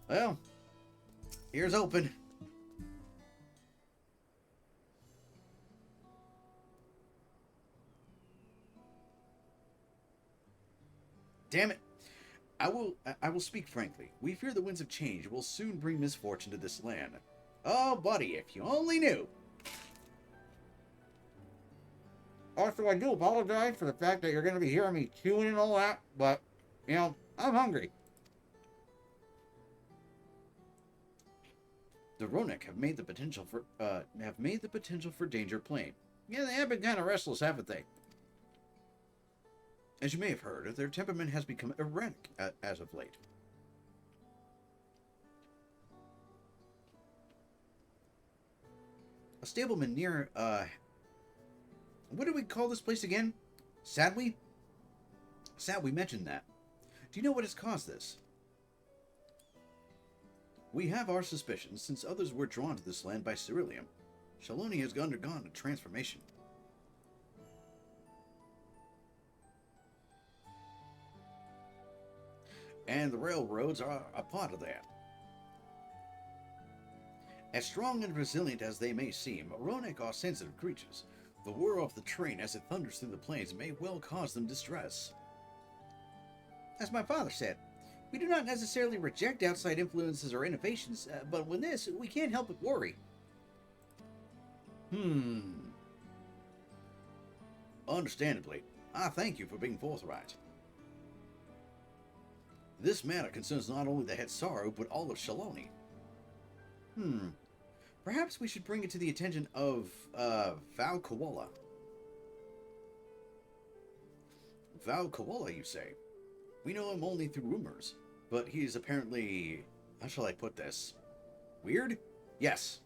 Well, here's hoping. Damn it. I will speak frankly. We fear the winds of change will soon bring misfortune to this land. Oh, buddy, if you only knew. Also, I do apologize for the fact that you're going to be hearing me chewing and all that, but, you know, I'm hungry. The Ronek have made the potential for danger plain. Yeah, they have been kind of restless, haven't they? As you may have heard, their temperament has become erratic as of late. A stableman near, what do we call this place again? Sadly? Sad we mentioned that. Do you know what has caused this? We have our suspicions, since others were drawn to this land by Ceruleum. Shaloni has undergone a transformation. And the railroads are a part of that. As strong and resilient as they may seem, Ronek are sensitive creatures. The whir of the train as it thunders through the plains may well cause them distress. As my father said, we do not necessarily reject outside influences or innovations, but with this, we can't help but worry. Understandably, I thank you for being forthright. This matter concerns not only the Hetsaru, but all of Shaloni. Perhaps we should bring it to the attention of Val Koala. Val Koala, you say? We know him only through rumors, but he is apparently, how shall I put this? Weird? Yes.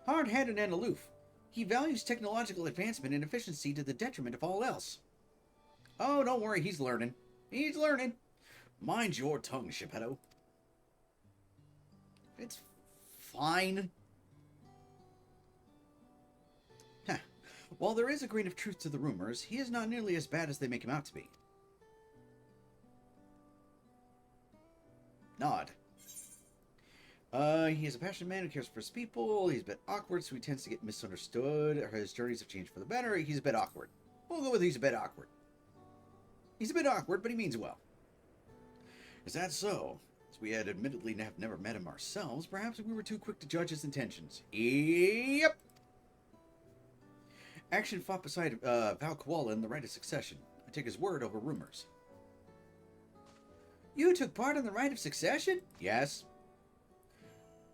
Hard-headed and aloof. He values technological advancement and efficiency to the detriment of all else. Oh, don't worry, he's learning. He's learning. Mind your tongue, Geppetto. It's fine. Huh. While there is a grain of truth to the rumors, he is not nearly as bad as they make him out to be. Nod. He is a passionate man who cares for his people. He's a bit awkward, so he tends to get misunderstood. His journeys have changed for the better. He's a bit awkward. We'll go with he's a bit awkward. He's a bit awkward, but he means well. Is that so? As we had admittedly have never met him ourselves, perhaps we were too quick to judge his intentions. Yep. Action fought beside Val Koala in the Rite of Succession. I take his word over rumors. You took part in the Rite of Succession? Yes.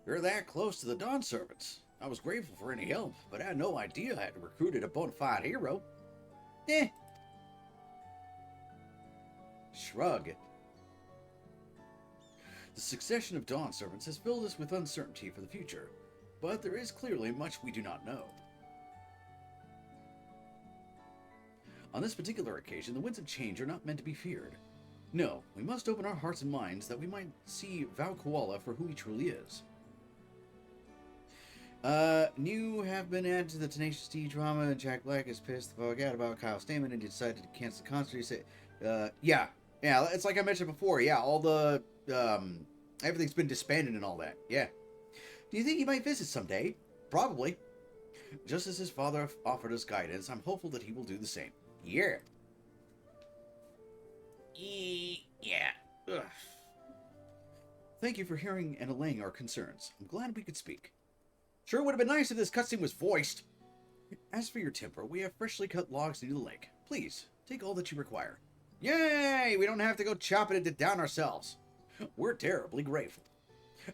You're that close to the Dawn Servants. I was grateful for any help, but I had no idea I had recruited a bona fide hero. Eh. Shrug. The succession of Dawn Servants has filled us with uncertainty for the future, but there is clearly much we do not know. On this particular occasion, the winds of change are not meant to be feared. No, we must open our hearts and minds that we might see Val Koala for who he truly is. New have been added to the Tenacious D drama. Jack Black is pissed the fuck out about Kyle Stamen and decided to cancel the concert. He said, yeah, it's like I mentioned before. Yeah, all the, everything's been disbanded and all that. Yeah. Do you think he might visit someday? Probably. Just as his father offered us guidance, I'm hopeful that he will do the same. Yeah. Yeah. Ugh. Thank you for hearing and allaying our concerns. I'm glad we could speak. Sure would have been nice if this cutscene was voiced. As for your timber, we have freshly cut logs near the lake. Please, take all that you require. Yay! We don't have to go chopping it down ourselves. We're terribly grateful.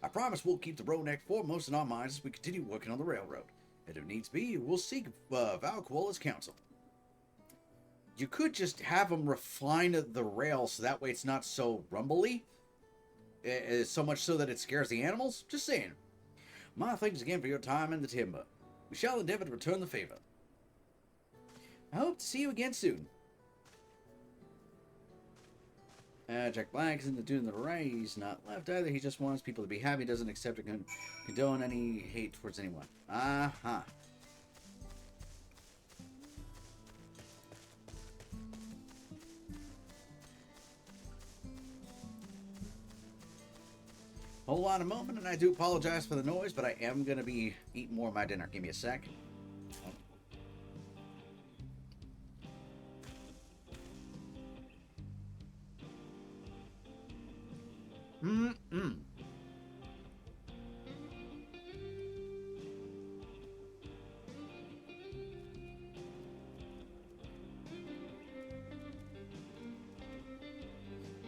I promise we'll keep the Roadneck foremost in our minds as we continue working on the railroad. And if needs be, we'll seek Val Koala's counsel. You could just have them refine the rail so that way it's not so rumbly. So much so that it scares the animals. Just saying. My thanks again for your time in the timber. We shall endeavor to return the favor. I hope to see you again soon. Jack Black isn't doing the right. He's not left either. He just wants people to be happy. Doesn't accept or condone any hate towards anyone. Uh-huh. Hold on a moment, and I do apologize for the noise, but I am going to be eating more of my dinner. Give me a sec.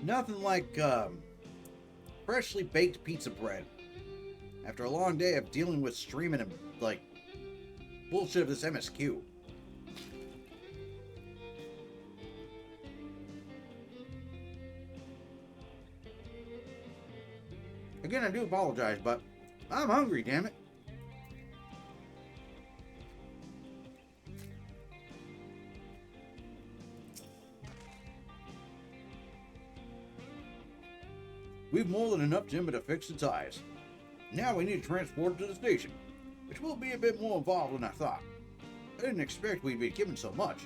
Nothing like, freshly baked pizza bread. After a long day of dealing with streaming and, like, bullshit of this MSQ. Again, I do apologize, but I'm hungry, damn it. We've more than enough timber to fix the ties. Now we need to transport it to the station, which will be a bit more involved than I thought. I didn't expect we'd be given so much.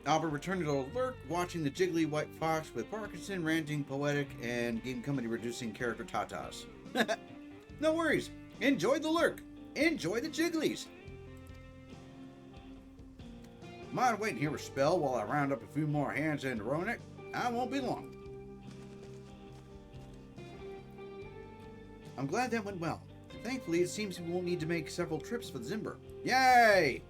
Albert returned to the lurk, watching the jiggly white fox with Parkinson, ranting, poetic, and game company reducing character tatas. No worries. Enjoy the lurk. Enjoy the jigglies. Mind waiting here a spell while I round up a few more hands in the Roanoke? I won't be long. I'm glad that went well. Thankfully, it seems we won't need to make several trips for the Zimber. Yay!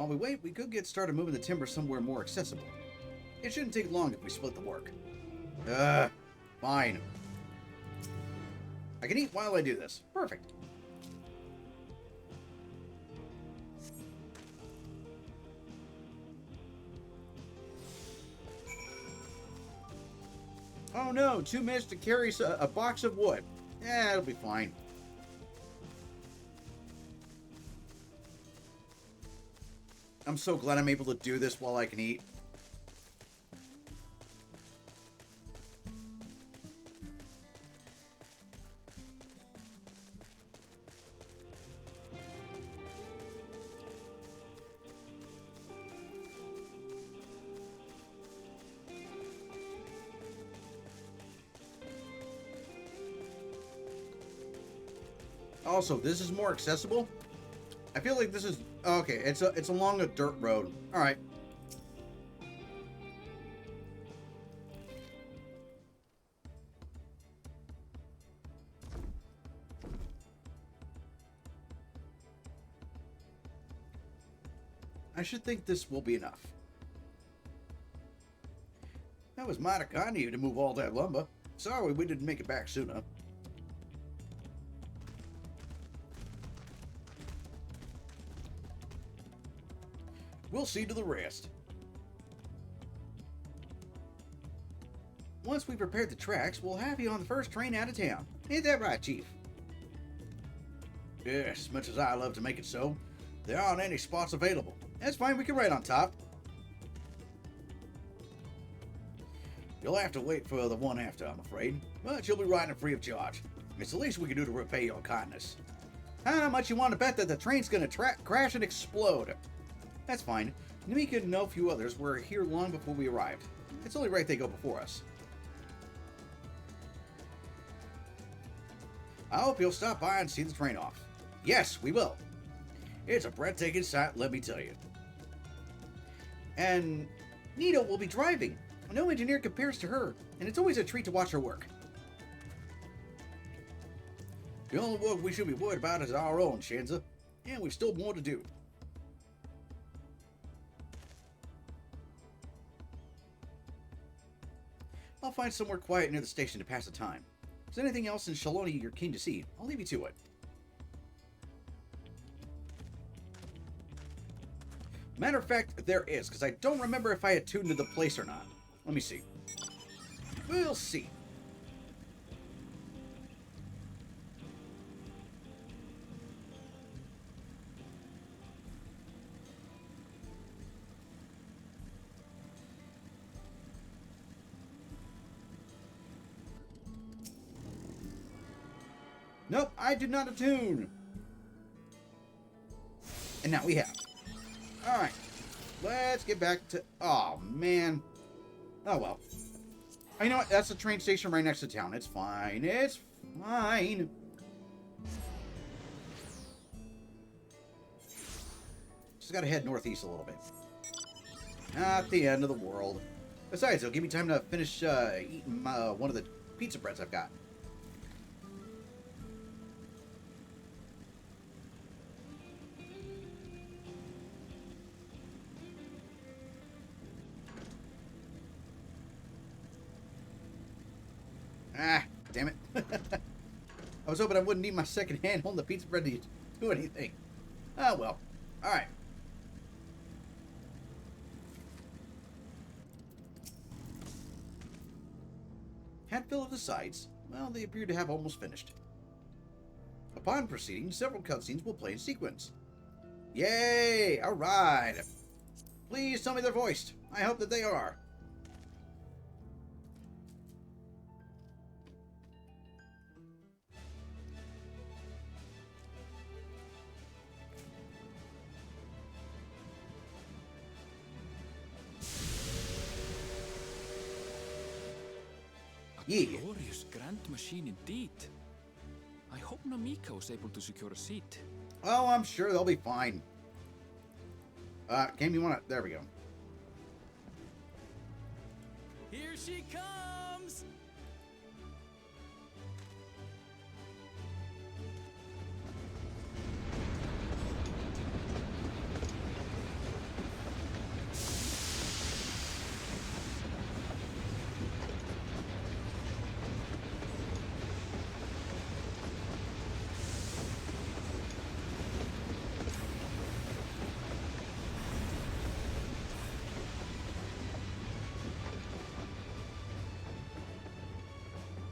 While we wait, we could get started moving the timber somewhere more accessible. It shouldn't take long if we split the work. Fine. I can eat while I do this. Perfect. Oh no, 2 minutes to carry a box of wood. Yeah, it'll be fine. I'm so glad I'm able to do this while I can eat. Also, this is more accessible. I feel like this is okay. It's along a dirt road. All right. I should think this will be enough. That was mighty kind of you to move all that lumber. Sorry we didn't make it back sooner. We'll see to the rest. Once we've repaired the tracks, we'll have you on the first train out of town. Ain't that right, Chief? Yes, as much as I love to make it so, there aren't any spots available. That's fine, we can ride on top. You'll have to wait for the one after, I'm afraid. But you'll be riding free of charge. It's the least we can do to repay your kindness. How much you want to bet that the train's gonna crash and explode? That's fine. Namika and a few others were here long before we arrived. It's only right they go before us. I hope you'll stop by and see the train off. Yes, we will. It's a breathtaking sight, let me tell you. And Nita will be driving. No engineer compares to her, and it's always a treat to watch her work. The only work we should be worried about is our own, Shanza. And we've still more to do. I'll find somewhere quiet near the station to pass the time. If there's anything else in Shaloni you're keen to see, I'll leave you to it. Matter of fact, there is, because I don't remember if I had tuned to the place or not. Let me see. We'll see. Nope, I did not attune. And now we have. Alright. Let's get back to... Oh, man. Oh, well. You know what? That's the train station right next to town. It's fine. It's fine. Just gotta head northeast a little bit. Not the end of the world. Besides, it'll give me time to finish eating one of the pizza breads I've got. Ah, damn it. I was hoping I wouldn't need my second hand holding the pizza bread to do anything. Oh, well. Alright. Handful of the sides. Well, they appear to have almost finished. Upon proceeding, several cutscenes will play in sequence. Yay! Alright. Please tell me they're voiced. I hope that they are. A glorious grand machine indeed. I hope Namika was able to secure a seat. Oh, I'm sure they'll be fine. Game, you want to... There we go. Here she comes!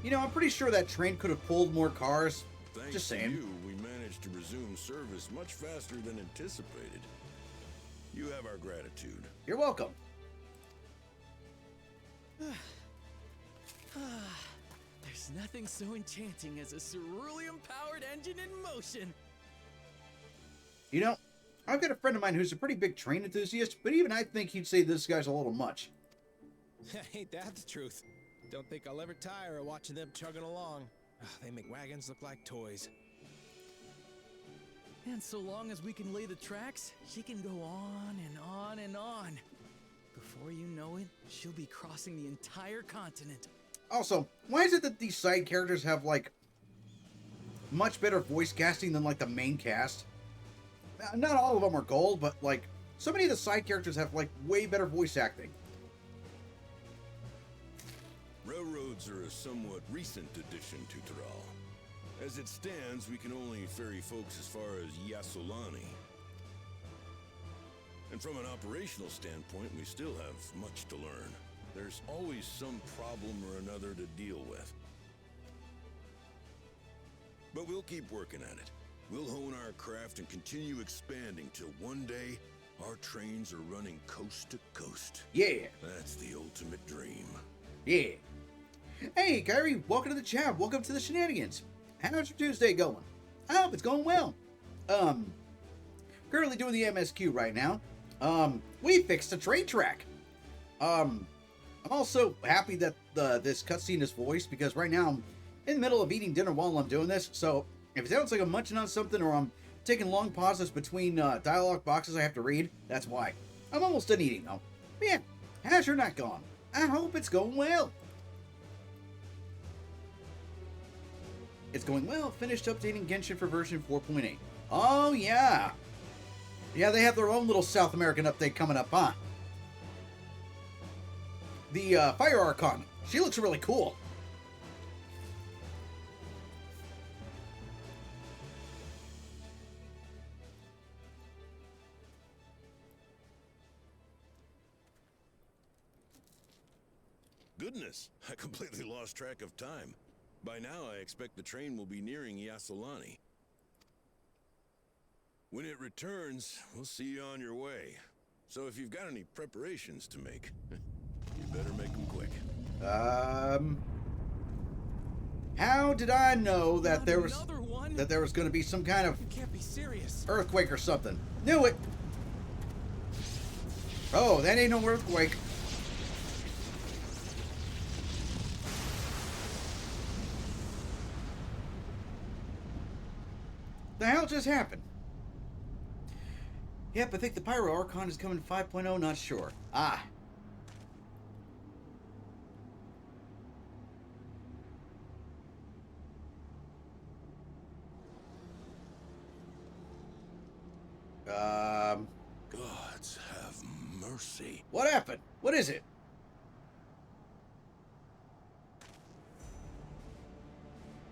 You know, I'm pretty sure that train could have pulled more cars. Thanks Just to saying. you, we managed to resume service much faster than anticipated. You have our gratitude. You're welcome. There's nothing so enchanting as a cerulean-powered engine in motion. You know, I've got a friend of mine who's a pretty big train enthusiast, but even I think he'd say this guy's a little much. Ain't that the truth? Don't think I'll ever tire of watching them chugging along. They make wagons look like toys. And so long as we can lay the tracks, she can go on and on and on. Before you know it, she'll be crossing the entire continent. Also, why is it that these side characters have, like, much better voice casting than, like, the main cast? Not all of them are gold, but, like, so many of the side characters have, like, way better voice acting. Railroads are a somewhat recent addition to Thrall. As it stands, we can only ferry folks as far as Yassolani. And from an operational standpoint, we still have much to learn. There's always some problem or another to deal with. But we'll keep working at it. We'll hone our craft and continue expanding till one day our trains are running coast to coast. Yeah. That's the ultimate dream. Yeah. Hey, Kyrie, welcome to the chat. Welcome to the shenanigans. How's your Tuesday going? I hope it's going well. Currently doing the MSQ right now. We fixed a train track. I'm also happy that this cutscene is voiced because right now I'm in the middle of eating dinner while I'm doing this. So if it sounds like I'm munching on something or I'm taking long pauses between dialogue boxes I have to read, that's why. I'm almost done eating though. But yeah, how's your night going? I hope it's going well. It's going well. Finished updating Genshin for version 4.8. Oh, yeah. Yeah, they have their own little South American update coming up, huh? The Fire Archon. She looks really cool. Goodness, I completely lost track of time. By now, I expect the train will be nearing Yassolani. When it returns, we'll see you on your way. So if you've got any preparations to make, you better make them quick. How did I know that there was going to be some kind of Can't be serious. earthquake or something? Knew it. Oh, that ain't no earthquake. The hell just happened? Yep, I think the Pyro Archon is coming 5.0, not sure. Ah. Gods have mercy. What happened? What is it?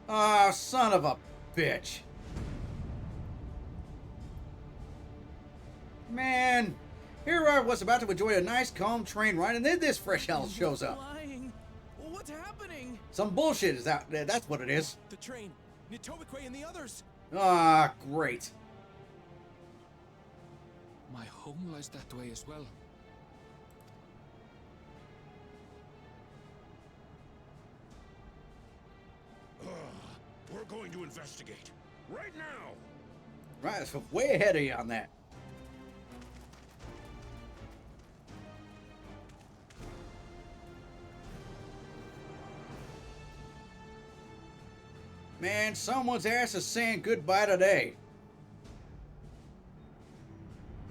Ah, son of a bitch. Man, here I was about to enjoy a nice calm train ride and then this fresh hell shows up. Flying. What's happening? Some bullshit is out there, that's what it is. The train, Nitowikwe and the others. Ah, great. My home lies that way as well. We're going to investigate. Right now! Right, so way ahead of you on that. Man, someone's ass is saying goodbye today.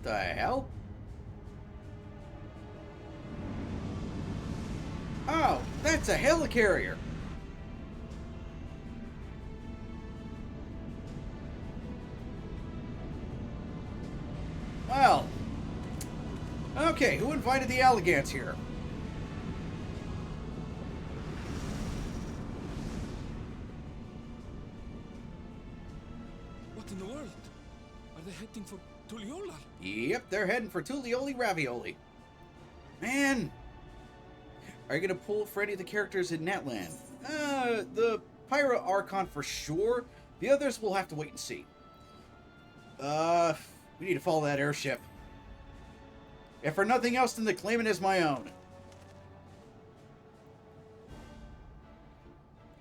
The hell? Oh, that's a helicarrier. Well. Okay, who invited the Alligants here? What in the world? Are they heading for Tuliolal? Yep, they're heading for Tulioli Ravioli. Man! Are you gonna pull for any of the characters in Netland? The Pyro Archon for sure. The others we'll have to wait and see. We need to follow that airship. If for nothing else, then to claim it as my own.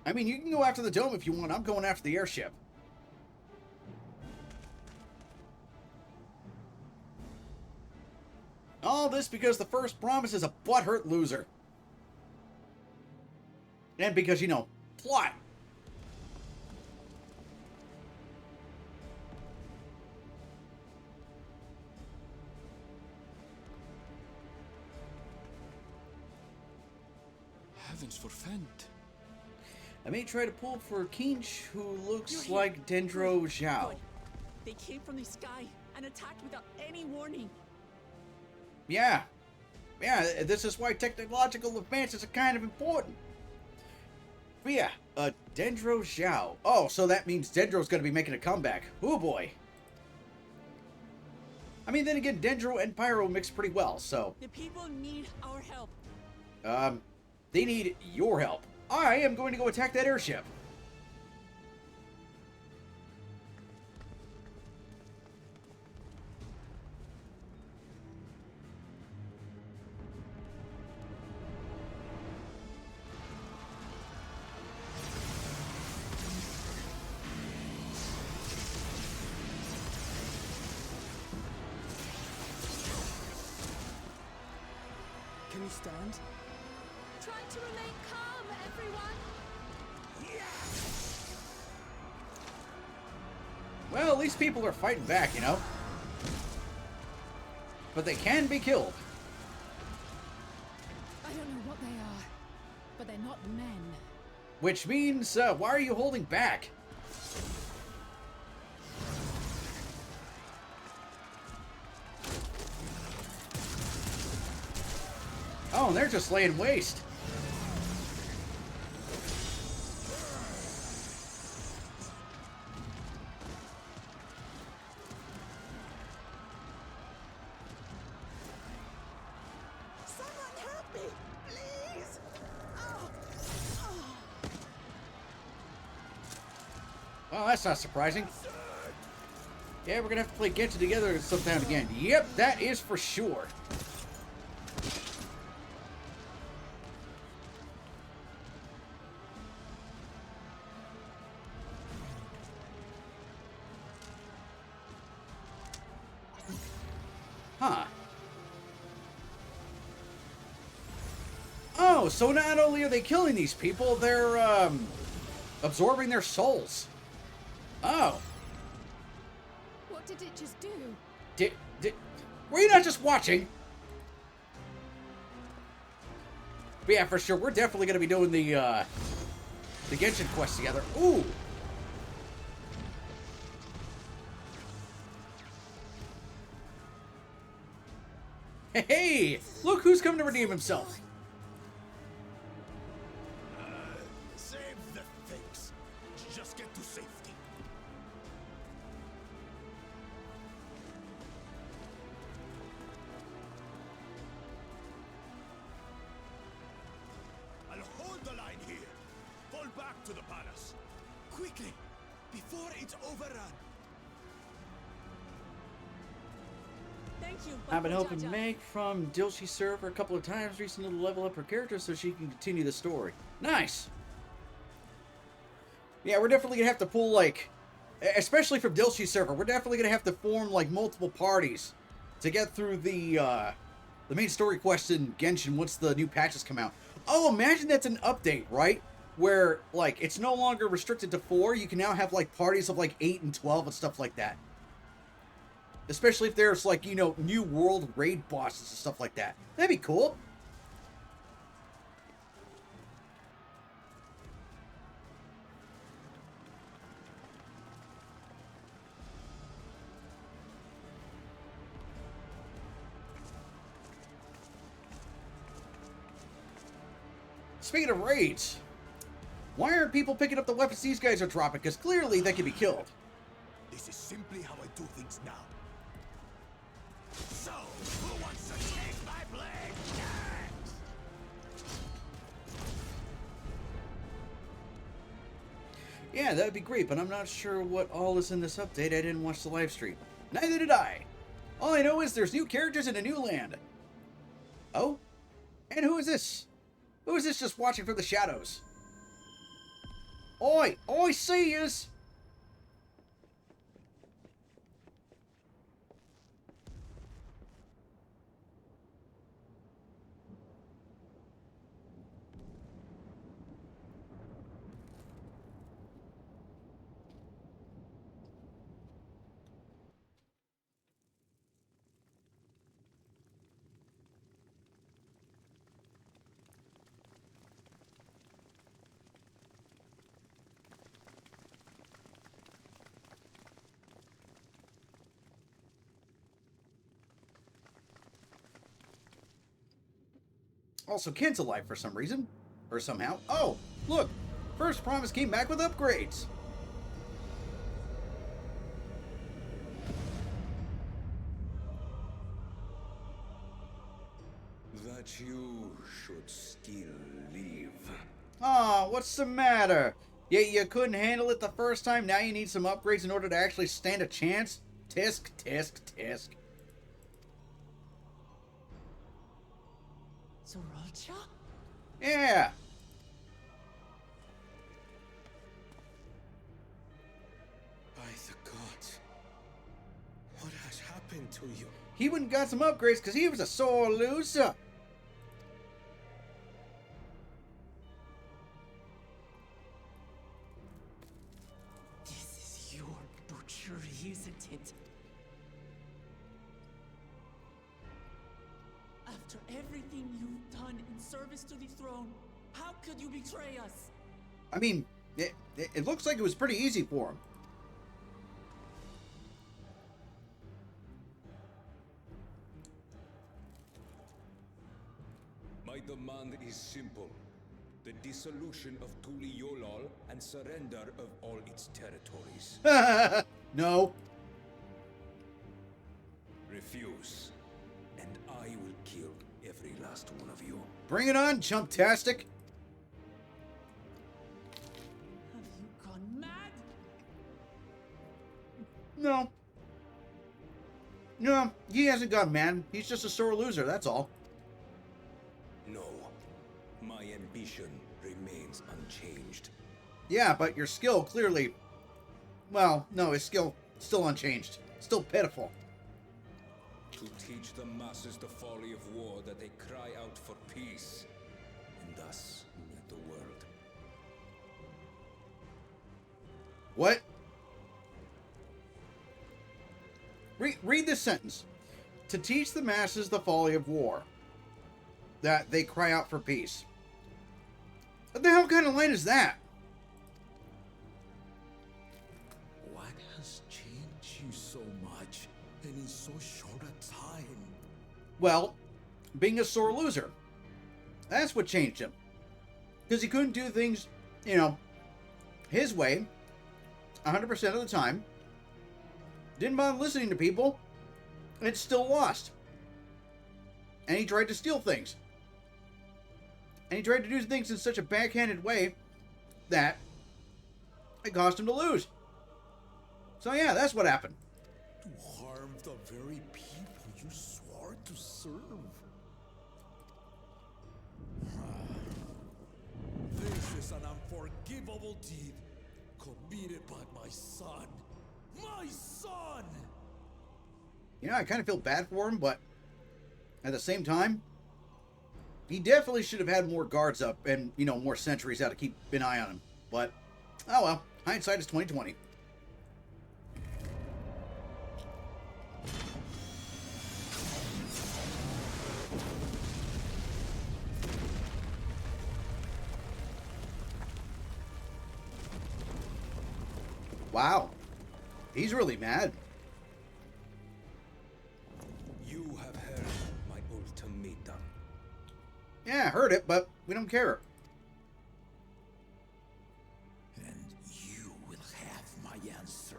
I mean, you can go after the dome if you want. I'm going after the airship. All this because the first promise is a butthurt loser. And because, you know, plot. Heavens forfend. I may try to pull for Kinch, who looks You're here. like Dendro Good, Zhao. good. They came from the sky and attacked without any warning. Yeah. Yeah, this is why technological advances are kind of important. But yeah, Dendro Zhao. Oh, so that means Dendro's going to be making a comeback. Oh boy. I mean, then again, Dendro and Pyro mix pretty well, so... The people need our help. They need your help. I am going to go attack that airship. Can you stand? Try to remain calm, everyone. Well, at least people are fighting back, you know? But they can be killed. I don't know what they are, but they're not men. Which means, why are you holding back? Oh, and they're just laying waste. Someone help me, please! Oh. Well, that's not surprising. Yeah, we're gonna have to play Genshin together sometime again. Yep, that is for sure. Huh. Oh, so not only are they killing these people, they're, absorbing their souls. Oh. What did it just do? Were you not just watching? But yeah, for sure, we're definitely gonna be doing the Genshin quest together. Ooh. Hey, look who's come to redeem himself. Save the things. Just get to safety. I'll hold the line here. Fall back to the palace. Quickly, before it's overrun. Thank you. I've been helping Meg from Dilshi's server a couple of times recently to level up her character so she can continue the story. Nice! Yeah, we're definitely gonna have to pull, like, especially from Dilshi's server, we're definitely gonna have to form, like, multiple parties to get through the main story quest in Genshin once the new patches come out. Oh, imagine that's an update, right? Where, like, it's no longer restricted to 4, you can now have, like, parties of, like, 8 and 12 and stuff like that. Especially if there's, like, you know, new world raid bosses and stuff like that. That'd be cool. Speaking of raids, why aren't people picking up the weapons these guys are dropping? Because clearly they can be killed. This is simply how I do things now. So, who wants to take my blade next? Yeah, that'd be great, but I'm not sure what all is in this update. I didn't watch the live stream. Neither did I. All I know is there's new characters in a new land. Oh? And who is this? Who is this just watching from the shadows? Oi! Oi, see yous! Also, Ken's alive for some reason. Or somehow. Oh, look! First Promise came back with upgrades! That you should still live. Aw, what's the matter? You couldn't handle it the first time, now you need some upgrades in order to actually stand a chance? Tisk, tisk, tisk. Zoralcha? Yeah! By the gods. What has happened to you? He went and got some upgrades because he was a sore loser. This is your butchery, isn't it? After everything you've done in service to the throne, how could you betray us? I mean, it looks like it was pretty easy for him. My demand is simple. The dissolution of Tuli Yolal and surrender of all its territories. No. Refuse, and I will kill every last one of you. Bring it on, Chumptastic. Have you gone mad? No. No, he hasn't gone mad. He's just a sore loser, that's all. No, my ambition remains unchanged. Yeah, but your skill clearly... Well, no, his skill still unchanged. Still pitiful. To teach the masses the folly of war, that they cry out for peace, and thus unite the world. What? Read this sentence. To teach the masses the folly of war, that they cry out for peace. What the hell kind of line is that? What has changed you so much and in so short a time? Well, being a sore loser. That's what changed him. Because he couldn't do things, you know, his way 100% of the time. Didn't bother listening to people. And still lost. And he tried to steal things. And he tried to do things in such a backhanded way that it caused him to lose. So yeah, that's what happened. To harm the very people you swore to serve. This is an unforgivable deed committed by my son. My son! You know, I kind of feel bad for him, but at the same time, he definitely should have had more guards up and, you know, more sentries out to keep an eye on him. But, oh well, hindsight is 20/20. Wow. He's really mad. You have heard my ultimatum. Yeah, I heard it, but we don't care. And you will have my answer.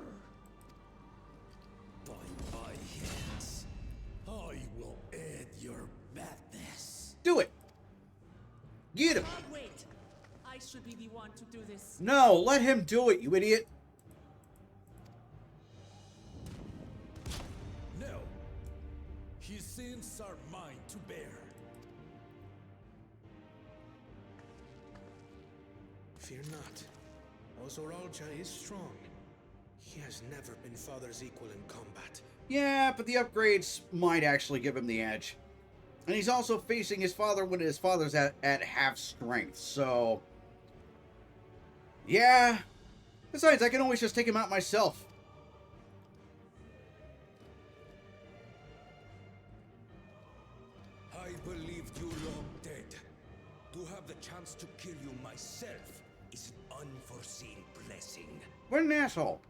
By my hands, I will end your madness. Do it. Get him. Wait. I should be the one to do this. No, let him do it, you idiot. No. His sins are mine to bear. Fear not. Ozoralja is strong. He has never been Father's equal in combat. Yeah, but the upgrades might actually give him the edge. And he's also facing his father when his father's at half strength, so... Yeah. Besides, I can always just take him out myself. I believed you long dead. To have the chance to kill you myself is an unforeseen blessing. What an asshole.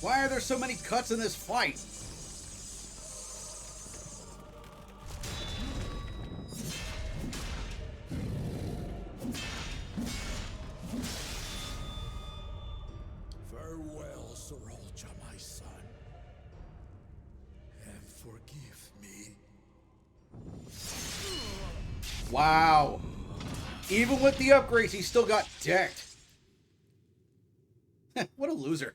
Why are there so many cuts in this fight? Farewell, Sorolja, my son. And forgive me. Wow. Even with the upgrades, he still got decked. What a loser.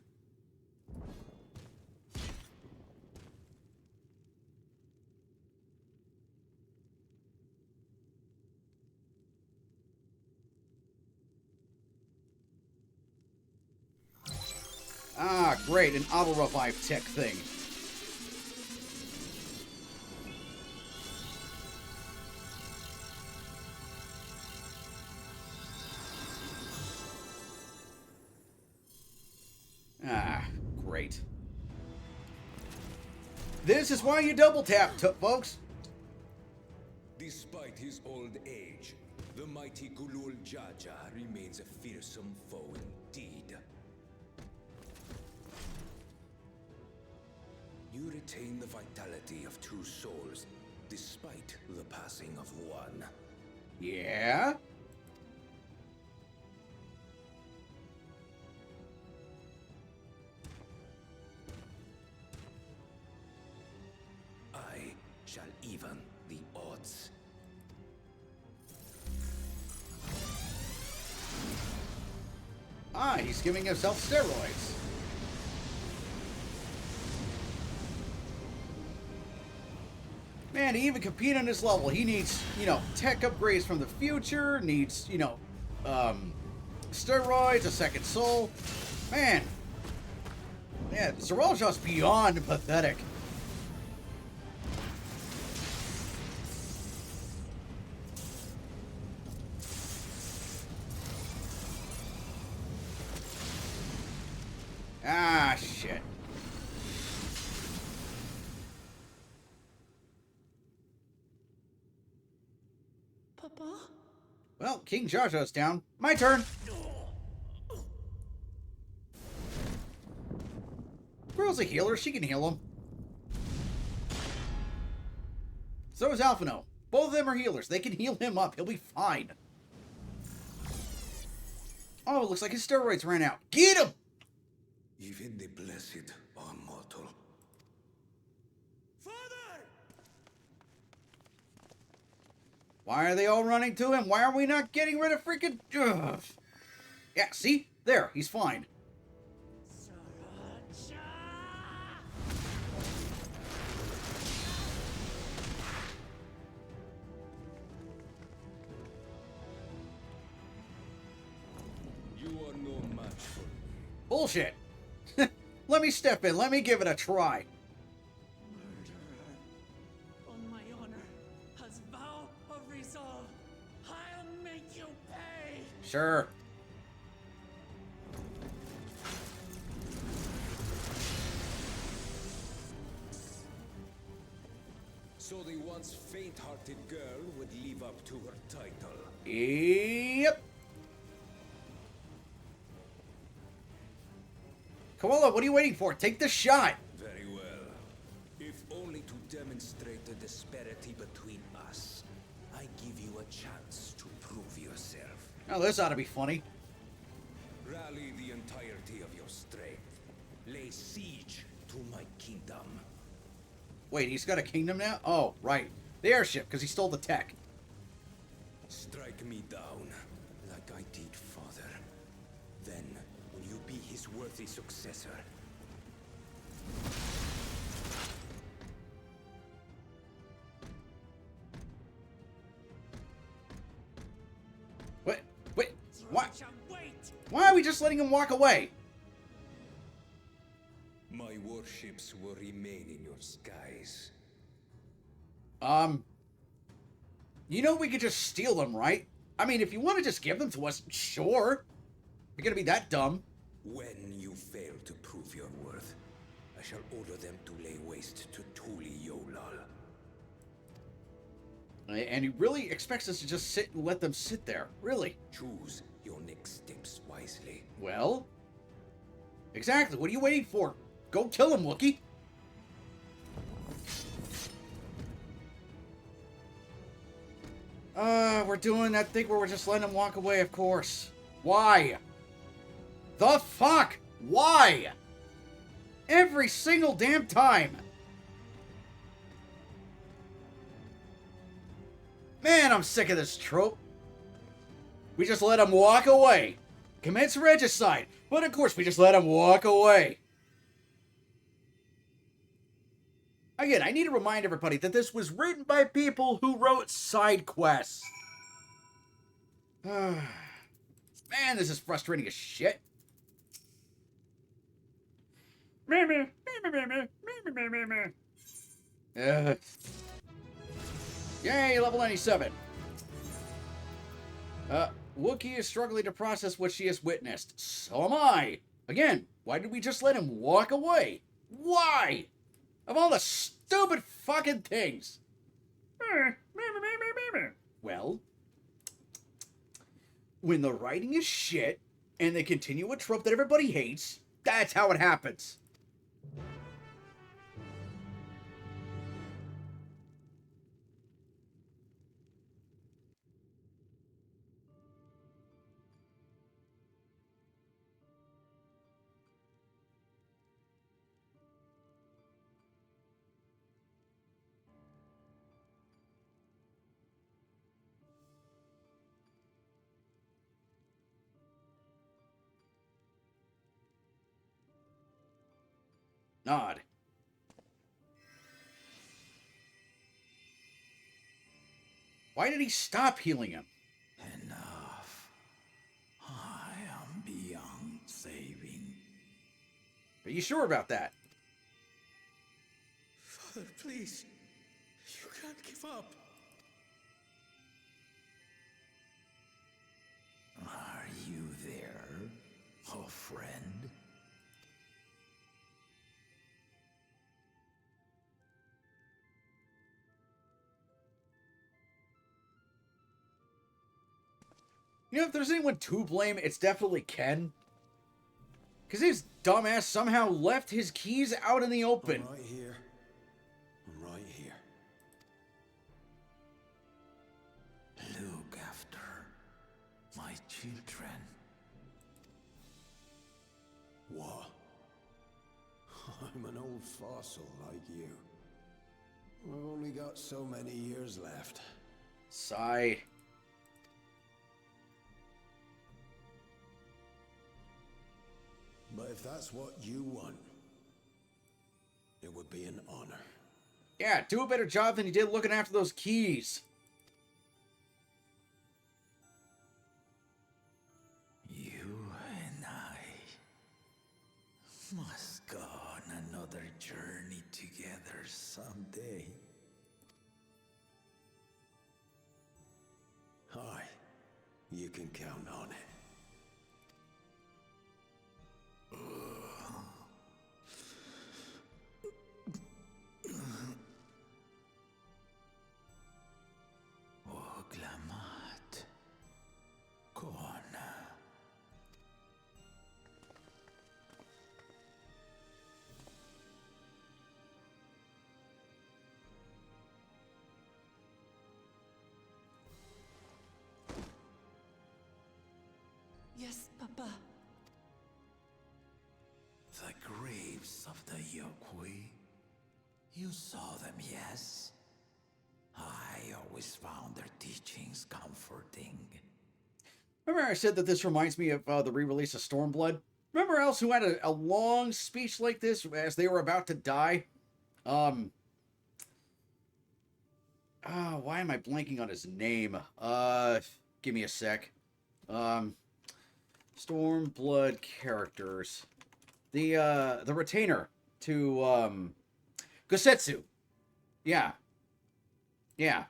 Ah, great, an auto-revive tech thing. Ah, great. This is why you double tap, folks. Despite his old age, the mighty Gulul Jaja remains a fearsome foe indeed. You retain the vitality of two souls, despite the passing of one. Yeah? I shall even the odds. Ah, he's giving himself steroids. Man, to even compete on this level, he needs, tech upgrades from the future, needs, steroids, a second soul. Man. Yeah, Sorolja's beyond pathetic. Ah, shit. Papa? Well, King Jaja's down. My turn. Girl's a healer. She can heal him. So is Alphino. Both of them are healers. They can heal him up. He'll be fine. Oh, it looks like his steroids ran out. Get him! Even the blessed are mortal. Why are they all running to him? Why are we not getting rid of freaking... Ugh. Yeah, see? There, he's fine. You are no match for me. Bullshit. Let me step in. Let me give it a try. On my honor, as vow of resolve, I'll make you pay. Sure. So the once faint-hearted girl would live up to her title. Yep. Koala, what are you waiting for? Take the shot. Very well. If only to demonstrate the disparity between us, I give you a chance to prove yourself. Oh, this ought to be funny. Rally the entirety of your strength. Lay siege to my kingdom. Wait, he's got a kingdom now? Oh, right. The airship, because he stole the tech. Strike me down, like I did father. Then, will you be his worthy successor? Wait, what? Why are we just letting him walk away? My warships will remain in your skies. You know we could just steal them, right? I mean, if you want to just give them to us, sure. You're gonna be that dumb. When you fail to prove your worth, I shall order them to lay waste to Tuli Yolal. And he really expects us to just sit and let them sit there. Really? Choose your next steps wisely. Well? Exactly. What are you waiting for? Go kill him, Wookie. We're doing that thing where we're just letting him walk away, of course. Why? The fuck? Why? Every single damn time. Man, I'm sick of this trope. We just let him walk away. Commence regicide. But of course, we just let him walk away. Again, I need to remind everybody that this was written by people who wrote side quests. Man, this is frustrating as shit. Yay, level 97. Wookie is struggling to process what she has witnessed. So am I. Again, why did we just let him walk away? Why? Of all the stupid fucking things. Well, when the writing is shit, and they continue a trope that everybody hates, that's how it happens. Nod. Why did he stop healing him? Enough. I am beyond saving. Are you sure about that? Father, please. You can't give up. Are you there, oh friend? You know, if there's anyone to blame, it's definitely Ken. Because his dumbass somehow left his keys out in the open. I'm right here. I'm right here. Look after my children. What? I'm an old fossil like you. I've only got so many years left. Sigh. But if that's what you want, it would be an honor. Yeah, do a better job than you did looking after those keys. You and I must go on another journey together someday. Aye, you can count on it. Yokui. You saw them, yes? I always found their teachings comforting. Remember I said that this reminds me of the re-release of Stormblood? Remember else who had a long speech like this as they were about to die? Why am I blanking on his name? Give me a sec. Stormblood characters. The retainer to, Gosetsu. Yeah. Yeah.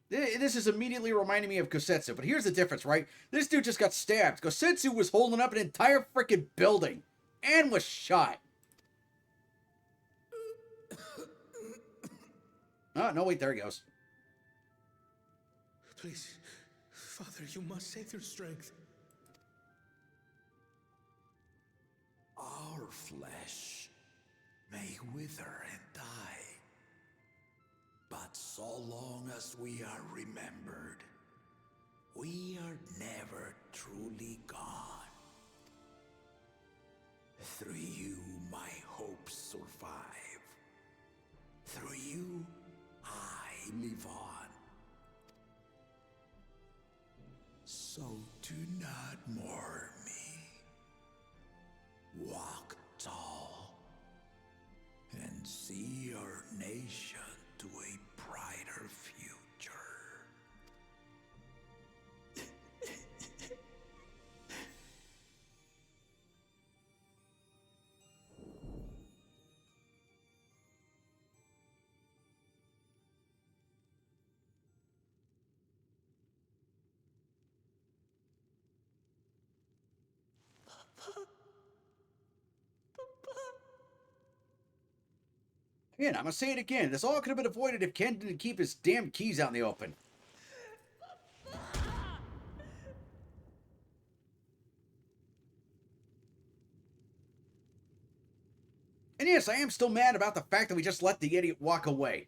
This is immediately reminding me of Gosetsu, but here's the difference, right? This dude just got stabbed. Gosetsu was holding up an entire freaking building and was shot. Oh, no, wait, there he goes. Please, Father, you must save your strength. Our flesh may wither and die, but so long as we are remembered, we are never truly gone. Through you, my hopes survive. Through you, I live on. So do not mourn me. Walk tall and see our nation to a brighter future. Again, I'm gonna say it again. This all could have been avoided if Ken didn't keep his damn keys out in the open. And yes, I am still mad about the fact that we just let the idiot walk away.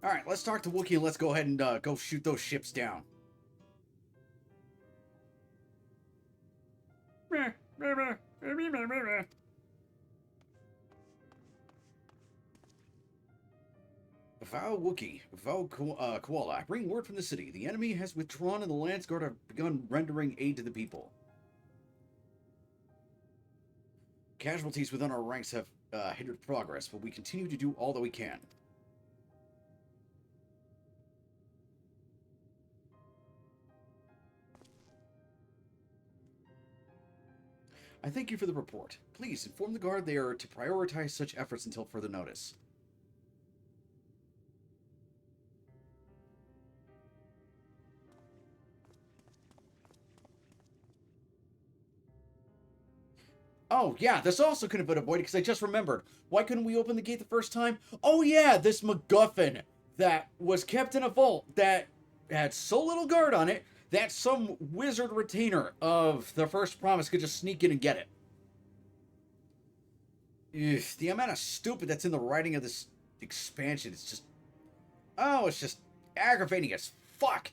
Alright, let's talk to Wookiee and let's go ahead and go shoot those ships down. Vow Wookiee, Vow Koala, I bring word from the city. The enemy has withdrawn and the Lance Guard have begun rendering aid to the people. Casualties within our ranks have hindered progress, but we continue to do all that we can. I thank you for the report. Please inform the Guard they are to prioritize such efforts until further notice. Oh, yeah, this also could have been avoided because I just remembered. Why couldn't we open the gate the first time? Oh, yeah, this MacGuffin that was kept in a vault that had so little guard on it that some wizard retainer of the First Promise could just sneak in and get it. Ugh, the amount of stupid that's in the writing of this expansion is just... Oh, it's just aggravating as fuck.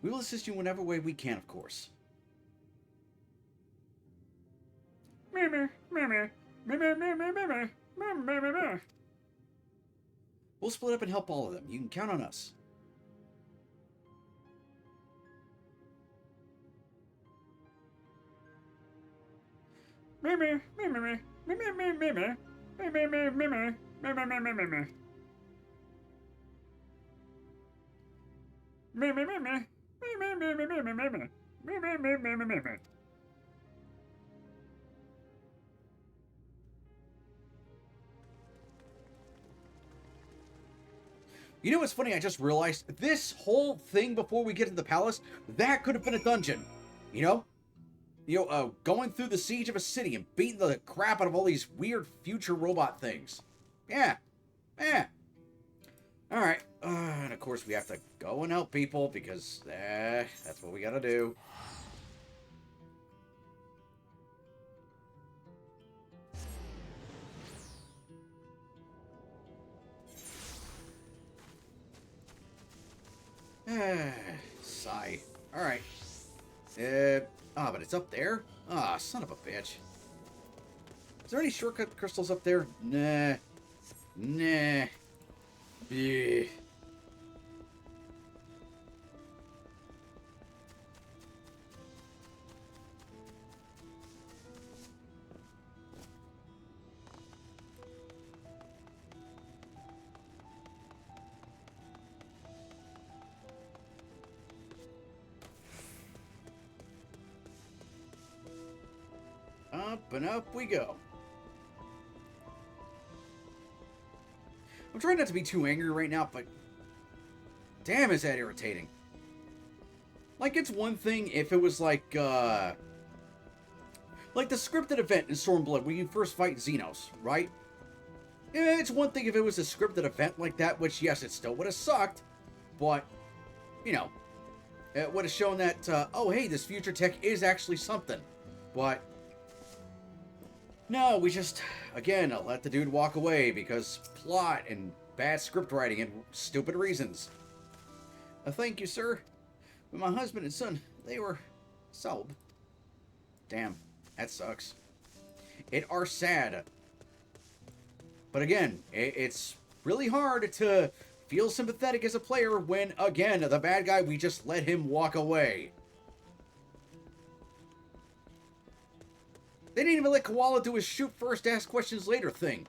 We will assist you in whatever way we can, of course. We'll split up and help all of them. You can count on us. You know what's funny? I just realized this whole thing before we get to the palace, that could have been a dungeon. You know? Going through the siege of a city and beating the crap out of all these weird future robot things. Yeah. Yeah. Alright. And of course we have to go and help people because that's what we gotta do. Sigh. Alright. But it's up there? Ah, son of a bitch. Is there any shortcut crystals up there? Nah. Nah. Yeah. Up and up we go. I'm trying not to be too angry right now, but damn, is that irritating. Like, it's one thing if it was like the scripted event in Stormblood where you first fight Xenos, right? Yeah, it's one thing if it was a scripted event like that, which, yes, it still would have sucked, but, you know, it would have shown that, oh, hey, this future tech is actually something. But no, we just, again, let the dude walk away because plot and bad script writing and stupid reasons. Thank you, sir. But my husband and son, they were sold. Damn, that sucks. It are sad. But again, it's really hard to feel sympathetic as a player when, again, the bad guy, we just let him walk away. They didn't even let Koala do his shoot first, ask questions later thing.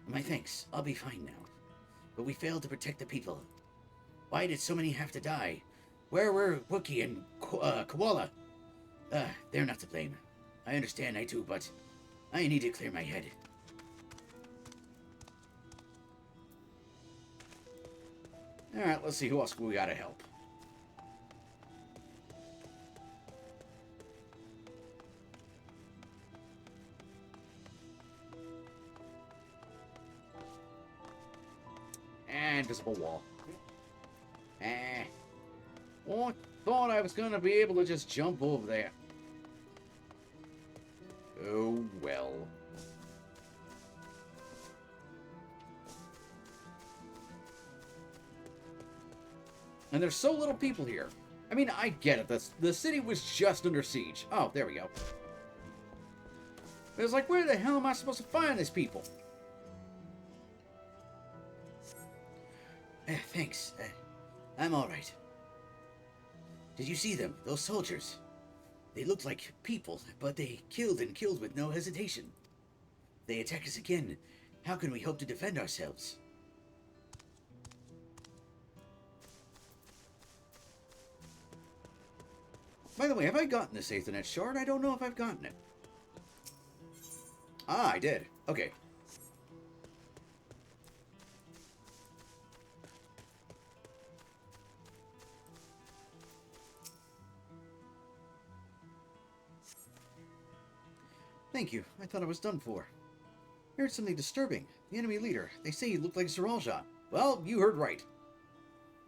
My thanks. I'll be fine now. But we failed to protect the people. Why did so many have to die? Where were Wookie and Koala? They're not to blame. I understand, I do, but I need to clear my head. Alright, let's see who else we gotta help. Invisible wall. Well, I thought I was gonna be able to just jump over there. Oh, well. And there's so little people here. I mean, I get it. The city was just under siege. Oh, there we go. It was like, where the hell am I supposed to find these people? Thanks. I'm all right. Did you see them? Those soldiers? They looked like people, but they killed and killed with no hesitation. They attack us again. How can we hope to defend ourselves? By the way, have I gotten this Aethernet shard? I don't know if I've gotten it. Ah, I did. Okay. Thank you. I thought I was done for. I heard something disturbing. The enemy leader. They say he looked like Zeralja. Well, you heard right.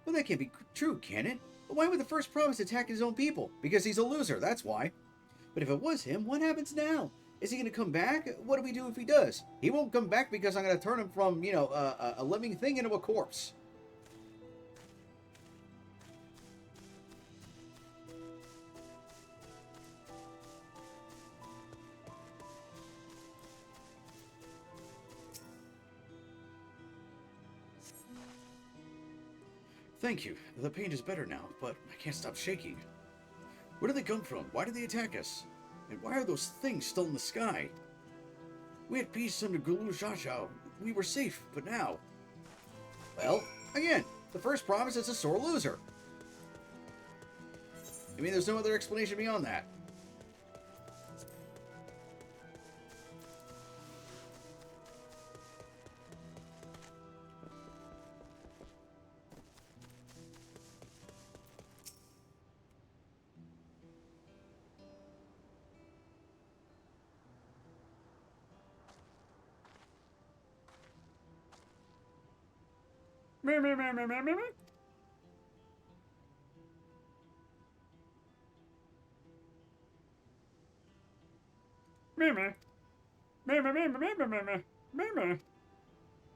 Well, that can't be true, can it? But why would the first province attack his own people? Because he's a loser, that's why. But if it was him, what happens now? Is he going to come back? What do we do if he does? He won't come back because I'm going to turn him from, you know, a living thing into a corpse. Thank you. The pain is better now, but I can't stop shaking. Where do they come from? Why did they attack us? And why are those things still in the sky? We had peace under Gulu Zhazhao. We were safe, but now... Well, again, the first province is a sore loser. I mean, there's no other explanation beyond that.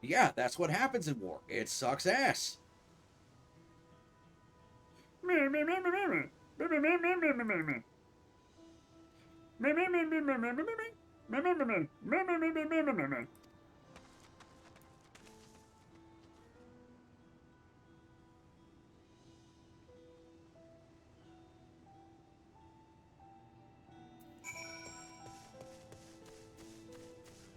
Yeah, that's what happens in war. It sucks ass.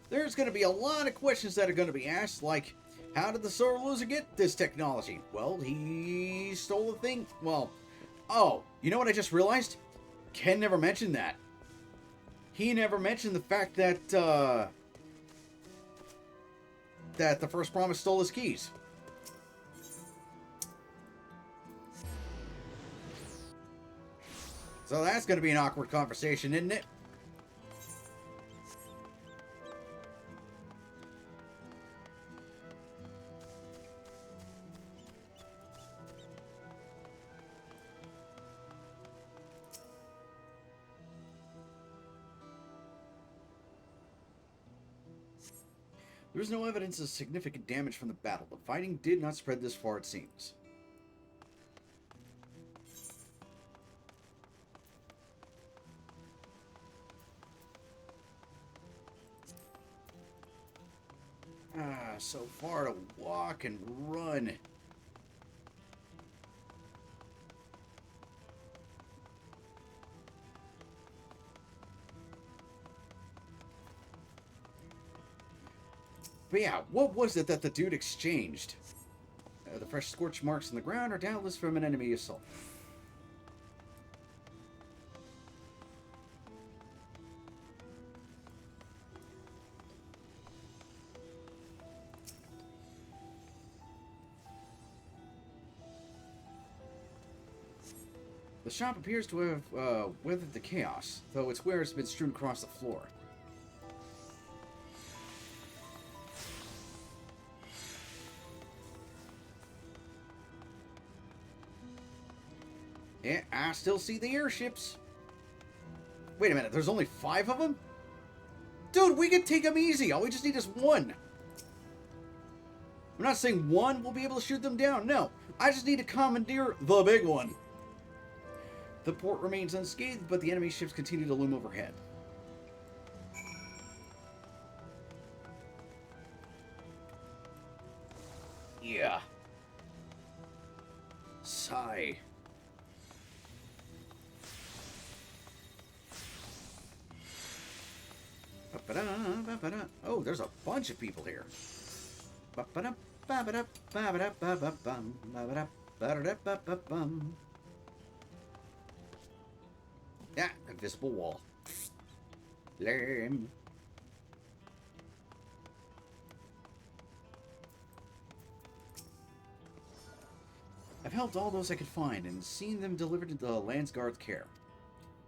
There's going to be a lot of questions that are going to be asked, like, how did the Solar Loser get this technology? Well, he stole the thing. Well, oh, you know what I just realized? Ken never mentioned that. He never mentioned the fact that, that the First Promise stole his keys. So that's going to be an awkward conversation, isn't it? There is no evidence of significant damage from the battle. The fighting did not spread this far, it seems. So far to walk and run. But yeah, what was it that the dude exchanged? The fresh scorch marks on the ground are doubtless from an enemy assault. The shop appears to have weathered the chaos, though its wares have been strewn across the floor. Yeah, I still see the airships. Wait a minute, there's only 5 of them? Dude, we can take them easy. All we just need is 1. I'm not saying 1 will be able to shoot them down. No, I just need to commandeer the big one. The port remains unscathed, but the enemy ships continue to loom overhead. Yeah. Sigh. Oh, there's a bunch of people here. Yeah, invisible wall. Lame. I've helped all those I could find and seen them delivered to the Landsguard's care.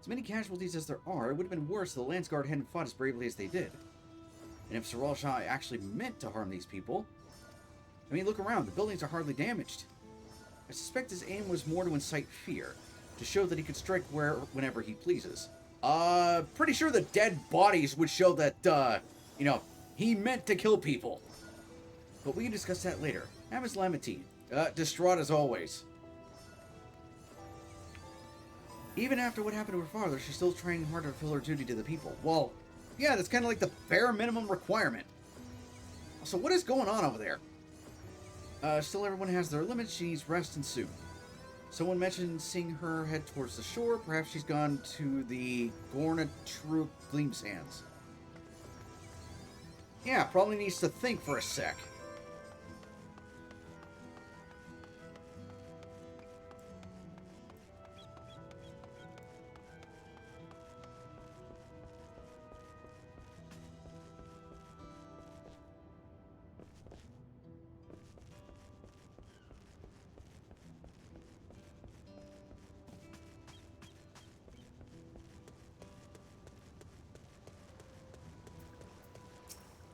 As many casualties as there are, it would have been worse if the Landsguard hadn't fought as bravely as they did. And if Sir Shah actually meant to harm these people... I mean, look around. The buildings are hardly damaged. I suspect his aim was more to incite fear, to show that he could strike whenever he pleases. Pretty sure the dead bodies would show that, you know, he meant to kill people. But we can discuss that later. How is Lamentine? Distraught as always. Even after what happened to her father, she's still trying hard to fulfill her duty to the people. Well, yeah, that's kind of like the bare minimum requirement. So what is going on over there? Still everyone has their limits. She needs rest and soon. Someone mentioned seeing her head towards the shore. Perhaps she's gone to the Gorna True Gleam Sands. Yeah, probably needs to think for a sec.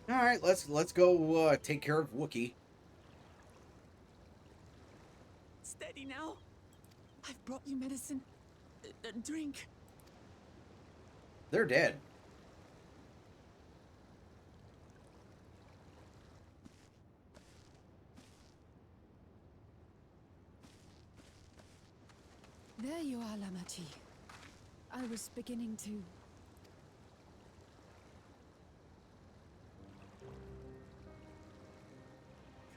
All right, let's go take care of Wookiee. Steady now. I've brought you medicine. Drink. They're dead. There you are, Lamati. I was beginning to...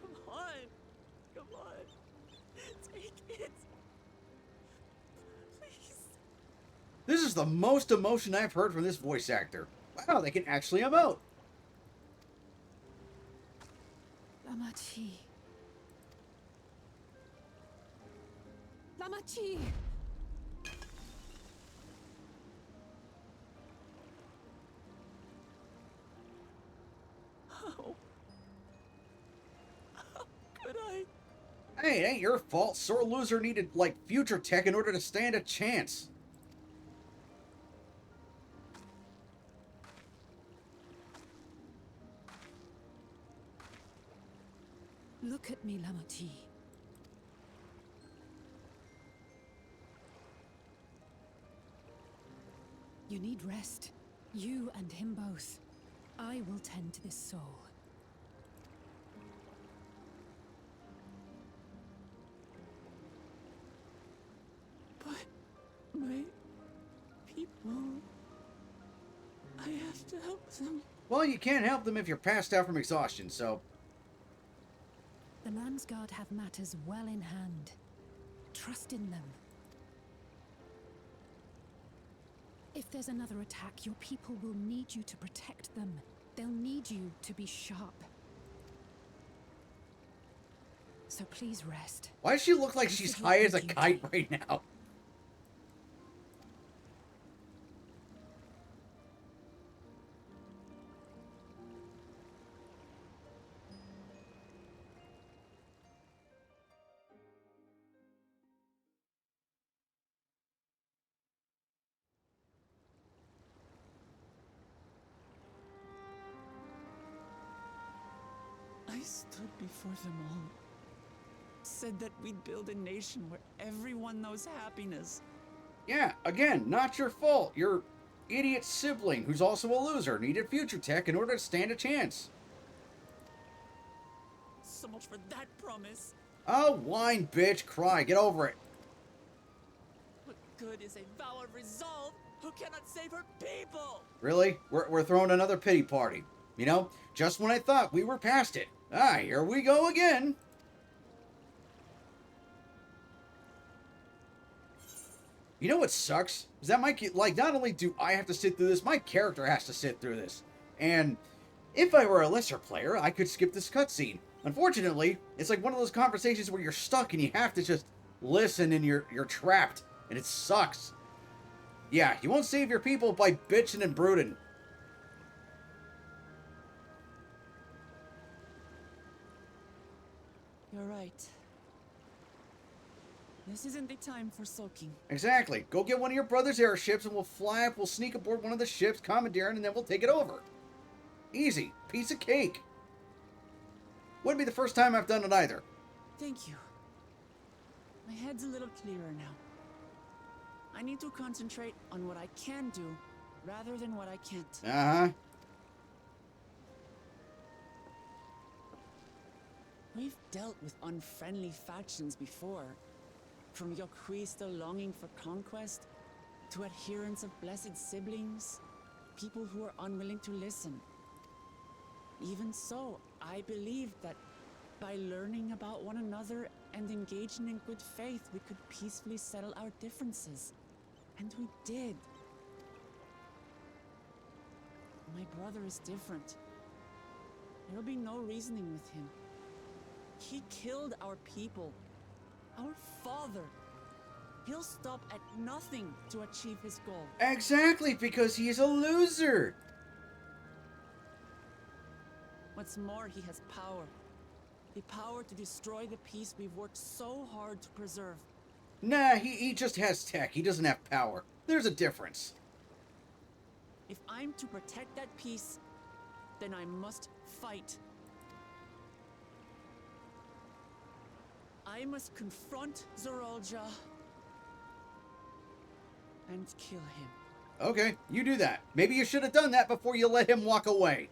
Come on. Come on. Take it. Please. This is the most emotion I've heard from this voice actor. Wow, they can actually emote. Lamati. Lamati! How could I? Hey, it ain't your fault. Sore Loser needed, like, future tech in order to stand a chance. Look at me, Lamati. You need rest. You and him both. I will tend to this soul. But my people... I have to help them. Well, you can't help them if you're passed out from exhaustion, so... The Landsguard have matters well in hand. Trust in them. If there's another attack, your people will need you to protect them. They'll need you to be sharp. So please rest. Why does she look like she's high as a kite right now? I stood before them all. Said that we'd build a nation where everyone knows happiness. Yeah, again, not your fault. Your idiot sibling, who's also a loser, needed future tech in order to stand a chance. So much for that promise. Oh, whine, bitch, cry, get over it. What good is a vow of resolve who cannot save her people? Really? We're throwing another pity party. You know, just when I thought we were past it. Ah, here we go again. You know what sucks? Is that not only do I have to sit through this, my character has to sit through this. And if I were a lesser player, I could skip this cutscene. Unfortunately, it's like one of those conversations where you're stuck and you have to just listen and you're trapped. And it sucks. Yeah, you won't save your people by bitching and brooding. You're right. This isn't the time for sulking. Exactly. Go get one of your brother's airships and we'll fly up, we'll sneak aboard one of the ships, commandeer it, and then we'll take it over. Easy. Piece of cake. Wouldn't be the first time I've done it either. Thank you. My head's a little clearer now. I need to concentrate on what I can do, rather than what I can't. Uh-huh. We've dealt with unfriendly factions before. From Yokri still longing for conquest, to adherents of blessed siblings, people who are unwilling to listen. Even so, I believed that by learning about one another and engaging in good faith, we could peacefully settle our differences. And we did. My brother is different. There will be no reasoning with him. He killed our people. Our father. He'll stop at nothing to achieve his goal. Exactly, because he's a loser. What's more, he has power. The power to destroy the peace we've worked so hard to preserve. Nah, he just has tech. He doesn't have power. There's a difference. If I'm to protect that peace, then I must fight. I must confront Zorolja and kill him. Okay, you do that. Maybe you should have done that before you let him walk away.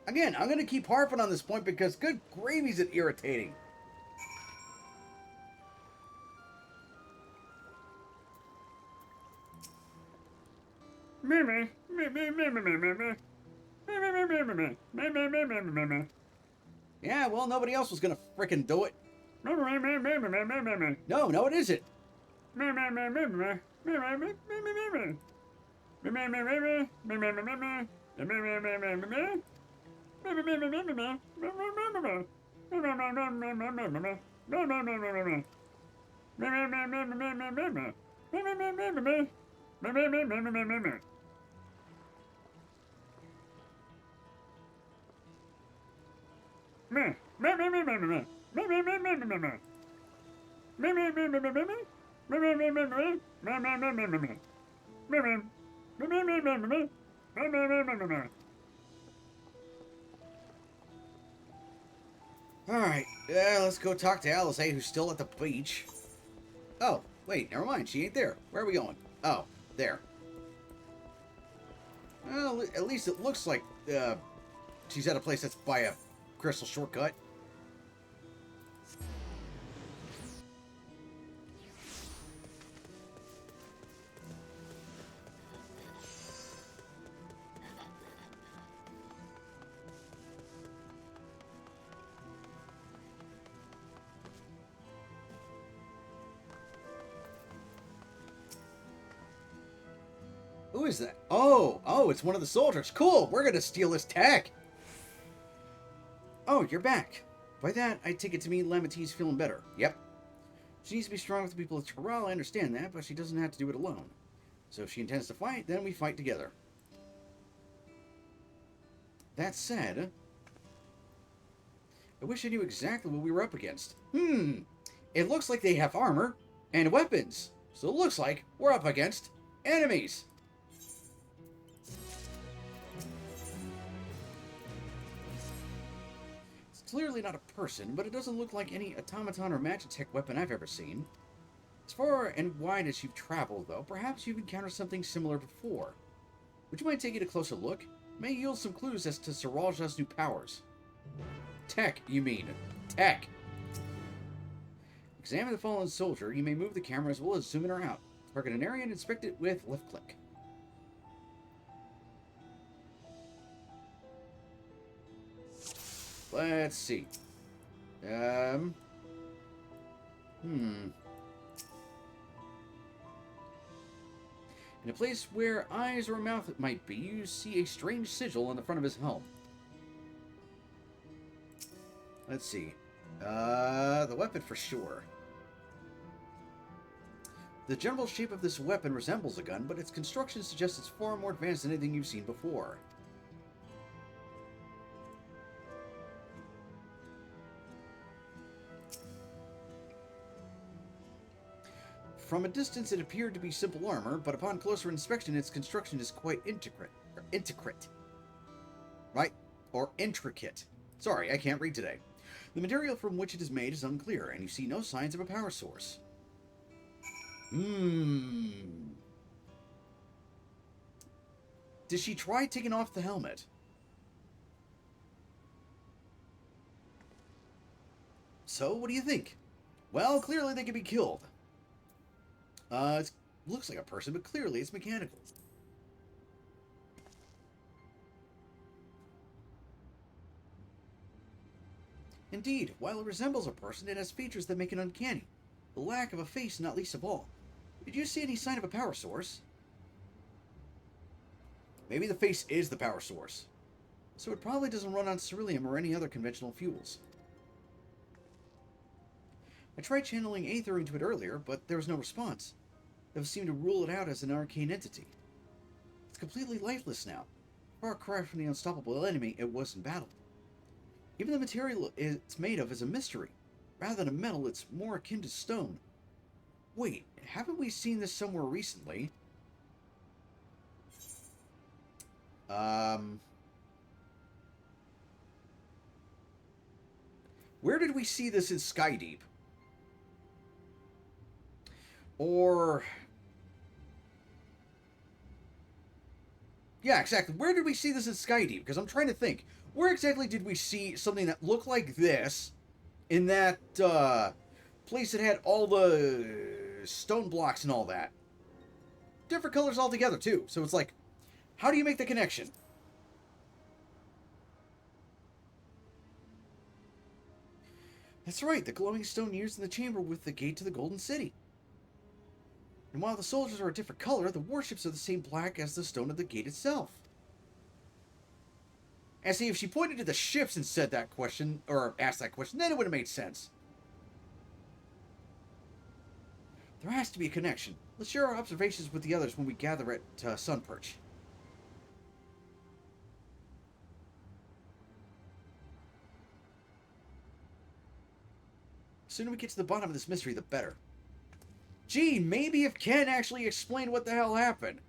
Again, I'm going to keep harping on this point because good gravy's it irritating. Yeah, well, nobody else was going to frickin' do it. No, it isn't. Alright, let's go talk to Alice, who's still at the beach. Oh, wait, never mind, she ain't there. Where are we going? Oh, there. Well, at least it looks like she's at a place that's by a crystal shortcut. Who is that? Oh, it's one of the soldiers. Cool, we're gonna steal his tech. Oh, you're back. By that, I take it to mean Lamati's feeling better. Yep. She needs to be strong with the people of Terral, I understand that, but she doesn't have to do it alone. So if she intends to fight, then we fight together. That said, I wish I knew exactly what we were up against. It looks like they have armor and weapons. So it looks like we're up against enemies. Clearly not a person, but it doesn't look like any automaton or magitech weapon I've ever seen. As far and wide as you've traveled, though, perhaps you've encountered something similar before. Would you mind taking a closer look? It may yield some clues as to Saralja's new powers. Tech, you mean. Tech! Examine the fallen soldier. You may move the camera as well as zoom in or out. Target an area and inspect it with left click. Let's see. In a place where eyes or a mouth might be, you see a strange sigil on the front of his helm. Let's see. The weapon for sure. The general shape of this weapon resembles a gun, but its construction suggests it's far more advanced than anything you've seen before. From a distance, it appeared to be simple armor, but upon closer inspection, its construction is quite intricate. Right? Or intricate. Sorry, I can't read today. The material from which it is made is unclear, and you see no signs of a power source. Did she try taking off the helmet? So, what do you think? Well, clearly they can be killed. It looks like a person, but clearly it's mechanical. Indeed, while it resembles a person, it has features that make it uncanny. The lack of a face not least of all. Did you see any sign of a power source? Maybe the face is the power source. So it probably doesn't run on ceruleum or any other conventional fuels. I tried channeling Aether into it earlier, but there was no response. It seemed to rule it out as an arcane entity. It's completely lifeless now. Far cry from the unstoppable enemy it was in battle. Even the material it's made of is a mystery. Rather than a metal, it's more akin to stone. Wait, haven't we seen this somewhere recently? Where did we see this in Skydeep? Or Yeah, exactly. Where did we see this in Skydeep? Because I'm trying to think. Where exactly did we see something that looked like this in that place that had all the stone blocks and all that? Different colors altogether, too. So it's like, how do you make the connection? That's right, the glowing stone used in the chamber with the gate to the Golden City. And while the soldiers are a different color, the warships are the same black as the stone of the gate itself. And see, if she pointed to the ships and said that question, or asked that question, then it would have made sense. There has to be a connection. Let's share our observations with the others when we gather at Sunperch. The sooner we get to the bottom of this mystery, the better. Gee, maybe if Ken actually explained what the hell happened.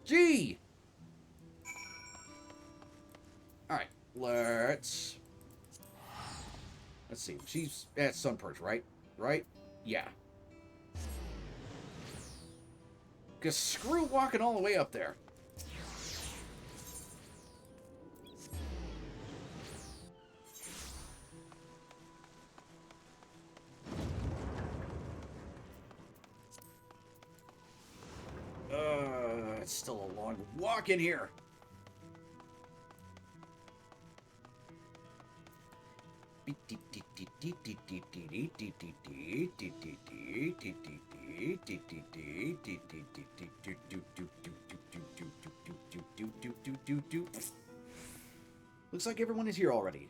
Gee. Alright, let's see. She's at Sunperch, right? Right? Yeah. Because screw walking all the way up there. It's still a long walk in here. Looks like everyone is here already.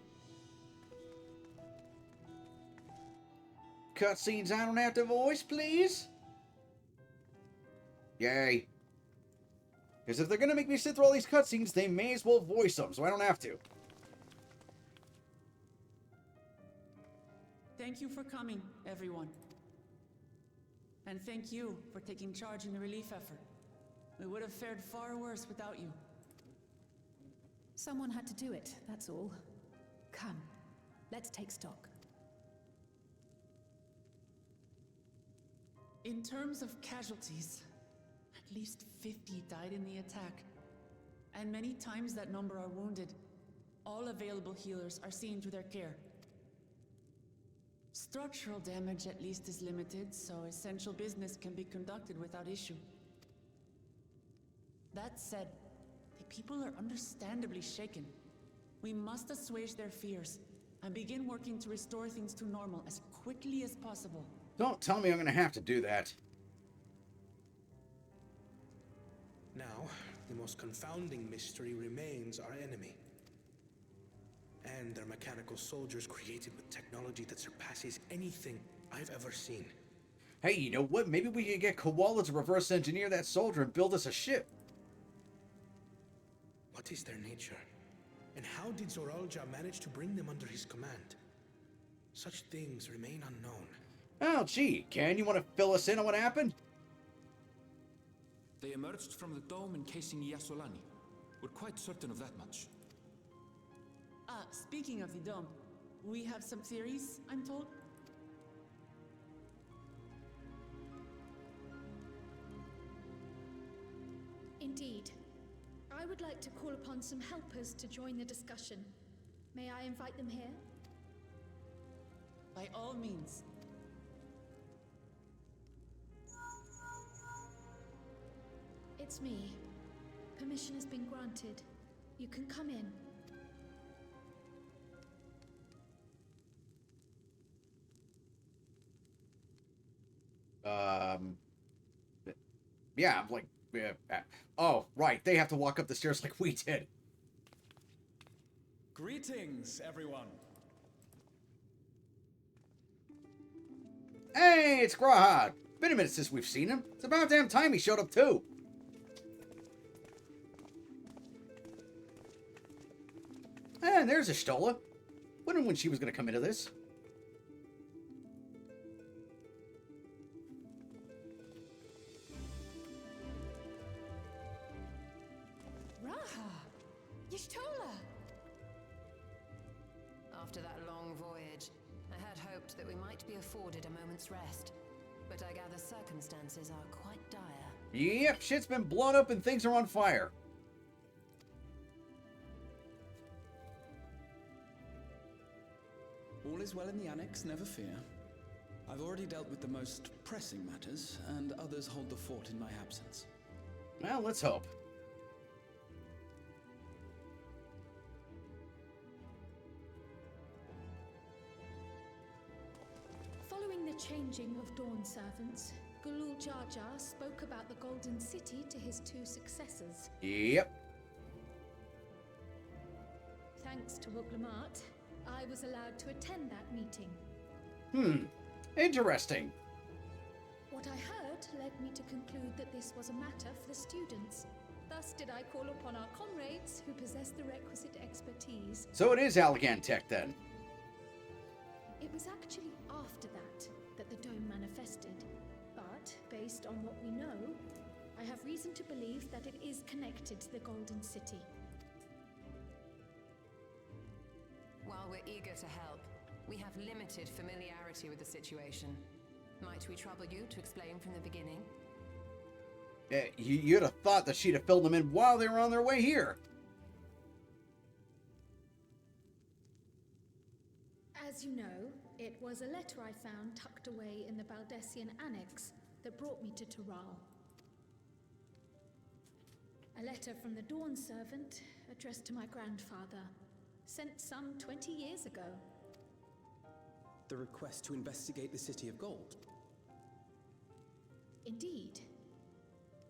Cutscenes I don't have to voice, please? Yay. Because if they're going to make me sit through all these cutscenes, they may as well voice them, so I don't have to. Thank you for coming, everyone. And thank you for taking charge in the relief effort. We would have fared far worse without you. Someone had to do it, that's all. Come, let's take stock. In terms of casualties, at least 50 died in the attack. And many times that number are wounded. All available healers are seen to their care. Structural damage at least is limited, so essential business can be conducted without issue. That said, the people are understandably shaken. We must assuage their fears and begin working to restore things to normal as quickly as possible. Don't tell me I'm going to have to do that. Now, the most confounding mystery remains our enemy. And their mechanical soldiers created with technology that surpasses anything I've ever seen. Hey, you know what? Maybe we could get Koala to reverse engineer that soldier and build us a ship. What is their nature? And how did Zoralja manage to bring them under his command? Such things remain unknown. Oh, gee. Ken, you want to fill us in on what happened? They emerged from the dome encasing Yasolani. We're quite certain of that much. Speaking of the dome, we have some theories, I'm told. Indeed. I would like to call upon some helpers to join the discussion. May I invite them here? By all means. It's me. Permission has been granted. You can come in. Yeah, I'm like, oh, right, they have to walk up the stairs like we did. Greetings, everyone. Hey, it's Grahad. Been a minute since we've seen him. It's about damn time he showed up too. And there's Ashtola. Wondering when she was going to come into this. Y'shtola! After that long voyage, I had hoped that we might be afforded a moment's rest. But I gather circumstances are quite dire. Yep, shit's been blown up and things are on fire. All is well in the Annex, never fear. I've already dealt with the most pressing matters, and others hold the fort in my absence. Well, let's hope. Following the changing of Dawn servants, Gulul Jar Jar spoke about the Golden City to his two successors. Yep. Thanks to Wuglamat, I was allowed to attend that meeting. Interesting. What I heard led me to conclude that this was a matter for the students. Thus did I call upon our comrades who possess the requisite expertise. So it is Allegan Tech then. It was actually after that the dome manifested. But, based on what we know, I have reason to believe that it is connected to the Golden City. While we're eager to help, we have limited familiarity with the situation. Might we trouble you to explain from the beginning? You'd have thought that she'd have filled them in while they were on their way here. As you know, it was a letter I found tucked away in the Baldessian Annex that brought me to Tural. A letter from the Dawn servant addressed to my grandfather, sent some 20 years ago. The request to investigate the City of Gold. Indeed.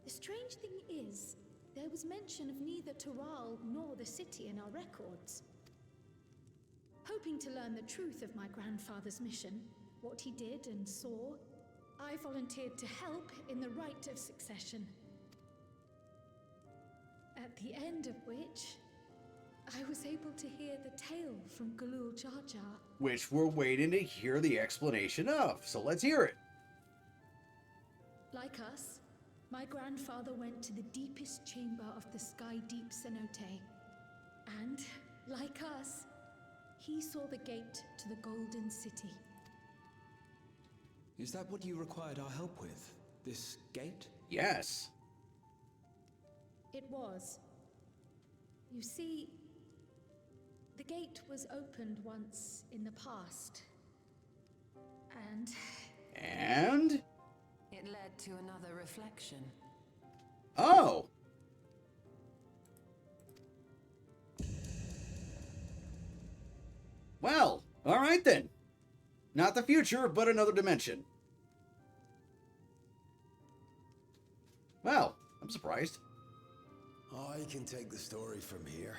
The strange thing is, there was mention of neither Tural nor the city in our records. Hoping to learn the truth of my grandfather's mission, what he did and saw, I volunteered to help in the rite of succession. At the end of which, I was able to hear the tale from Gulul Jar Jar. Which we're waiting to hear the explanation of, so let's hear it. Like us, my grandfather went to the deepest chamber of the Sky Deep Cenote. And, like us, he saw the gate to the Golden City. Is that what you required our help with? This gate? Yes. It was. You see, the gate was opened once in the past. And? It led to another reflection. Oh! Well, alright then. Not the future, but another dimension. Well, I'm surprised. I can take the story from here.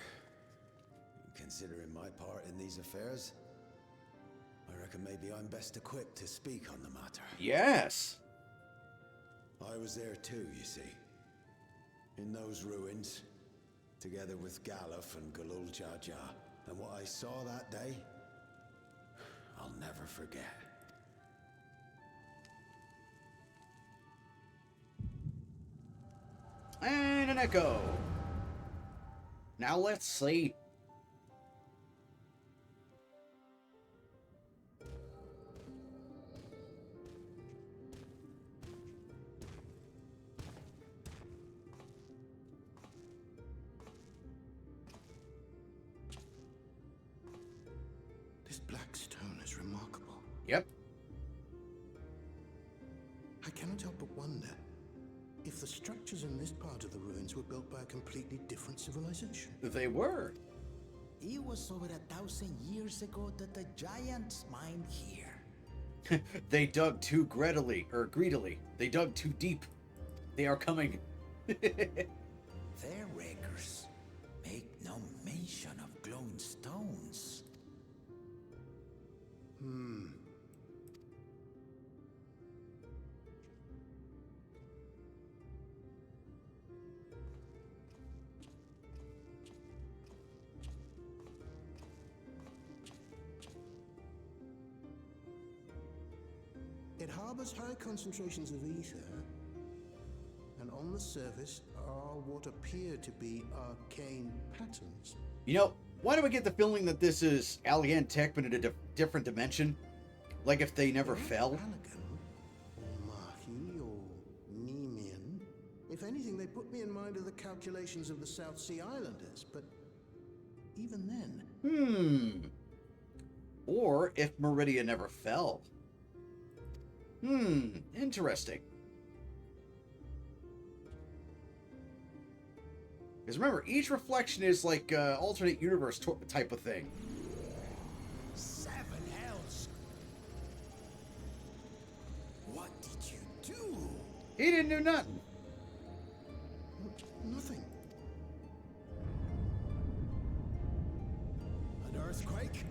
Considering my part in these affairs, I reckon maybe I'm best equipped to speak on the matter. Yes. I was there too, you see. In those ruins, together with Galuf and Gulul Jar Jar. And what I saw that day, I'll never forget. And an echo. Now let's see. This black stone is remarkable. Yep. I cannot help but wonder if the structures in this part of the ruins were built by a completely different civilization. They were. It was over 1,000 years ago that the giants mined here. They dug too greedily. They dug too deep. They are coming. Their records make no mention of glowing stones. It harbors high concentrations of ether, and on the surface are what appear to be arcane patterns. You know, why do I get the feeling that this is Allegan Tech but in a different dimension? Like if they never fell? Allegan, or Mahi, or Nemean. If anything, they put me in mind of the calculations of the South Sea Islanders, but even then... or if Meridia never fell. Interesting. Because remember, each reflection is like alternate universe type of thing. 7 hells. What did you do? He didn't do nothing. Nothing. An earthquake?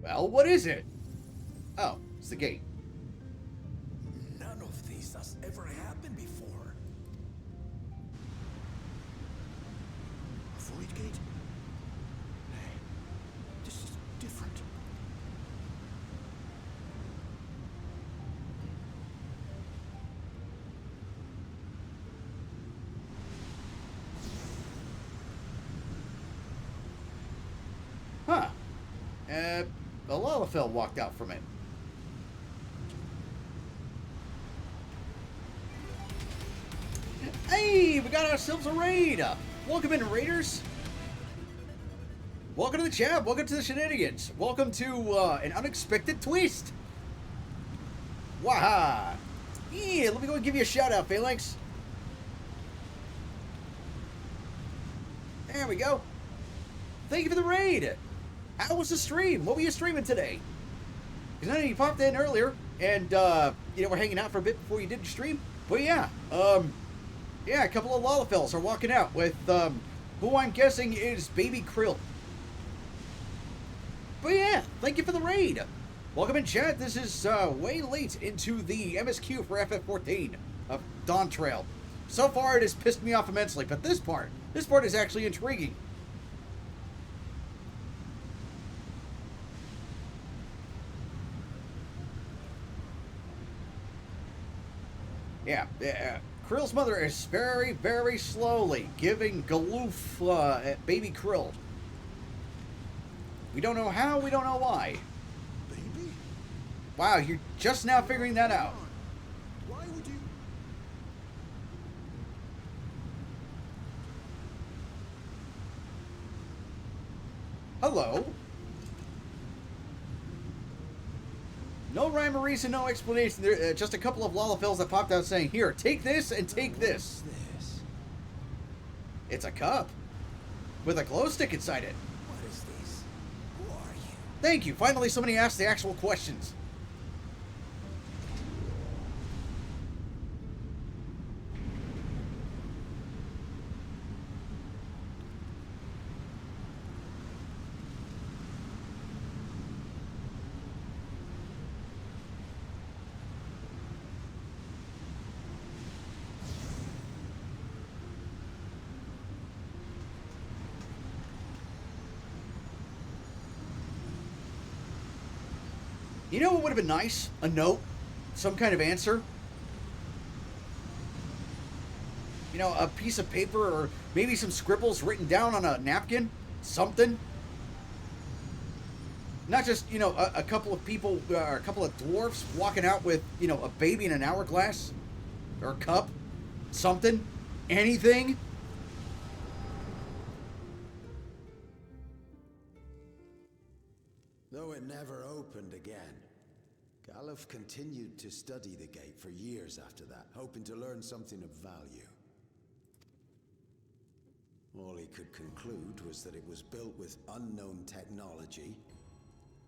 Well, what is it? Oh, it's the gate. None of this has ever happened before. A void gate? Hey, this is different. Huh. A Lalafell walked out from it. Hey, we got ourselves a raid! Welcome in, raiders! Welcome to the chat, welcome to the shenanigans, welcome to an unexpected twist! Waha! Yeah, let me go and give you a shout out, Phalanx. There we go. Thank you for the raid! How was the stream? What were you streaming today? Because I know you popped in earlier, and, you know, we're hanging out for a bit before you did your stream. But yeah, yeah, a couple of Lalafells are walking out with, who I'm guessing is Baby Krill. But yeah, thank you for the raid. Welcome in, chat. This is, way late into the MSQ for FF14 of Dawntrail. So far, it has pissed me off immensely, but this part is actually intriguing. Yeah, Krill's mother is very, very slowly giving Galoof Baby Krill. We don't know how, we don't know why. Baby? Wow, you're just now figuring that out. Why would you... Hello? No rhyme or reason, no explanation. There, just a couple of Lalafells that popped out saying, "Here, take this and take this." This. It's a cup with a glow stick inside it. What is this? Who are you? Thank you. Finally, somebody asked the actual questions. You know what would have been nice? A note? Some kind of answer? You know, a piece of paper or maybe some scribbles written down on a napkin? Something? Not just, you know, a couple of people, or a couple of dwarfs walking out with, you know, a baby in an hourglass? Or a cup? Something? Anything? Though it never opened again, Galuf continued to study the gate for years after that, hoping to learn something of value. All he could conclude was that it was built with unknown technology,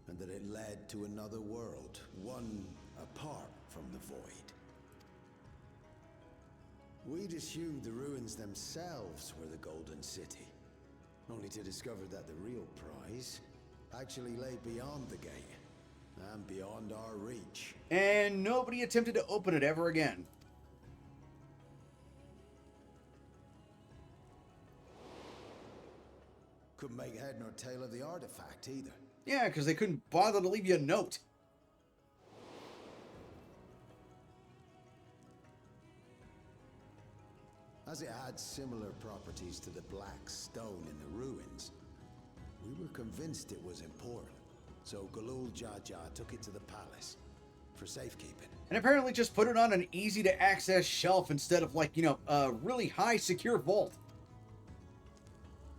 and that it led to another world, one apart from the Void. We'd assumed the ruins themselves were the Golden City, only to discover that the real prize actually lay beyond the gate, and beyond our reach. And nobody attempted to open it ever again. Couldn't make head nor tail of the artifact either. Yeah, because they couldn't bother to leave you a note. As it had similar properties to the black stone in the ruins, we were convinced it was important. So Galul Jaja took it to the palace for safekeeping. And apparently just put it on an easy-to-access shelf instead of, like, you know, a really high secure vault.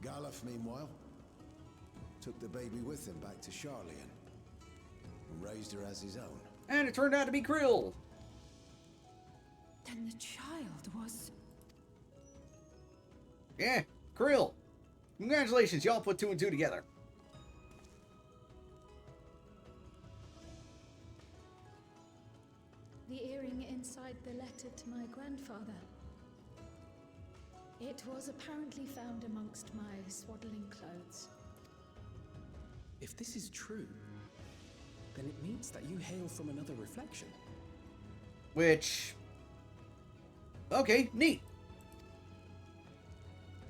Galuf, meanwhile, took the baby with him back to Charlian and raised her as his own. And it turned out to be Krill. Then the child was... Yeah, Krill. Congratulations, y'all put 2 and 2 together. The earring inside the letter to my grandfather. It was apparently found amongst my swaddling clothes. If this is true, then it means that you hail from another reflection. Which... okay, neat.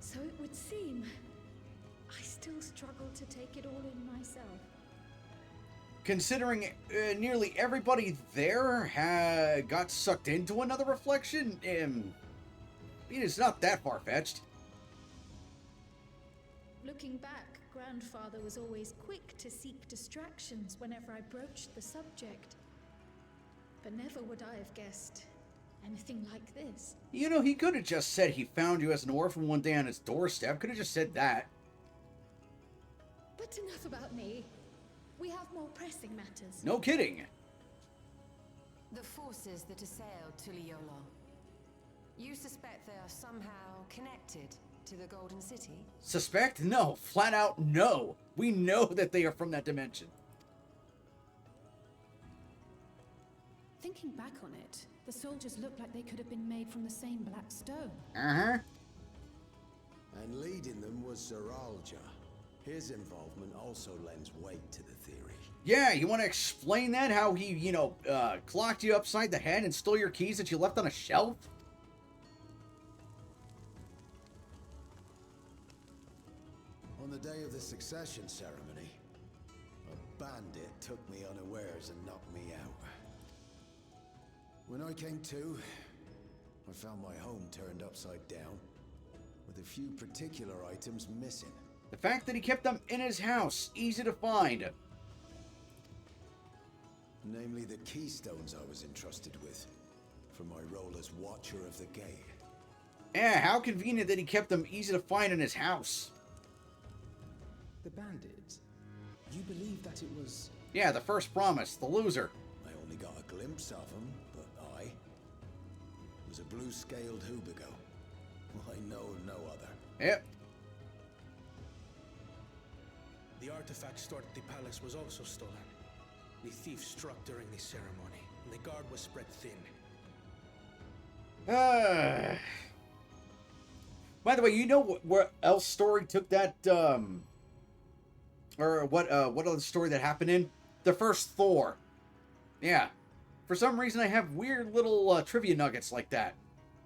So it would seem. I still struggle to take it all in myself. Considering nearly everybody there got sucked into another reflection, I mean, it's not that far-fetched. Looking back, Grandfather was always quick to seek distractions whenever I broached the subject. But never would I have guessed anything like this. You know, he could have just said he found you as an orphan one day on his doorstep. Could have just said that. But enough about me. We have more pressing matters. No kidding. The forces that assailed Tuliyola. You suspect they are somehow connected to the Golden City? Suspect? No. Flat out no. We know that they are from that dimension. Thinking back on it, the soldiers looked like they could have been made from the same black stone. Uh-huh. And leading them was Zeralja. His involvement also lends weight to the theory. Yeah, you want to explain that? How he, you know, clocked you upside the head and stole your keys that you left on a shelf? On the day of the succession ceremony, a bandit took me unawares and knocked me out. When I came to, I found my home turned upside down, with a few particular items missing. The fact that he kept them in his house, easy to find. Namely the keystones I was entrusted with, for my role as Watcher of the Gate. Yeah, how convenient that he kept them easy to find in his house. The bandit? You believe that it was... Yeah, the first promise, the loser. I only got a glimpse of him, but I was a blue-scaled Hubigo. I know of no other. Yep. The artifact stored at the palace was also stolen. The thief struck during the ceremony, and the guard was spread thin. By the way, you know what else story took that, or what other story that happened in? The first Thor. Yeah. For some reason, I have weird little trivia nuggets like that.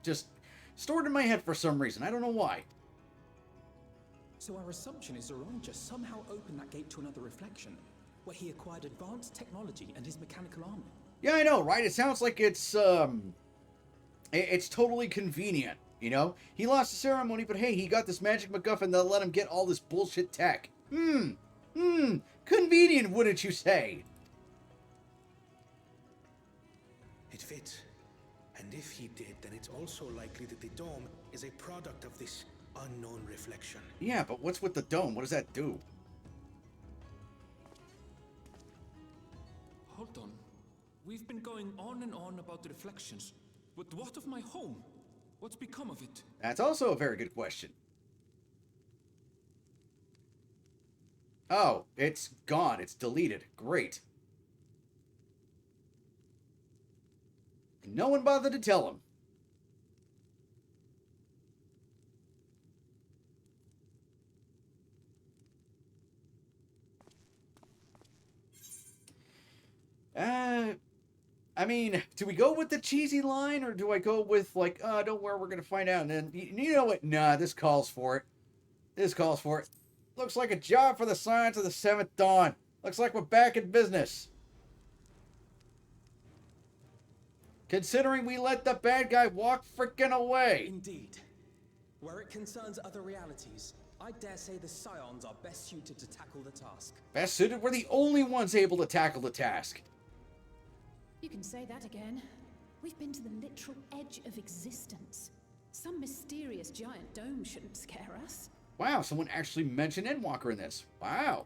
Just stored in my head for some reason. I don't know why. So our assumption is Zeranja somehow opened that gate to another reflection, where he acquired advanced technology and his mechanical armor. Yeah, I know, right? It sounds like it's totally convenient, you know? He lost the ceremony, but hey, he got this magic MacGuffin that let him get all this bullshit tech. Convenient, wouldn't you say? It fits. And if he did, then it's also likely that the dome is a product of this unknown reflection. Yeah, but what's with the dome? What does that do? Hold on. We've been going on and on about the reflections. But what of my home? What's become of it? That's also a very good question. Oh, it's gone. It's deleted. Great. No one bothered to tell him. I mean, do we go with the cheesy line, or do I go with, like, don't worry, we're gonna find out, and then, you know what? Nah, this calls for it. This calls for it. Looks like a job for the Science of the Seventh Dawn. Looks like we're back in business. Considering we let the bad guy walk frickin' away. Indeed. Where it concerns other realities, I dare say the Scions are best suited to tackle the task. Best suited? We're the only ones able to tackle the task. You can say that again. We've been to the literal edge of existence. Some mysterious giant dome shouldn't scare us. Wow, someone actually mentioned Endwalker in this. Wow.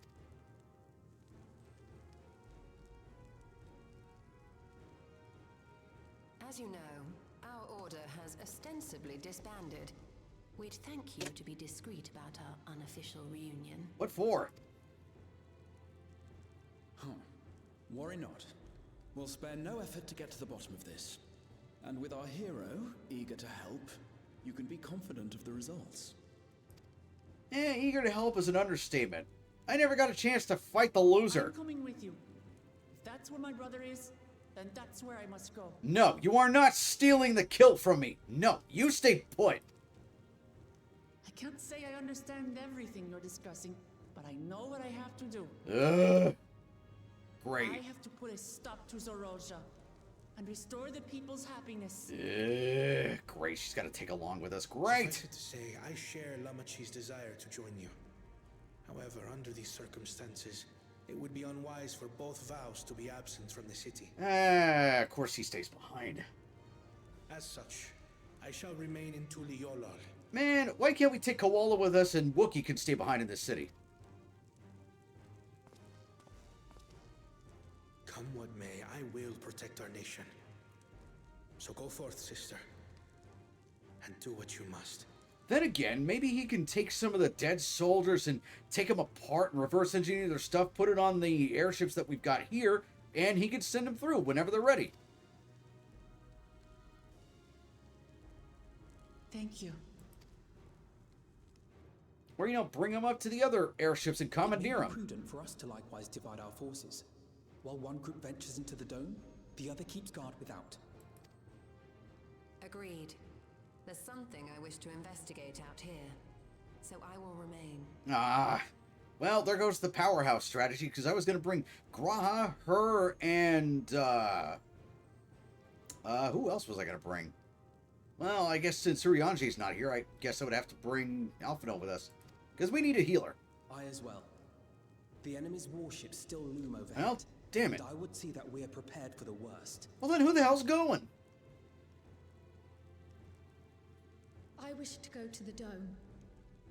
As you know, our order has ostensibly disbanded. We'd thank you to be discreet about our unofficial reunion. What for? Huh. Worry not. We'll spare no effort to get to the bottom of this. And with our hero eager to help, you can be confident of the results. Eager to help is an understatement. I never got a chance to fight the loser. I'm coming with you. If that's where my brother is, then that's where I must go. No, you are not stealing the kill from me. No, you stay put. I can't say I understand everything you're discussing, but I know what I have to do. Great. I have to put a stop to Zoroja and restore the people's happiness. Great, she's got to take along with us. Great. Suffice it to say, I share Lamachi's desire to join you. However, under these circumstances, it would be unwise for both vows to be absent from the city. Of course he stays behind. As such, I shall remain in Tuli Yolal. Man, why can't we take Koala with us and Wookiee can stay behind in this city? Come what may, I will protect our nation. So go forth, sister, and do what you must. Then again, maybe he can take some of the dead soldiers and take them apart and reverse engineer their stuff, put it on the airships that we've got here, and he can send them through whenever they're ready. Thank you. Or, bring them up to the other airships and commandeer It them. would be prudent for us to likewise divide our forces. While one group ventures into the dome, the other keeps guard without. Agreed. There's something I wish to investigate out here, so I will remain. Well, there goes the powerhouse strategy, because I was going to bring Graha, her, and, who else was I going to bring? Well, I guess since Suryanji's not here, I guess I would have to bring Alphino with us, because we need a healer. I as well. The enemy's warships still loom overhead. Well, damn it. And I would see that we are prepared for the worst. Well, then who the hell's going? I wish to go to the dome.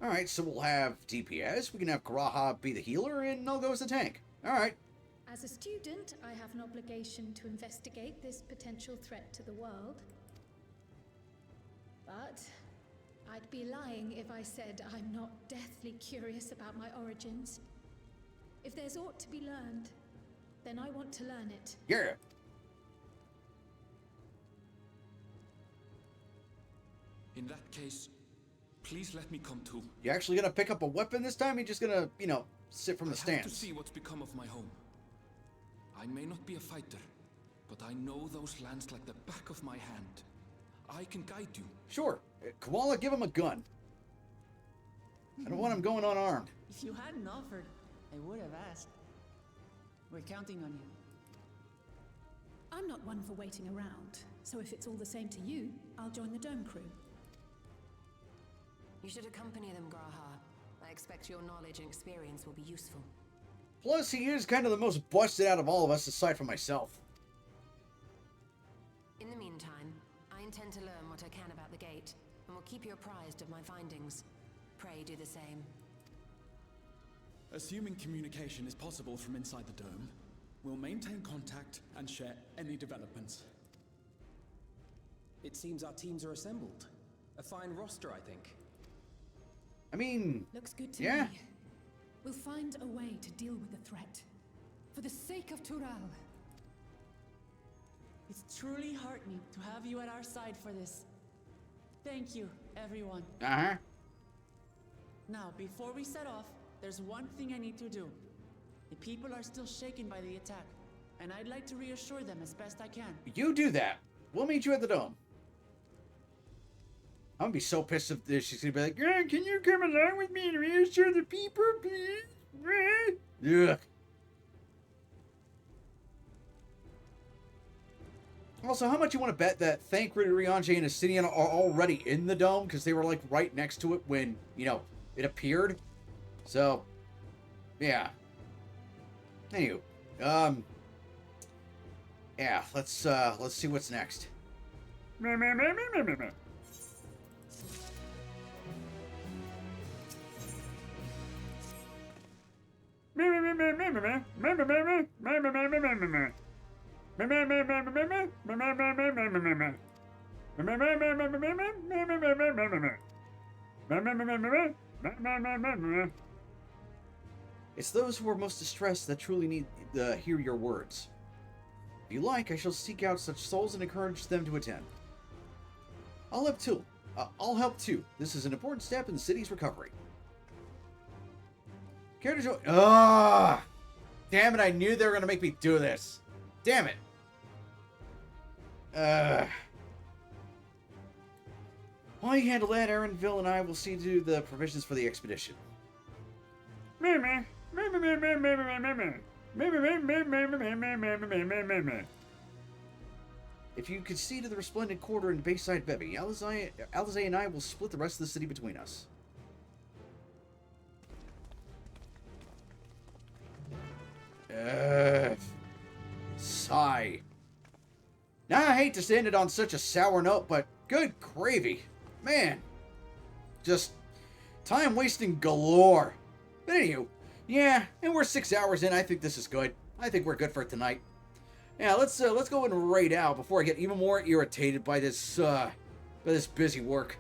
Alright, so we'll have DPS, we can have Graha be the healer, and I'll go as the tank. Alright. As a student, I have an obligation to investigate this potential threat to the world. But I'd be lying if I said I'm not deathly curious about my origins. If there's aught to be learned, then I want to learn it. Yeah. In that case, please let me come too. You actually gonna pick up a weapon this time? You're just gonna, sit from the I have to stands? see what's become of my home. I may not be a fighter, but I know those lands like the back of my hand. I can guide you. Sure. Koala, give him a gun. I don't want him going unarmed. If you hadn't offered, I would have asked. We're counting on you. I'm not one for waiting around, so if it's all the same to you, I'll join the dome crew. You should accompany them, Graha. I expect your knowledge and experience will be useful. Plus, he is kind of the most busted out of all of us, aside from myself. In the meantime, I intend to learn what I can about the gate, and will keep you apprised of my findings. Pray do the same. Assuming communication is possible from inside the dome, we'll maintain contact and share any developments. It seems our teams are assembled. A fine roster, I think. I mean, looks good to yeah. me. We'll find a way to deal with the threat. For the sake of Tural. It's truly heartening to have you at our side for this. Thank you, everyone. Uh-huh. Now, before we set off, there's one thing I need to do. The people are still shaken by the attack, and I'd like to reassure them as best I can. You do that. We'll meet you at the dome. I'm gonna be so pissed if this. She's gonna be like, "Yeah, can you come along with me and reassure the people, please?" Ugh. Also, how much you want to bet that Thancred, Riange, and Astidian are already in the dome? Because they were, like, right next to it when, you know, it appeared. So, yeah. Anywho, yeah, let's see what's next. It's those who are most distressed that truly need to hear your words. If you like, I shall seek out such souls and encourage them to attend. I'll help too. This is an important step in the city's recovery. Care to join? Ah! Damn it, I knew they were going to make me do this. Damn it. While you handle that, Aaronville and I will see to the provisions for the expedition. If you could see to the resplendent quarter in Bayside Bevy, Alizé and I will split the rest of the city between us. Sigh. Now, I hate to end it on such a sour note, but good gravy. Man. Just time wasting galore. But anywho, yeah, and we're 6 hours in. I think this is good. I think we're good for tonight. Yeah, let's go and raid out before I get even more irritated by this busy work.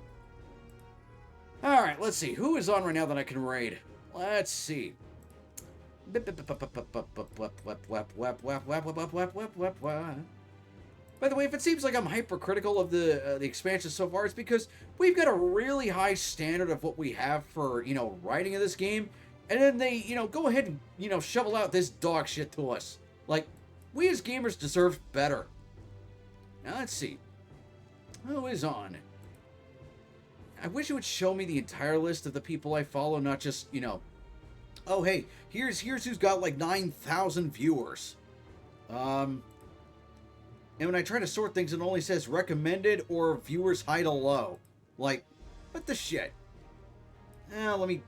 All right, let's see who is on right now that I can raid. Let's see. By the way, if it seems like I'm hypercritical of the expansion so far, it's because we've got a really high standard of what we have for, you know, writing in this game, and then they, you know, go ahead and, you know, shovel out this dog shit to us. Like, we as gamers deserve better. Now, let's see. Who is on? I wish it would show me the entire list of the people I follow, not just, you know, oh, hey, here's who's got like 9,000 viewers. And when I try to sort things, it only says recommended or viewers high to low. Like, what the shit? Let me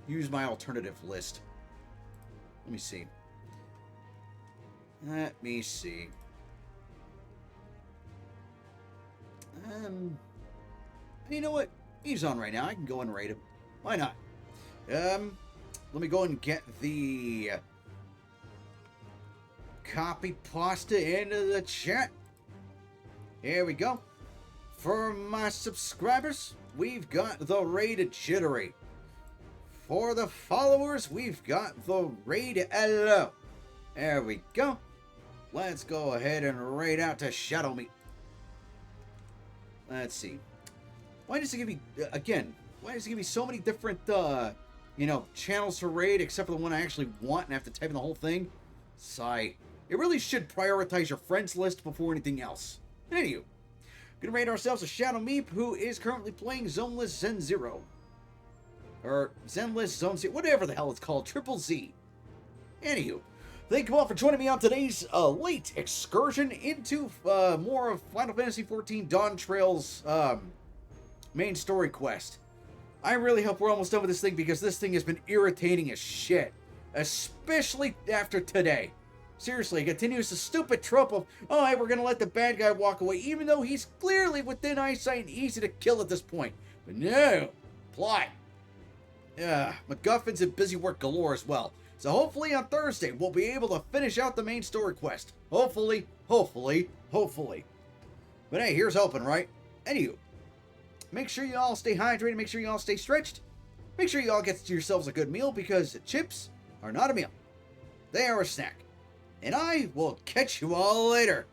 use my alternative list. Let me see. You know what? He's on right now. I can go and raid him. Why not? Let me go and get the copy pasta into the chat. Here we go. For my subscribers, we've got the raid Jittery. For the followers, we've got the raid Hello. There we go. Let's go ahead and raid out to Shadow Meat. Let's see. Why does it give me, again, why does it give me so many different, you know, channels to raid except for the one I actually want and have to type in the whole thing? Sigh. It really should prioritize your friends list before anything else. Anywho, gonna raid ourselves a Shadow Meep who is currently playing Zoneless Zen Zero. Or Zenless Zone Zero, whatever the hell it's called, Triple Z. Anywho, thank you all for joining me on today's late excursion into more of Final Fantasy XIV Dawntrail's main story quest. I really hope we're almost done with this thing because this thing has been irritating as shit. Especially after today. Seriously, it continues the stupid trope of, oh, hey, we're going to let the bad guy walk away, even though he's clearly within eyesight and easy to kill at this point. But no. Plot. MacGuffins and busy work galore as well. So hopefully on Thursday, we'll be able to finish out the main story quest. Hopefully. But hey, here's hoping, right? Anywho, make sure you all stay hydrated, make sure you all stay stretched. Make sure you all get yourselves a good meal because chips are not a meal. They are a snack. And I will catch you all later.